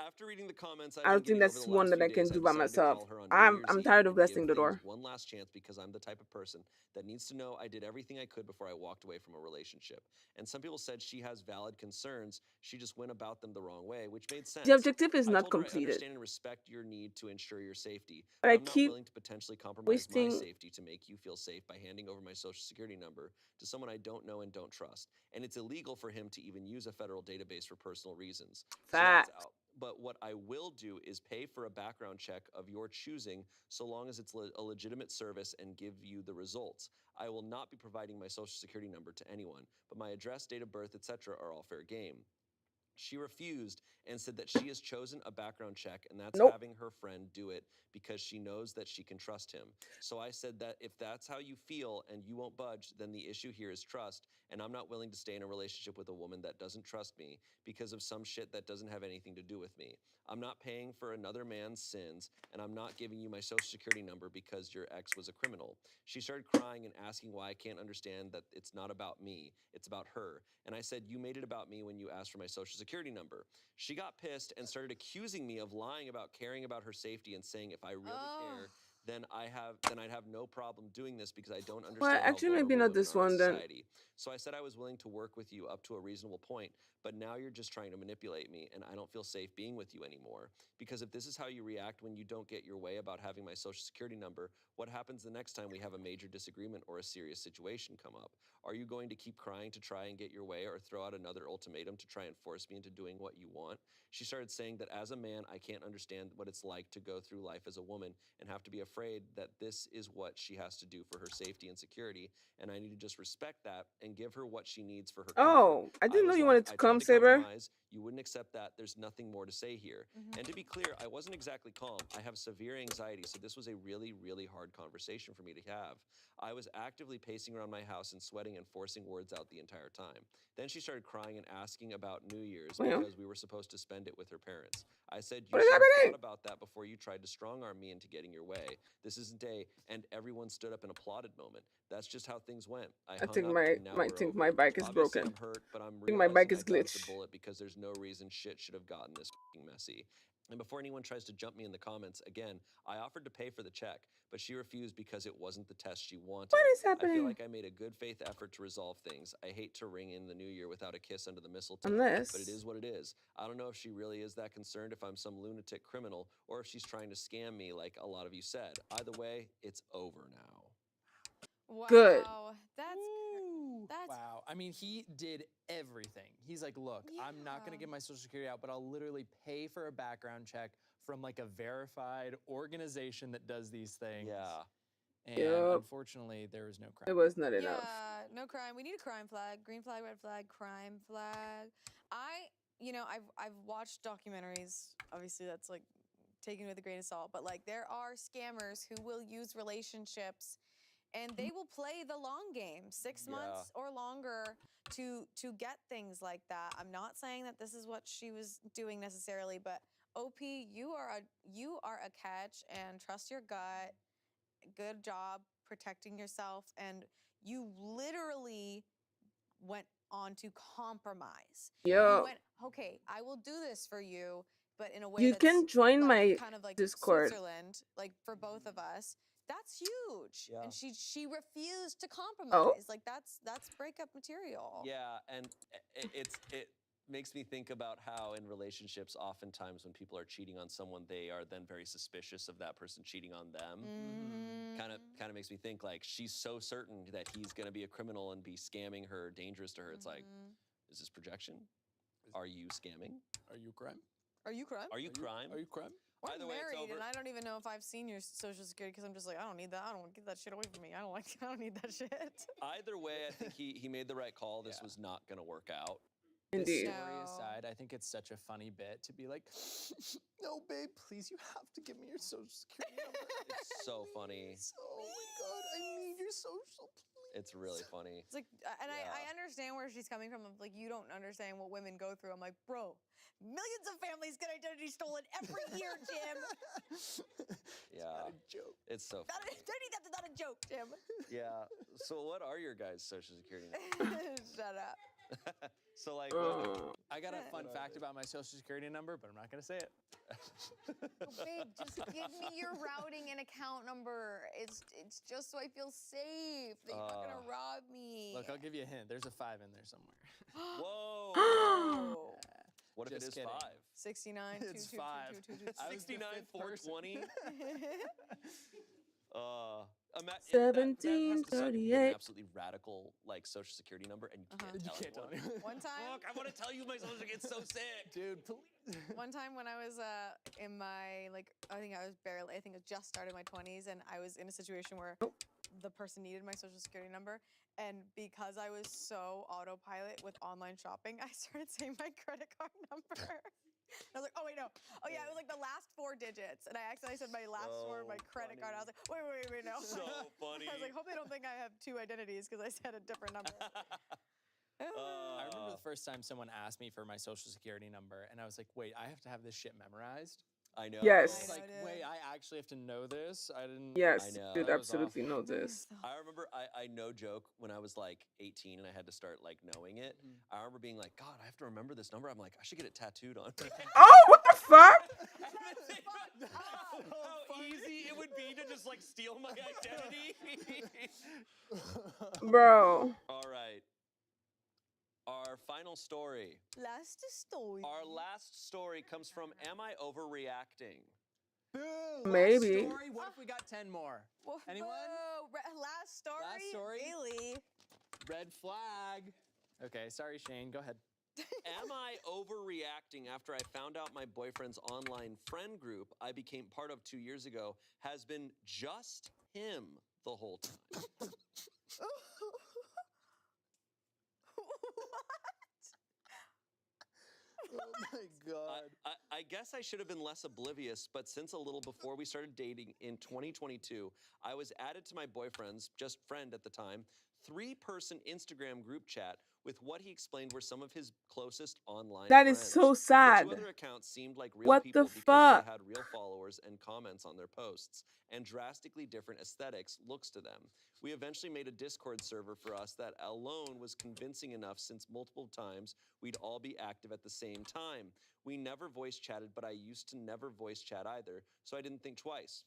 After reading the comments, I don't think that's one that I can do by myself. I'm tired of blessing the door. One last chance because I'm the type of person that needs to know I did everything I could before I walked away from a relationship. And some people said she has valid concerns. She just went about them the wrong way, which made sense. The objective is I not told her I completed. understand and respect your need to ensure your safety. But I I'm not keep willing to potentially compromise my wasting- safety to make you feel safe by handing over my social security number to someone I don't know and don't trust. And it's illegal for him to even use a federal database for personal reasons. So that's Facts. out. But what I will do is pay for a background check of your choosing so long as it's a legitimate service and give you the results. I will not be providing my social security number to anyone, but my address, date of birth, etc. are all fair game. She refused and said that she has chosen a background check and that's Nope. having her friend do it because she knows that she can trust him. So I said that if that's how you feel and you won't budge, then the issue here is trust, and I'm not willing to stay in a relationship with a woman that doesn't trust me because of some shit that doesn't have anything to do with me. I'm not paying for another man's sins, and I'm not giving you my social security number because your ex was a criminal. She started crying and asking why I can't understand that it's not about me, it's about her. And I said, you made it about me when you asked for my social security number. She got pissed and started accusing me of lying about caring about her safety and saying if I really care, then I'd have no problem doing this because I don't understand Well, how actually, maybe vulnerable not women this are in one then. society. So I said I was willing to work with you up to a reasonable point, but now you're just trying to manipulate me and I don't feel safe being with you anymore. Because if this is how you react when you don't get your way about having my social security number, what happens the next time we have a major disagreement or a serious situation come up? Are you going to keep crying to try and get your way or throw out another ultimatum to try and force me into doing what you want? She started saying that as a man, I can't understand what it's like to go through life as a woman and have to be afraid that this is what she has to do for her safety and security, and I need to just respect that and give her what she needs for her comfort. Oh, I didn't know was you like, wanted to I tried come, Saber. compromise. You wouldn't accept that. There's nothing more to say here. And to be clear, I wasn't exactly calm. I have severe anxiety, so this was a really, really hard conversation for me to have. I was actively pacing around my house and sweating and forcing words out the entire time. Then she started crying and asking about New Year's Well. because we were supposed to spend it with her parents. I said, you What is should have happening? thought about that before you tried to strong-arm me into getting your way. This isn't and everyone stood up and applauded moment. That's just how things went. I hung think up my and now we're over. my bike is Obviously, broken. I'm hurt, but I'm I think my bike is realizing I dodged glitched. the bullet because there's no reason shit should have gotten this f***ing messy. And before anyone tries to jump me in the comments, again, I offered to pay for the check, but she refused because it wasn't the test she wanted. What is happening? I feel like I made a good faith effort to resolve things. I hate to ring in the new year without a kiss under the mistletoe, Unless... but it is what it is. I don't know if she really is that concerned if I'm some lunatic criminal or if she's trying to scam me like a lot of you said. Either way, it's over now. Wow. Good. That's wow. I mean, he did everything. He's like, look, I'm not going to give my social security out, but I'll literally pay for a background check from like a verified organization that does these things. Yeah. And unfortunately, there was no crime. It was not enough. Yeah, no crime. We need a crime flag. Green flag, red flag, crime flag. I've watched documentaries. Obviously, that's like taken with a grain of salt. But like, there are scammers who will use relationships, and they will play the long game, 6 months or longer, to get things like that. I'm not saying that this is what she was doing necessarily, but OP, you are a catch, and trust your gut. Good job protecting yourself, and you literally went on to compromise. Yo. You went, okay, I will do this for you, but in a way You that's can join like, my kind of like Discord. Switzerland, like for both of us. That's huge. Yeah. And she refused to compromise. Like that's breakup material. Yeah, and it makes me think about how in relationships, oftentimes when people are cheating on someone, they are then very suspicious of that person cheating on them. Kind of makes me think like she's so certain that he's going to be a criminal and be scamming her, dangerous to her. It's like, is this projection? Are you scamming? Are you crime? Are you crime? Are you crime? Are you crime? Or Either I'm way, it's married, over. and I don't even know if I've seen your social security because I'm just like, I don't need that. I don't get that shit away from me. I don't need that shit. Either way, I think he made the right call. This was not going to work out. Indeed. This story aside, I think it's such a funny bit to be like, no, babe, please, you have to give me your social security number. It's so funny. Oh my God, I need your social, please. It's really funny. It's like, and I understand where she's coming from. Like, you don't understand what women go through. I'm like, bro, millions of families get identity stolen every year, Jim. Yeah. It's so funny. Identity theft is not a joke, Jim. Yeah. So what are your guys' social security numbers? Shut up. So like, I got a fun fact about my social security number, but I'm not gonna say it. Babe, just give me your routing and account number. It's just so I feel safe that you're not gonna rob me. Look, I'll give you a hint. There's a 5 in there somewhere. Whoa. What if it is Just kidding. 5? 69. It's 5. 69, 420. 1738. Absolutely radical, like social security number, and you can't You tell can't tell anyone. One time. Look, I want to tell you my social security. It's so sick, dude. Please. One time when I was in my I think I just started my 20s, and I was in a situation where the person needed my social security number, and because I was so autopilot with online shopping, I started saying my credit card number. I was like, oh wait, no. Oh yeah, it was like the last 4 digits, and I accidentally said my last 4 of my credit card. I was like, wait, no. So funny. I was like, hope they don't think I have 2 identities because I said a different number. I remember the first time someone asked me for my social security number, and I was like, wait, I have to have this shit memorized? I know. Yes. I was like, wait, I actually have to know this? I didn't. Yes, I know. dude, That was absolutely awful. know this. I remember, I no joke, when I was like 18 and I had to start like knowing it, I remember being like, God, I have to remember this number. I'm like, I should get it tattooed on. Oh, what the fuck? How easy it would be to just like steal my identity. Bro. All right. Our final story. Last story. Our last story comes from Am I Overreacting? Boom. Maybe. Last story. What if we got 10 more? Anyone? Last story? Last story? Really? Red flag. Okay, sorry, Shane. Go ahead. Am I overreacting after I found out my boyfriend's online friend group I became part of 2 years ago has been just him the whole time? Oh my God. I guess I should have been less oblivious, but since a little before we started dating in 2022, I was added to my boyfriend's, just friend at the time, 3-person Instagram group chat with what he explained were some of his closest online That friends. is so The sad. two other accounts seemed like real What people the because fuck? they had real followers and comments on their posts, and drastically different aesthetics, looks to them. We eventually made a Discord server for us that alone was convincing enough, since multiple times we'd all be active at the same time. We never voice chatted, but I used to never voice chat either, so I didn't think twice.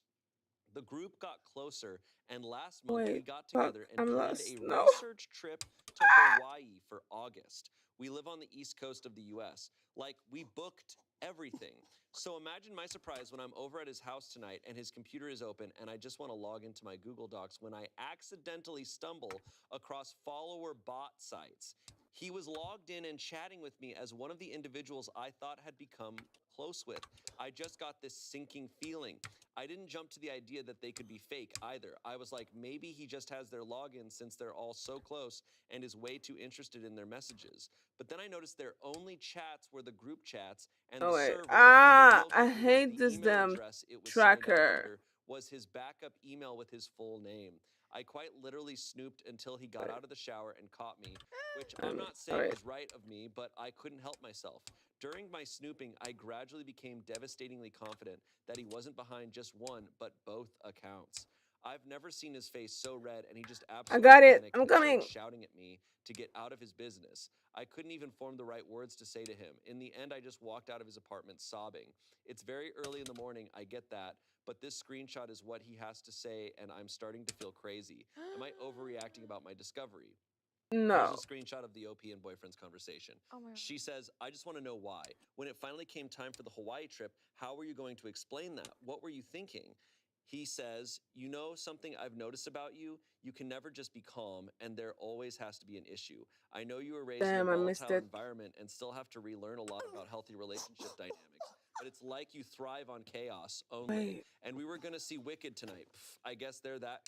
The group got closer, and last month we Wait, got fuck, together and I'm planned lost. a No. research trip to Hawaii for August. We live on the east coast of the US. Like, we booked everything. So imagine my surprise when I'm over at his house tonight and his computer is open and I just want to log into my Google Docs when I accidentally stumble across follower bot sites. He was logged in and chatting with me as one of the individuals I thought had become close with. I just got this sinking feeling. I didn't jump to the idea that they could be fake either. I was like, maybe he just has their login since they're all so close and is way too interested in their messages. But then I noticed their only chats were the group chats, and Oh the wait. server with the Ah, real I keywords, hate the this email damn address it was signed up tracker. under, was his backup email with his full name. I quite literally snooped until he got out of the shower and caught me, which I'm not saying was right of me, but I couldn't help myself. During my snooping, I gradually became devastatingly confident that he wasn't behind just one, but both accounts. I've never seen his face so red, and he just absolutely got it. panicked I'm and started coming. shouting at me to get out of his business. I couldn't even form the right words to say to him. In the end, I just walked out of his apartment sobbing. It's very early in the morning, I get that, but this screenshot is what he has to say, and I'm starting to feel crazy. Am I overreacting about my discovery? No. Here's a screenshot of the OP and boyfriend's conversation. Oh my God. She says, I just want to know why. When it finally came time for the Hawaii trip, how were you going to explain that? What were you thinking? He says, you know something I've noticed about you? You can never just be calm, and there always has to be an issue. I know you were raised Damn, in I a missed volatile it. environment and still have to relearn a lot about healthy relationship dynamics. But it's like you thrive on chaos only. Wait. And we were gonna see Wicked tonight. I guess there that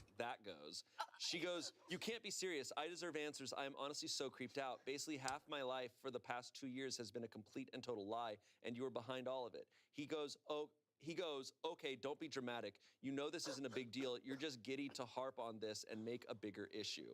goes. She goes, you can't be serious. I deserve answers. I am honestly so creeped out. Basically, half my life for the past 2 years has been a complete and total lie, and you were behind all of it. He goes, okay, don't be dramatic. You know this isn't a big deal. You're just giddy to harp on this and make a bigger issue.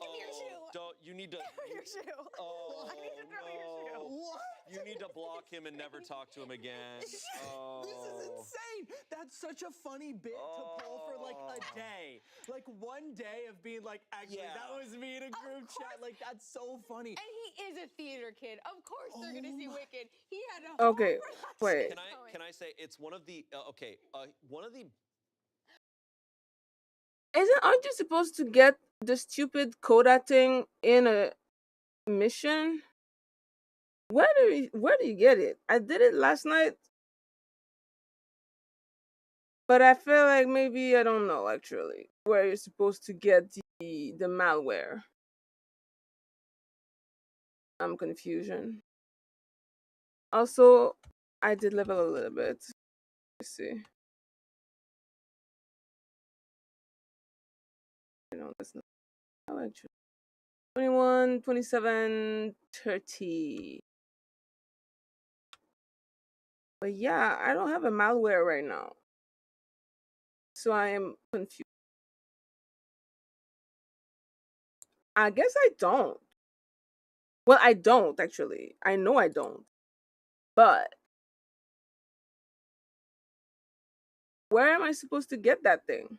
Give me your shoe. You need to. Throw your shoe. Oh, I need to throw your shoe. What? You need to block him and never talk to him again. Oh. This is insane. That's such a funny bit to pull for like a day. Like one day of being like, actually, that was me in a group chat. Like, that's so funny. And he is a theater kid. Of course they're gonna see Wicked. He had a Okay, wait. Can I say it's one of the one of the Aren't you supposed to get the stupid Coda thing in a mission? Where do you get it? I did it last night, but I feel like maybe I don't know actually where you're supposed to get the malware. I'm confusion. Also, I did level a little bit. Let's see. No, that's not. Oh, actually. 21, 27, 30. But yeah, I don't have a malware right now. So I am confused. I guess I don't. Well, I don't actually. I know I don't. But where am I supposed to get that thing?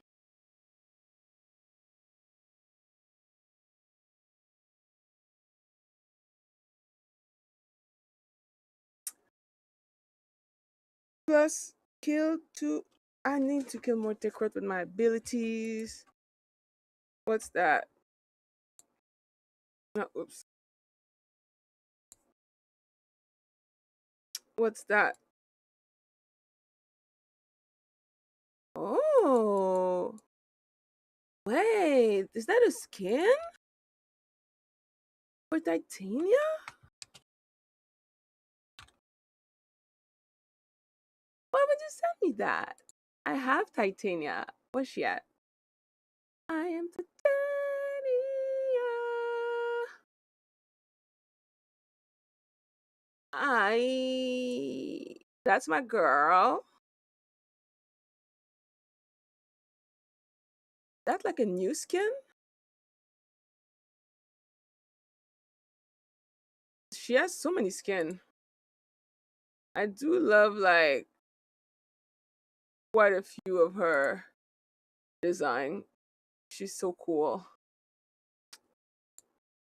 Plus, kill 2. I need to kill more Tekrot with my abilities. What's that? Oh, oops. What's that? Oh. Wait, is that a skin? For Titania? Why would you send me that? I have Titania. Where's she at? I am Titania. That's my girl. That's like a new skin? She has so many skin. I do love like quite a few of her design. She's so cool.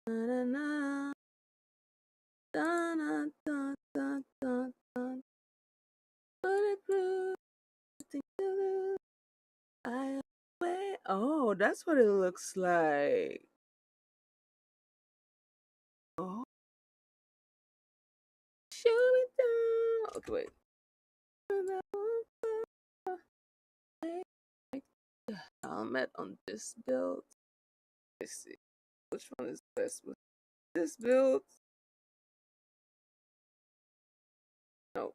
Da-na-na. Da-na-da-da-da-da. Bulletproof, nothing to lose. I away. Oh, that's what it looks like. Oh, shoot me down. Okay, wait. Helmet on this build. Let's see. Which one is best with this build? No.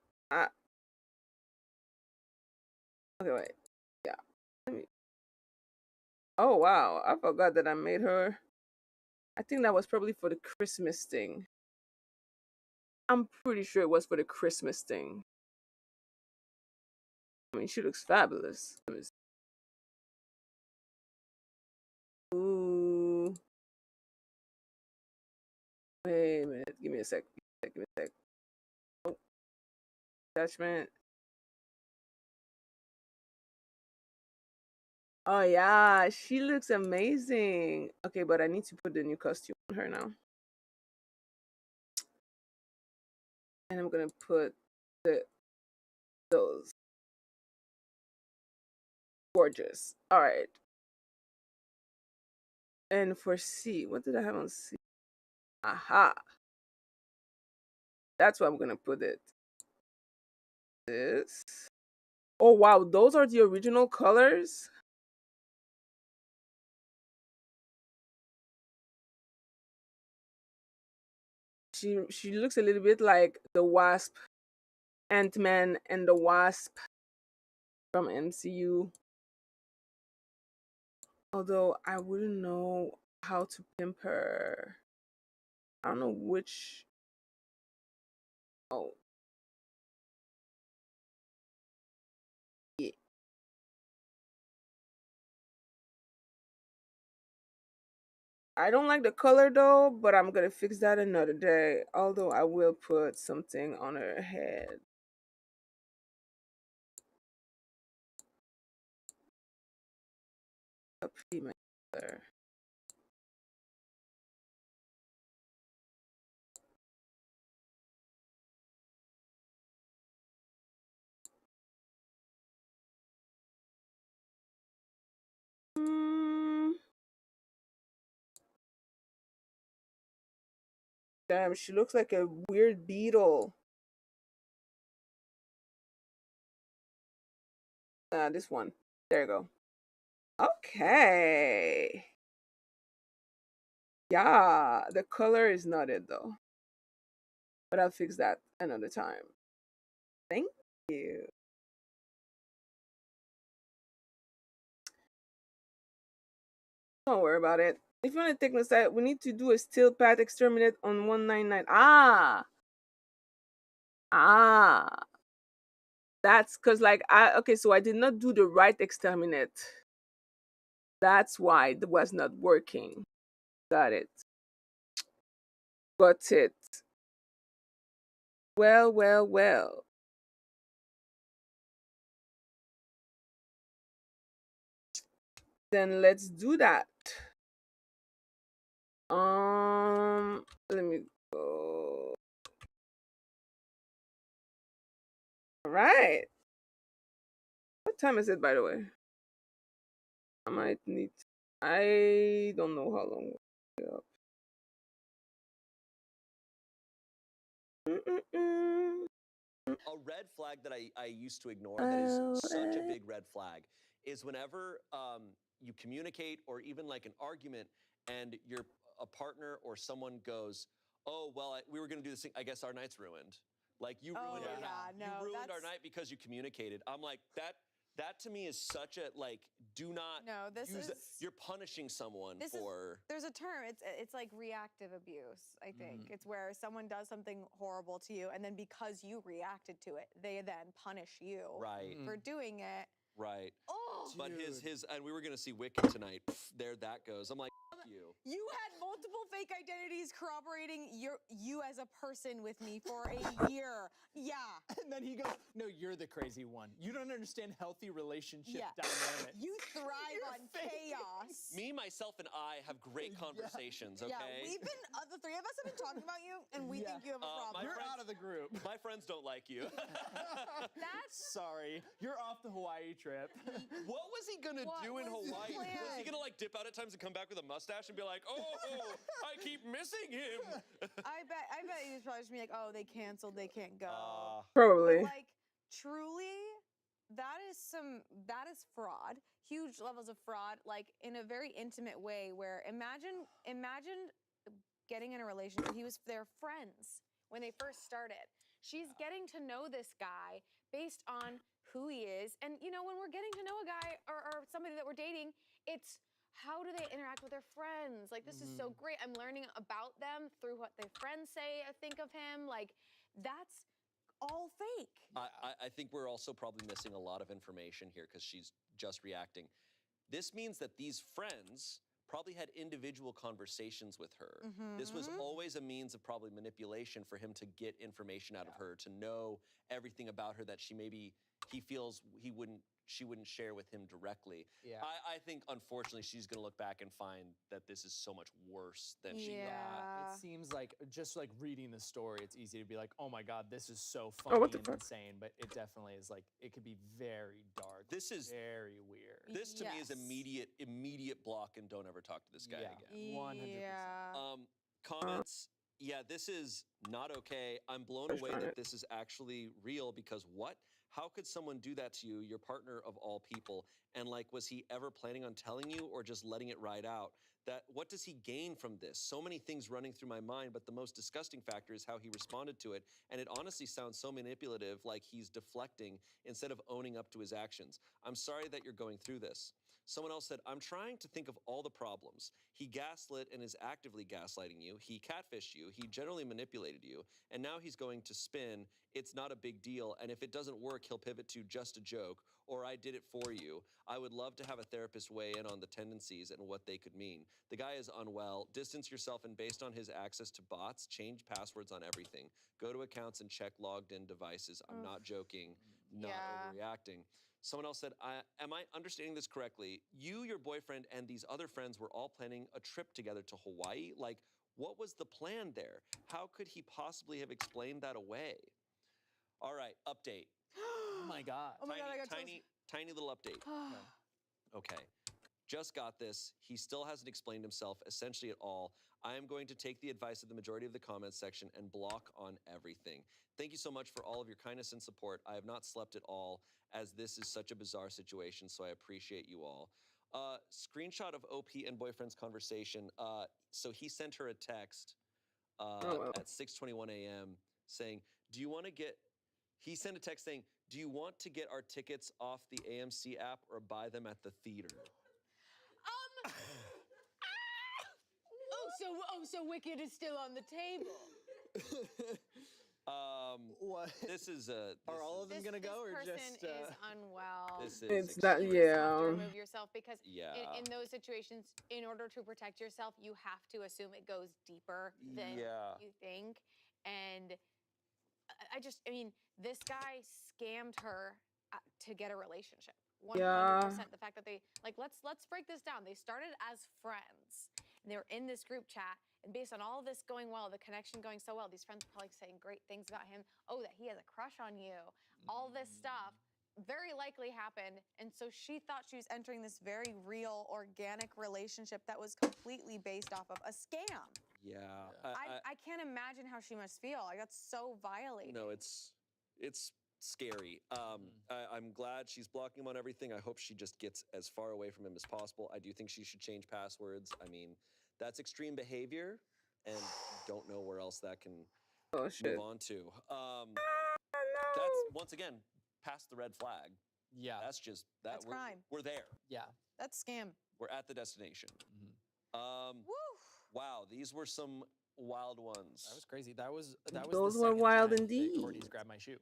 Okay, wait. Yeah. Let me. Oh, wow. I forgot that I made her. I think that was probably for the Christmas thing. I'm pretty sure it was for the Christmas thing. I mean, she looks fabulous. Ooh. Wait a minute. Give me a sec. Give me a sec. Oh. Attachment. Oh, yeah. She looks amazing. Okay, but I need to put the new costume on her now. And I'm going to put those. Gorgeous. All right. And for C, what did I have on C? Aha. That's where I'm going to put it. This. Oh, wow. Those are the original colors. She looks a little bit like the Wasp, Ant-Man and the Wasp from MCU. Although I wouldn't know how to pimp her. I don't know which. Oh. Yeah. I don't like the color though, but I'm gonna fix that another day. Although I will put something on her head. A female color. Damn, she looks like a weird beetle. This one. There you go. Okay. Yeah, the color is not it though. But I'll fix that another time. Thank you. Don't worry about it. If you want to take this side, we need to do a steel path exterminate on 199. That's because like okay, so I did not do the right exterminate. That's why it was not working. Got it. Got it. Well, well, well. Then let's do that. Let me go. All right. What time is it, by the way? I might need. I don't know how long. A red flag that I used to ignore that is such a big red flag is whenever you communicate or even like an argument and a partner or someone goes, oh, well, we were going to do this thing. I guess our night's ruined. Like you ruined, you ruined our night because you communicated. I'm like, that to me is such a, like, do not use that. You're punishing someone for... There's a term, it's like reactive abuse, I think. It's where someone does something horrible to you, and then because you reacted to it, they then punish you for doing it. Right. Oh, but his and we were gonna see Wicked tonight. Pff, there that goes. I'm like, F you. You had multiple fake identities corroborating you as a person with me for a year. Yeah. And then he goes, "No, you're the crazy one. You don't understand healthy relationship Yeah. dynamics. You thrive on chaos. Me, myself, and I have great conversations. Okay. Yeah, we've been the three of us have been talking about you, and we think you have a problem. You're out of the group. My friends don't like you. That's sorry. You're off the Hawaii trip. What was he gonna do in Hawaii? Was he gonna like dip out at times and come back with a mustache and be like, "Oh, I keep missing him"? I bet he was probably just be like, "Oh, they canceled, they can't go." Probably. But, like, truly, that is fraud. Huge levels of fraud, like in a very intimate way. Where imagine getting in a relationship. He was their friends when they first started. She's getting to know this guy based on who he is. And, you know, when we're getting to know a guy or somebody that we're dating, it's how do they interact with their friends? Like, this is so great. I'm learning about them through what their friends say, I think of him. Like, that's all fake. I think we're also probably missing a lot of information here because she's just reacting. This means that these friends probably had individual conversations with her. This was always a means of probably manipulation for him to get information out of her, to know everything about her that he feels she wouldn't share with him directly. Yeah. I think, unfortunately, she's going to look back and find that this is so much worse than she thought. Yeah, it seems like, just like reading the story, it's easy to be like, oh my God, this is so Oh, funny what the and fuck? insane, but it definitely is like, it could be very dark. This is very weird. This to me is immediate block and don't ever talk to this guy again. 100%. Comments. Yeah, this is not okay. I'm blown away that this is actually real because what? How could someone do that to you, your partner of all people? And like, was he ever planning on telling you or just letting it ride out? What does he gain from this? So many things running through my mind, but the most disgusting factor is how he responded to it. And it honestly sounds so manipulative, like he's deflecting instead of owning up to his actions. I'm sorry that you're going through this. Someone else said, I'm trying to think of all the problems. He gaslit and is actively gaslighting you. He catfished you. He generally manipulated you. And now he's going to spin, it's not a big deal. And if it doesn't work, he'll pivot to just a joke or I did it for you. I would love to have a therapist weigh in on the tendencies and what they could mean. The guy is unwell. Distance yourself and based on his access to bots, change passwords on everything. Go to accounts and check logged in devices. I'm not joking, not overreacting. Someone else said, am I understanding this correctly? You, your boyfriend, and these other friends were all planning a trip together to Hawaii? Like, what was the plan there? How could he possibly have explained that away? All right, update. Oh my God. Oh my God, I got Tiny little update. Okay. Just got this. He still hasn't explained himself essentially at all. I am going to take the advice of the majority of the comments section and block on everything. Thank you so much for all of your kindness and support. I have not slept at all as this is such a bizarre situation, so I appreciate you all. Screenshot of OP and boyfriend's conversation. So he sent her a text at 6:21 a.m. saying, do you want to get... He sent a text saying, do you want to get our tickets off the AMC app or buy them at the theater? So Wicked is still on the table. What? This is Are all of them gonna go or This just? person is unwell. This is It's that, You have to yeah. remove yourself because in those situations, in order to protect yourself, you have to assume it goes deeper than you think. And I mean, this guy scammed her to get a relationship. 100%. The fact that they let's break this down. They started as friends, and they were in this group chat. And based on all of this going well, the connection going so well, these friends were probably saying great things about him. Oh, that he has a crush on you. All this stuff very likely happened. And so she thought she was entering this very real, organic relationship that was completely based off of a scam. Yeah. I can't imagine how she must feel. I got so violated. No, it's scary. I'm glad she's blocking him on everything. I hope she just gets as far away from him as possible. I do think she should change passwords. I mean, that's extreme behavior, and don't know where else that can move on to. That's, once again, past the red flag. Yeah. That's just, That's crime. We're there. Yeah. That's scam. We're at the destination. Wow, these were some wild ones. That was crazy. That was Those the were second wild time that indeed. Cordy's grabbed my shoe.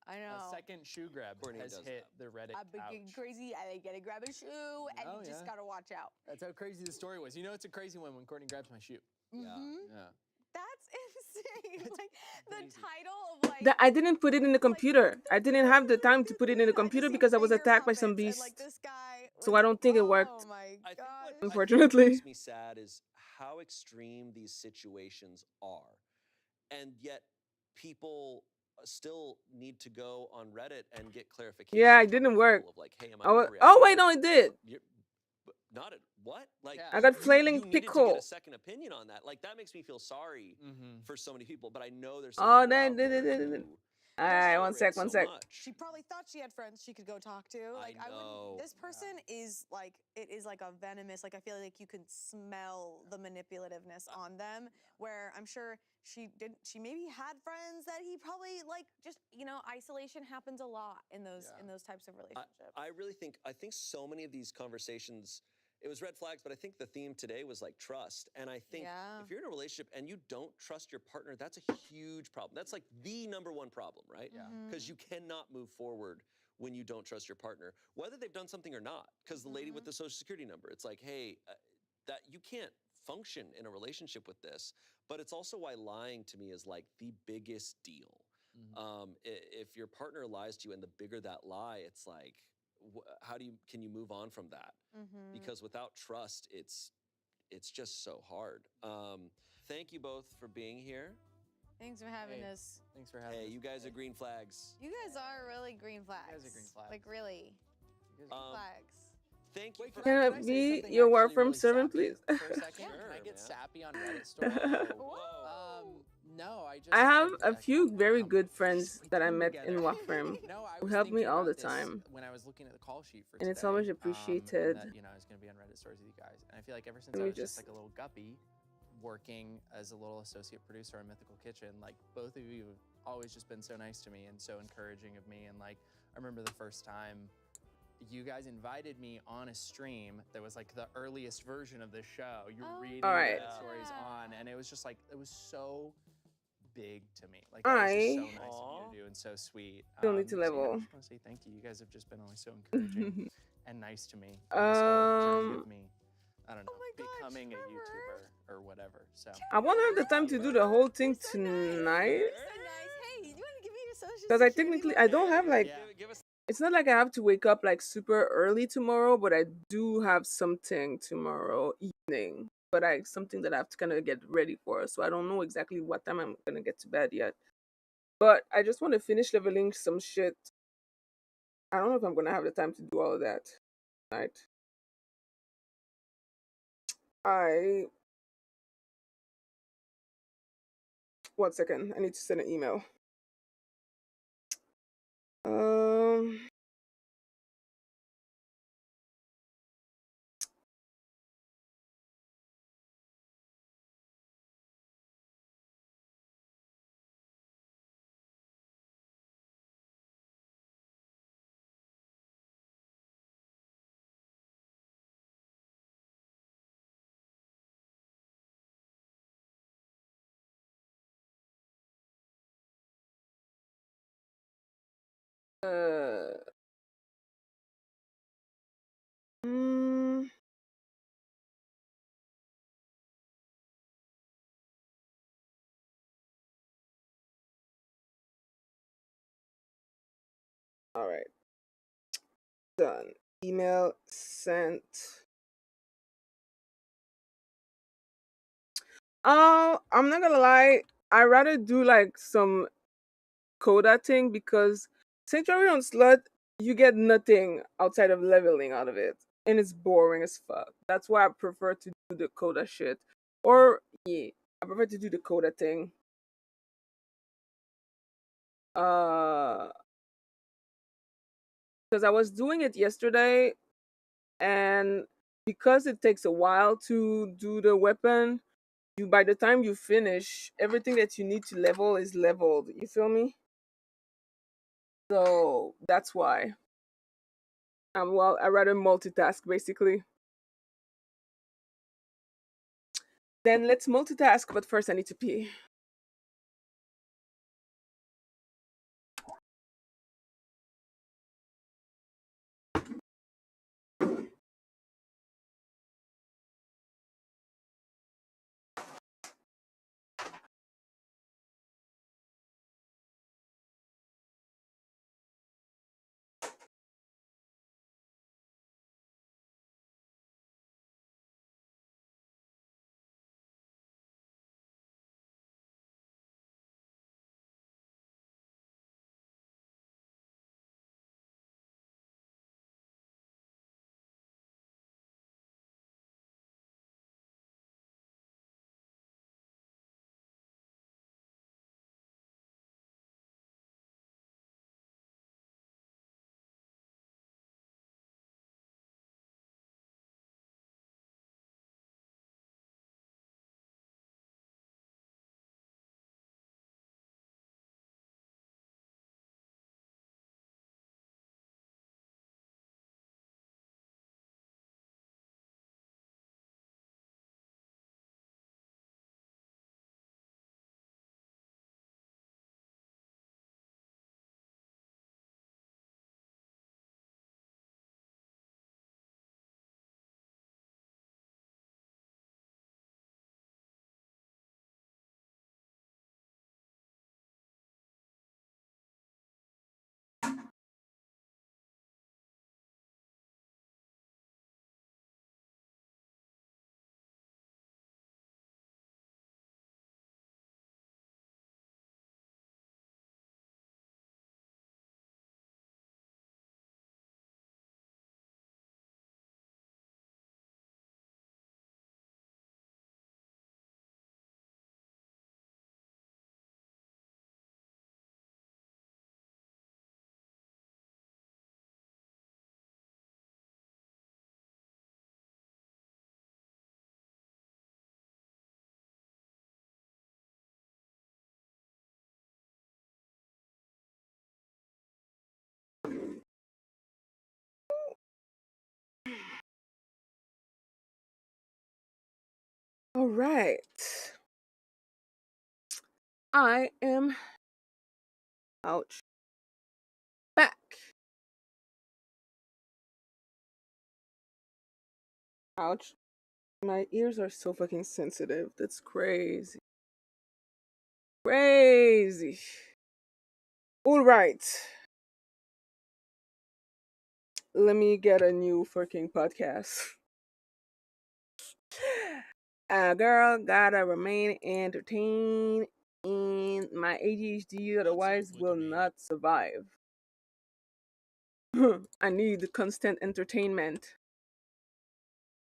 I know. A second shoe grab has hit the Reddit I've been getting couch. crazy, and I gotta grab a shoe, and Oh, you just yeah. gotta watch out. That's how crazy the story was. You know, it's a crazy one when Courtney grabs my shoe. Mhm. Yeah. That's insane. Like the title of like. That I didn't put it in the computer. I didn't have the time to put it in the computer because I was attacked by some beast. Like this guy. So I don't think it worked. Oh my god. Unfortunately. What makes me sad is how extreme these situations are. And yet people still need to go on Reddit and get clarification. Yeah, it didn't work. Of like, hey, am I Oh overreacting? wait, no, it did. Not at what? Like I got flailing you needed to pickle. get a second opinion on that. Like that makes me feel sorry for so many people. But I know there's. Oh, then. All right, one sec. She probably thought she had friends she could go talk to. Like I wouldn't. This person is like it is like a venomous. Like I feel like you can smell the manipulativeness on them. Where I'm sure she maybe had friends that he probably like just isolation happens a lot in those types of relationships. I really think so many of these conversations. It was red flags, but I think the theme today was like trust. And I think if you're in a relationship and you don't trust your partner, that's a huge problem. That's like the number one problem, right? Yeah. Because you cannot move forward when you don't trust your partner, whether they've done something or not. Because the lady with the social security number, it's like, hey, that you can't function in a relationship with this. But it's also why lying to me is like the biggest deal. If your partner lies to you and the bigger that lie, it's like, can you move on from that? Because without trust, it's just so hard. Thank you both for being here. Thanks for having us. Thanks for having us. Hey, you guys are green flags. You guys are really green flags. You guys are green flags. Like really. Green flags. Thank you. Can I be your Warframe servant, please? For a second, can I get sappy on Reddit story? No, I have a few very good friends that I met in Warframe who help me all the time. When I was looking at the call sheet for and it's always appreciated. That, I was going to be on Reddit stories with you guys. And I feel like ever since I was just like a little guppy working as a little associate producer on Mythical Kitchen, like both of you have always just been so nice to me and so encouraging of me. And like, I remember the first time you guys invited me on a stream that was like the earliest version of this show. You were reading Reddit stories on, and it was just like, it was so big to me. Like, that was just so nice of you to do and so sweet. Still need to So, level. I just want to say thank you. You guys have just been always so encouraging and nice to me. This whole journey of me, I don't know, becoming a YouTuber or whatever. So I won't have the time to do the whole thing tonight. Hey, you want to give me your social Because I don't have like, it's not like I have to wake up like super early tomorrow, but I do have something tomorrow evening. But something that I have to kind of get ready for. So I don't know exactly what time I'm going to get to bed yet. But I just want to finish leveling some shit. I don't know if I'm going to have the time to do all of that tonight. One second. I need to send an email. All right. Done. Email sent. I'm not gonna lie. I rather do like some Coda thing because Sanctuary on Slut, you get nothing outside of leveling out of it, and it's boring as fuck. That's why I prefer to do the Coda shit. Or yeah, I prefer to do the Coda thing. Because I was doing it yesterday, and because it takes a while to do the weapon, by the time you finish, everything that you need to level is leveled. You feel me? So that's why. Well, I rather multitask basically. Then let's multitask, but first I need to pee. All right. I am ouch back. Ouch. My ears are so fucking sensitive. That's crazy. Crazy. All right. Let me get a new fucking podcast. A girl gotta remain entertained, and my ADHD otherwise will not survive. I need constant entertainment.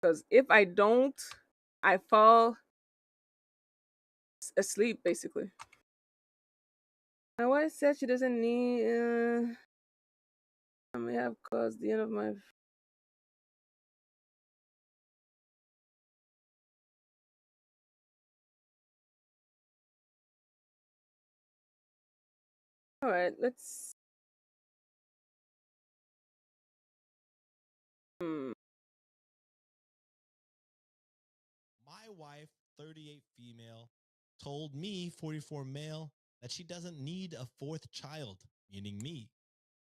Because if I don't, I fall asleep, basically. My wife said she doesn't need. I may have caused the end of my. All right, let's. My wife, 38 female, told me, 44 male, that she doesn't need a fourth child, meaning me,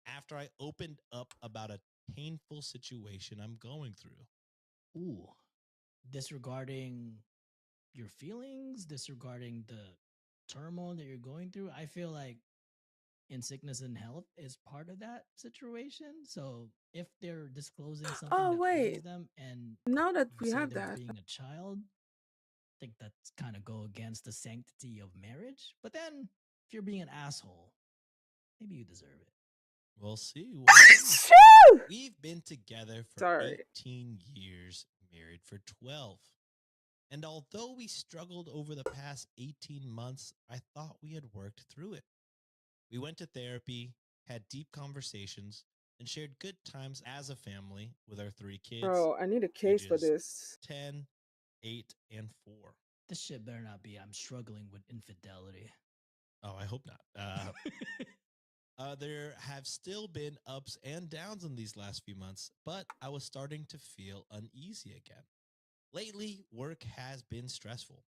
after I opened up about a painful situation I'm going through. Ooh, disregarding your feelings, disregarding the turmoil that you're going through. I feel like in sickness and health is part of that situation. So if they're disclosing something that pains them, and now that you we say have they're that, being a child, I think that's kind of go against the sanctity of marriage. But then if you're being an asshole, maybe you deserve it. We'll see. We've been together for 18 years, married for 12. And although we struggled over the past 18 months, I thought we had worked through it. We went to therapy, had deep conversations, and shared good times as a family with our 3 kids. Bro, I need a case for this. 10, 8, and 4. This shit better not be I'm struggling with infidelity. Oh, I hope not. There have still been ups and downs in these last few months, but I was starting to feel uneasy again. Lately, work has been stressful,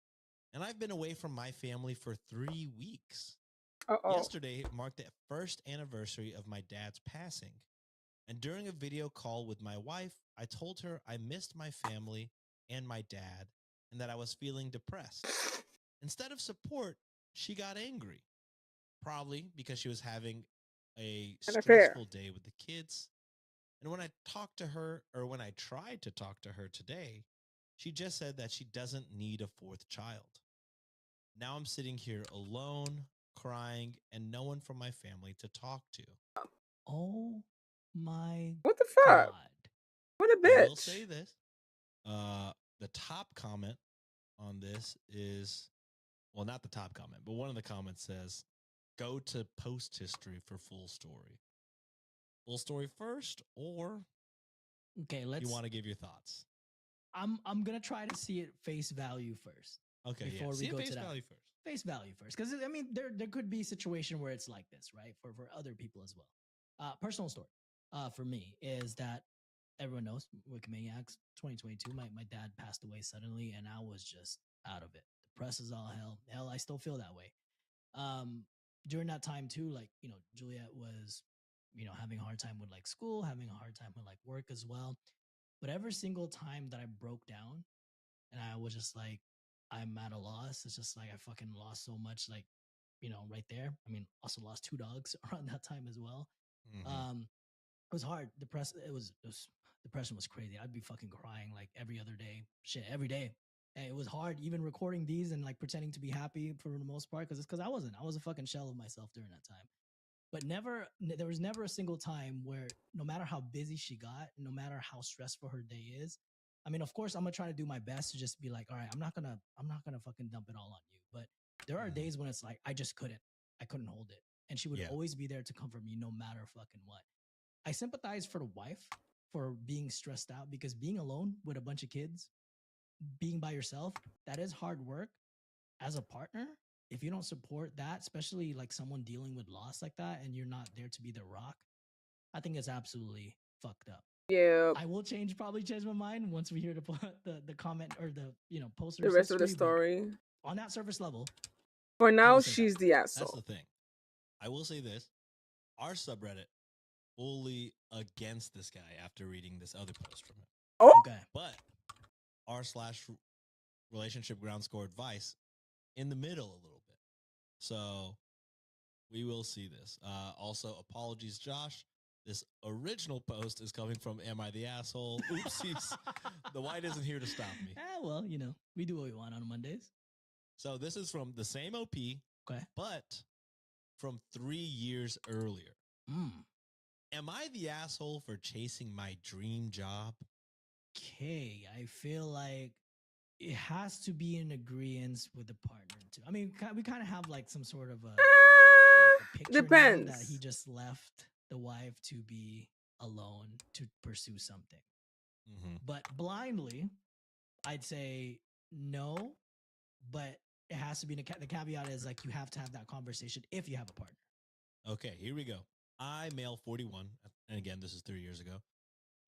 and I've been away from my family for 3 weeks. Yesterday marked the first anniversary of my dad's passing, and during a video call with my wife, I told her I missed my family and my dad, and that I was feeling depressed. Instead of support, she got angry, probably because she was having a stressful day with the kids. And when I talked to her, or when I tried to talk to her today, she just said that she doesn't need a fourth child. Now I'm sitting here alone, crying, and no one from my family to talk to. Oh my What the fuck? God. What a I will bitch. say this. The top comment on this is, well, not the top comment, but one of the comments says, go to post history for full story. Full story first, or okay, let's. You want to give your thoughts? I'm gonna try to see it face value first. Okay, before we see go face to that. value first. Face value first, because I mean there could be a situation where it's like this, right? For other people as well. Personal story. For me is that everyone knows Wikimaniacs 2022. My dad passed away suddenly, and I was just out of it. Depressed as all hell. Hell, I still feel that way. During that time too, like Juliet was, having a hard time with like school, having a hard time with like work as well. But every single time that I broke down, and I was just like, I'm at a loss. It's just like I fucking lost so much, like, right there. I mean, also lost 2 dogs around that time as well. It was hard. Depression was crazy. I'd be fucking crying like every other day, shit, every day. And it was hard even recording these and like pretending to be happy for the most part, because I wasn't. I was a fucking shell of myself during that time. But there was never a single time where, no matter how busy she got, no matter how stressful her day is, I mean, of course, I'm gonna try to do my best to just be like, all right, I'm not gonna fucking dump it all on you. But there are days when it's like I couldn't hold it, and she would always be there to comfort me no matter fucking what. I sympathize for the wife for being stressed out, because being alone with a bunch of kids, being by yourself, that is hard work. As a partner, if you don't support that, especially like someone dealing with loss like that, and you're not there to be the rock, I think it's absolutely fucked up. Yeah. I will probably change my mind once we hear the comment or the poster's The rest of the history, but story. on that surface level, For now, will say she's that. the asshole. That's the thing. I will say this: our subreddit fully against this guy after reading this other post from him. Oh, okay. But r/relationship ground score advice in the middle a little bit. So we will see this. Also, apologies, Josh. This original post is coming from Am I the Asshole? Oopsies. The white isn't here to stop me. Well, we do what we want on Mondays. So this is from the same OP, okay, but from 3 years earlier. Am I the asshole for chasing my dream job? Okay, I feel like it has to be in agreement with the partner too. I mean, we kind of have like some sort of a picture depends. now that he just left the wife to be alone to pursue something. But blindly, I'd say no. But it has to be the caveat is like you have to have that conversation if you have a partner. Okay, here we go. I, male 41, and again, this is 3 years ago,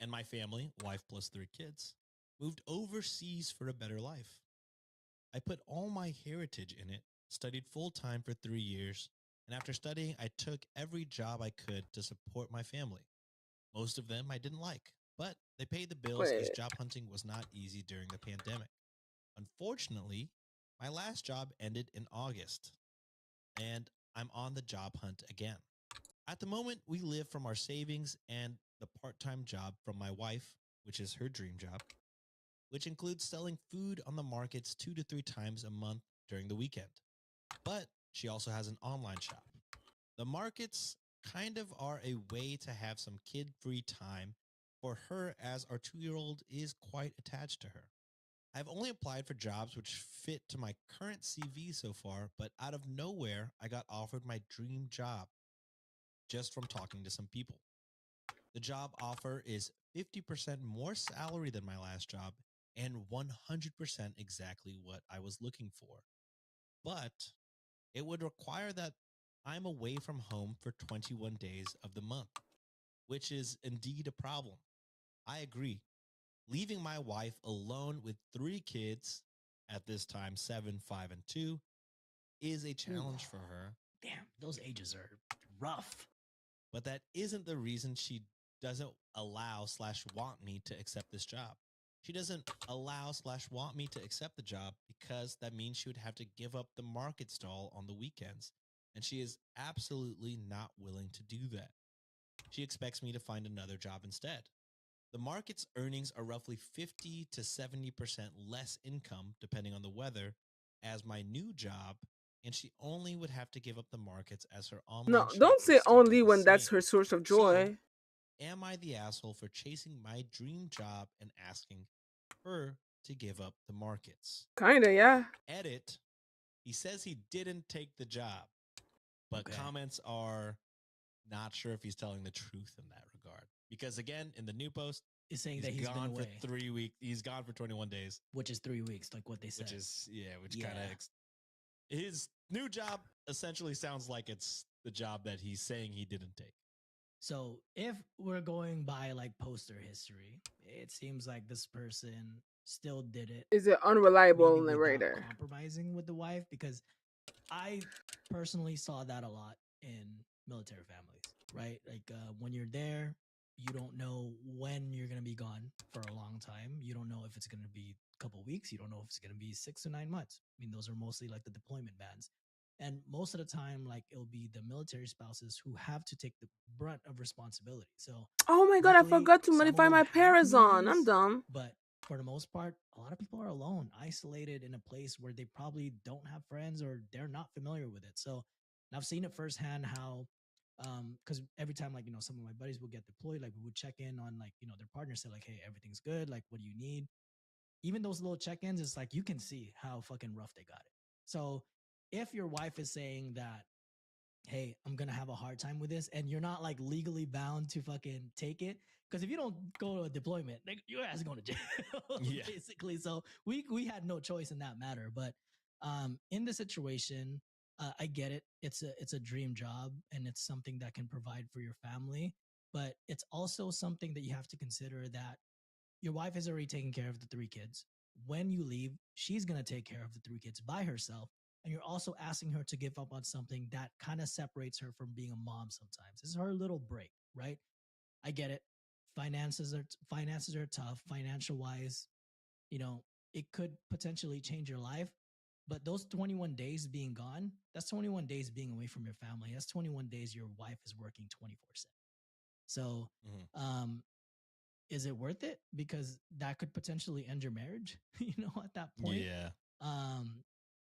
and my family, wife plus 3 kids, moved overseas for a better life. I put all my heritage in it, studied full-time for 3 years, and after studying, I took every job I could to support my family. Most of them I didn't like, but they paid the bills as job hunting was not easy during the pandemic. Unfortunately, my last job ended in August, and I'm on the job hunt again. At the moment, we live from our savings and the part-time job from my wife, which is her dream job, which includes selling food on the markets 2 to 3 times a month during the weekend. But she also has an online shop. The markets kind of are a way to have some kid-free time for her, as our 2-year-old is quite attached to her. I've only applied for jobs which fit to my current CV so far, but out of nowhere, I got offered my dream job just from talking to some people. The job offer is 50% more salary than my last job and 100% exactly what I was looking for. But it would require that I'm away from home for 21 days of the month, which is indeed a problem. I agree. Leaving my wife alone with 3 kids, at this time 7, 5, and 2, is a challenge for her. Damn, those ages are rough. But that isn't the reason she doesn't allow/want me to accept this job. She doesn't allow/want me to accept the job because that means she would have to give up the market stall on the weekends, and she is absolutely not willing to do that. She expects me to find another job instead. The market's earnings are roughly 50 to 70% less income, depending on the weather, as my new job, and she only would have to give up the markets as her online No, shop don't say would still only be the when that's same. her source of joy. So, am I the asshole for chasing my dream job and asking her to give up the markets? Kinda, yeah. Edit. He says he didn't take the job, but comments are not sure if he's telling the truth in that regard. Because again, in the new post, He's saying that he's been gone away. for 3 weeks. He's gone for 21 days, which is 3 weeks, like what they said. Which kind of his new job essentially sounds like it's the job that he's saying he didn't take. So if we're going by like poster history, it seems like this person still did it. Is it unreliable maybe narrator? without compromising with the wife, because I personally saw that a lot in military families, right? Like when you're there, you don't know when you're going to be gone for a long time. You don't know if it's going to be a couple weeks. You don't know if it's going to be 6 to 9 months. I mean, those are mostly like the deployment bans. And most of the time, like it'll be the military spouses who have to take the brunt of responsibility. So, Oh my god, I luckily, forgot to some of modify them my have Parazon. I'm communities, dumb. But for the most part, a lot of people are alone, isolated in a place where they probably don't have friends or they're not familiar with it. So I've seen it firsthand how, because every time, like, some of my buddies will get deployed, like we would check in on like, their partner, say like, hey, everything's good. Like, what do you need? Even those little check-ins, it's like, you can see how fucking rough they got it. So if your wife is saying that, hey, I'm going to have a hard time with this, and you're not like legally bound to fucking take it, because if you don't go to a deployment, like, your ass is going to jail, basically. So we had no choice in that matter. But in the situation, I get it. It's a dream job, and it's something that can provide for your family. but it's also something that you have to consider that your wife is already taking care of the 3 kids. When you leave, she's going to take care of the 3 kids by herself. And you're also asking her to give up on something that kind of separates her from being a mom sometimes. This is her little break, right? I get it. Finances are tough. Financial wise, you know, it could potentially change your life. But those 21 days being gone, that's 21 days being away from your family. That's 21 days your wife is working 24/7. So, is it worth it? Because that could potentially end your marriage, you know, at that point. Yeah.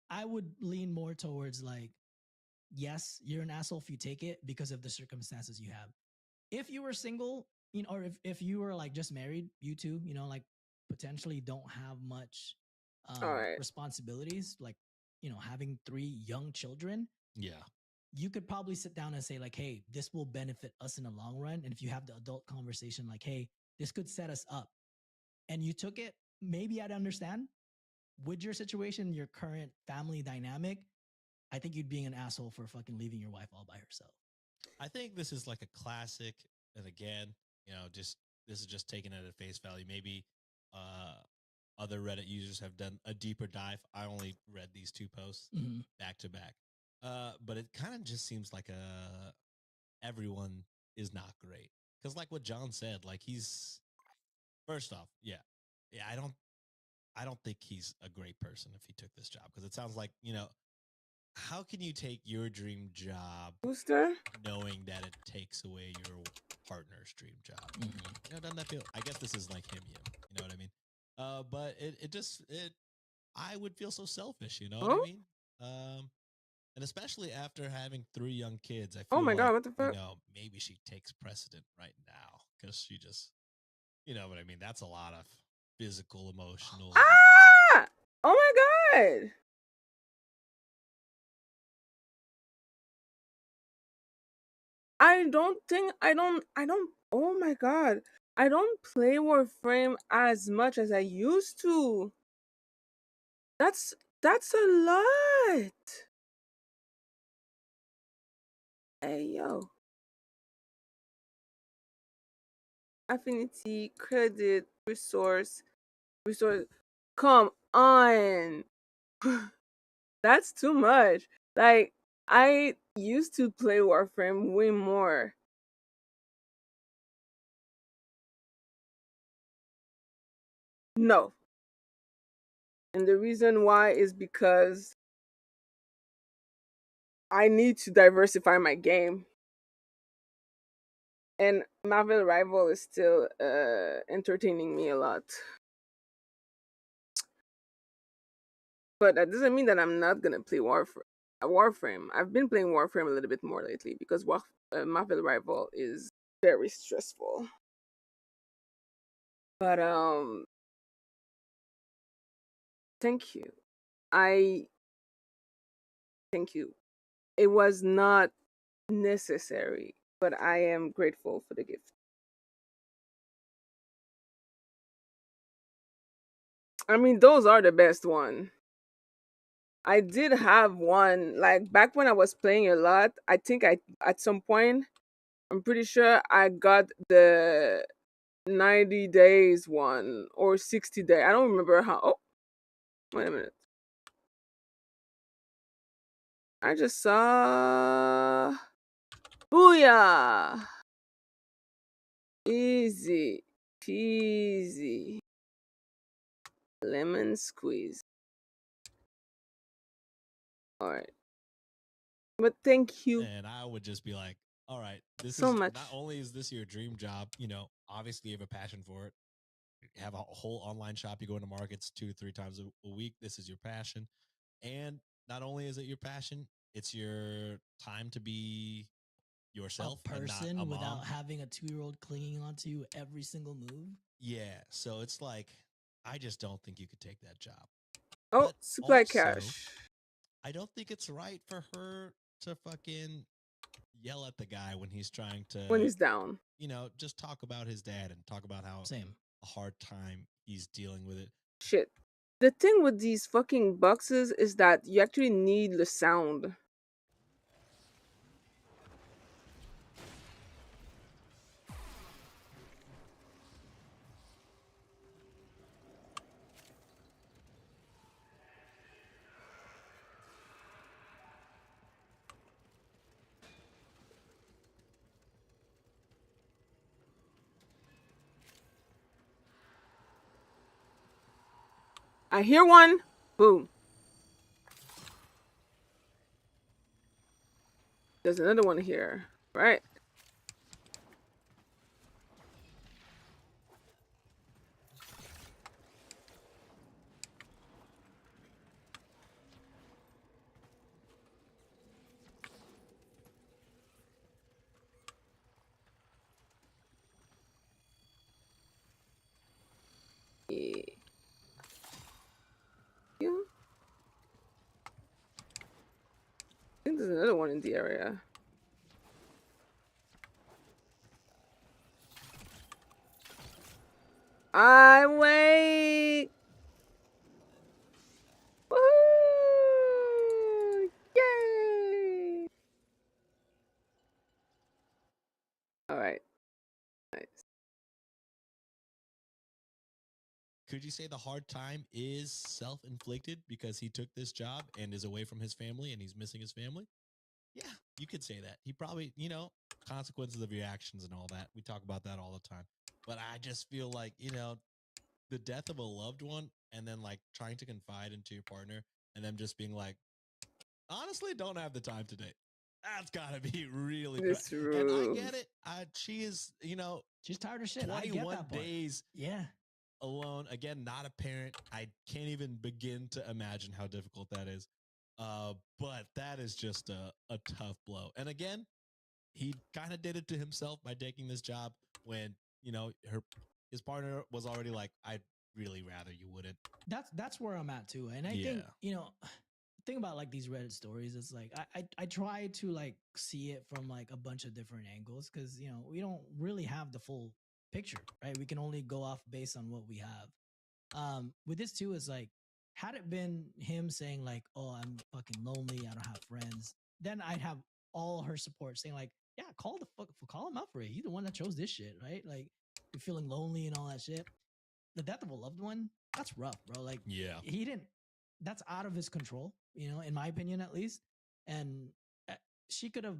I would lean more towards like, yes, you're an asshole if you take it because of the circumstances you have. If you were single, you know, or if you were like just married, you two, you know, like potentially don't have much All right. responsibilities, like, you know, having 3 young children, Yeah. you could probably sit down and say like, hey, this will benefit us in the long run. And if you have the adult conversation like, hey, this could set us up, and you took it, maybe I'd understand. With your situation, your current family dynamic, I think you'd be an asshole for fucking leaving your wife all by herself. I think this is like a classic. And again, you know, just this is just taken at a face value. Maybe other Reddit users have done a deeper dive. I only read these 2 posts back to back. But it kind of just seems like everyone is not great. Because like what John said, like he's first off, yeah, I don't think he's a great person if he took this job, because it sounds like, you know, how can you take your dream job Booster knowing that it takes away your partner's dream job? You know, doesn't that feel? I guess this is like him. You know what I mean? But I would feel so selfish. You know what I mean? And especially after having 3 young kids, I feel Oh my like, God, what the fuck? you know, maybe she takes precedent right now because she just, you know what I mean? That's a lot of physical, emotional. Ah! Oh my God. Oh my God. I don't play Warframe as much as I used to. That's a lot. Hey, yo. Affinity, credit, resource. Come on. That's too much. Like, I used to play Warframe way more. No. And the reason why is because I need to diversify my game. And Marvel Rival is still entertaining me a lot. But that doesn't mean that I'm not gonna play Warframe. I've been playing Warframe a little bit more lately because Marvel Rival is very stressful. But thank you. Thank you. It was not necessary, but I am grateful for the gift. I mean, those are the best one. I did have one like back when I was playing a lot. I think at some point I'm pretty sure I got the 90 days one or 60 day. I don't remember how. Oh, wait a minute. I just saw. Booyah! Easy peasy. Lemon squeeze. All right. But thank you. And I would just be like, all right, this so is much. not only is this your dream job, you know, obviously you have a passion for it. You have a whole online shop. You go into markets 2-3 times a week. This is your passion. And not only is it your passion, it's your time to be yourself A person and not a without mom. having a 2-year-old clinging onto you every single move. Yeah. So it's like, I just don't think you could take that job. Oh, but supply also, cash. I don't think it's right for her to fucking yell at the guy when he's trying to, When he's down. you know, just talk about his dad and talk about how a hard time he's dealing with it. Shit. The thing with these fucking boxes is that you actually need the sound. I hear one. Boom. There's another one here. Right. Yeah. I think there's another one in the area. I wait. Woohoo! Yay! All right. Nice. Could you say the hard time is self-inflicted because he took this job and is away from his family and he's missing his family? Yeah, you could say that. He probably, you know, consequences of your actions and all that. We talk about that all the time. But I just feel like, you know, the death of a loved one and then like trying to confide into your partner and them just being like, honestly, don't have the time today. That's gotta be really It's and I rude. get it. She is, you know, she's tired of shit. 21 days yeah, alone. Again, not a parent. I can't even begin to imagine how difficult that is. But that is just a tough blow. And again, he kind of did it to himself by taking this job when, you know, his partner was already like, I'd really rather you wouldn't. That's where I'm at too. And I think, you know, think about like these Reddit stories. It's like I try to like see it from like a bunch of different angles because, you know, we don't really have the full picture, right? We can only go off based on what we have. With this too, is like, had it been him saying like, oh, I'm fucking lonely, I don't have friends, then I'd have all her support saying like, yeah, call him out for it. He's the one that chose this shit, right? Like, you're feeling lonely and all that shit. The death of a loved one, that's rough, bro. Like, yeah, he didn't. That's out of his control, you know, in my opinion, at least. And she could have,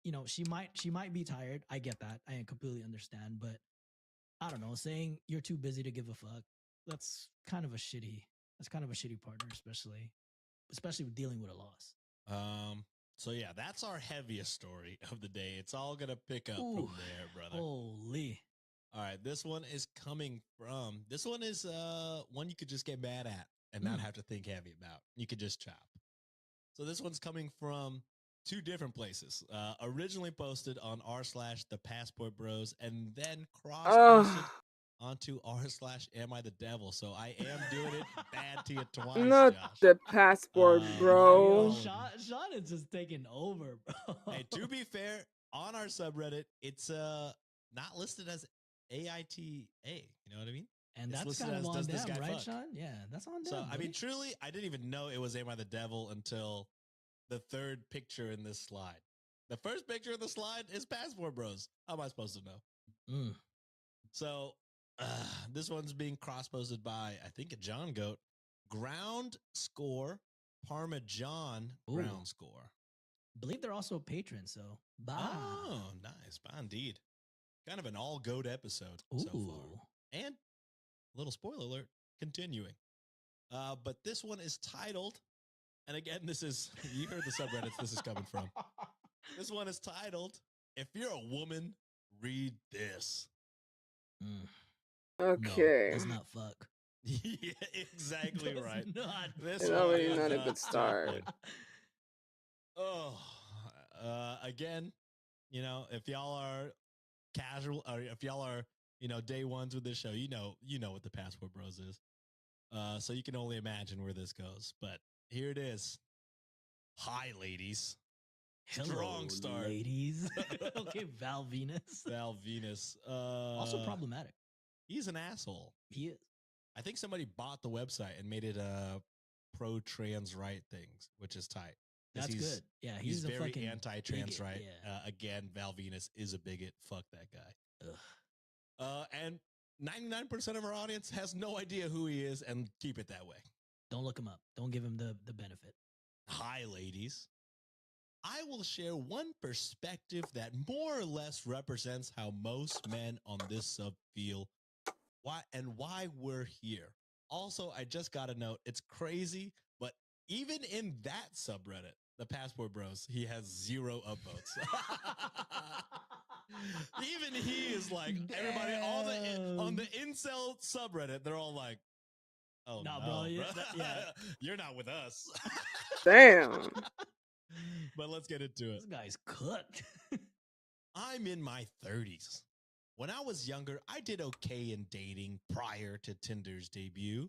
you know, she might be tired. I get that. I completely understand, but I don't know, saying you're too busy to give a fuck, that's kind of a shitty partner, especially with dealing with a loss. So yeah, that's our heaviest story of the day. It's all gonna pick up from there, brother. Holy. All right, this one is one you could just get mad at and not have to think heavy about. You could just chop. So this one's coming from two different places. Originally posted on r/the Passport Bros and then cross-posted onto r/am I the devil. So I am doing it bad to you twice, Not Josh. the Passport, bro. Sean is just taking over, bro. Hey, to be fair, on our subreddit, it's not listed as AITA. You know what I mean? And it's that's kind of on them, right, Sean? Yeah, that's on them. So, I mean, truly, I didn't even know it was Am I the Devil until the third picture in this slide. The first picture in the slide is Passport Bros. How am I supposed to know? So, this one's being cross-posted by, I think, a John Goat. Ground score, Parmesan ground score. I believe they're also patrons, so bye. Oh, nice. Bye indeed. Kind of an all-goat episode so far. And a little spoiler alert, continuing. But this one is titled, and again, this is, you heard the subreddits this is coming from. This one is titled, If You're a Woman, Read This. Okay. No, does not fuck. Yeah, exactly Does right. not This It's one already is not a good start. Oh, again, you know, if y'all are casual, or if y'all are, you know, day ones with this show, you know what the Passport Bros is. So you can only imagine where this goes. But here it is. Hi, ladies. Hello, Strong start. ladies. Okay, Val Venus. Val Venus. Also problematic. He's an asshole. He is. I think somebody bought the website and made it pro-trans right things, which is tight. That's good. Yeah, he's a very fucking anti-trans bigot, right. yeah. Again, Val Venus is a bigot. Fuck that guy. Ugh. And 99% of our audience has no idea who he is, and keep it that way. Don't look him up. Don't give him the benefit. Hi, ladies. I will share one perspective that more or less represents how most men on this sub feel, why we're here. Also, I just got to note, it's crazy, but even in that subreddit, the Passport Bros, he has 0 upvotes. Even he is like, everybody, all the on the incel subreddit, they're all like, oh Nah, no, bro, bro. yeah. You're not with us. Damn. But let's get into it. This guy's cooked. I'm in my 30s. When I was younger, I did okay in dating prior to Tinder's debut.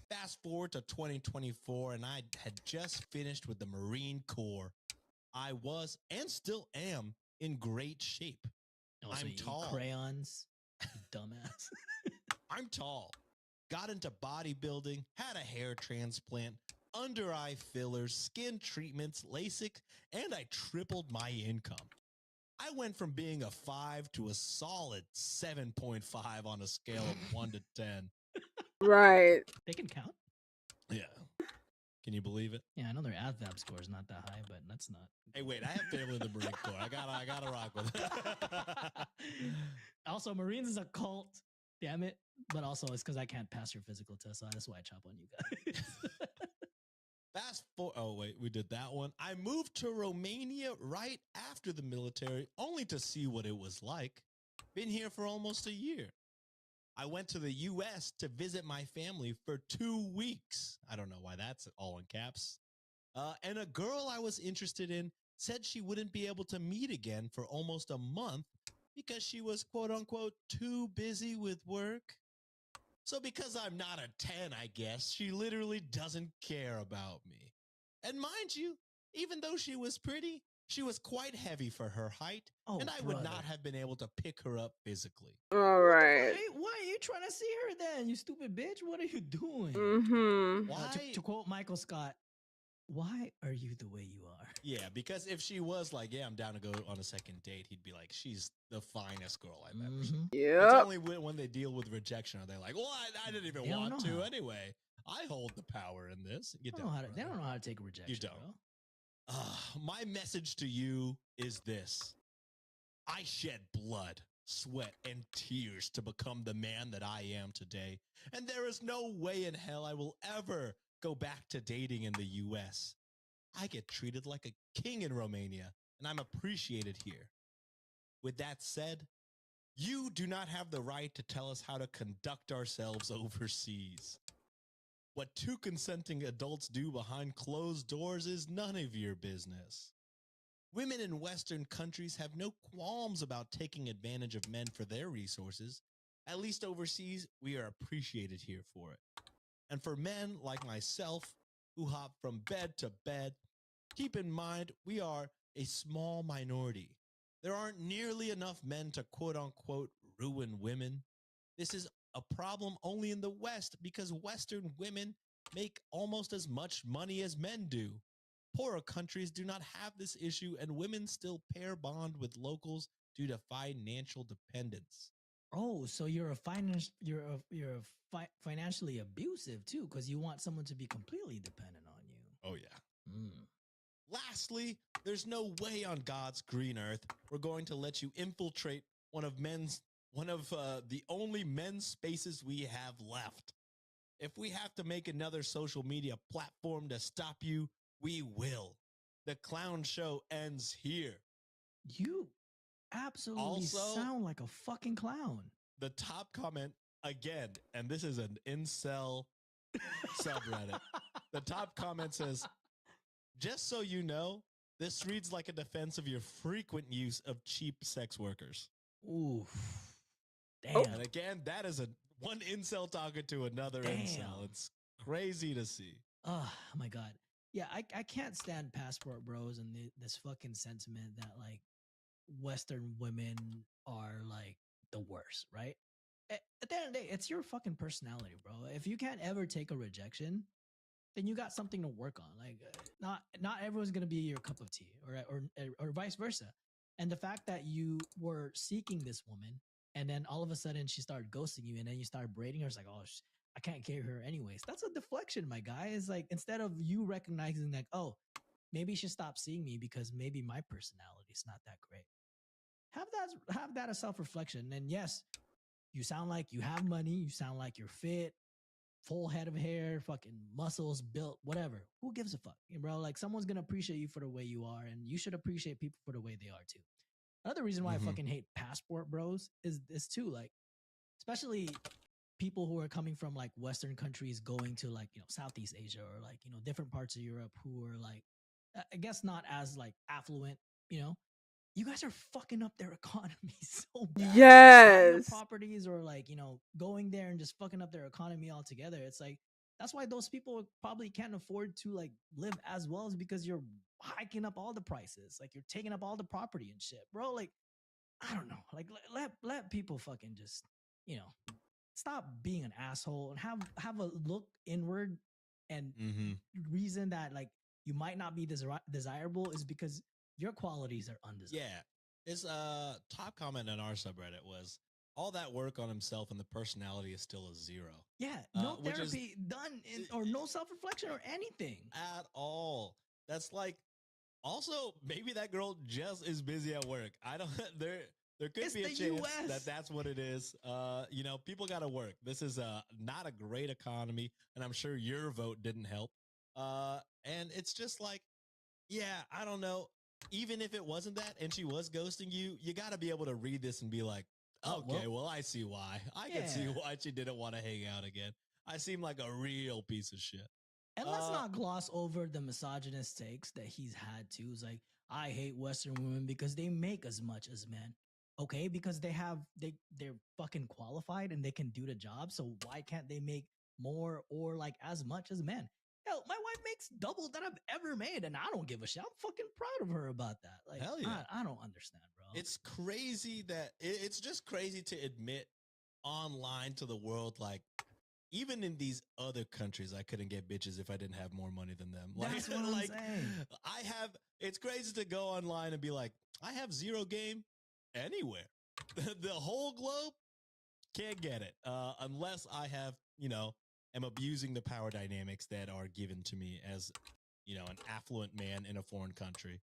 Fast forward to 2024, and I had just finished with the Marine Corps. I was, and still am, in great shape. Also, I'm you eat tall. crayons, you dumbass. I'm tall. Got into bodybuilding, had a hair transplant, under eye fillers, skin treatments, LASIK, and I tripled my income. I went from being a 5 to a solid 7.5 on a scale of 1 to 10. Right. They can count. Yeah. Can you believe it? Yeah, I know their AdVab score is not that high, but that's not. Hey, wait, I have family in the Marine Corps. I gotta rock with it. Also, Marines is a cult. Damn it. But also, it's because I can't pass your physical test, so that's why I chop on you guys. Fast forward. Oh, wait, we did that one. I moved to Romania right after the military, only to see what it was like. Been here for almost a year. I went to the U.S. to visit my family for 2 weeks. I don't know why that's all in caps. And a girl I was interested in said she wouldn't be able to meet again for almost a month because she was, quote unquote, too busy with work. So because I'm not a 10, I guess, she literally doesn't care about me. And mind you, even though she was pretty, she was quite heavy for her height, and I would not have been able to pick her up physically. All right. Why are you trying to see her then, you stupid bitch? What are you doing? Mm-hmm. Why? To quote Michael Scott, why are you the way you are? Yeah, because if she was like, yeah, I'm down to go on a second date, he'd be like, she's the finest girl I've ever seen. Yep. It's only when they deal with rejection are they like, well, I didn't even They don't want know to how. anyway. I hold the power in this. You They don't. they don't know how to take a rejection. You don't. Bro. My message to you is this. I shed blood, sweat, and tears to become the man that I am today. And there is no way in hell I will ever go back to dating in the U.S. I get treated like a king in Romania, and I'm appreciated here. With that said, you do not have the right to tell us how to conduct ourselves overseas. What 2 consenting adults do behind closed doors is none of your business. Women in Western countries have no qualms about taking advantage of men for their resources. At least overseas, we are appreciated here for it. And for men like myself, who hop from bed to bed, keep in mind we are a small minority. There aren't nearly enough men to quote unquote ruin women. This is a problem only in the West because Western women make almost as much money as men do. Poorer countries do not have this issue, and women still pair bond with locals due to financial dependence. Oh, so you're financially abusive too, because you want someone to be completely dependent on you. Oh yeah. Lastly, there's no way on God's green earth we're going to let you infiltrate one of the only men's spaces we have left. If we have to make another social media platform to stop you, we will. The clown show ends here. You absolutely sound like a fucking clown. The top comment, again, and this is an incel subreddit. The top comment says, just so you know, this reads like a defense of your frequent use of cheap sex workers. Oof. Damn. And again, that is one incel talking to another incel. It's crazy to see. Oh my God. Yeah, I can't stand Passport Bros and this fucking sentiment that like Western women are like the worst, right? At the end of the day, it's your fucking personality, bro. If you can't ever take a rejection, then you got something to work on. Like, not everyone's gonna be your cup of tea, or vice versa. And the fact that you were seeking this woman, and then all of a sudden she started ghosting you, and then you started braiding her, it's like, oh, I can't carry her anyways. That's a deflection, my guy. It's like instead of you recognizing like, oh, maybe she stopped seeing me because maybe my personality is not that great. Have that as self-reflection. And yes, you sound like you have money, you sound like you're fit, full head of hair, fucking muscles built, whatever. Who gives a fuck, bro? Like someone's gonna appreciate you for the way you are, and you should appreciate people for the way they are too. Another reason why I fucking hate passport bros is this too. Like, especially people who are coming from like Western countries going to like, Southeast Asia or like, different parts of Europe who are like, I guess not as like affluent, you guys are fucking up their economy so bad. Buying Yes. the properties or like, going there and just fucking up their economy altogether. It's like, that's why those people probably can't afford to like live as well, is because you're hiking up all the prices. Like you're taking up all the property and shit, bro. Like, I don't know. Like let people fucking just, stop being an asshole and have a look inward, and reason that like you might not be desirable is because your qualities are undesirable. Yeah. His top comment on our subreddit was, all that work on himself and the personality is still a 0. Yeah, no therapy done or no self-reflection or anything. At all. That's like, also, maybe that girl just is busy at work. I don't, there could be a chance that that's what it is. People got to work. This is not a great economy, and I'm sure your vote didn't help. And it's just like, yeah, I don't know. Even if it wasn't that and she was ghosting you, you got to be able to read this and be like, okay, well, I see why. I can see why she didn't want to hang out again. I seem like a real piece of shit. And let's not gloss over the misogynist takes that he's had too. It's like, I hate Western women because they make as much as men. Okay, because they're fucking qualified and they can do the job. So why can't they make more or like as much as men? Hell, my wife makes double that I've ever made, and I don't give a shit. I'm fucking proud of her about that. Like, hell yeah. I don't understand, bro. It's crazy that it's just crazy to admit online to the world, like, even in these other countries, I couldn't get bitches if I didn't have more money than them. Like, that's what I'm saying. It's crazy to go online and be like, I have 0 game anywhere. The whole globe can't get it. Unless I have, am abusing the power dynamics that are given to me as, an affluent man in a foreign country.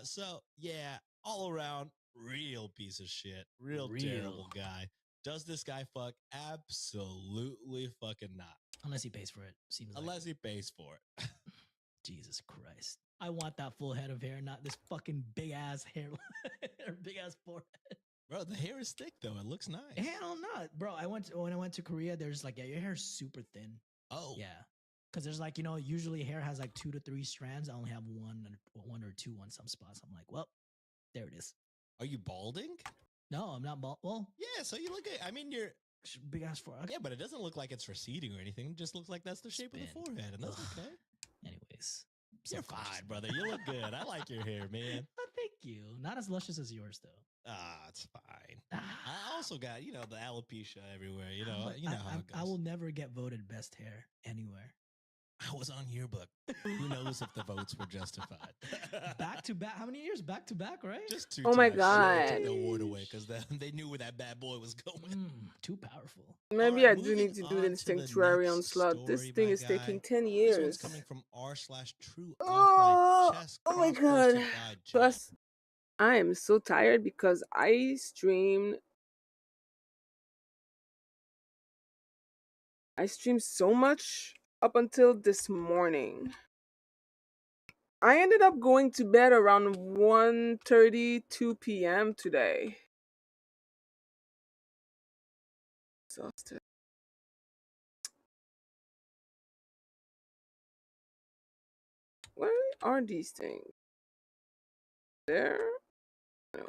So yeah, all around, real piece of shit. Real terrible guy. Does this guy fuck? Absolutely fucking not. Unless he pays for it, seems like. Unless he pays for it. Jesus Christ. I want that full head of hair, not this fucking big ass hairline or big ass forehead. Bro, the hair is thick though. It looks nice. Hell no, bro. When I went to Korea, there's like, your hair's super thin. Oh yeah, because there's like, usually hair has like 2 to 3 strands. I only have one or two on some spots. I'm like, well, there it is. Are you balding? No, I'm not bald. Well, yeah. So you look at. I mean, you're big ass forehead. Yeah, but it doesn't look like it's receding or anything. It just looks like that's the shape of the forehead, and that's okay. Anyways, you're fine, brother. You look good. I like your hair, man. Oh, thank you. Not as luscious as yours, though. It's fine. I also got, the alopecia everywhere. You know how it goes. I will never get voted best hair anywhere. I was on yearbook. Who knows if the votes were justified? Back to back. How many years? Back to back, right? Just 2 times. My God. Took the award away because they knew where that bad boy was going. Too powerful. Maybe I do need to do the Sanctuary onslaught. This thing is taking 10 years. This one's coming from r/true. Oh my God. Plus, I am so tired because I streamed so much up until this morning. I ended up going to bed around 1:30, 2 p.m. today. Exhausted. Where are these things? There? No.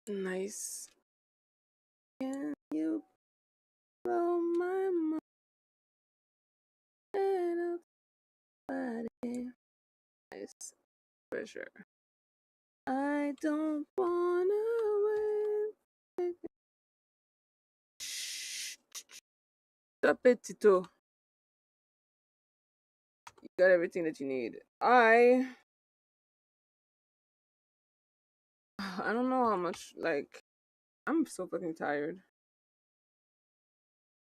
Nice. Can you blow my mind? Nice. For sure. I don't wanna wait. Stop it, Tito. You got everything that you need. I don't know how much, like, I'm so fucking tired.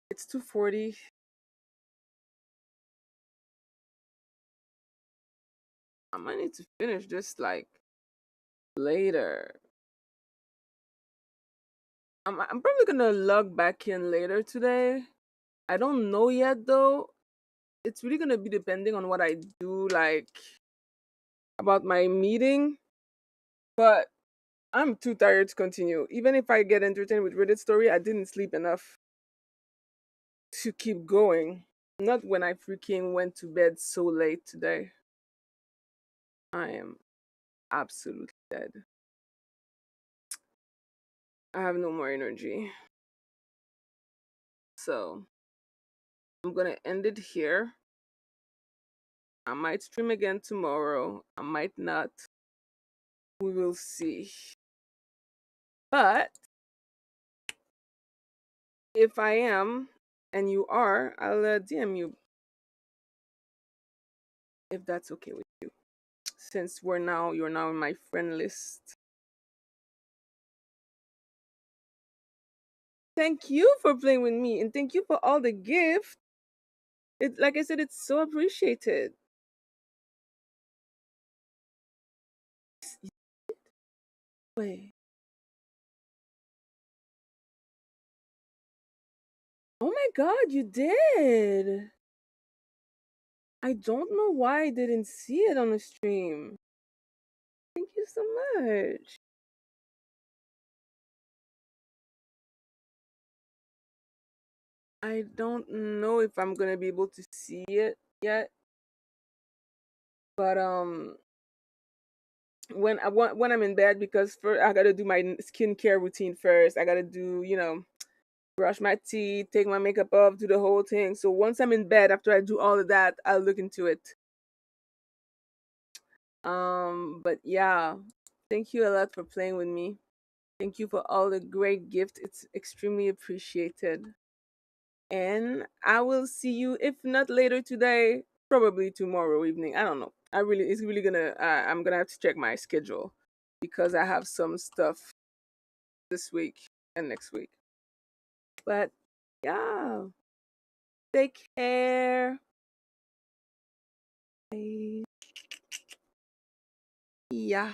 It's 2:40. I might need to finish this, like, later. I'm probably gonna log back in later today. I don't know yet though. It's really gonna be depending on what I do, like about my meeting. But I'm too tired to continue. Even if I get entertained with Reddit story, I didn't sleep enough to keep going. Not when I freaking went to bed so late today. I am absolutely dead. I have no more energy. So I'm gonna end it here. I might stream again tomorrow. I might not. We will see. But if I am and you are, I'll DM you if that's okay with you. Since you're now in my friend list. Thank you for playing with me and thank you for all the gifts. It, like I said, it's so appreciated. Wait. Oh my god, you did. I don't know why I didn't see it on the stream. Thank you so much. I don't know if I'm gonna be able to see it yet. But when I'm in bed, because first I gotta do my skincare routine first. I gotta do, brush my teeth, take my makeup off, do the whole thing. So once I'm in bed, after I do all of that, I'll look into it. But yeah, thank you a lot for playing with me. Thank you for all the great gifts. It's extremely appreciated. And I will see you, if not later today, probably tomorrow evening. I don't know. It's really gonna, I'm gonna have to check my schedule because I have some stuff this week and next week. But yeah, take care. Bye. Yeah.